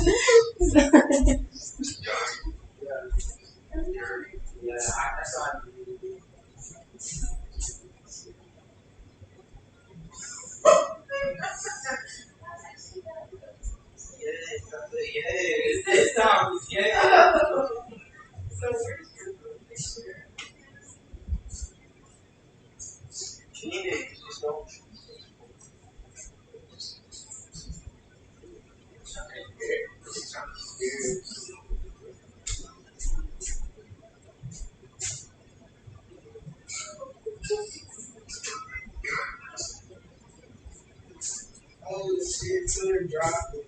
Oh shit, Twitter dropped it.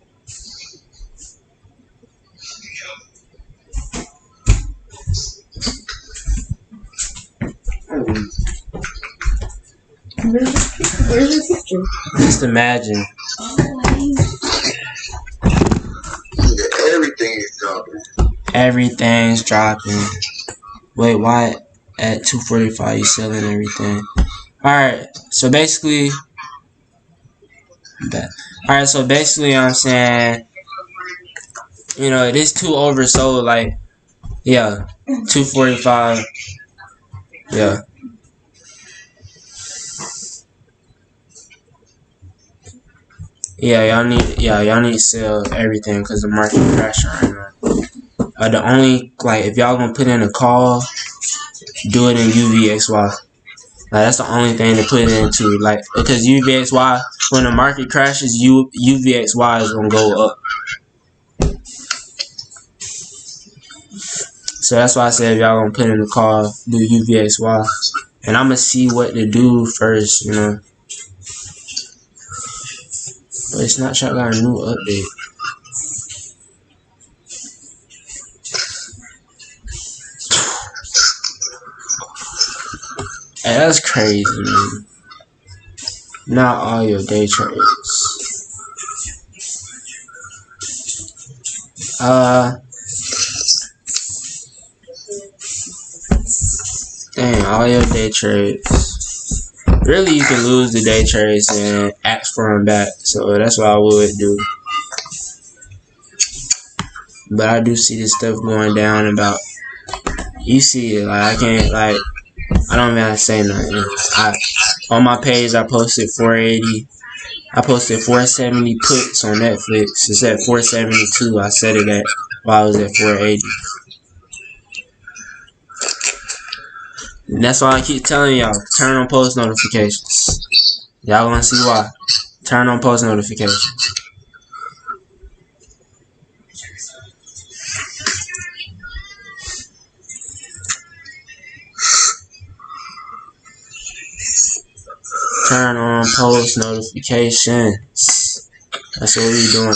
Where's your picture? Just imagine. Everything is dropping. Everything's dropping. Wait, why at 2:45 you selling everything? Alright, so basically, I'm saying, you know, it is too oversold. Like, yeah, 2:45. Yeah. Y'all need to sell everything because the market crashing right now. The only, like, if y'all gonna put in a call, do it in UVXY. Like, that's the only thing to put it into. Like, because UVXY, when the market crashes, UVXY is gonna go up. So that's why I said if y'all gonna put in a call, do UVXY. And I'm gonna see what to do first, you know. But Snapchat got a new update. Hey, that's crazy, man. Not all your day trades. Dang, all your day trades. Really, you can lose the day trades and ask for them back. So that's what I would do. But I do see this stuff going down about. You see it, like I can't, like, I don't even have to say nothing. On my page, I posted 480. I posted 470 puts on Netflix. It's at 472. I set it at while I was at 480. And that's why I keep telling y'all, turn on post notifications. Y'all wanna see why? Turn on post notifications. Turn on post notifications. That's what we doing.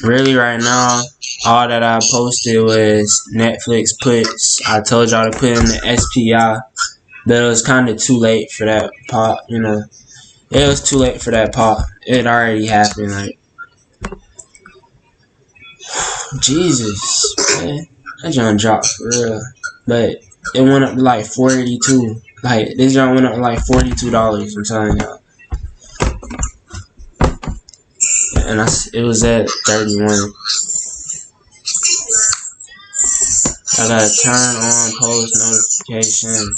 Really, right now, all that I posted was Netflix puts. I told y'all to put in the SPI. but it was kind of too late for that pop. You know, it was too late for that pop. It already happened. Like Jesus, man, that joint dropped for real. But it went up to like 42. Like this joint went up to like $42. I'm telling y'all. And it was at 31. I gotta turn on post notifications.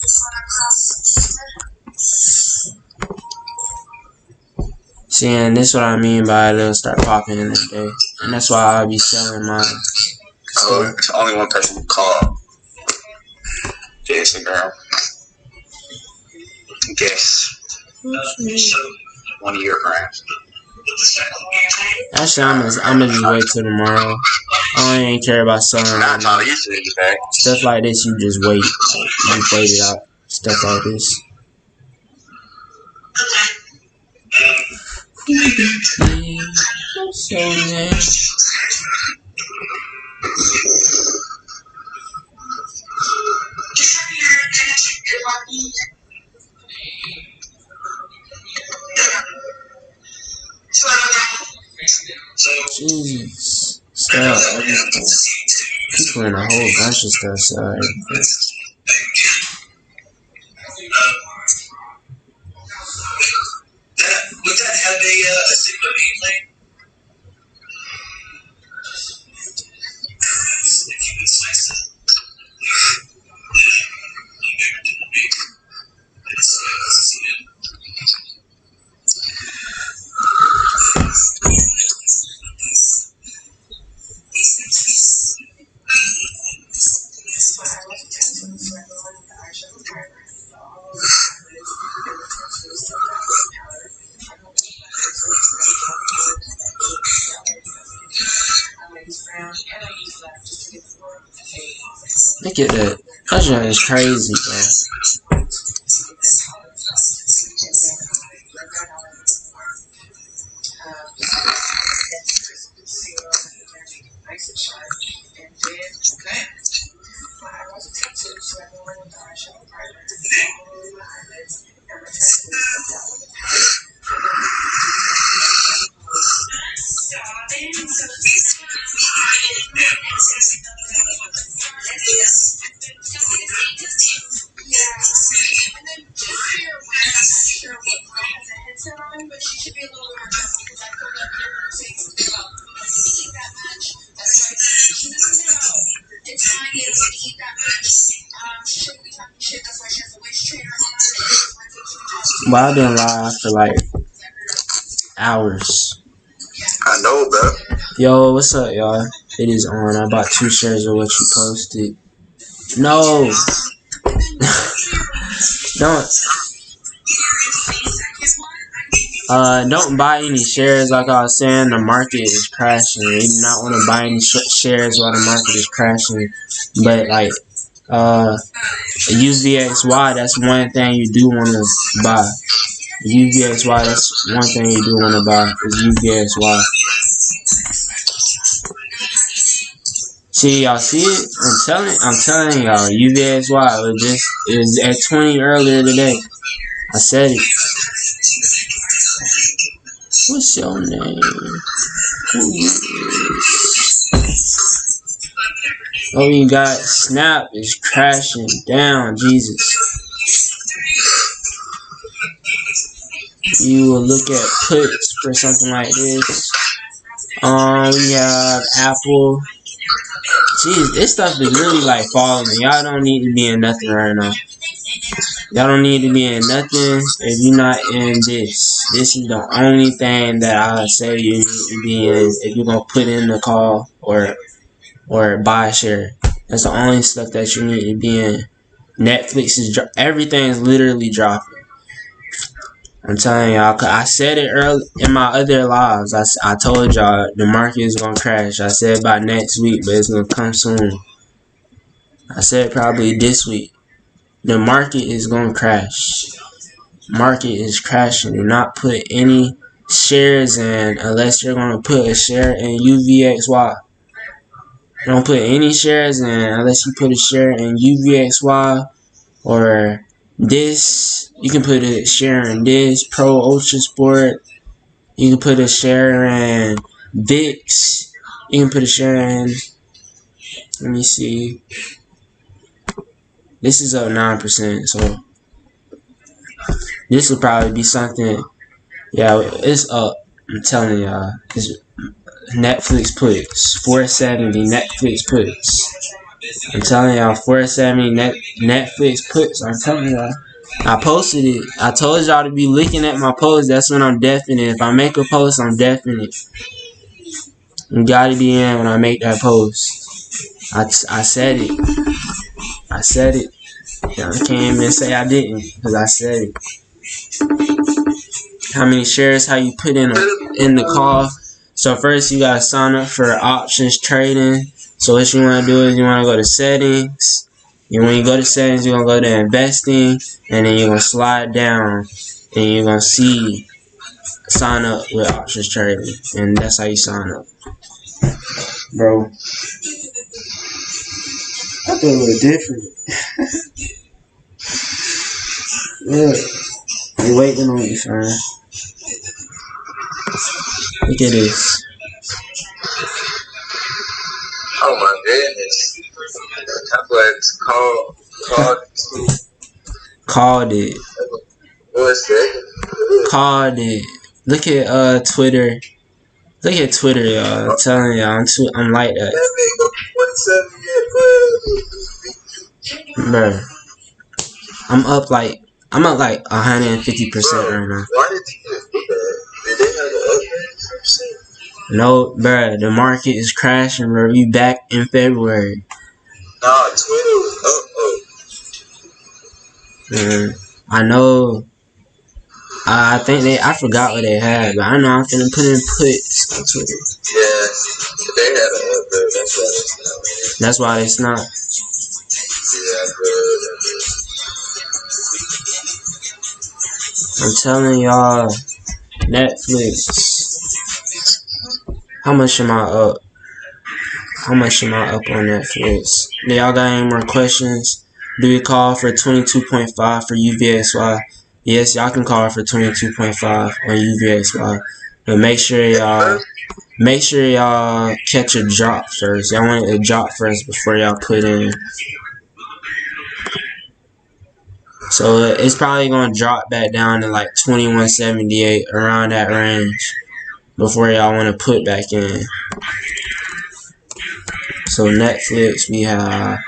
See, and this is what I mean by it'll start popping in the day. And that's why I'll be selling my stuff. It's only one person who called. Instagram. Guess. One of your friends. Actually, I'm gonna just wait till tomorrow. I don't even care about selling right now. Stuff like this, you just wait. You wait it out. Stuff like this. So nice. Jesus. Stuff, everything. People in a whole bunch of stuff sell everything. Would that have a single lane? If you would slice it. Look at that. That shit is crazy, bro. But I've been live for like hours. I know, bro. Yo, what's up, y'all? It is on. I bought 2 shares of what you posted. No. Don't buy any shares. Like I was saying, the market is crashing. You do not want to buy any shares while the market is crashing. But like, UVXY, that's one thing you do want to buy. UVXY, that's one thing you do want to buy is UVXY. See, y'all see it? I'm telling y'all, UVXY it was at 20 earlier today. I said it. What's your name? Oh, you got Snap is crashing down. Jesus. You will look at puts for something like this. We have Apple. Jeez, this stuff is really like falling. Y'all don't need to be in nothing right now. Y'all don't need to be in nothing if you're not in this. This is the only thing that I say you need to be in if you're gonna put in the call or buy a share. That's the only stuff that you need to be in. Netflix is everything's literally dropping. I'm telling y'all, I said it early in my other lives. I told y'all the market is gonna crash. I said by next week, but it's gonna come soon. I said probably this week. The market is gonna crash. Market is crashing. Do not put any shares in unless you're gonna put a share in UVXY. Don't put any shares in unless you put a share in UVXY or This, you can put a share in this, Pro Ultra Sport. You can put a share in VIX. You can put a share in, let me see. This is up 9%, so this will probably be something. Yeah, it's up. I'm telling y'all. It's Netflix puts 470. Netflix puts. I'm telling y'all, 470 Netflix puts. I'm telling y'all. I posted it. I told y'all to be looking at my post. That's when I'm definite. If I make a post, I'm definite. You gotta be in when I make that post. I said it. I said it. I can't even say I didn't, because I said it. How many shares, how you put in the call. So first you gotta sign up for options trading. So what you wanna do is you wanna go to settings. And when you go to settings, you're gonna go to investing, and then you're gonna slide down, and you're gonna see sign up with options trading, and that's how you sign up, bro. I feel a little different. Look, they waiting on you, fam. Look at this. Oh my goodness. Called Called it. What's that? Called it. Look at Twitter. Look at Twitter, y'all. I'm telling y'all, I'm like that. Bruh. I'm up like 150% right now. Why did you do that? Did they have an upgrade? No, bruh, the market is crashing, bro. We back in February. Nah, Twitter was I know. I think I forgot what they had, but I know I'm finna put in puts on Twitter. Yeah, they had an upgrade. That's why it's not. I'm telling y'all, Netflix. How much am I up? How much am I up on Netflix? Do y'all got any more questions? Do we call for 22.5 for UVXY? Yes, y'all can call for 22.5 on UVXY. But make sure y'all catch a drop first. Y'all want a drop first before y'all put in. So it's probably gonna drop back down to like 2178, around that range, before y'all want to put back in. So Netflix, we have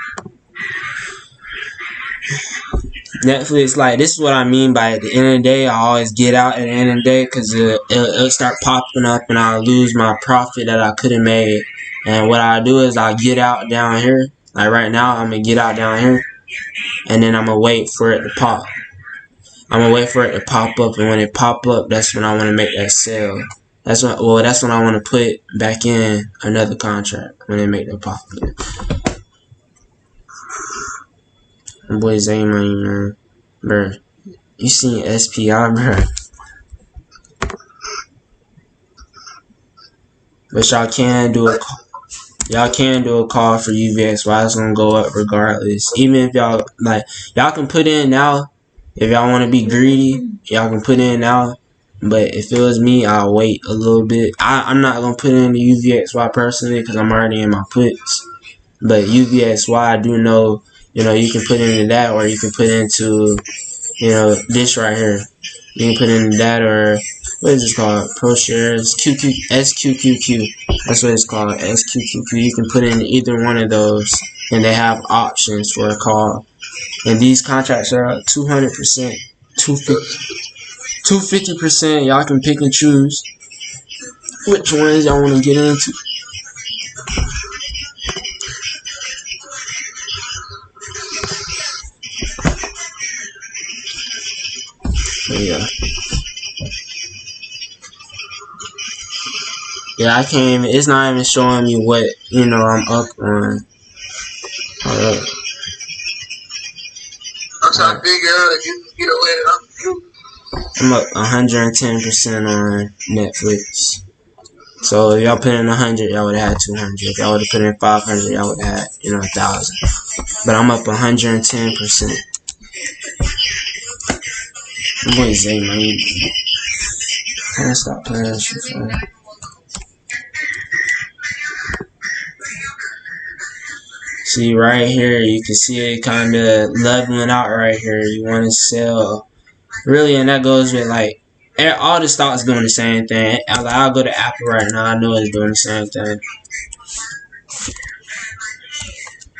Netflix. Like, this is what I mean by at the end of the day, I always get out at the end of the day, because it'll start popping up and I'll lose my profit that I could have made. And what I do is I'll get out down here. Like right now, I'm gonna get out down here, and then I'm gonna wait for it to pop. I'm gonna wait for it to pop up, and when it pop up, that's when I want to make that sale. That's when I want to put back in another contract, when they make the pop again. My boy Zay Money, man. Bruh, you seen SPI, bruh. But y'all can do a call for UVXY. It's gonna go up regardless. Even if y'all y'all can put in now. If y'all want to be greedy, y'all can put in now. But if it was me, I'll wait a little bit. I'm not gonna put in the UVXY personally, because I'm already in my puts. But UVXY, I do know, you can put into that, or you can put into, this right here. You can put into that, or what is this called? Pro shares, SQQQ. That's what it's called, SQQQ. You can put in either one of those, and they have options for a call. And these contracts are up 200%, 250%. Y'all can pick and choose which ones y'all want to get into. Yeah. Yeah, I can't even, it's not even showing me what, I'm up on. Hold up. I'm trying to figure out if you can get away. I'm up 110% on Netflix. So if y'all put in 100, y'all would have had 200. If y'all would have put in 500, y'all would have had, 1,000. But I'm up 110%. My boy Zay, man. Can't stop playing that shit, fam. See right here, you can see it kind of leveling out right here. You want to sell, really, and that goes with like all the stocks doing the same thing. I'll go to Apple right now. I know it's doing the same thing.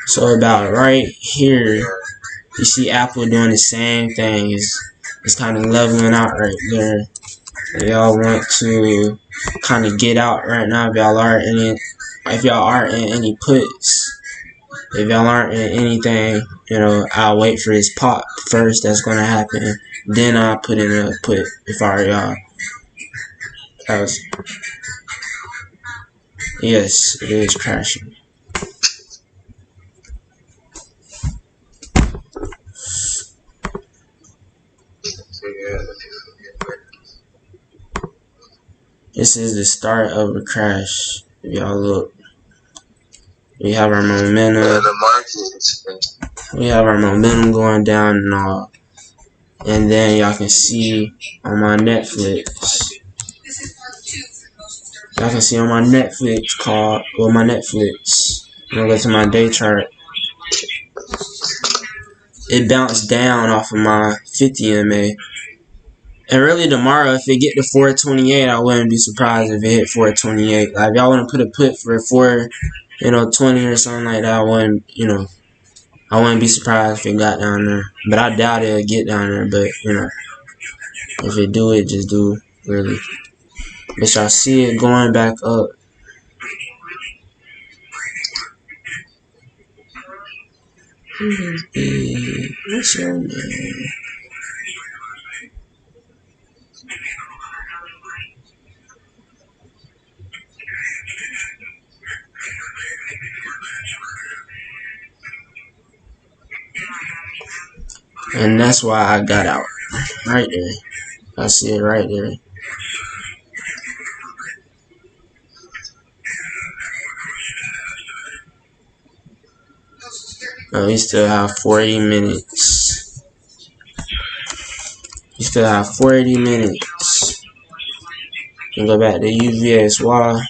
So about right here, you see Apple doing the same thing. It's kind of leveling out right there. If y'all want to kind of get out right now, if y'all are in it, if y'all are in any puts. If y'all aren't in anything, I'll wait for this pop first. That's gonna happen. Then I'll put in a put if I were y'all. Yes, it is crashing. This is the start of a crash. If y'all look, we have our momentum. We have our momentum going down and all. And then y'all can see on my Netflix. Y'all can see on my Netflix my Netflix. I'm gonna go to my day chart. It bounced down off of my 50 MA. And really tomorrow, if it get to 428, I wouldn't be surprised if it hit 428. Like if y'all want to put a put for 420 or something like that, I wouldn't be surprised if it got down there. But I doubt it'll get down there. But if it do, it just do really. But y'all see it going back up. What's your name? And that's why I got out. Right there. I see it right there. We still have 40 minutes. We still have 40 minutes. And go back to UVXY.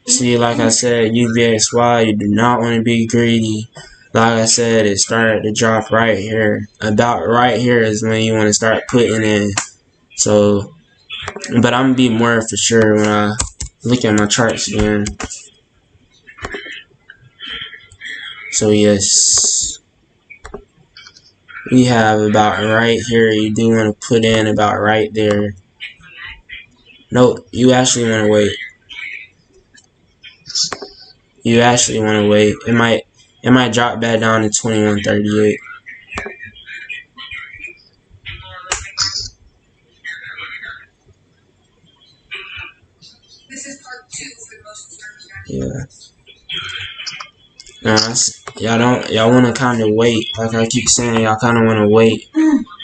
See, like I said, UVXY, you do not want to be greedy. Like I said, it started to drop right here. About right here is when you want to start putting in. So, but I'm going to be more for sure when I look at my charts again. So, yes. We have about right here. You do want to put in about right there. No, you actually want to wait. You actually want to wait. It might drop back down to 21.38. Yeah. Y'all want to kind of wait. Like I keep saying, y'all kind of want to wait.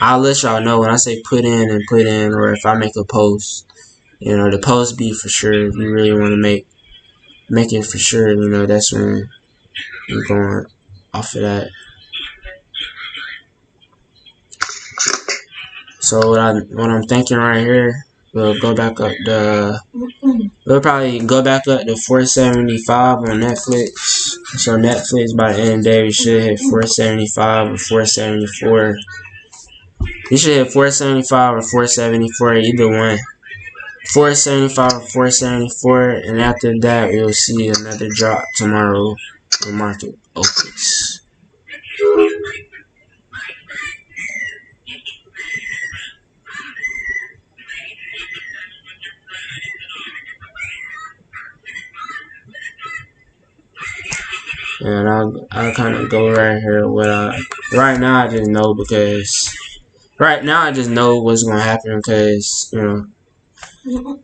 I'll let y'all know when I say put in, or if I make a post. The post be for sure. If you really want to make it for sure, that's when you're going off of that. So what I'm thinking right here, we'll probably go back up to 475 on Netflix. So Netflix by the end of the day we should hit 475 or 474. You should hit 475 or 474, either one. 475 or 474, and after that we'll see another drop tomorrow when the market opens. And I'll kind of go right here right now I just know because right now I just know what's gonna happen because well,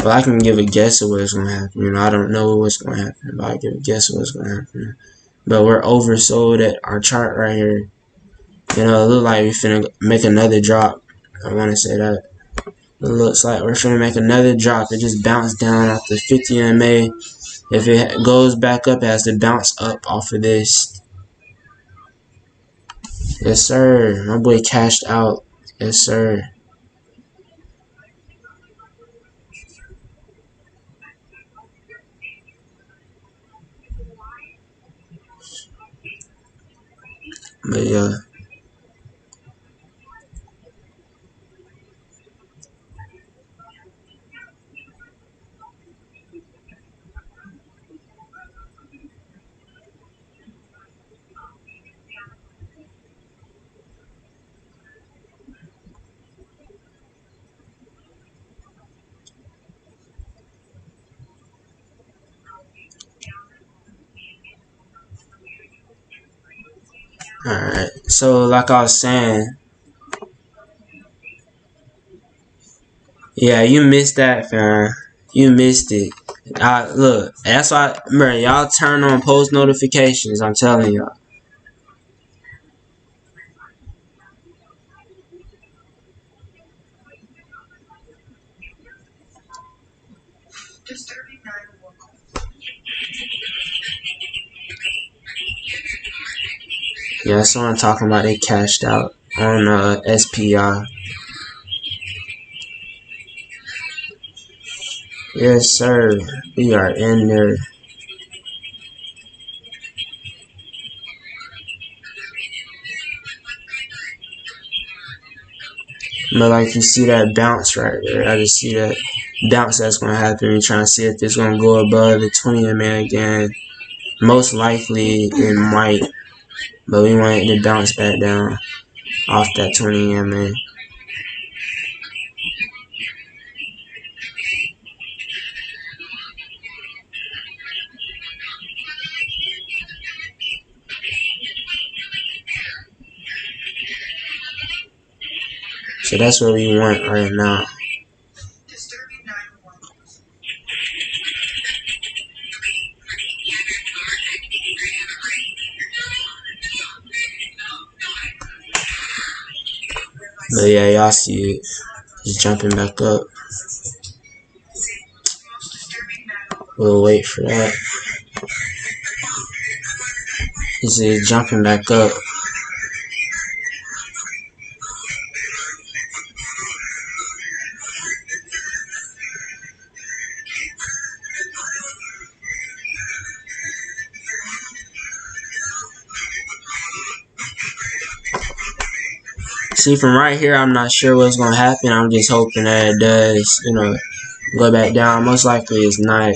I can give a guess of what's gonna happen. I don't know what's gonna happen, but I give a guess of what's gonna happen. But we're oversold at our chart right here. It look like we finna make another drop. I want to say that. It looks like we're finna make another drop. It just bounced down off the 50 MA. If it goes back up, it has to bounce up off of this. Yes, sir. My boy cashed out. Yes, sir. But yeah. Alright. So like I was saying, yeah, you missed that, fam. You missed it. Look, that's why, remember, y'all turn on post notifications. I'm telling y'all. Yeah, that's what I'm talking about. They cashed out on SPI. Yes, sir. We are in there. But like you see that bounce right there. I just see that bounce that's gonna happen. We're trying to see if it's gonna go above the 20 MA again. Most likely it might, but we want it to bounce back down off that 20 MA. So that's what we want right now. But yeah, y'all see it. Just jumping back up. We'll wait for that. He's jumping back up. See, from right here, I'm not sure what's going to happen. I'm just hoping that it does, go back down. Most likely it's not.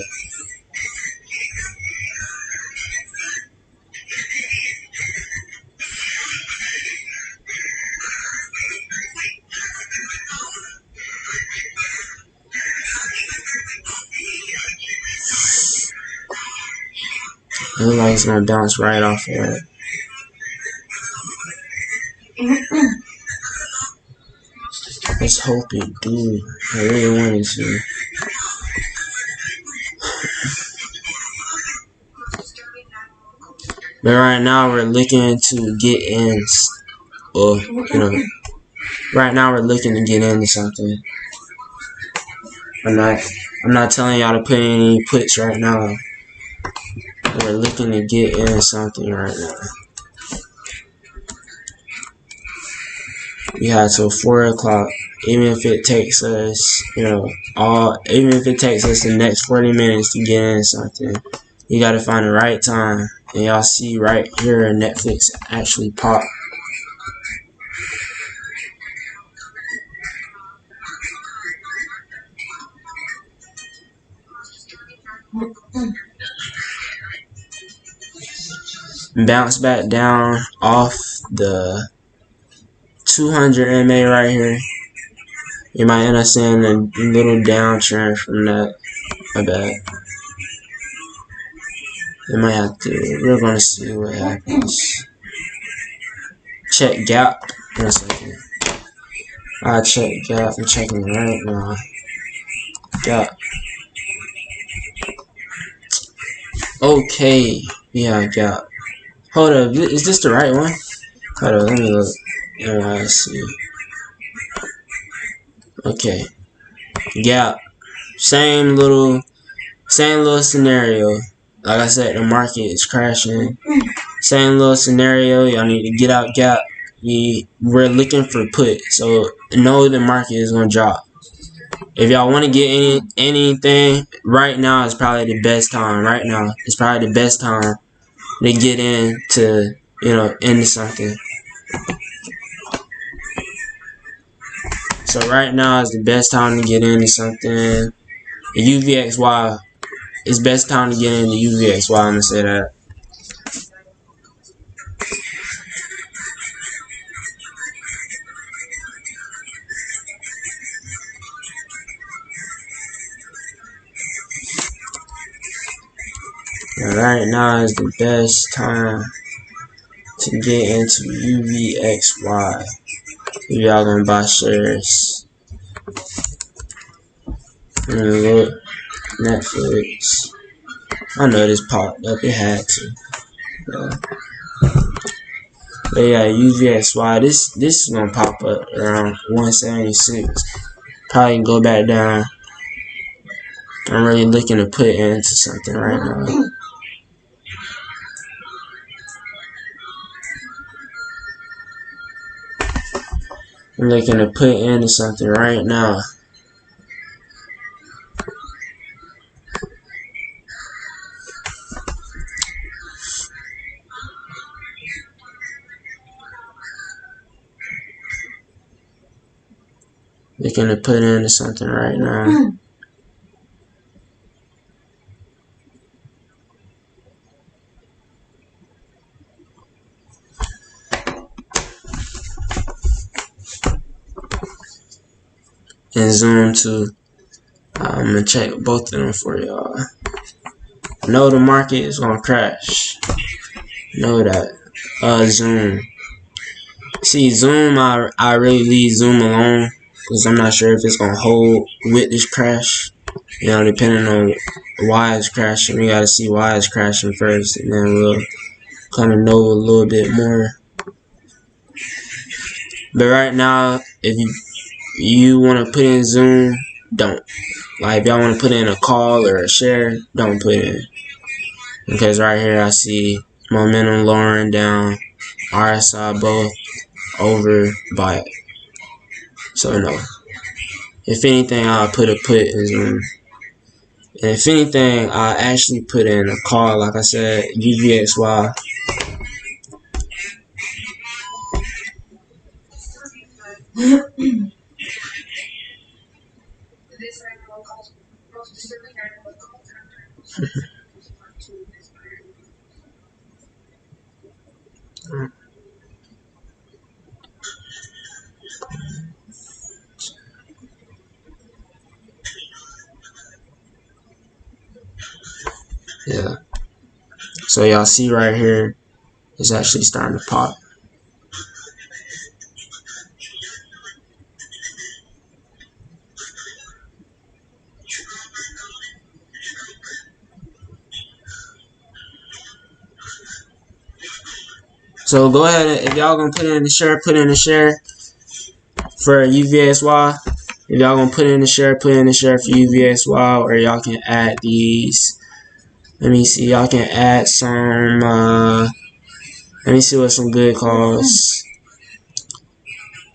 It looks like it's going to bounce right off of that. Let's hope it do. I really wanted to. But right now we're looking to get in, or right now we're looking to get into something. I'm not telling y'all to put any puts right now. We're looking to get in something right now. We have till 4 o'clock. Even if it takes us, even if it takes us the next 40 minutes to get in something, you gotta find the right time. And y'all see right here, Netflix actually pop. Bounce back down off the 200 MA right here. You might end up seeing a little downtrend from that. My bad. You might have to. We're gonna see what happens. Check gap. 1 second. I check gap. I'm checking it right now. Gap. Okay. Yeah, gap. Hold up. Is this the right one? Hold up. Let me look. NYC. Okay. Gap. Same little scenario. Like I said, the market is crashing. Same little scenario. Y'all need to get out gap. we're looking for put. So know the market is gonna drop. If y'all want to get anything right now, is probably the best time. Right now, it's probably the best time to get into into something. So right now is the best time to get into something. The UVXY is best time to get into UVXY. I'm gonna say that. And right now is the best time to get into UVXY. If y'all gonna buy shares. Look, Netflix. I know this popped up. It had to. But yeah, UVXY. This is gonna pop up around 176. Probably go back down. I'm really looking to put into something right now. I'm looking to put into something right now. Looking to put into something right now. And Zoom too. I'm gonna check both of them for y'all. Know the market is gonna crash. Know that. Zoom. See, Zoom, I really leave Zoom alone because I'm not sure if it's gonna hold with this crash. Depending on why it's crashing, we gotta see why it's crashing first, and then we'll kind of know a little bit more. But right now, if you want to put in Zoom, don't. Like, if y'all want to put in a call or a share, don't put in. Because right here I see momentum lowering down, RSI both overbought. So no. If anything, I'll put a put in Zoom. And if anything, I'll actually put in a call, like I said, UVXY. Yeah. So y'all see right here, it's actually starting to pop. So go ahead, if y'all gonna put in the share, put in the share for UVXY. If y'all gonna put in the share, put in the share for UVXY, or y'all can add these. Let me see, y'all can add some, let me see what some good calls.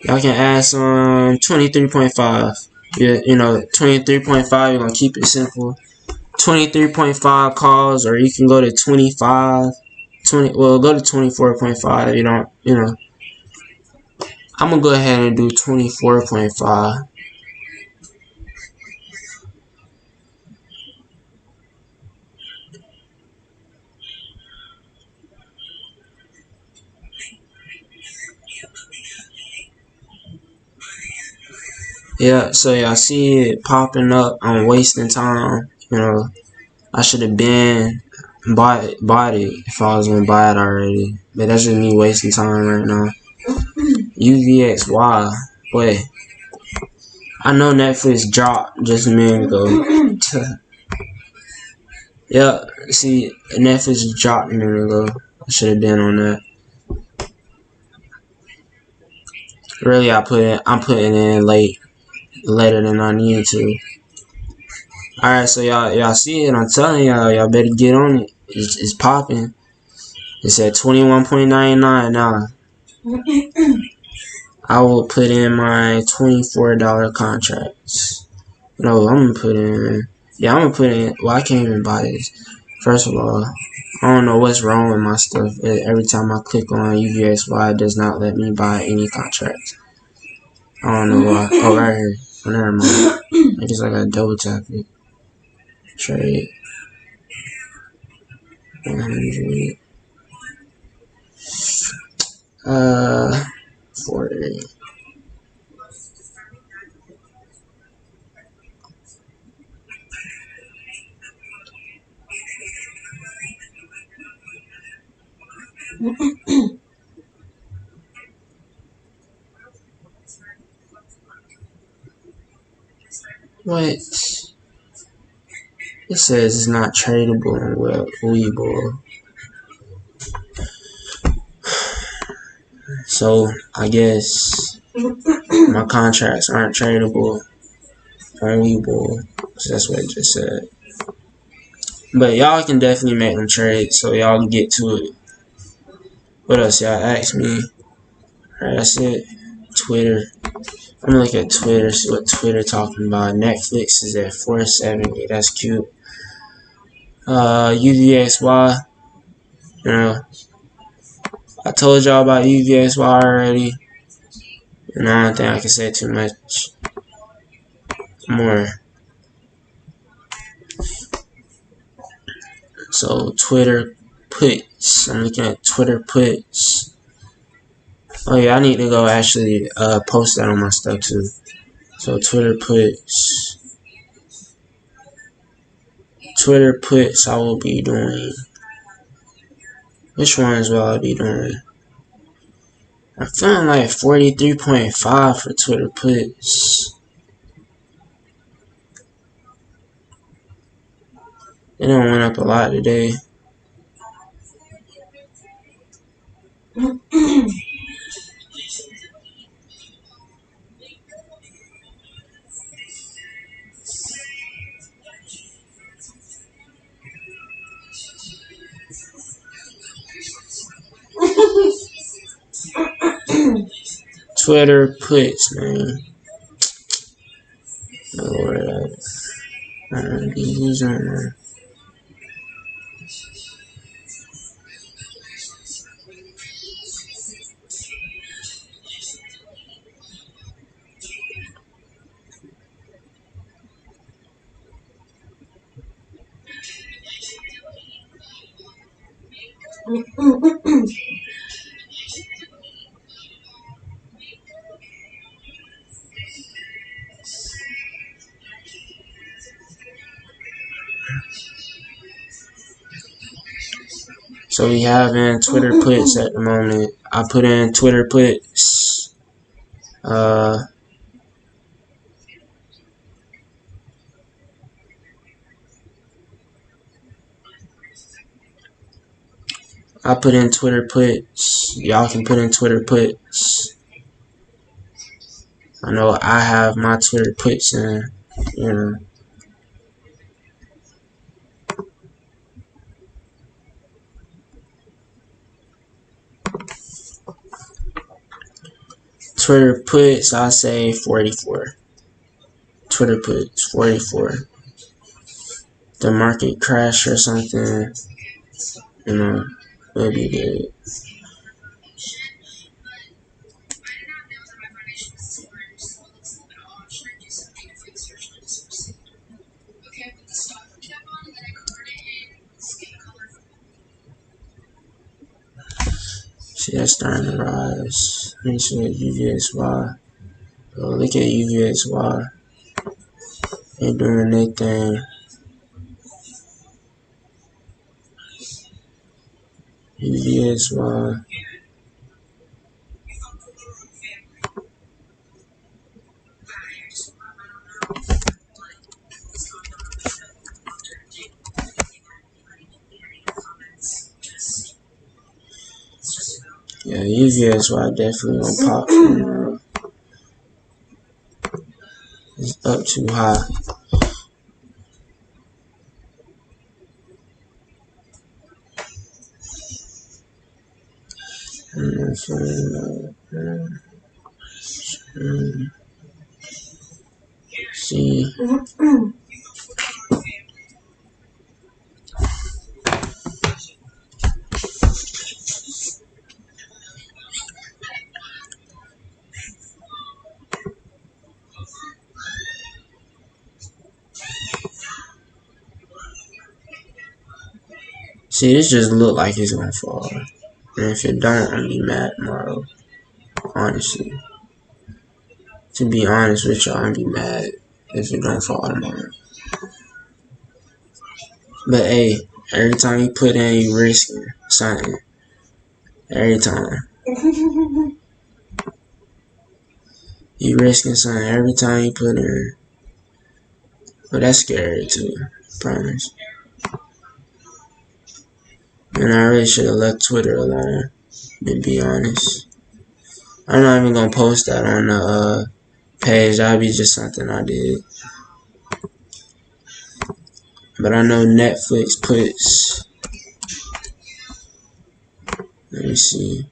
Y'all can add some 23.5. Yeah, 23.5, you're gonna keep it simple. 23.5 calls, or you can go to 25. Go to 24.5. You don't, I'm gonna go ahead and do 24.5. Yeah, so y'all see it popping up. I'm wasting time. I should have been bought it if I was gonna buy it already. But that's just me wasting time right now. UVXY, boy. I know Netflix dropped just a minute ago. Yeah, see, Netflix dropped a minute ago. I should have been on that. Really, I'm putting in later than I need to. Alright, so y'all see it. I'm telling y'all better get on it. It's popping. It's at 21.99 now. I will put in my $24 contracts. No, I'm gonna put in. Yeah, I'm gonna put in. Well, I can't even buy this. First of all, I don't know what's wrong with my stuff. Every time I click on UVXY, it does not let me buy any contracts. I don't know why. Oh, right here. Oh, never mind. I guess I gotta double tap it. Trade 100. 40. What? It says it's not tradable in Webull. So I guess my contracts aren't tradable on Webull. So that's what it just said. But y'all can definitely make them trade, so y'all can get to it. What else y'all ask me? Alright, that's it. Twitter. I'm gonna look at Twitter, see what Twitter talking about. Netflix is at 470. That's cute. UVXY. You know, I told y'all about UVXY already. And I don't think I can say too much more. So Twitter puts. I'm looking at Twitter puts. Oh yeah, I need to go actually post that on my stuff too. So Twitter puts. Twitter puts I will be doing. Which ones will I be doing? I'm feeling like 43.5 for Twitter puts. It don't went up a lot today. Twitter puts, man. Lord, I don't be losing, man. So we have in Twitter puts at the moment. I put in Twitter puts. I put in Twitter puts. Y'all can put in Twitter puts. I know I have my Twitter puts in. You know. Twitter puts, I say 44. Twitter puts 44. The market crash or something, you know, maybe good. See, that's starting to rise. Let me see what UVXY. Oh, look at UVXY. They doing their thing. UVXY. Yeah, UVXY definitely gonna pop from tomorrow. It's up too high. See. See, this just look like it's gonna fall. And if it don't, I'm gonna be mad tomorrow. Honestly. To be honest with y'all, I'm gonna be mad if it don't fall tomorrow. But hey, every time you put in, you risking something. Every time. You risking something every time you put in. But that's scary too. Promise. And I really should have left Twitter alone, to be honest. I'm not even gonna post that on the page. That'd be just something I did. But I know Netflix puts. Let me see.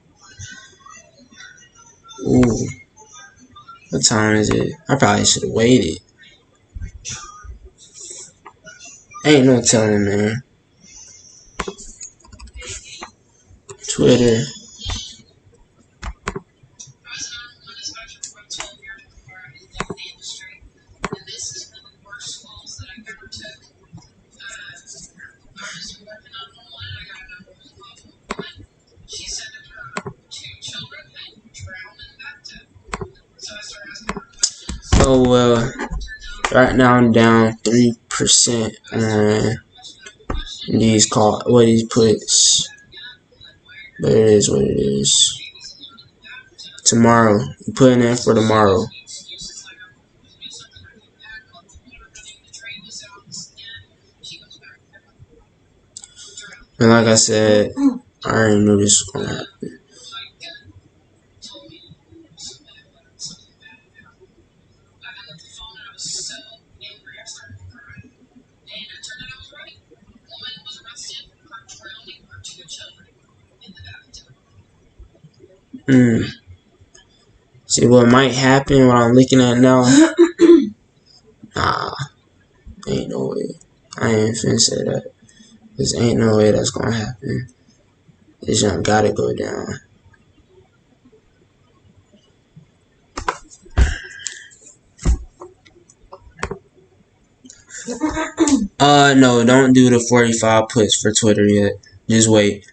Ooh, what time is it? I probably should have waited. Ain't no telling, man. Twitter. Oh well. Right now I'm down 3% on these puts. But it is what it is. Tomorrow. I'm putting in for tomorrow. And like I said, I already knew this was gonna happen. See what might happen, what I'm looking at now? Nah, ain't no way. I ain't finna say that. Cause ain't no way that's gonna happen. This junk gotta go down. No, don't do the 45 puts for Twitter yet. Just wait.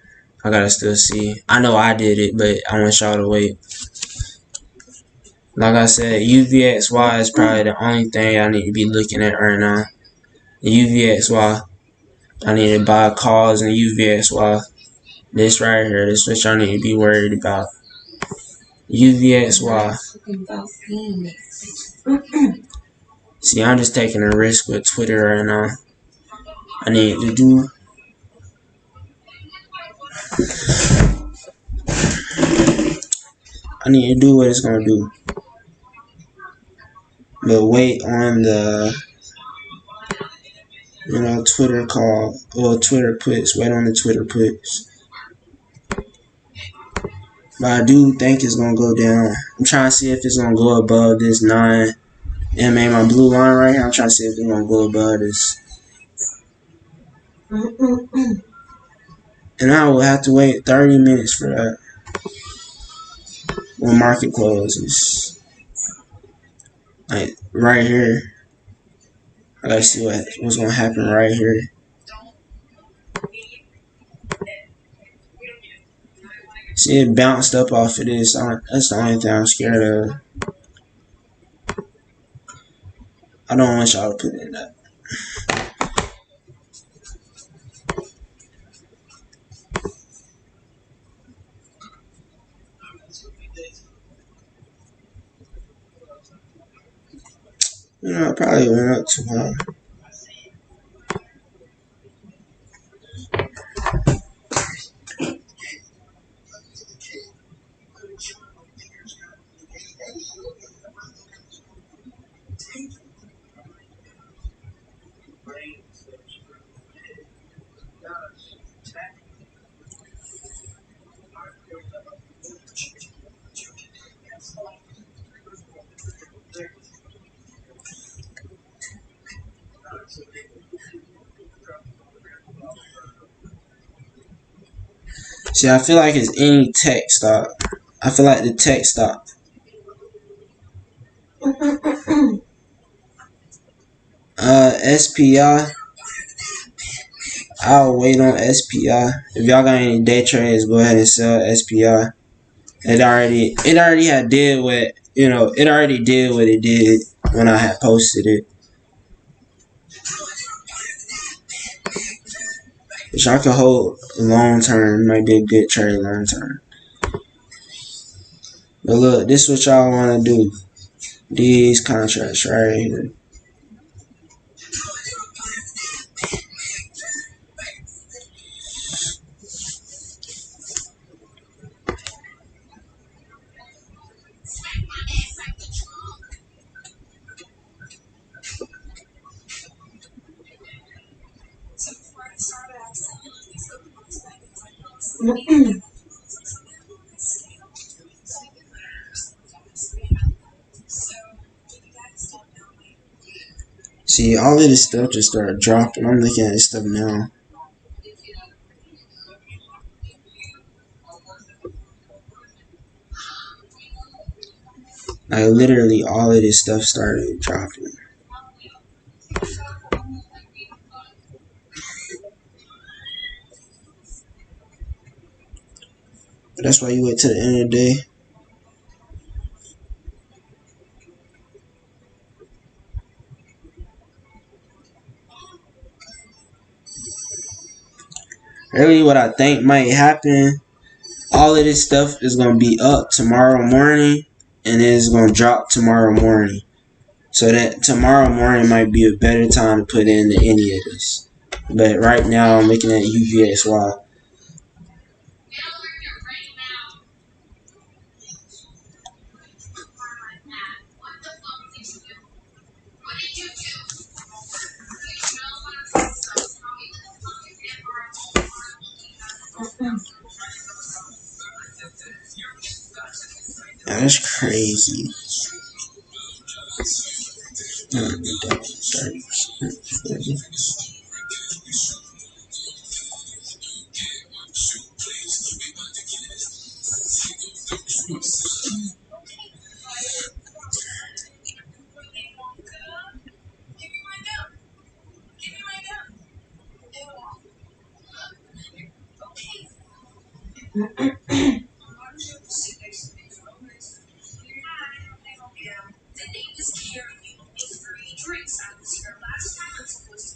I gotta still see. I know I did it, but I want y'all to wait. Like I said, UVXY is probably the only thing I need to be looking at right now. UVXY. I need to buy calls in UVXY. This right here, this is what y'all need to be worried about. UVXY. See, I'm just taking a risk with Twitter right now. I need to do what it's gonna do. But wait on the Twitter call or Twitter puts. Wait on the Twitter puts. But I do think it's gonna go down. I'm trying to see if it's gonna go above this 9 MA, my blue line right here. I'm trying to see if it's gonna go above this. And I will have to wait 30 minutes for that when market closes. Like right here. I gotta see what's gonna happen right here. See, it bounced up off of this. That's the only thing I'm scared of. I don't want y'all to put in that. I probably went up too high. See, I feel like it's any tech stock. I feel like the tech stock. SPI. I'll wait on SPI. If y'all got any day trades, go ahead and sell SPI. It already had did what it already did what it did when I had posted it. Which I could hold long term. Might be a good trade long term. But look, this is what y'all want to do. These contracts right here. See, all of this stuff just started dropping. I'm looking at this stuff now. Like literally all of this stuff started dropping. But that's why you wait till the end of the day. Really what I think might happen, all of this stuff is gonna be up tomorrow morning and then it's gonna drop tomorrow morning. So that tomorrow morning might be a better time to put in any of this. But right now I'm looking at UVXY. That's crazy.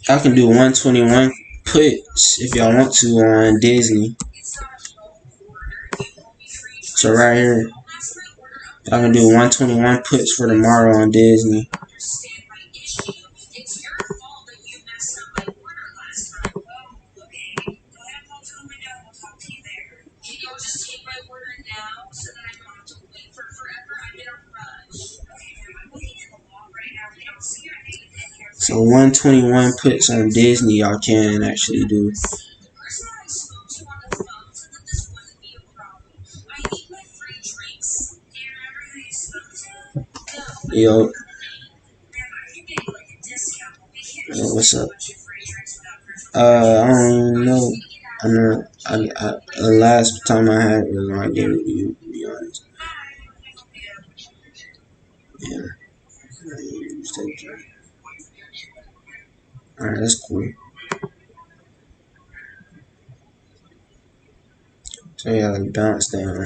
Y'all can do 121 puts if y'all want to on Disney. So right here, y'all can do 121 puts for tomorrow on Disney. So 121 puts on Disney y'all can actually do. Yo, what's up? I don't know. I know. The last time I had it was when I gave it to you. To be honest. Yeah. All right, that's cool. So yeah, like bounce down.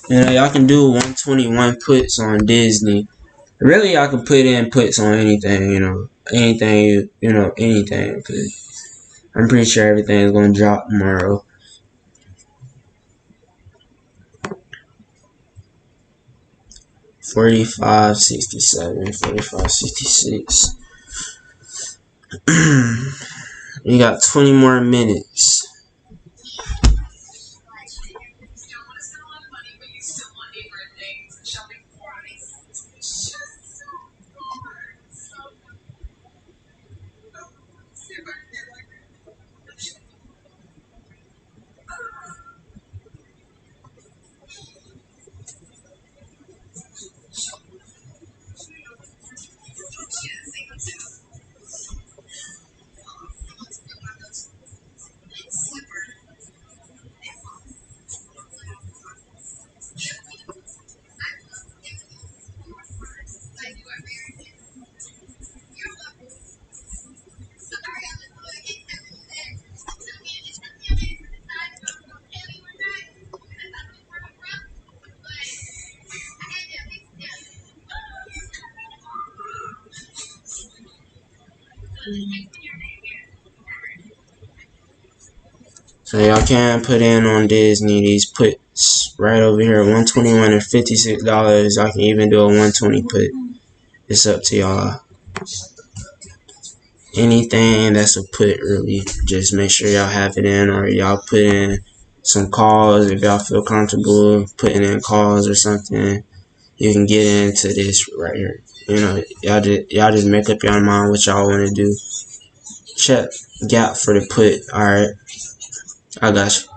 Y'all can do 121 puts on Disney. Really, y'all can put in puts on anything. Anything. Anything. Cause I'm pretty sure everything is gonna drop tomorrow. 45.67, 45.66. You got 20 more minutes. So y'all can put in on Disney these puts right over here, 121 and $56. I can even do a 120 put. It's up to y'all. Anything that's a put, really, just make sure y'all have it in, or y'all put in some calls if y'all feel comfortable putting in calls or something. You can get into this right here. You know, y'all just make up your mind what y'all want to do. Check gap for the put. All right, I got you.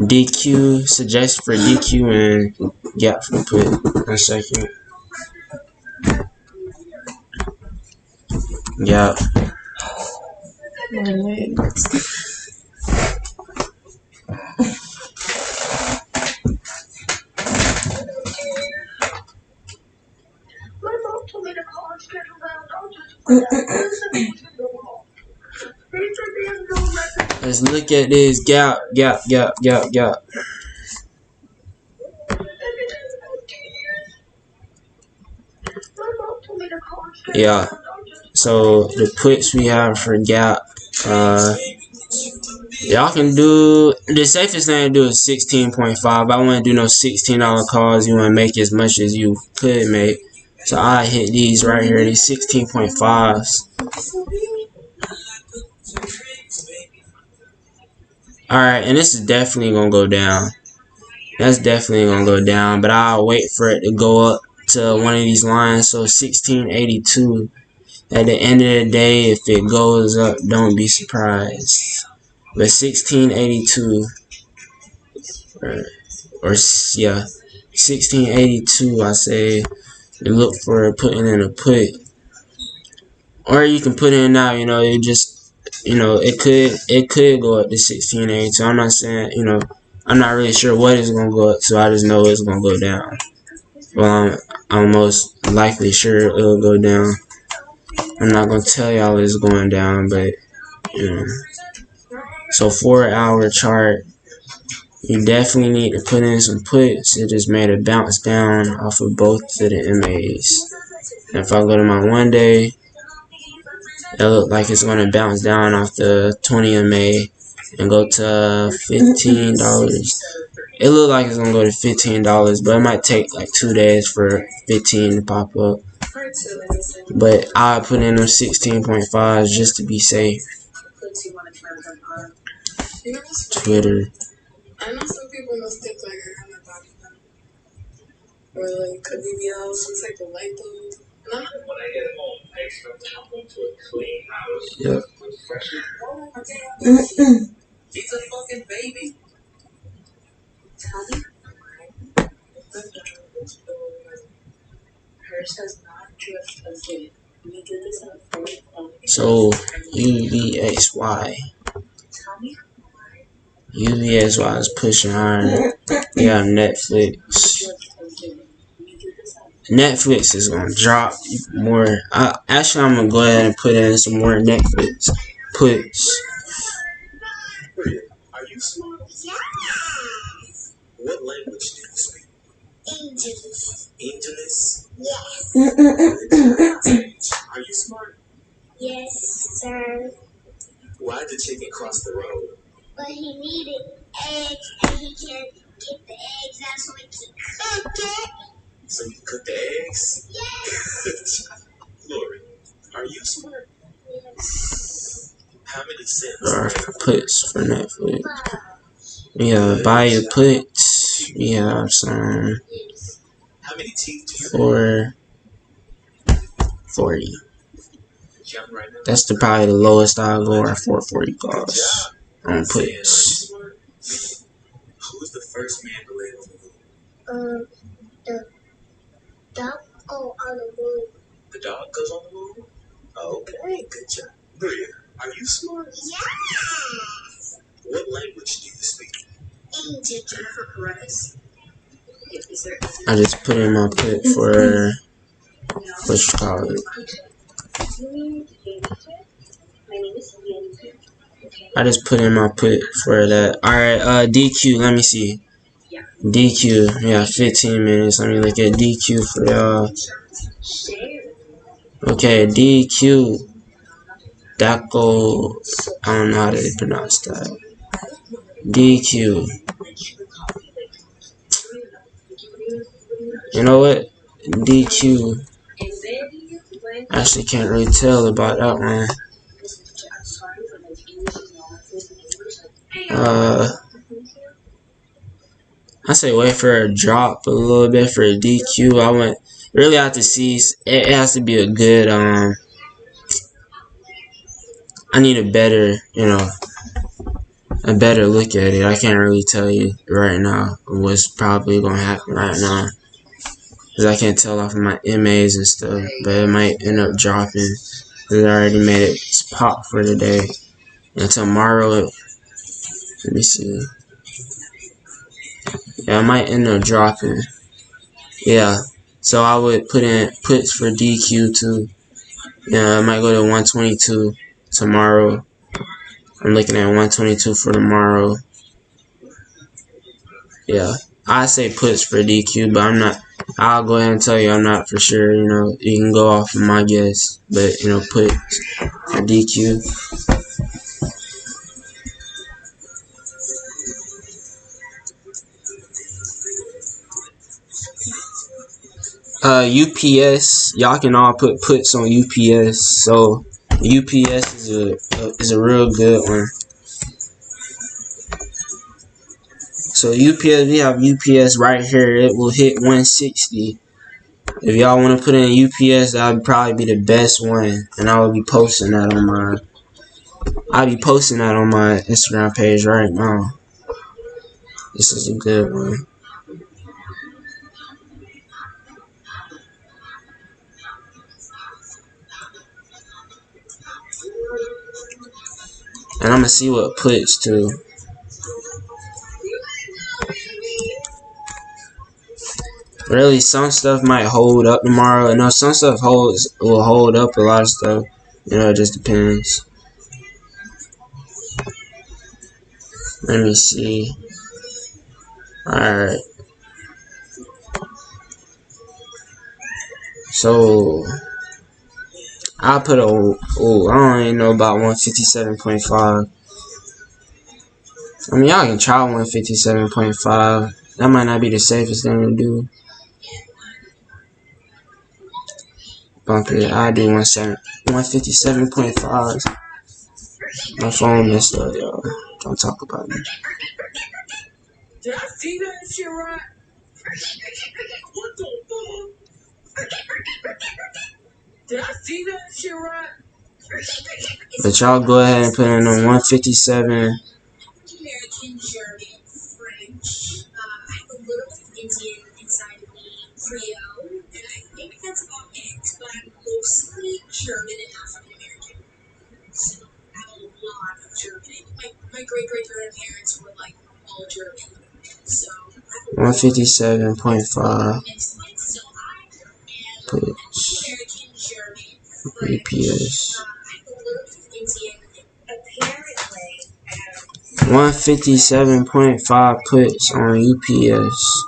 DQ, suggest for DQ and gap for put. 1 second. Gap. Let's look at this gap. Yeah. So the puts we have for gap, y'all can do, the safest thing to do is 16.5. I wouldn't do no $16 calls. You want to make as much as you could make. So I hit these right here, these 16.5s. Alright, and this is definitely gonna go down. That's definitely gonna go down, but I'll wait for it to go up to one of these lines. So 1682. At the end of the day, if it goes up, don't be surprised. But 1682, or yeah, 1682, I say, and look for putting in a put, or you can put in now. You know, it just, you know, it could go up to 1682. I'm not saying, you know, I'm not really sure what it's gonna go up, so I just know it's gonna go down. Well, I'm most likely sure it'll go down. I'm not gonna tell y'all it's going down, but you know. So 4-hour chart, you definitely need to put in some puts. It just made a bounce down off of both of the MAs. And if I go to my 1 day, it look like it's going to bounce down off the 20 MA and go to $15. It look like it's going to go to $15, but it might take like 2 days for 15 to pop up. But I put in those 16.5s just to be safe. Twitter. I know some people must think like I'm a body or like could be some type of light bulb. And I'm not. When I get home, I expect to come home to a clean house. Yep. With fresh. He's a fucking baby. Tell me hers has not drifted again. We did this at 4 o'clock. So UVXY. UVXY is pushing hard. We have Netflix. Netflix is gonna drop more. Actually, I'm gonna go ahead and put in some more Netflix puts. Are you smart? Yes. What language do you speak? English. English? Yes. Are you smart? Yes, sir. Why did the chicken cross the road? But he needed eggs, and he can't get the eggs out, so he can cook it. So you cook the eggs? Yes. Lori, are you smart? Yes. How many cents? Puts for Netflix. We have buy your puts. We have some for 40. That's probably the lowest I'll go, or 440 calls on puts. Who's the first man to land on the moon? The dog go on the moon. The dog goes on the moon? Okay, good job. Bria, are you smart? Yes. What language do you speak? English. Jennifer Perez. I just put in my put for what you call it. I just put in my put for that. Alright, DQ, let me see. DQ, yeah, 15 minutes. Let me look at DQ for y'all. Okay, DQ. Daco, I don't know how to pronounce that. DQ. You know what? DQ. Actually can't really tell about that one. I say wait for a drop a little bit for a DQ. I want really have to see. It has to be a good. I need a better, a better look at it. I can't really tell you right now what's probably gonna happen right now, cause I can't tell off of my MAs and stuff. But it might end up dropping. Cause I already made it pop for today. And tomorrow, let me see. Yeah, I might end up dropping. Yeah. So I would put in puts for DQ too. Yeah, I might go to 122 tomorrow. I'm looking at 122 for tomorrow. Yeah, I say puts for DQ, but I'm not. I'll go ahead and tell you I'm not for sure. You can go off of my guess, but puts for DQ. UPS, y'all can all put puts on UPS. So UPS is a real good one. So UPS, we have UPS right here. It will hit 160. If y'all want to put in UPS, that would probably be the best one, and I will be posting that on my. I'll be posting that on my Instagram page right now. This is a good one. And I'm gonna see what puts too. Really, some stuff might hold up tomorrow. Some stuff will hold up a lot of stuff. It just depends. Let me see. Alright. So I put I don't even know about 157.5. I mean, y'all can try 157.5. That might not be the safest thing to do. Bump it. I do 157.5. My phone messed up, y'all. Don't talk about me. Did I see that shit right? What the fuck? Did I see that shit right? But y'all go ahead and put in a 157. American, German, French. I have a little bit of Indian inside of me, Creole, and I think that's about it. But I'm mostly German and African American. So I have a lot of German. My great grandparents were like all German. So 157.5 puts UPS. 157.5 puts on UPS.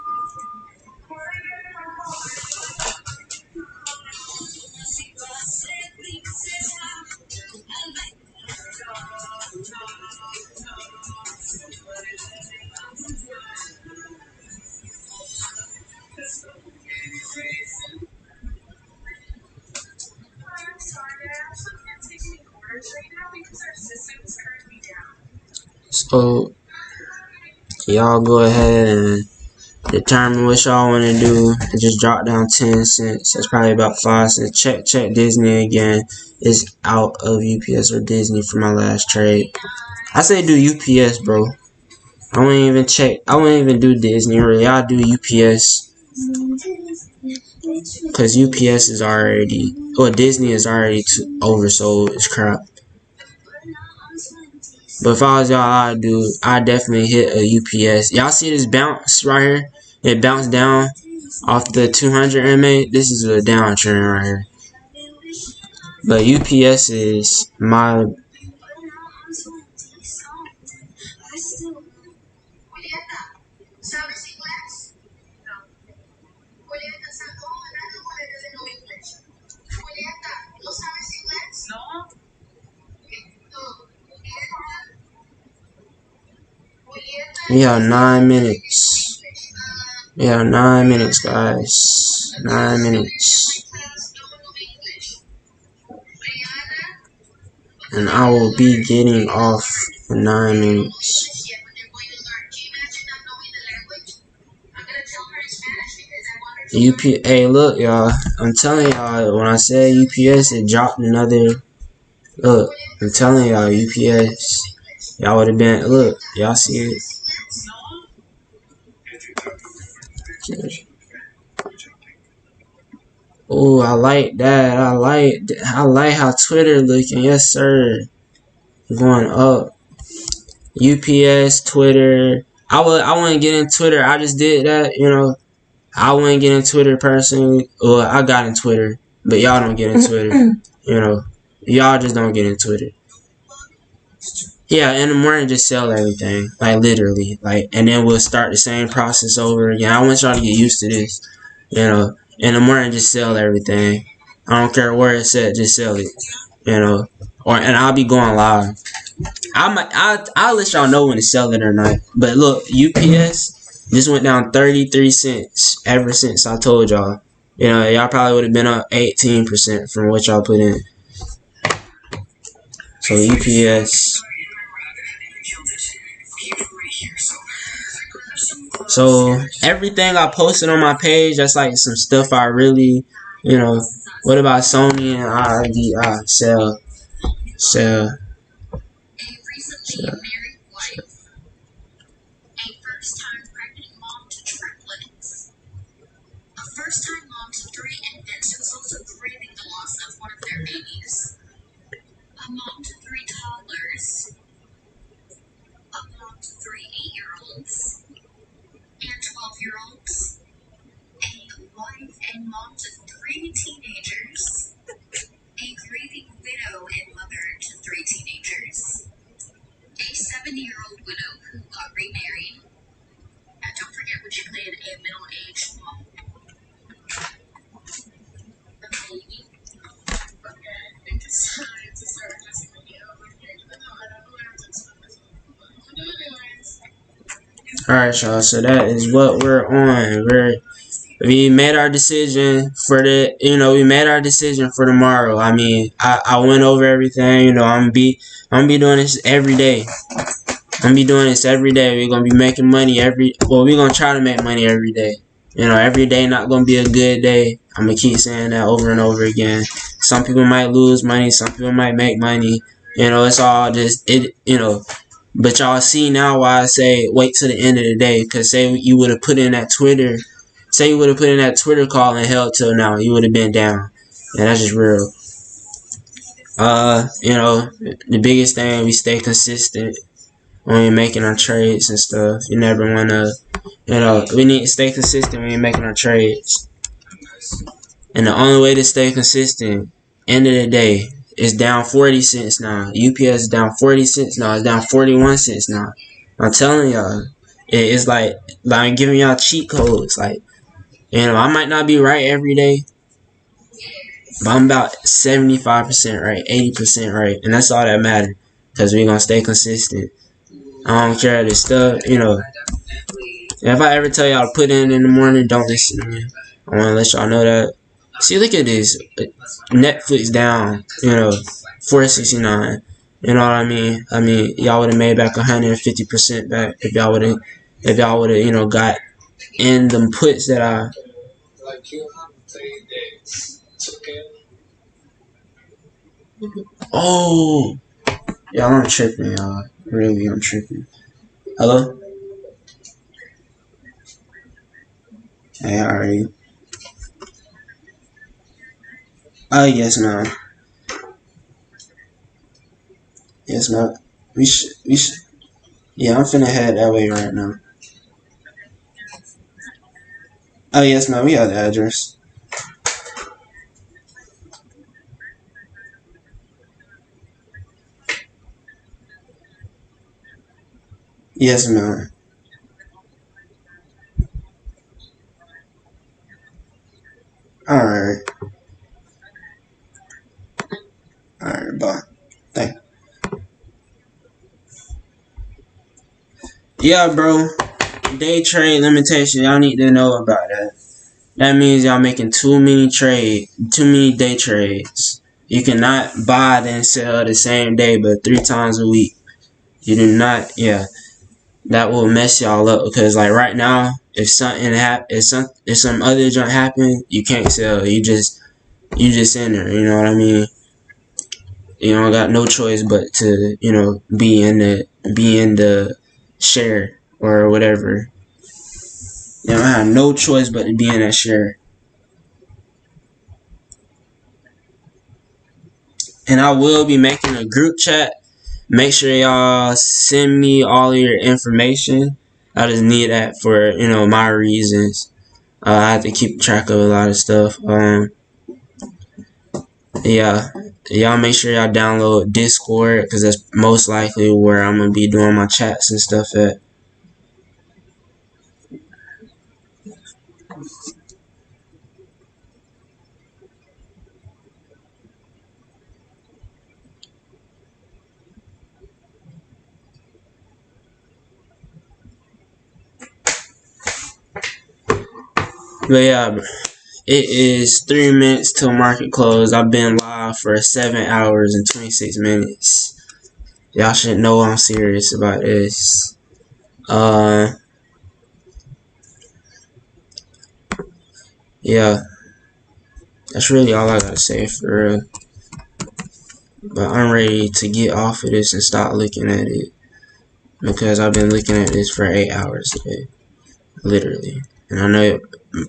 So y'all go ahead and determine what y'all want to do. And just drop down 10 cents. That's probably about 5 cents. Check Disney again. It's out of UPS or Disney for my last trade. I say do UPS, bro. I won't even check. I won't even do Disney really. I'll do UPS. Because UPS is already, or Disney is already oversold. It's crap. But if I was y'all, I'd definitely hit a UPS. Y'all see this bounce right here? It bounced down off the 200 MA. This is a downtrend right here. But UPS is my. We have 9 minutes. We have 9 minutes, guys. 9 minutes. And I will be getting off in 9 minutes. Hey, look, y'all. I'm telling y'all, when I said UPS, it dropped another. Look, I'm telling y'all, UPS. Y'all would have been. Look, y'all see it. Oh, I like that. I like how Twitter looking. Yes, sir. Going up. UPS, Twitter. I wouldn't get in Twitter. I just did that, you know. I wouldn't get in Twitter personally. Well, I got in Twitter, but y'all don't get in Twitter. You know, y'all just don't get in Twitter. Yeah, in the morning, just sell everything, like literally, like, and then we'll start the same process over again. I want y'all to get used to this. You know, in the morning, just sell everything. I don't care where it's at, just sell it. You know, and I'll be going live. I'll let y'all know when to sell it or not. But look, UPS just went down 33 cents ever since I told y'all. You know, y'all probably would have been up 18% from what y'all put in. So UPS. So everything I posted on my page, that's like some stuff I really, you know. What about Sony and IDI? Sell. Sell. First-time mom to 3 infants who's also grieving the loss of one of their babies. A mom to 3 toddlers. A mom to 3 8-year-olds. And 12-year-olds. A wife and mom to 3 teenagers. A grieving widow and mother to 3 teenagers. A 7-year-old widow who got remarried. And don't forget when she played a middle-aged mom. A baby. Alright, y'all, so that is what we're on. We made our decision for we made our decision for tomorrow. I mean, I went over everything, I'm gonna be doing this every day. I'm gonna be doing this every day. We're gonna be making money we're gonna try to make money every day. Every day not gonna be a good day. I'm gonna keep saying that over and over again. Some people might lose money, some people might make money. It's all just but y'all see now why I say wait till the end of the day. Cause say you would have put in that Twitter call and held till now, you would have been down. And that's just real. The biggest thing, we stay consistent when we're making our trades and stuff. You never wanna we need to stay consistent when we're making our trades. And the only way to stay consistent, end of the day, is down 40 cents now. UPS is down 40 cents now. It's down 41 cents now. I'm telling y'all, it's like I'm giving y'all cheat codes. Like, I might not be right every day, but I'm about 75% right, 80% right. And that's all that matters. Because we're going to stay consistent. I don't care this stuff, If I ever tell y'all to put in the morning, don't listen to me. I want to let y'all know that. See, look at this. Netflix down, $4.69. You know what I mean? I mean, y'all would have made back 150% back if y'all would have, got in them puts that I. Oh, y'all, I'm tripping, y'all. Really, I'm tripping. Hello? Hey, alright. Oh, yes, ma'am. Yes, ma'am. We should. Yeah, I'm finna head that way right now. Oh, yes, ma'am. We have the address. Yes, ma'am. Alright. Alright, bye. Thank you. Yeah, bro. Day trade limitation. Y'all need to know about that. That means y'all making too many day trades. You cannot buy then sell the same day, but 3 times a week. You do not. Yeah, that will mess y'all up because like right now, if some other junk happen, you can't sell. You just in there. You know what I mean? You don't got no choice but to be in the share or whatever. You don't have no choice but to be in that share. And I will be making a group chat. Make sure y'all send me all of your information. I just need that for my reasons. I have to keep track of a lot of stuff. Yeah, y'all make sure y'all download Discord because that's most likely where I'm gonna be doing my chats and stuff at. But yeah, it is 3 minutes till market close. I've been live for 7 hours and 26 minutes. Y'all should know I'm serious about this. Yeah, that's really all I gotta say for real. But I'm ready to get off of this and stop looking at it because I've been looking at this for 8 hours today, literally. And I know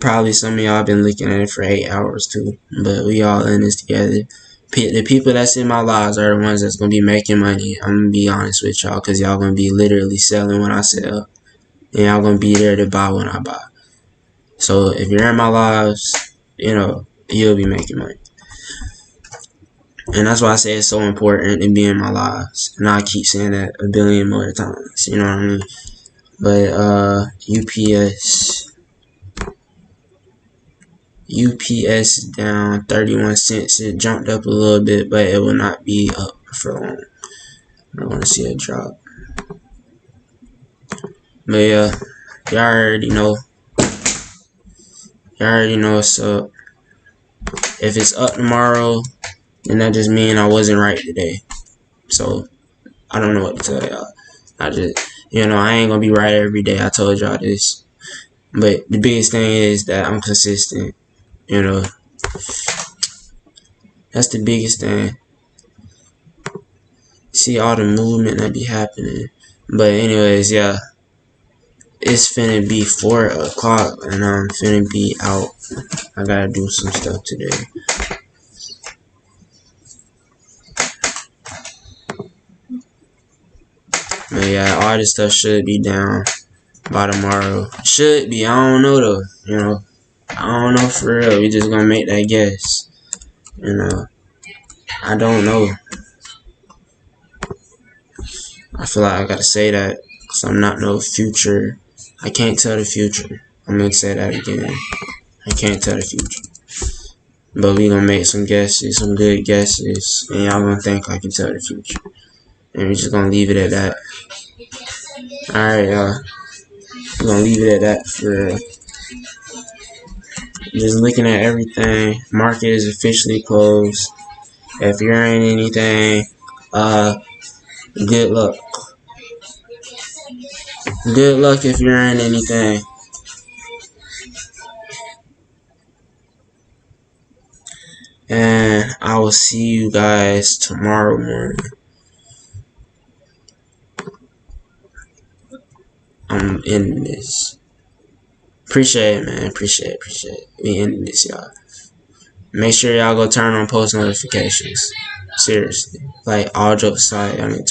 probably some of y'all been looking at it for 8 hours too, but we all in this together. The people that's in my lives are the ones that's gonna be making money. I'm gonna be honest with y'all because y'all gonna be literally selling when I sell, and y'all gonna be there to buy when I buy. So if you're in my lives, you'll be making money. And that's why I say it's so important to be in my lives. And I keep saying that a billion more times. You know what I mean? But UPS down 31 cents. It jumped up a little bit, but it will not be up for long. I want to see a drop. But yeah, y'all already know. Y'all already know what's up. If it's up tomorrow, then that just means I wasn't right today. So I don't know what to tell y'all. I just, I ain't gonna be right every day. I told y'all this. But the biggest thing is that I'm consistent. That's the biggest thing. See all the movement that be happening. But anyways, yeah. It's finna be 4 o'clock and I'm finna be out. I gotta do some stuff today. But yeah, all this stuff should be down by tomorrow. Should be. I don't know though. I don't know for real. We just gonna make that guess. I don't know. I feel like I gotta say that because I'm not no future. I can't tell the future. I'm gonna say that again. I can't tell the future. But we gonna make some guesses, some good guesses, and y'all gonna think I can tell the future. And we just gonna leave it at that. Alright, y'all. We're gonna leave it at that for just looking at everything. Market is officially closed. If you're in anything, good luck. Good luck if you're in anything. And I will see you guys tomorrow morning. I'm ending this. Appreciate it, man. Appreciate it. We ending this, y'all. Make sure y'all go turn on post notifications. Seriously. Like, all jokes aside, I need to